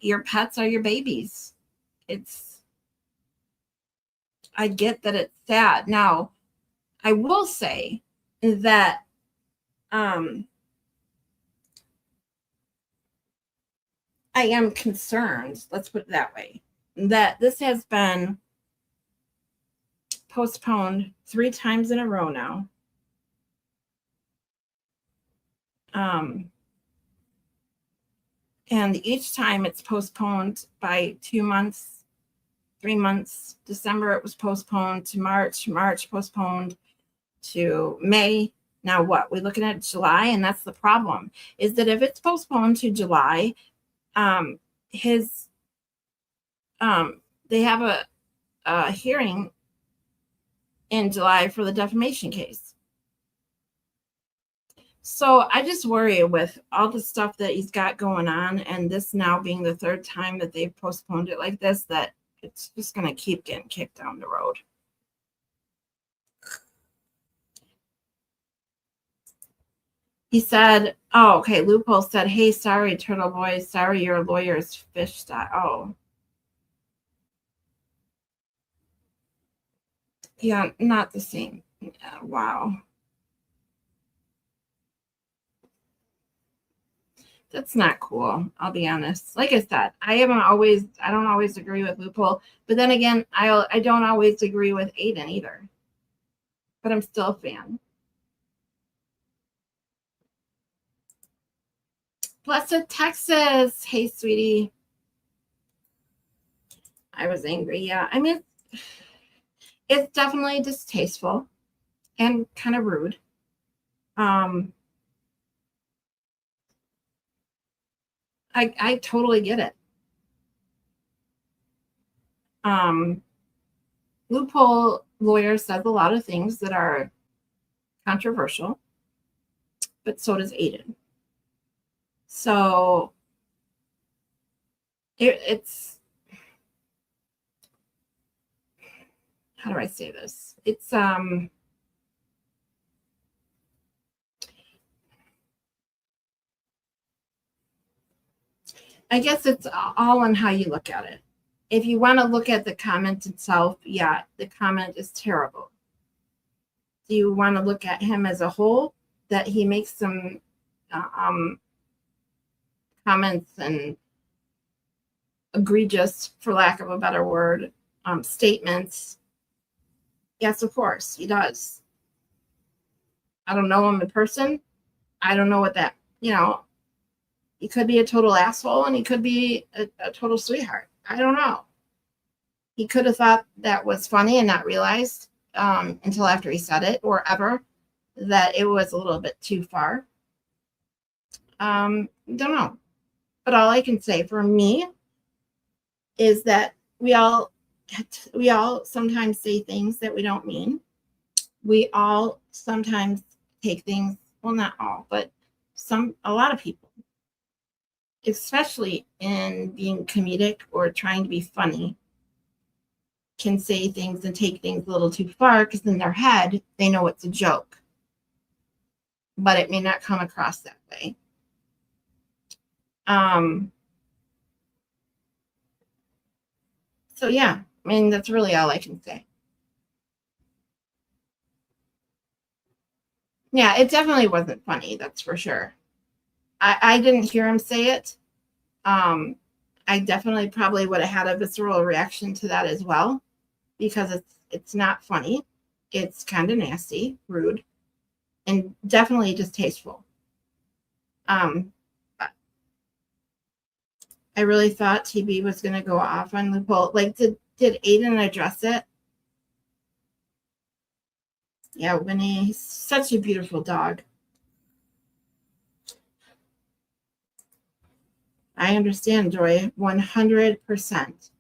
your pets are your babies. I get that it's sad. Now, I will say that I am concerned, let's put it that way, that this has been postponed 3 times in a row now. And each time it's postponed by 2 months, 3 months. December it was postponed to March postponed to May. Now what? We're looking at July, and that's the problem, is that if it's postponed to July, they have a hearing in July for the defamation case. So I just worry with all the stuff that he's got going on, and this now being the 3rd time that they've postponed it like this, that it's just going to keep getting kicked down the road. He said, oh, okay, Loophole said, hey, sorry, Turtle Boy, sorry your lawyer's fish died. Oh. Yeah, not the same. Wow. That's not cool. I'll be honest. Like I said, I don't always agree with Loophole, but then again, I don't always agree with Aiden either. But I'm still a fan. Blessed Texas. Hey, sweetie. I was angry. Yeah. I mean, it's definitely distasteful and kind of rude. I totally get it. Loophole lawyer says a lot of things that are controversial, but so does Aiden. So it's, how do I say this? It's I guess it's all on how you look at it. If you want to look at the comment itself, yeah, the comment is terrible. Do you want to look at him as a whole, that he makes some comments and egregious, for lack of a better word, statements? Yes, of course, he does. I don't know him in person. I don't know what that, he could be a total asshole and he could be a total sweetheart. I don't know. He could have thought that was funny and not realized until after he said it, or ever, that it was a little bit too far. Don't know. But all I can say for me is that we all sometimes say things that we don't mean. We all sometimes take things, well, not all, but a lot of people, especially in being comedic or trying to be funny, can say things and take things a little too far, because in their head, they know it's a joke. But it may not come across that way. So yeah, I mean, that's really all I can say. Yeah, it definitely wasn't funny, that's for sure. I didn't hear him say it. I definitely probably would have had a visceral reaction to that as well, because it's not funny. It's kind of nasty, rude, and definitely distasteful. But I really thought TB was going to go off on Loophole. Like, did Aiden address it? Yeah, Winnie, he's such a beautiful dog. I understand, Joy, 100%.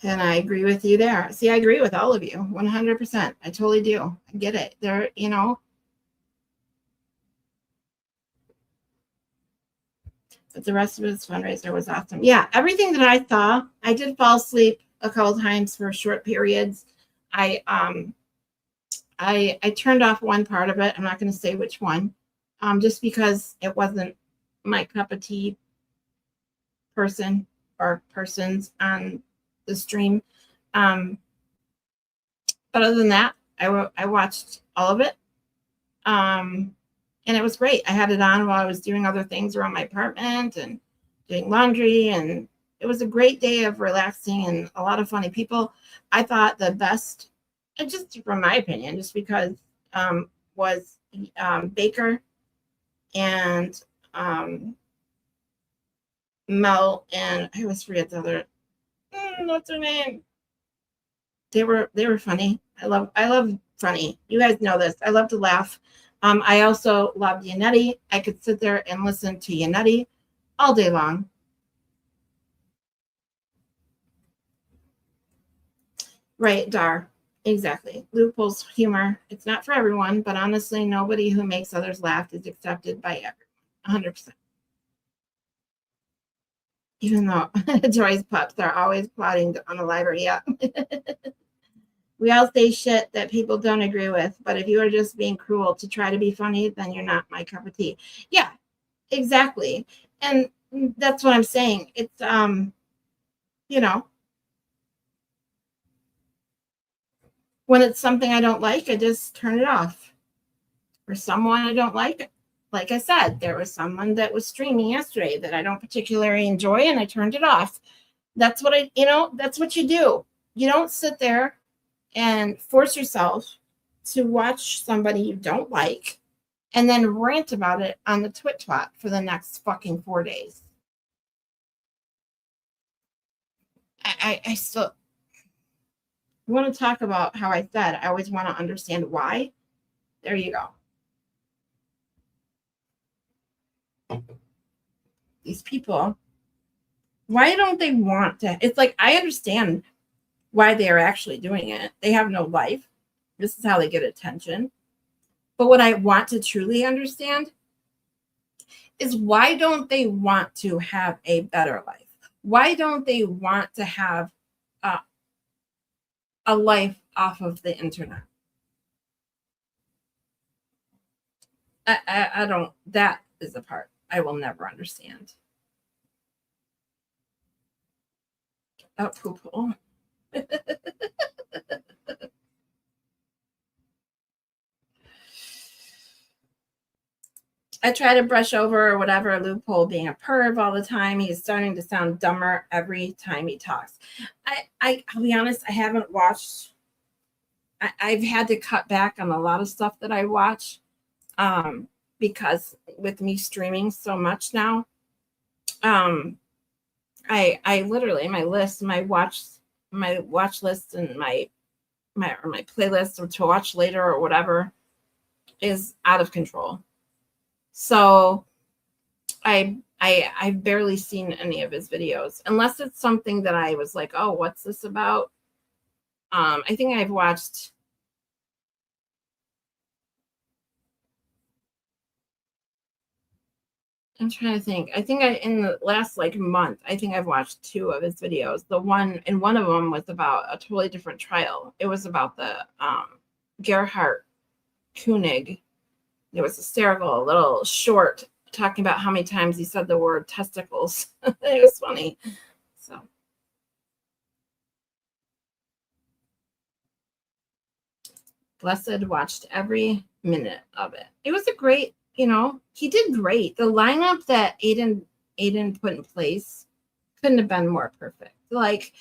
And I agree with you there. See, I agree with all of you, 100%. I totally do. I get it. There, but the rest of his fundraiser was awesome. Yeah, everything that I saw, I did fall asleep a couple times for short periods. I turned off one part of it. I'm not going to say which one, just because it wasn't my cup of tea person or persons on the stream. But other than that, I watched all of it. And it was great. I had it on while I was doing other things around my apartment and doing laundry, and it was a great day of relaxing and a lot of funny people. I thought the best, and just from my opinion, just because, was Baker and Mel, and I always forget the other, what's her name? They were funny. I love funny. You guys know this. I love to laugh. I also loved Yannetti. I could sit there and listen to Yannetti all day long. Right, Dar. Exactly. Loophole's humor. It's not for everyone, but honestly, nobody who makes others laugh is accepted by everyone. 100%. Even though Joy's pups are always plotting on a library. Yeah. We all say shit that people don't agree with, but if you are just being cruel to try to be funny, then you're not my cup of tea. Yeah, exactly. And that's what I'm saying. It's, when it's something I don't like, I just turn it off. For someone I don't like I said, there was someone that was streaming yesterday that I don't particularly enjoy, and I turned it off. That's what that's what you do. You don't sit there and force yourself to watch somebody you don't like and then rant about it on the twit twat for the next fucking 4 days. I still want to talk about how I said I always want to understand why. There you go. These people, why don't they want to? It's like, I understand why they are actually doing it. They have no life. This is how they get attention. But what I want to truly understand is, why don't they want to have a better life? Why don't they want to have a life off of the internet? I don't, that is the part I will never understand. Oh, poo-poo. I try to brush over whatever loophole being a perv all the time. He's starting to sound dumber every time he talks. I'll be honest, I haven't watched. I've had to cut back on a lot of stuff that I watch, because with me streaming so much now, I literally, my list, my watch list, and my playlist to watch later or whatever is out of control. So I've barely seen any of his videos, unless it's something that I was like, oh, what's this about? I think I've watched, I'm trying to think. I think in the last month, I think I've watched 2 of his videos. One of them was about a totally different trial. It was about the Gerhard Koenig. It was hysterical, a little short, talking about how many times he said the word testicles. It was funny. So, Blessed watched every minute of it. It was a great, he did great. The lineup that Aiden put in place couldn't have been more perfect. Like,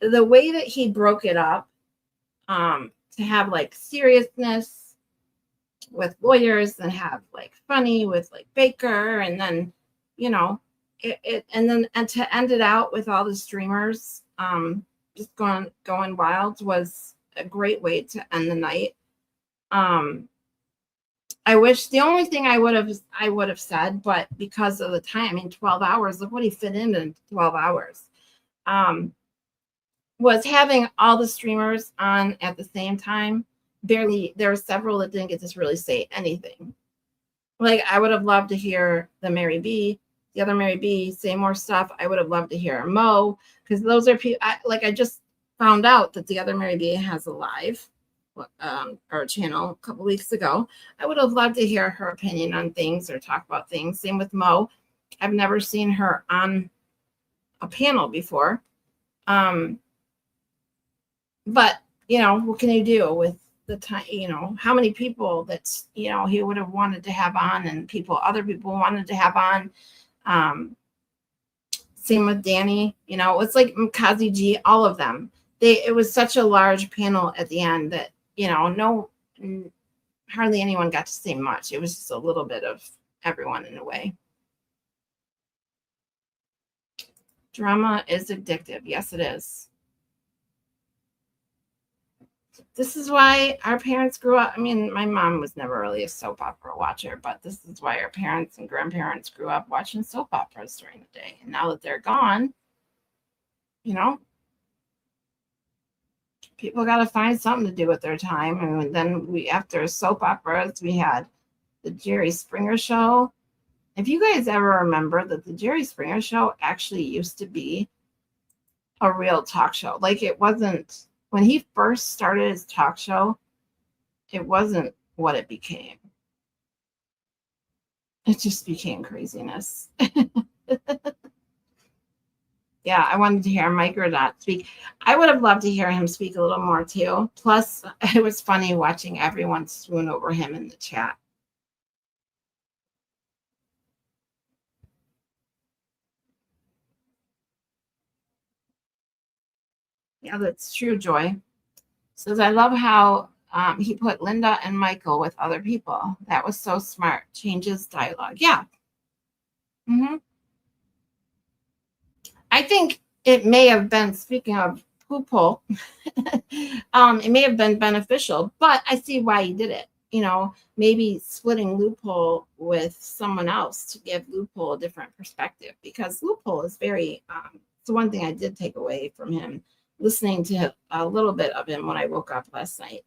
the way that he broke it up, to have seriousness with lawyers, and have funny with Baker, and then and to end it out with all the streamers just going wild was a great way to end the night. I wish, the only thing I would have said, but because of the time, 12 hours, look what he fit in 12 hours, was having all the streamers on at the same time. Barely, there were several that didn't get to really say anything. I would have loved to hear the other Mary B say more stuff. I would have loved to hear Mo, because those are people, I just found out that the other Mary B has a live or a channel a couple weeks ago. I would have loved to hear her opinion on things or talk about things. Same with Mo. I've never seen her on a panel before. But what can you do with the time? How many people that's he would have wanted to have on, and other people wanted to have on. Same with Danny. It's like Mkazi G, all of them. It was such a large panel at the end that hardly anyone got to say much. It was just a little bit of everyone in a way. Drama is addictive. Yes, it is. This is why our parents grew up. My mom was never really a soap opera watcher, but this is why our parents and grandparents grew up watching soap operas during the day. And now that they're gone, people got to find something to do with their time. And then after soap operas, we had the Jerry Springer Show. If you guys ever remember that the Jerry Springer Show actually used to be a real talk show. It wasn't, when he first started his talk show, it wasn't what it became. It just became craziness. Yeah, I wanted to hear Mike Rodot speak. I would have loved to hear him speak a little more too. Plus, it was funny watching everyone swoon over him in the chat. Yeah, that's true, Joy. Says, I love how he put Linda and Michael with other people. That was so smart. Changes dialogue. Yeah. I think it may have been, speaking of loophole, it may have been beneficial, but I see why he did it. Maybe splitting loophole with someone else to give loophole a different perspective, because loophole is very, it's the one thing I did take away from him, listening to a little bit of him when I woke up last night.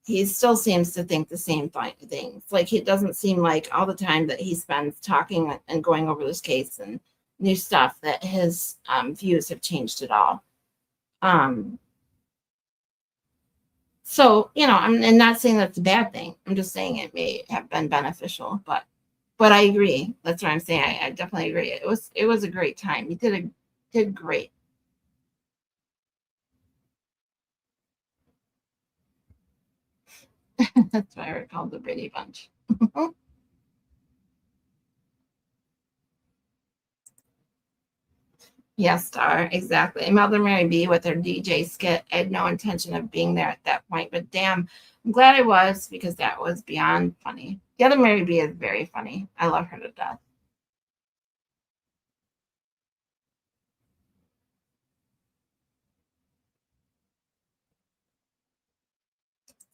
He still seems to think the same things. Like, it doesn't seem like all the time that he spends talking and going over this case and new stuff that his views have changed at all. So, I'm not saying that's a bad thing. I'm just saying it may have been beneficial, but I agree. That's what I'm saying. I definitely agree. It was a great time. He did great. That's why we're called the Brady Bunch. Yes, Star, exactly. Mother Mary B with her DJ skit. I had no intention of being there at that point, but damn, I'm glad I was, because that was beyond funny. The other Mary B is very funny. I love her to death.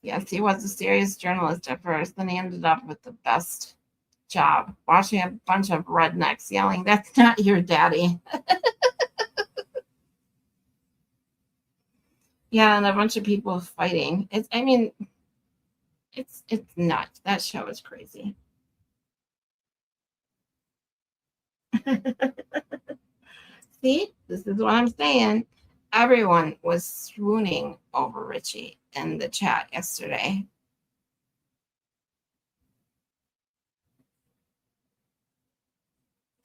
Yes, he was a serious journalist at first, then he ended up with the best job, watching a bunch of rednecks yelling, "That's not your daddy." Yeah, and a bunch of people fighting. It's nuts. That show is crazy. See, this is what I'm saying. Everyone was swooning over Richie in the chat yesterday.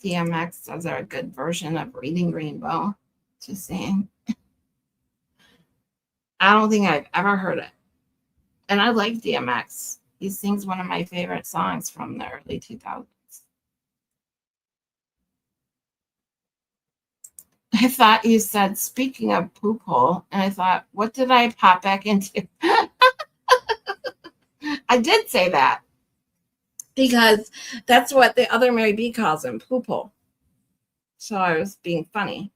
DMX says are a good version of Reading Rainbow. Just saying. I don't think I've ever heard it. And I like DMX. He sings one of my favorite songs from the early 2000s. I thought you said, speaking of poop hole, and I thought, what did I pop back into? I did say that, because that's what the other Mary B calls him, poop hole. So I was being funny.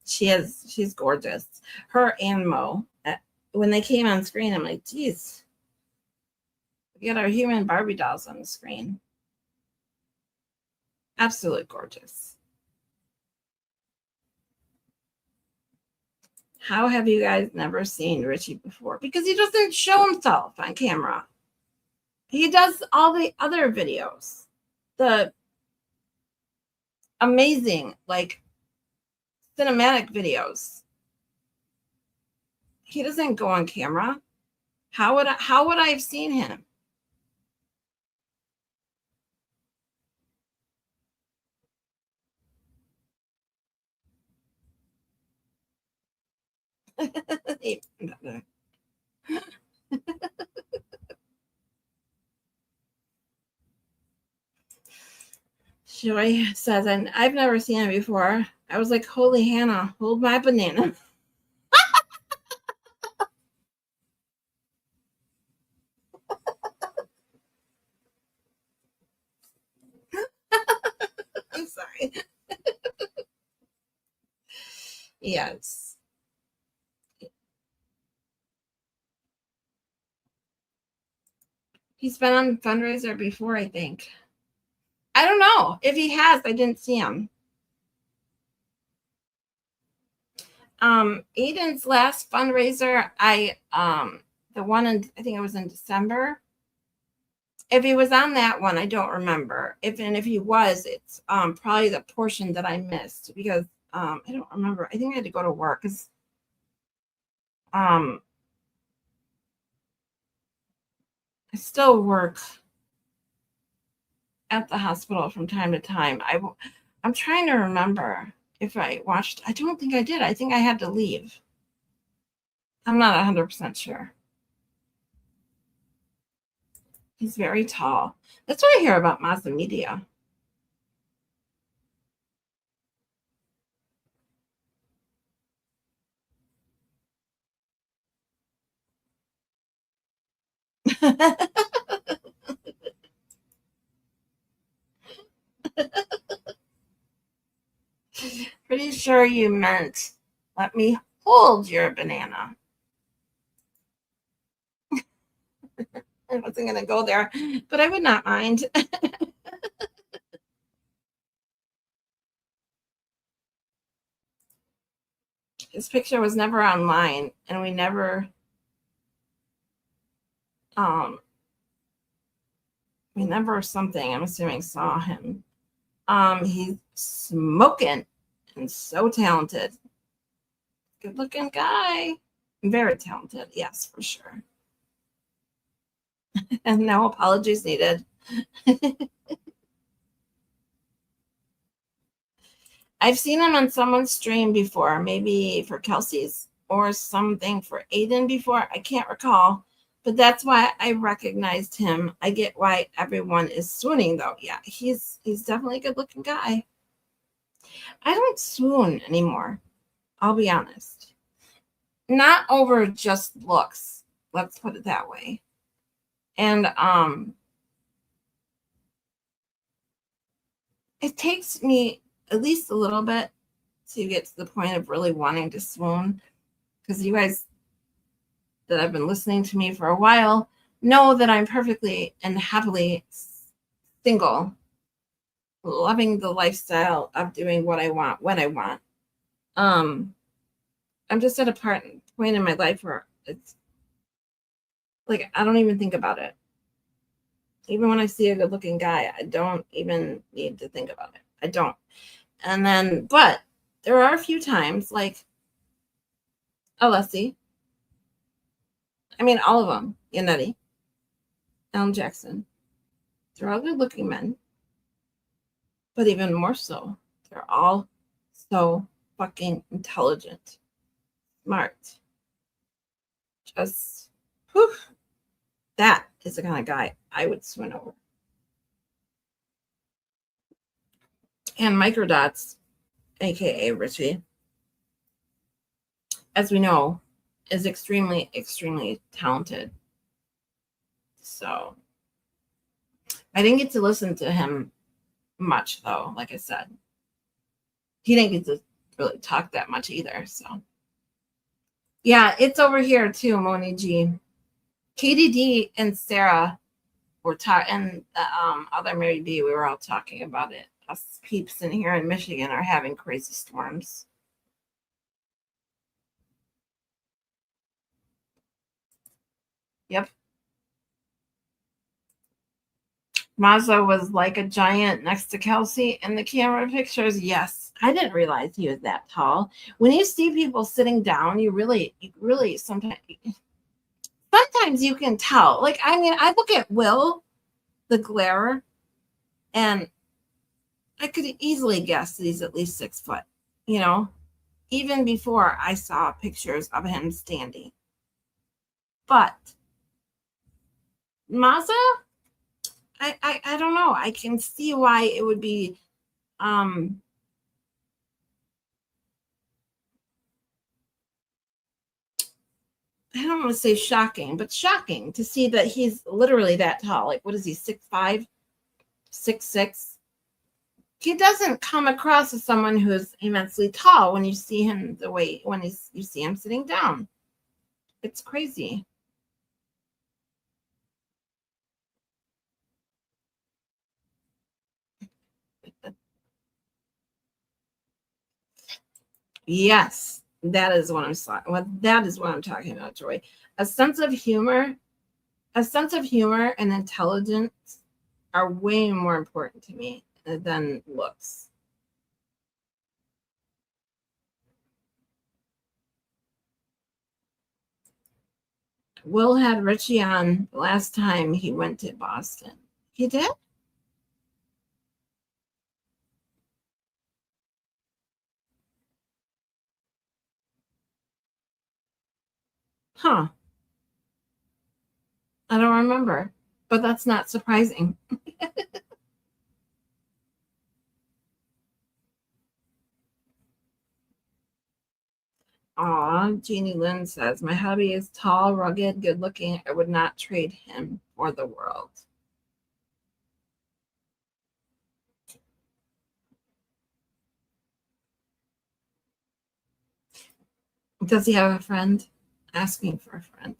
She's gorgeous. Her and Mo, when they came on screen, I'm like, geez, we got our human Barbie dolls on the screen. Absolutely gorgeous. How have you guys never seen Richie before? Because he doesn't show himself on camera. He does all the other videos. The amazing, like, cinematic videos. He doesn't go on camera. How would I have seen him? Joy says, and I've never seen it before. I was like, holy Hannah, hold my banana. I'm sorry. Yes. He's been on Fundraiser before, I think. I don't know. If he has, I didn't see him. Aiden's last fundraiser, the one I think it was in December. If he was on that one, I don't remember. If he was, it's probably the portion that I missed, because I don't remember. I think I had to go to work because I still work at the hospital from time to time. I'm trying to remember if I watched. I don't think I did. I think I had to leave. I'm not 100% sure. He's very tall. That's what I hear about Mazda Media. sure you meant let me hold your banana. I wasn't going to go there, but I would not mind. His picture was never online, and we never something, I'm assuming, saw him. He's smoking and so talented. Good looking guy. Very talented, yes, for sure. And no apologies needed. I've seen him on someone's stream before, maybe for Kelsey's or something for Aiden before. I can't recall, but that's why I recognized him. I get why everyone is swooning, though. Yeah, he's definitely a good-looking guy. I don't swoon anymore, I'll be honest. Not over just looks, let's put it that way. And it takes me at least a little bit to get to the point of really wanting to swoon, because you guys that have been listening to me for a while know that I'm perfectly and happily single, loving the lifestyle of doing what I want when I want. I'm just at a point in my life where it's like I don't even think about it. Even when I see a good looking guy, I don't even need to think about it. I don't. And then, but there are a few times like Alessi. I mean, all of them. Yannetti, Alan Jackson. They're all good looking men. But even more so, they're all so fucking intelligent, smart. Just, whew, that is the kind of guy I would swoon over. And Microdots, aka Richie, as we know, is extremely, extremely talented. So I didn't get to listen to him much, though. Like I said, he didn't get to really talk that much either. So yeah, it's over here too, Moni G. KDD and Sarah were talking, and the other Mary B. We were all talking about it. Us peeps in here in Michigan are having crazy storms. Yep. Mazza was like a giant next to Kelsey in the camera pictures. Yes, I didn't realize he was that tall. When you see people sitting down, you really sometimes you can tell. Like, I mean, I look at Will, the glare, and I could easily guess that he's at least 6 foot, you know, even before I saw pictures of him standing. But Mazza, I don't know. I can see why it would be I don't want to say shocking, but shocking to see that he's literally that tall. Like, what is he, 6'5", 6'6"? He doesn't come across as someone who's immensely tall when you see him the way when you see him sitting down. It's crazy. Yes, that is what I'm talking about, Joy. A sense of humor and intelligence are way more important to me than looks. Will had Richie on the last time he went to Boston. He did? Huh. I don't remember, but that's not surprising. Aw, Jeannie Lynn says, my hubby is tall, rugged, good looking. I would not trade him for the world. Does he have a friend? Asking for a friend.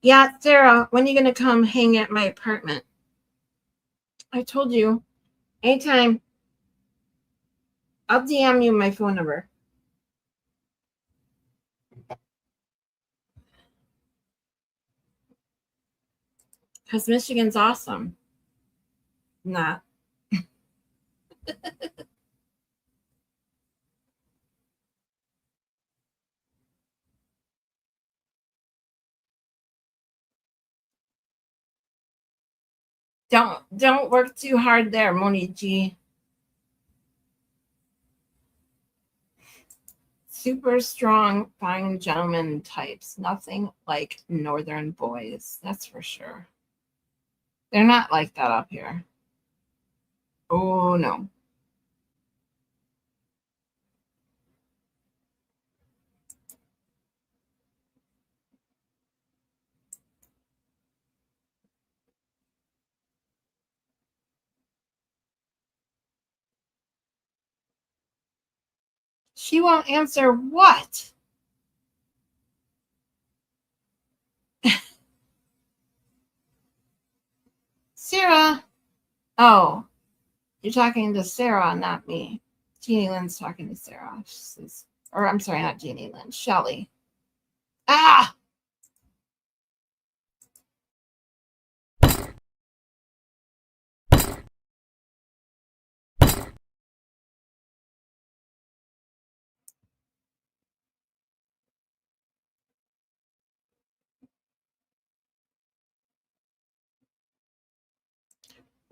Yeah, Sarah, when are you going to come hang at my apartment? I told you, anytime. I'll DM you my phone number. Because Michigan's awesome. Not. Don't work too hard there, Moni G. Super strong, fine gentleman types. Nothing like northern boys, that's for sure. They're not like that up here. Oh no. She won't answer what? Sarah. Oh, you're talking to Sarah, not me. Jeannie Lynn's talking to Sarah. She says, or I'm sorry, not Jeannie Lynn, Shelly. Ah!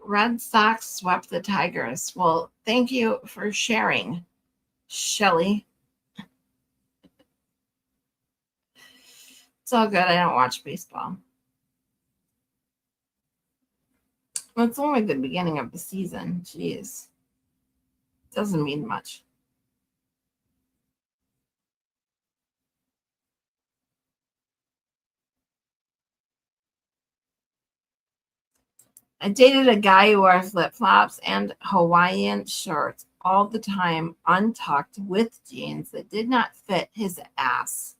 Red Sox swept the Tigers. Well, thank you for sharing, Shelly. It's all good. I don't watch baseball. Well, it's only the beginning of the season. Jeez. Doesn't mean much. I dated a guy who wore flip-flops and Hawaiian shorts all the time, untucked with jeans that did not fit his ass.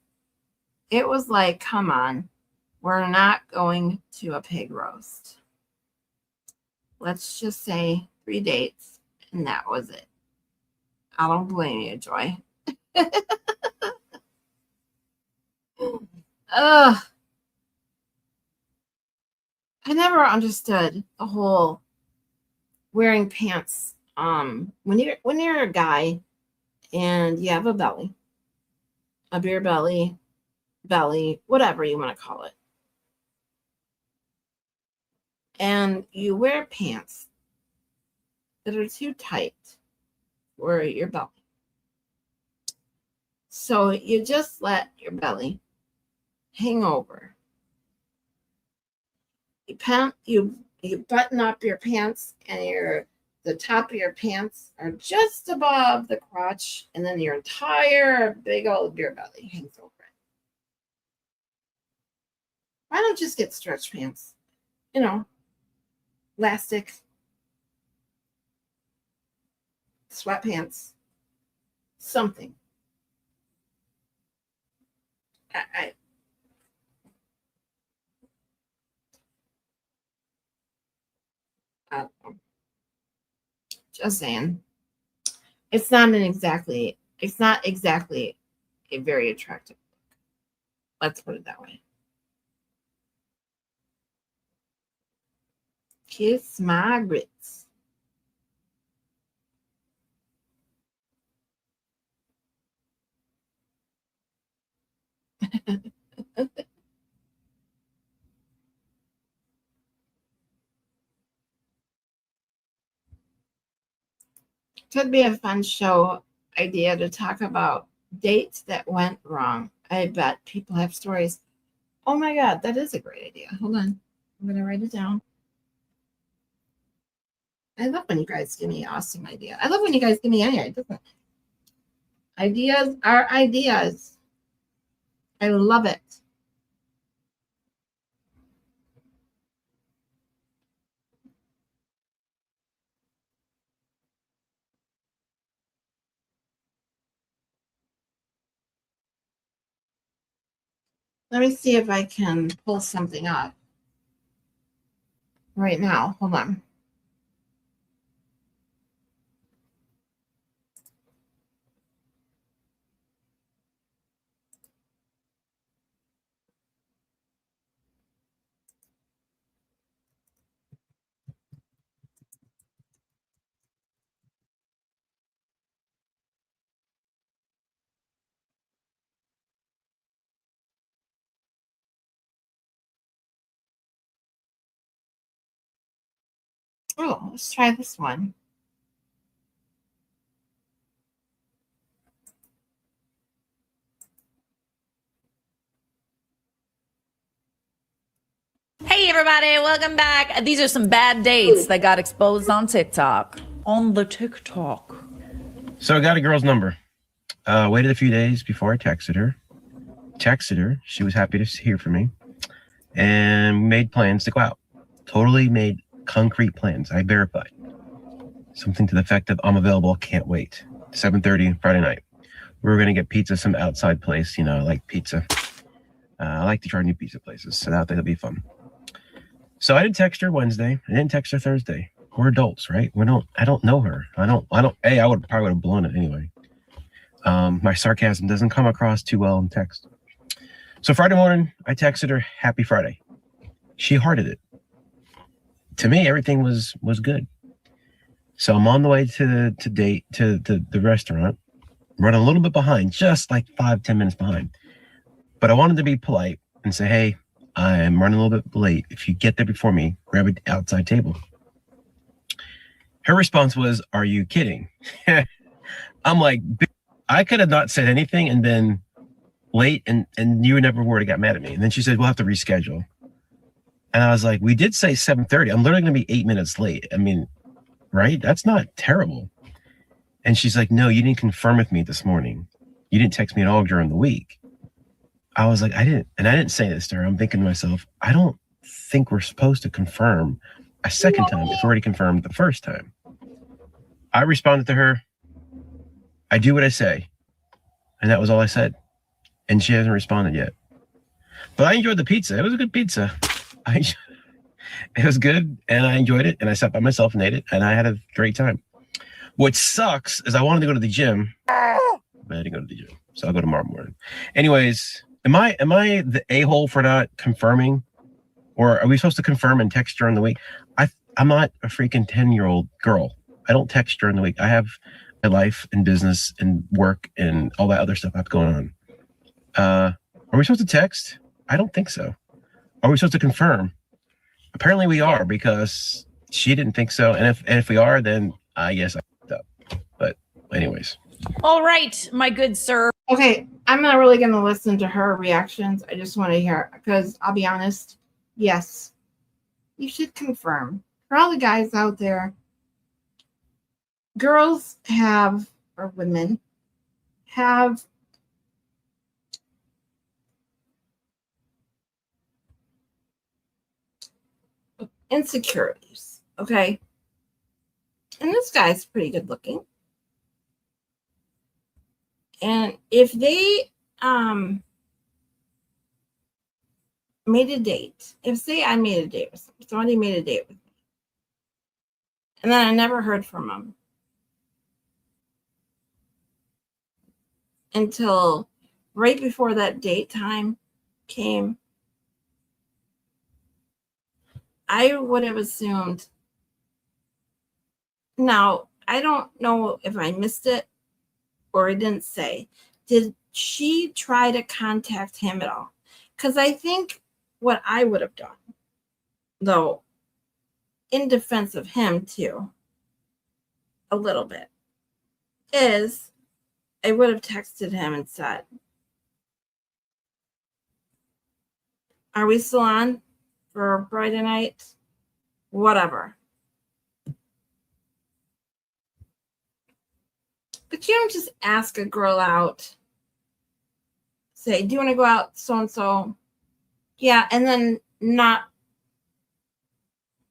It was like, come on, we're not going to a pig roast. Let's just say 3 dates, and that was it. I don't blame you, Joy. Ugh. I never understood the whole wearing pants. When you're a guy and you have a belly, a beer belly, whatever you want to call it, and you wear pants that are too tight for your belly, so you just let your belly hang over. You button up your pants, and the top of your pants are just above the crotch, and then your entire big old beer belly hangs over it. Why don't you just get stretch pants? Elastic sweatpants, something. I don't know. Just saying. It's not exactly a very attractive look. Let's put it that way. Kiss my grits. Could be a fun show idea to talk about dates that went wrong. I bet people have stories. Oh my God, that is a great idea. Hold on. I'm going to write it down. I love when you guys give me awesome ideas. I love when you guys give me any ideas. Ideas are ideas. I love it. Let me see if I can pull something up right now. Hold on. Oh, let's try this one. Hey everybody, welcome back. These are some bad dates that got exposed on TikTok. On the TikTok. So I got a girl's number. Waited a few days before I texted her. She was happy to hear from me. And made plans to go out. Totally made concrete plans. I verified. Something to the effect of, I'm available, can't wait. 7:30 Friday night. We were going to get pizza, some outside place. You know, I like pizza. I like to try new pizza places, so I think it'll be fun. So I didn't text her Wednesday. I didn't text her Thursday. We're adults, right? I don't know her. I probably would have blown it anyway. My sarcasm doesn't come across too well in text. So Friday morning, I texted her, happy Friday. She hearted it. To me, everything was good. So I'm on the way to the restaurant, running a little bit behind, just like 5-10 minutes behind. But I wanted to be polite and say, hey, I am running a little bit late. If you get there before me, grab an outside table. Her response was, are you kidding? I'm like, I could have not said anything and been late and you never would have got mad at me. And then she said, we'll have to reschedule. And I was like, we did say 7:30. I'm literally going to be 8 minutes late. I mean, right? That's not terrible. And she's like, no, you didn't confirm with me this morning. You didn't text me at all during the week. I was like, I didn't say this to her. I'm thinking to myself, I don't think we're supposed to confirm a second time. It's already confirmed the first time. I responded to her, I do what I say. And that was all I said. And she hasn't responded yet. But I enjoyed the pizza. It was a good pizza. It was good, and I enjoyed it, and I sat by myself and ate it, and I had a great time. What sucks is I wanted to go to the gym, but I didn't go to the gym, so I'll go tomorrow morning. Anyways, am I the a-hole for not confirming, or are we supposed to confirm and text during the week? I'm not a freaking 10-year-old girl. I don't text during the week. I have my life and business and work and all that other stuff I have going on. Are we supposed to text? I don't think so. Are we supposed to confirm? Apparently we are, because she didn't think so. And if we are, then I guess I fucked up. But anyways. All right, my good sir. Okay, I'm not really going to listen to her reactions. I just want to hear, because I'll be honest, yes, you should confirm. For all the guys out there, girls have, or women, have insecurities, okay? And this guy's pretty good looking. And if they made a date, say I made a date with somebody made a date with me, and then I never heard from him until right before that date time came, I would have assumed. Now, I don't know if I missed it or I didn't say. Did she try to contact him at all? Because I think what I would have done, though, in defense of him too, a little bit, is I would have texted him and said, are we still on for Friday night? Whatever. But you don't just ask a girl out, say, do you want to go out so-and-so? Yeah, and then not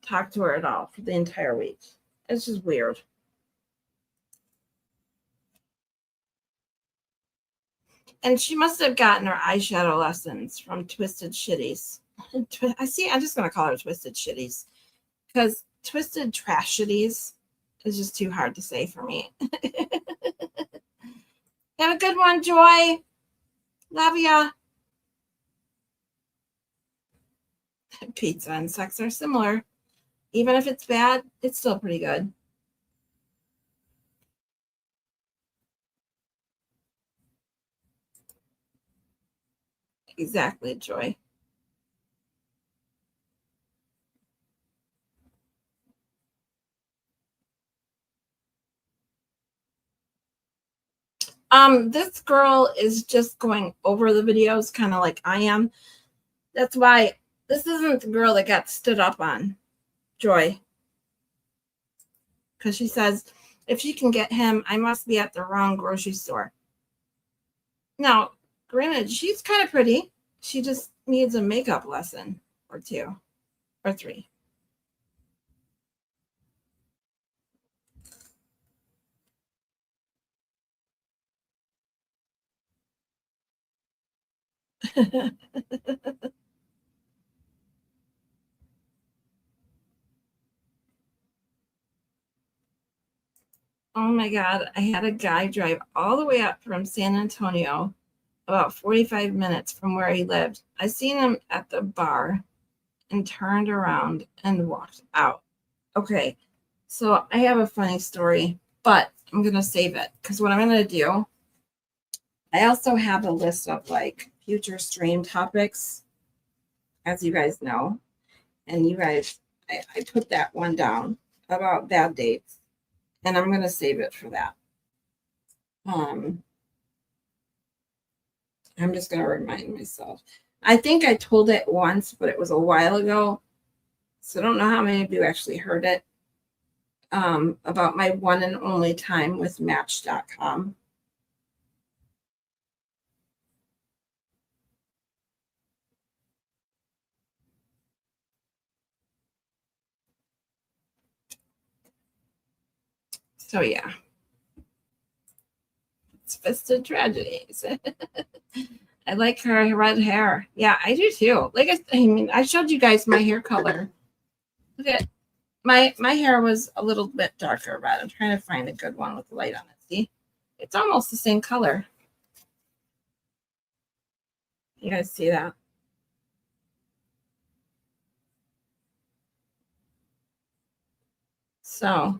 talk to her at all for the entire week. It's just weird. And she must have gotten her eyeshadow lessons from Twisted Shitties. I'm just going to call her Twisted Shitties because Twisted Trash Shitties is just too hard to say for me. Have a good one, Joy. Love ya. Pizza and sex are similar. Even if it's bad, it's still pretty good. Exactly, Joy. This girl is just going over the videos kind of like I am. That's why this isn't the girl that got stood up on, Joy. Because she says, if she can get him, I must be at the wrong grocery store. Now, granted, she's kind of pretty. She just needs a makeup lesson or 2 or 3. Oh my God, I had a guy drive all the way up from San Antonio, about 45 minutes from where he lived. I seen him at the bar and turned around and walked out. Okay, so I have a funny story, but I'm going to save it because what I'm going to do, I also have a list of like future stream topics, as you guys know. And you guys, I put that one down about bad dates. And I'm going to save it for that. I'm just going to remind myself. I think I told it once, but it was a while ago. So I don't know how many of you actually heard it. About my one and only time with Match.com. So yeah. It's Twisted Tragedies. I like her red hair. Yeah, I do too. Like I mean, I showed you guys my hair color. Look at my hair was a little bit darker red. I'm trying to find a good one with the light on it. See, it's almost the same color. You guys see that? So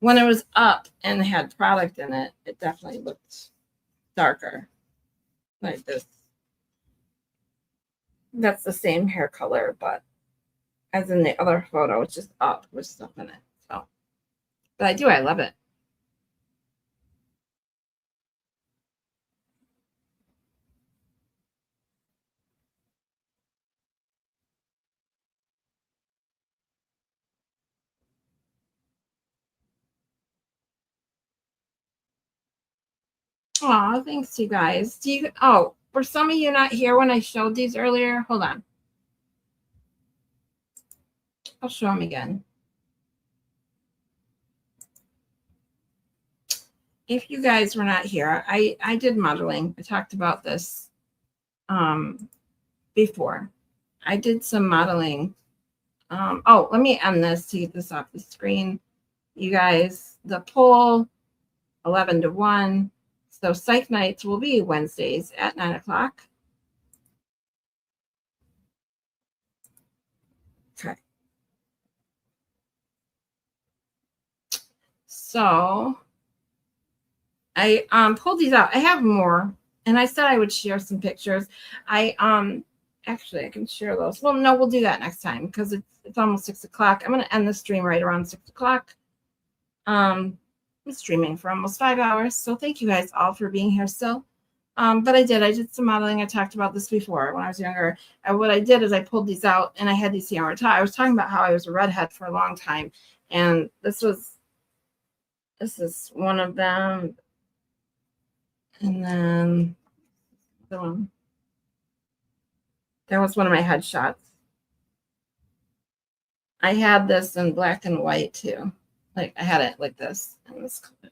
when it was up and had product in it, it definitely looked darker. Like this. That's the same hair color, but as in the other photo, it's just up with stuff in it. So, but I love it. Oh, thanks, you guys. Were some of you not here when I showed these earlier? Hold on. I'll show them again. If you guys were not here, I did modeling. I talked about this before. I did some modeling. Let me end this to get this off the screen. You guys, the poll, 11 to 1. So psych nights will be Wednesdays at 9 o'clock. Okay. So I pulled these out. I have more, and I said I would share some pictures. Actually I can share those. Well, no, we'll do that next time because it's almost 6 o'clock. I'm gonna end the stream right around 6 o'clock. I'm streaming for almost 5 hours, so thank you guys all for being here still. But I did some modeling. I talked about this before when I was younger. And what I did is I pulled these out and I had these here. I was talking about how I was a redhead for a long time, and this is one of them. And then the one. That was one of my headshots. I had this in black and white too. Like I had it like this. And this color.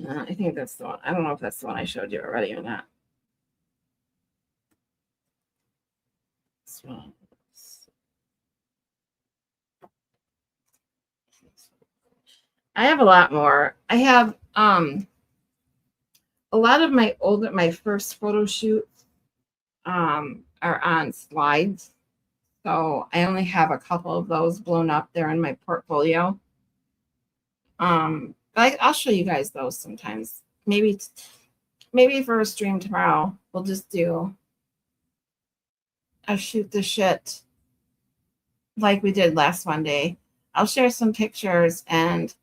I think that's the one. I don't know if that's the one I showed you already or not. This one. I have a lot more. I have a lot of my first photo shoots are on slides. So I only have a couple of those blown up there in my portfolio. I'll show you guys those sometimes. Maybe for a stream tomorrow, we'll just do a shoot the shit like we did last Monday. I'll share some pictures and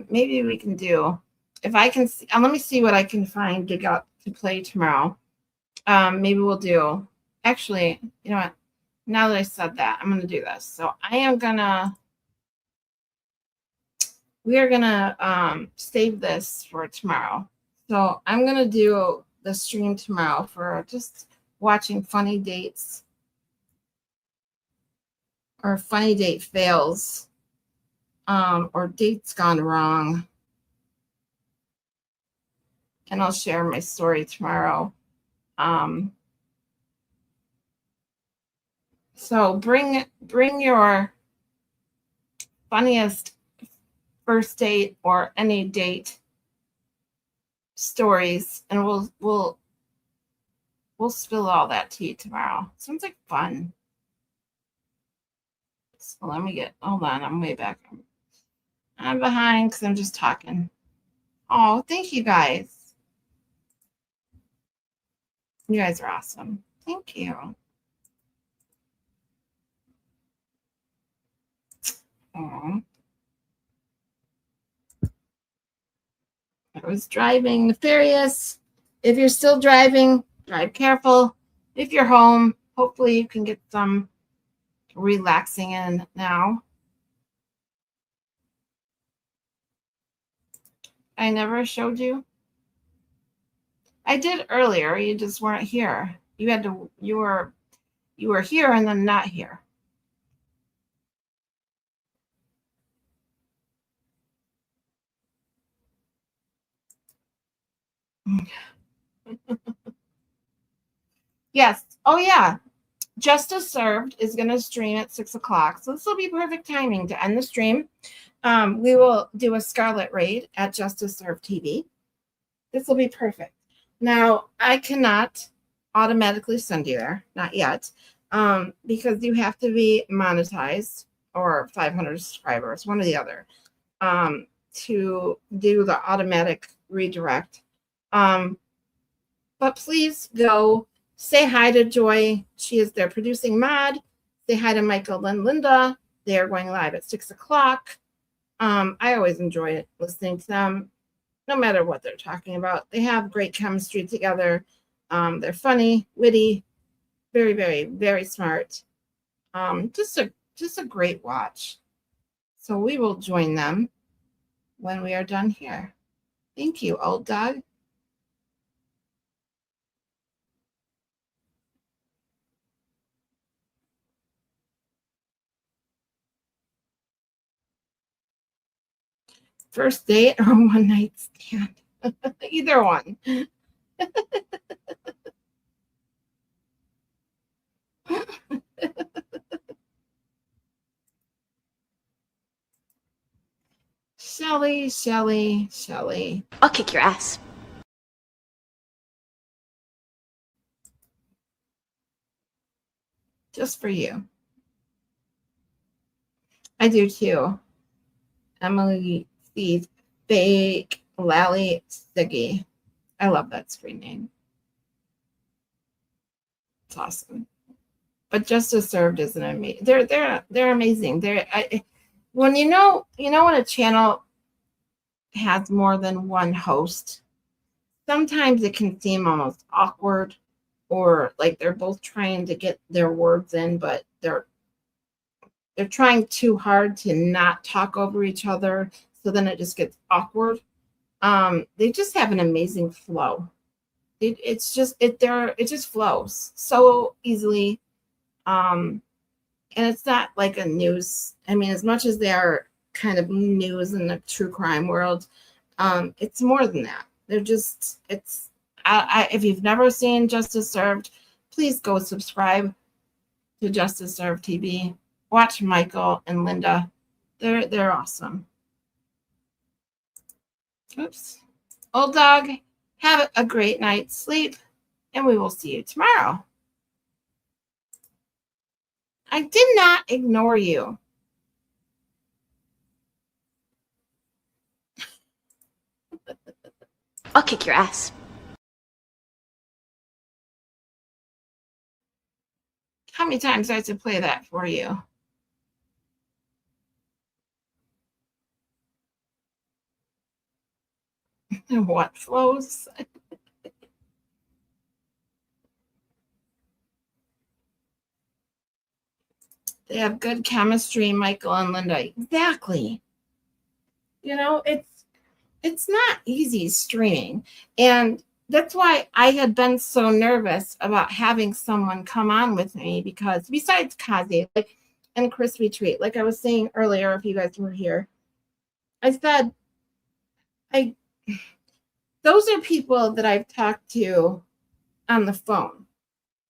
maybe we can do, if I can see, let me see what I can find to play tomorrow. Maybe we'll do, actually, you know what? Now that I said that, I'm going to do this. So we are going to save this for tomorrow. So I'm going to do the stream tomorrow for just watching funny dates or funny date fails or dates gone wrong. And I'll share my story tomorrow. So bring your funniest first date or any date stories, and we'll spill all that tea tomorrow. Sounds like fun. So let me hold on, I'm way back. I'm behind because I'm just talking. Oh, thank you guys. You guys are awesome. Thank you. Oh. I was driving nefarious. If you're still driving, drive careful. If you're home, hopefully you can get some relaxing in now. I never showed you. I did earlier. You just weren't here. You were here and then not here. Yes. Oh yeah. Justice Served is going to stream at 6 o'clock. So this will be perfect timing to end the stream. We will do a Scarlet raid at Justice Served TV. This will be perfect. Now, I cannot automatically send you there, not yet, because you have to be monetized or 500 subscribers, one or the other, to do the automatic redirect. But please go say hi to Joy. She is their producing mod. Say hi to Michael and Linda. They are going live at 6 o'clock. I always enjoy listening to them, no matter what they're talking about. They have great chemistry together. They're funny, witty, very, very, very smart. Just a great watch. So we will join them when we are done here. Thank you, old dog. First date or one night stand? Either one. Shelly. I'll kick your ass. Just for you. I do too. Emily Steve, Fake, Lally, Siggy. I love that screen name. It's awesome. But Justice Served is an amazing. They're amazing. When you know when a channel has more than one host, sometimes it can seem almost awkward, or like they're both trying to get their words in, but they're trying too hard to not talk over each other. So then it just gets awkward. They just have an amazing flow. It just flows so easily. And it's not like a news. I mean, as much as they are kind of news in the true crime world, It's more than that. They're just, it's, if you've never seen Justice Served, please go subscribe to Justice Served TV. Watch Michael and Linda. They're awesome. Oops. Old dog, have a great night's sleep, and we will see you tomorrow. I did not ignore you. I'll kick your ass. How many times do I have to play that for you? And what flows? They have good chemistry, Michael and Linda. Exactly. You know, it's not easy streaming. And that's why I had been so nervous about having someone come on with me, because besides Kazi and Chris Retreat, like I was saying earlier, if you guys were here, I said, those are people that I've talked to on the phone.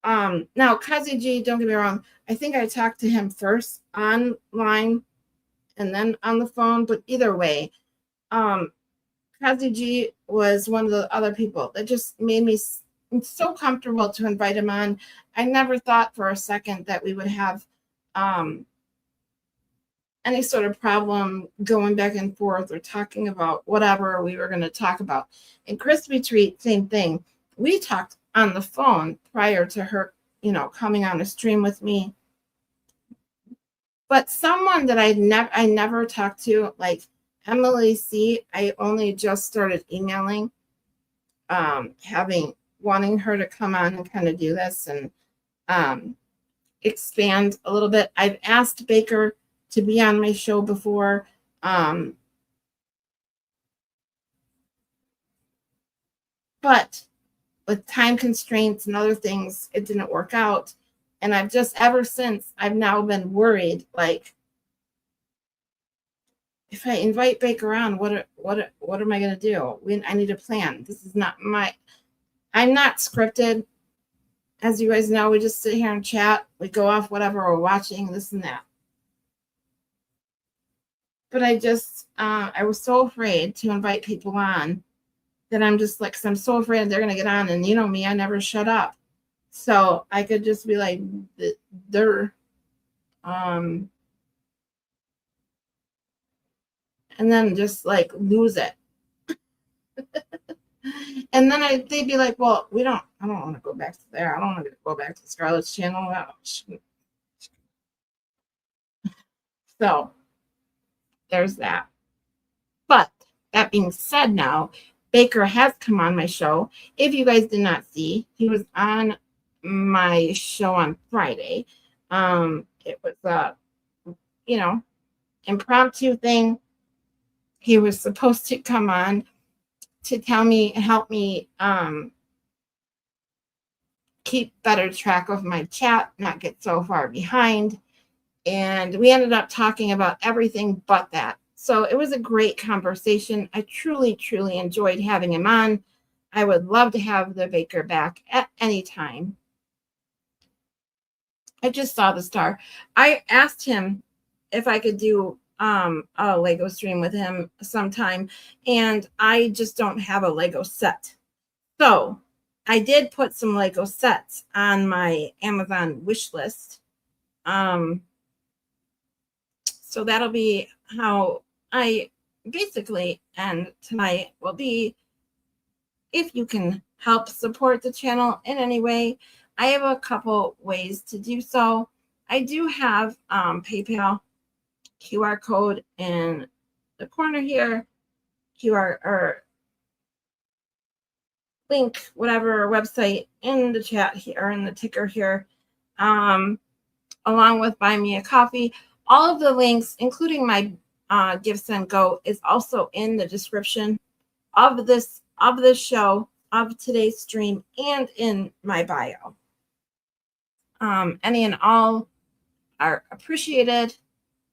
Now, Kazi G, don't get me wrong, I think I talked to him first online and then on the phone, but either way, Kazi G was one of the other people that just made me so comfortable to invite him on. I never thought for a second that we would have any sort of problem going back and forth or talking about whatever we were going to talk about. And Chris Retreat, same thing. We talked on the phone prior to her, coming on a stream with me. But someone that I never talked to, like Emily C, I only just started emailing, wanting her to come on and kind of do this and expand a little bit. I've asked Baker to be on my show before. But with time constraints and other things, it didn't work out. And I've just, ever since, I've now been worried, like, if I invite Baker on, what am I going to do? I need a plan. This is not I'm not scripted. As you guys know, we just sit here and chat. We go off whatever we're watching, this and that. But I was so afraid to invite people on that I'm just like, because I'm so afraid they're going to get on. And you know me, I never shut up. So I could just be like, and then just like lose it. And then they'd be like, well, I don't want to go back to there. I don't want to go back to Scarlet's channel. So there's that. But that being said, now Baker has come on my show. If you guys did not see, he was on my show on Friday. It was a, impromptu thing. He was supposed to come on to help me keep better track of my chat, not get so far behind. And we ended up talking about everything but that. So it was a great conversation. I truly, truly enjoyed having him on. I would love to have the Baker back at any time. I just saw the star. I asked him if I could do a Lego stream with him sometime, and I just don't have a Lego set. So I did put some Lego sets on my Amazon wish list. So that'll be how I basically end tonight. Will be, if you can help support the channel in any way, I have a couple ways to do so. I do have PayPal QR code in the corner here, QR or link, whatever website in the chat here or in the ticker here, along with Buy Me a Coffee. All of the links, including my Give Send Go, is also in the description of this show, of today's stream, and in my bio. Any and all are appreciated,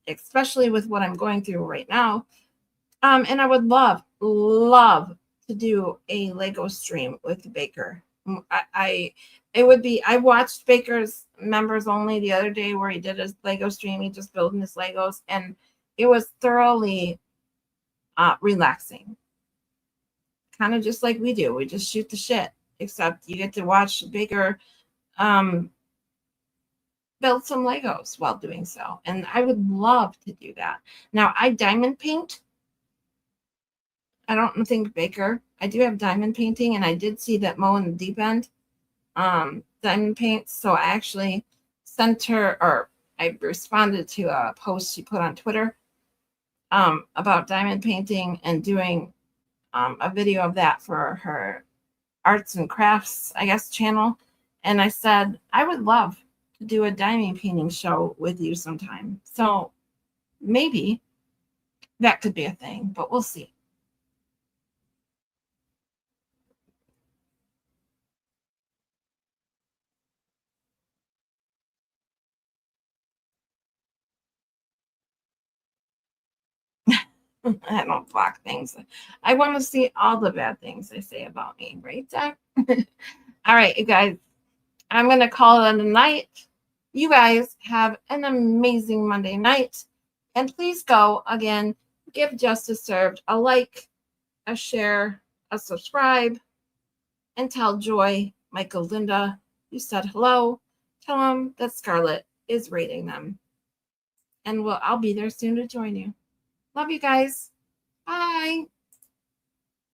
especially with what I'm going through right now. And I would love to do a Lego stream with Baker. I watched Baker's members only the other day where he did his Lego stream. He just building his Legos, and it was thoroughly relaxing. Kind of just like we do. We just shoot the shit, except you get to watch Baker build some Legos while doing so. And I would love to do that. Now, I diamond paint. I don't think Baker. I do have diamond painting, and I did see that Mo in the deep end diamond paints. So I actually sent her, or I responded to a post she put on Twitter about diamond painting and doing a video of that for her arts and crafts, I guess, channel. And I said, I would love to do a diamond painting show with you sometime. So maybe that could be a thing, but we'll see. I don't block things. I want to see all the bad things they say about me, right, Zach? All right, you guys. I'm going to call it a night. You guys have an amazing Monday night. And please go, again, give Justice Served a like, a share, a subscribe, and tell Joy, Michael, Linda, you said hello. Tell them that Scarlet is rating them. And I'll be there soon to join you. Love you guys. Bye.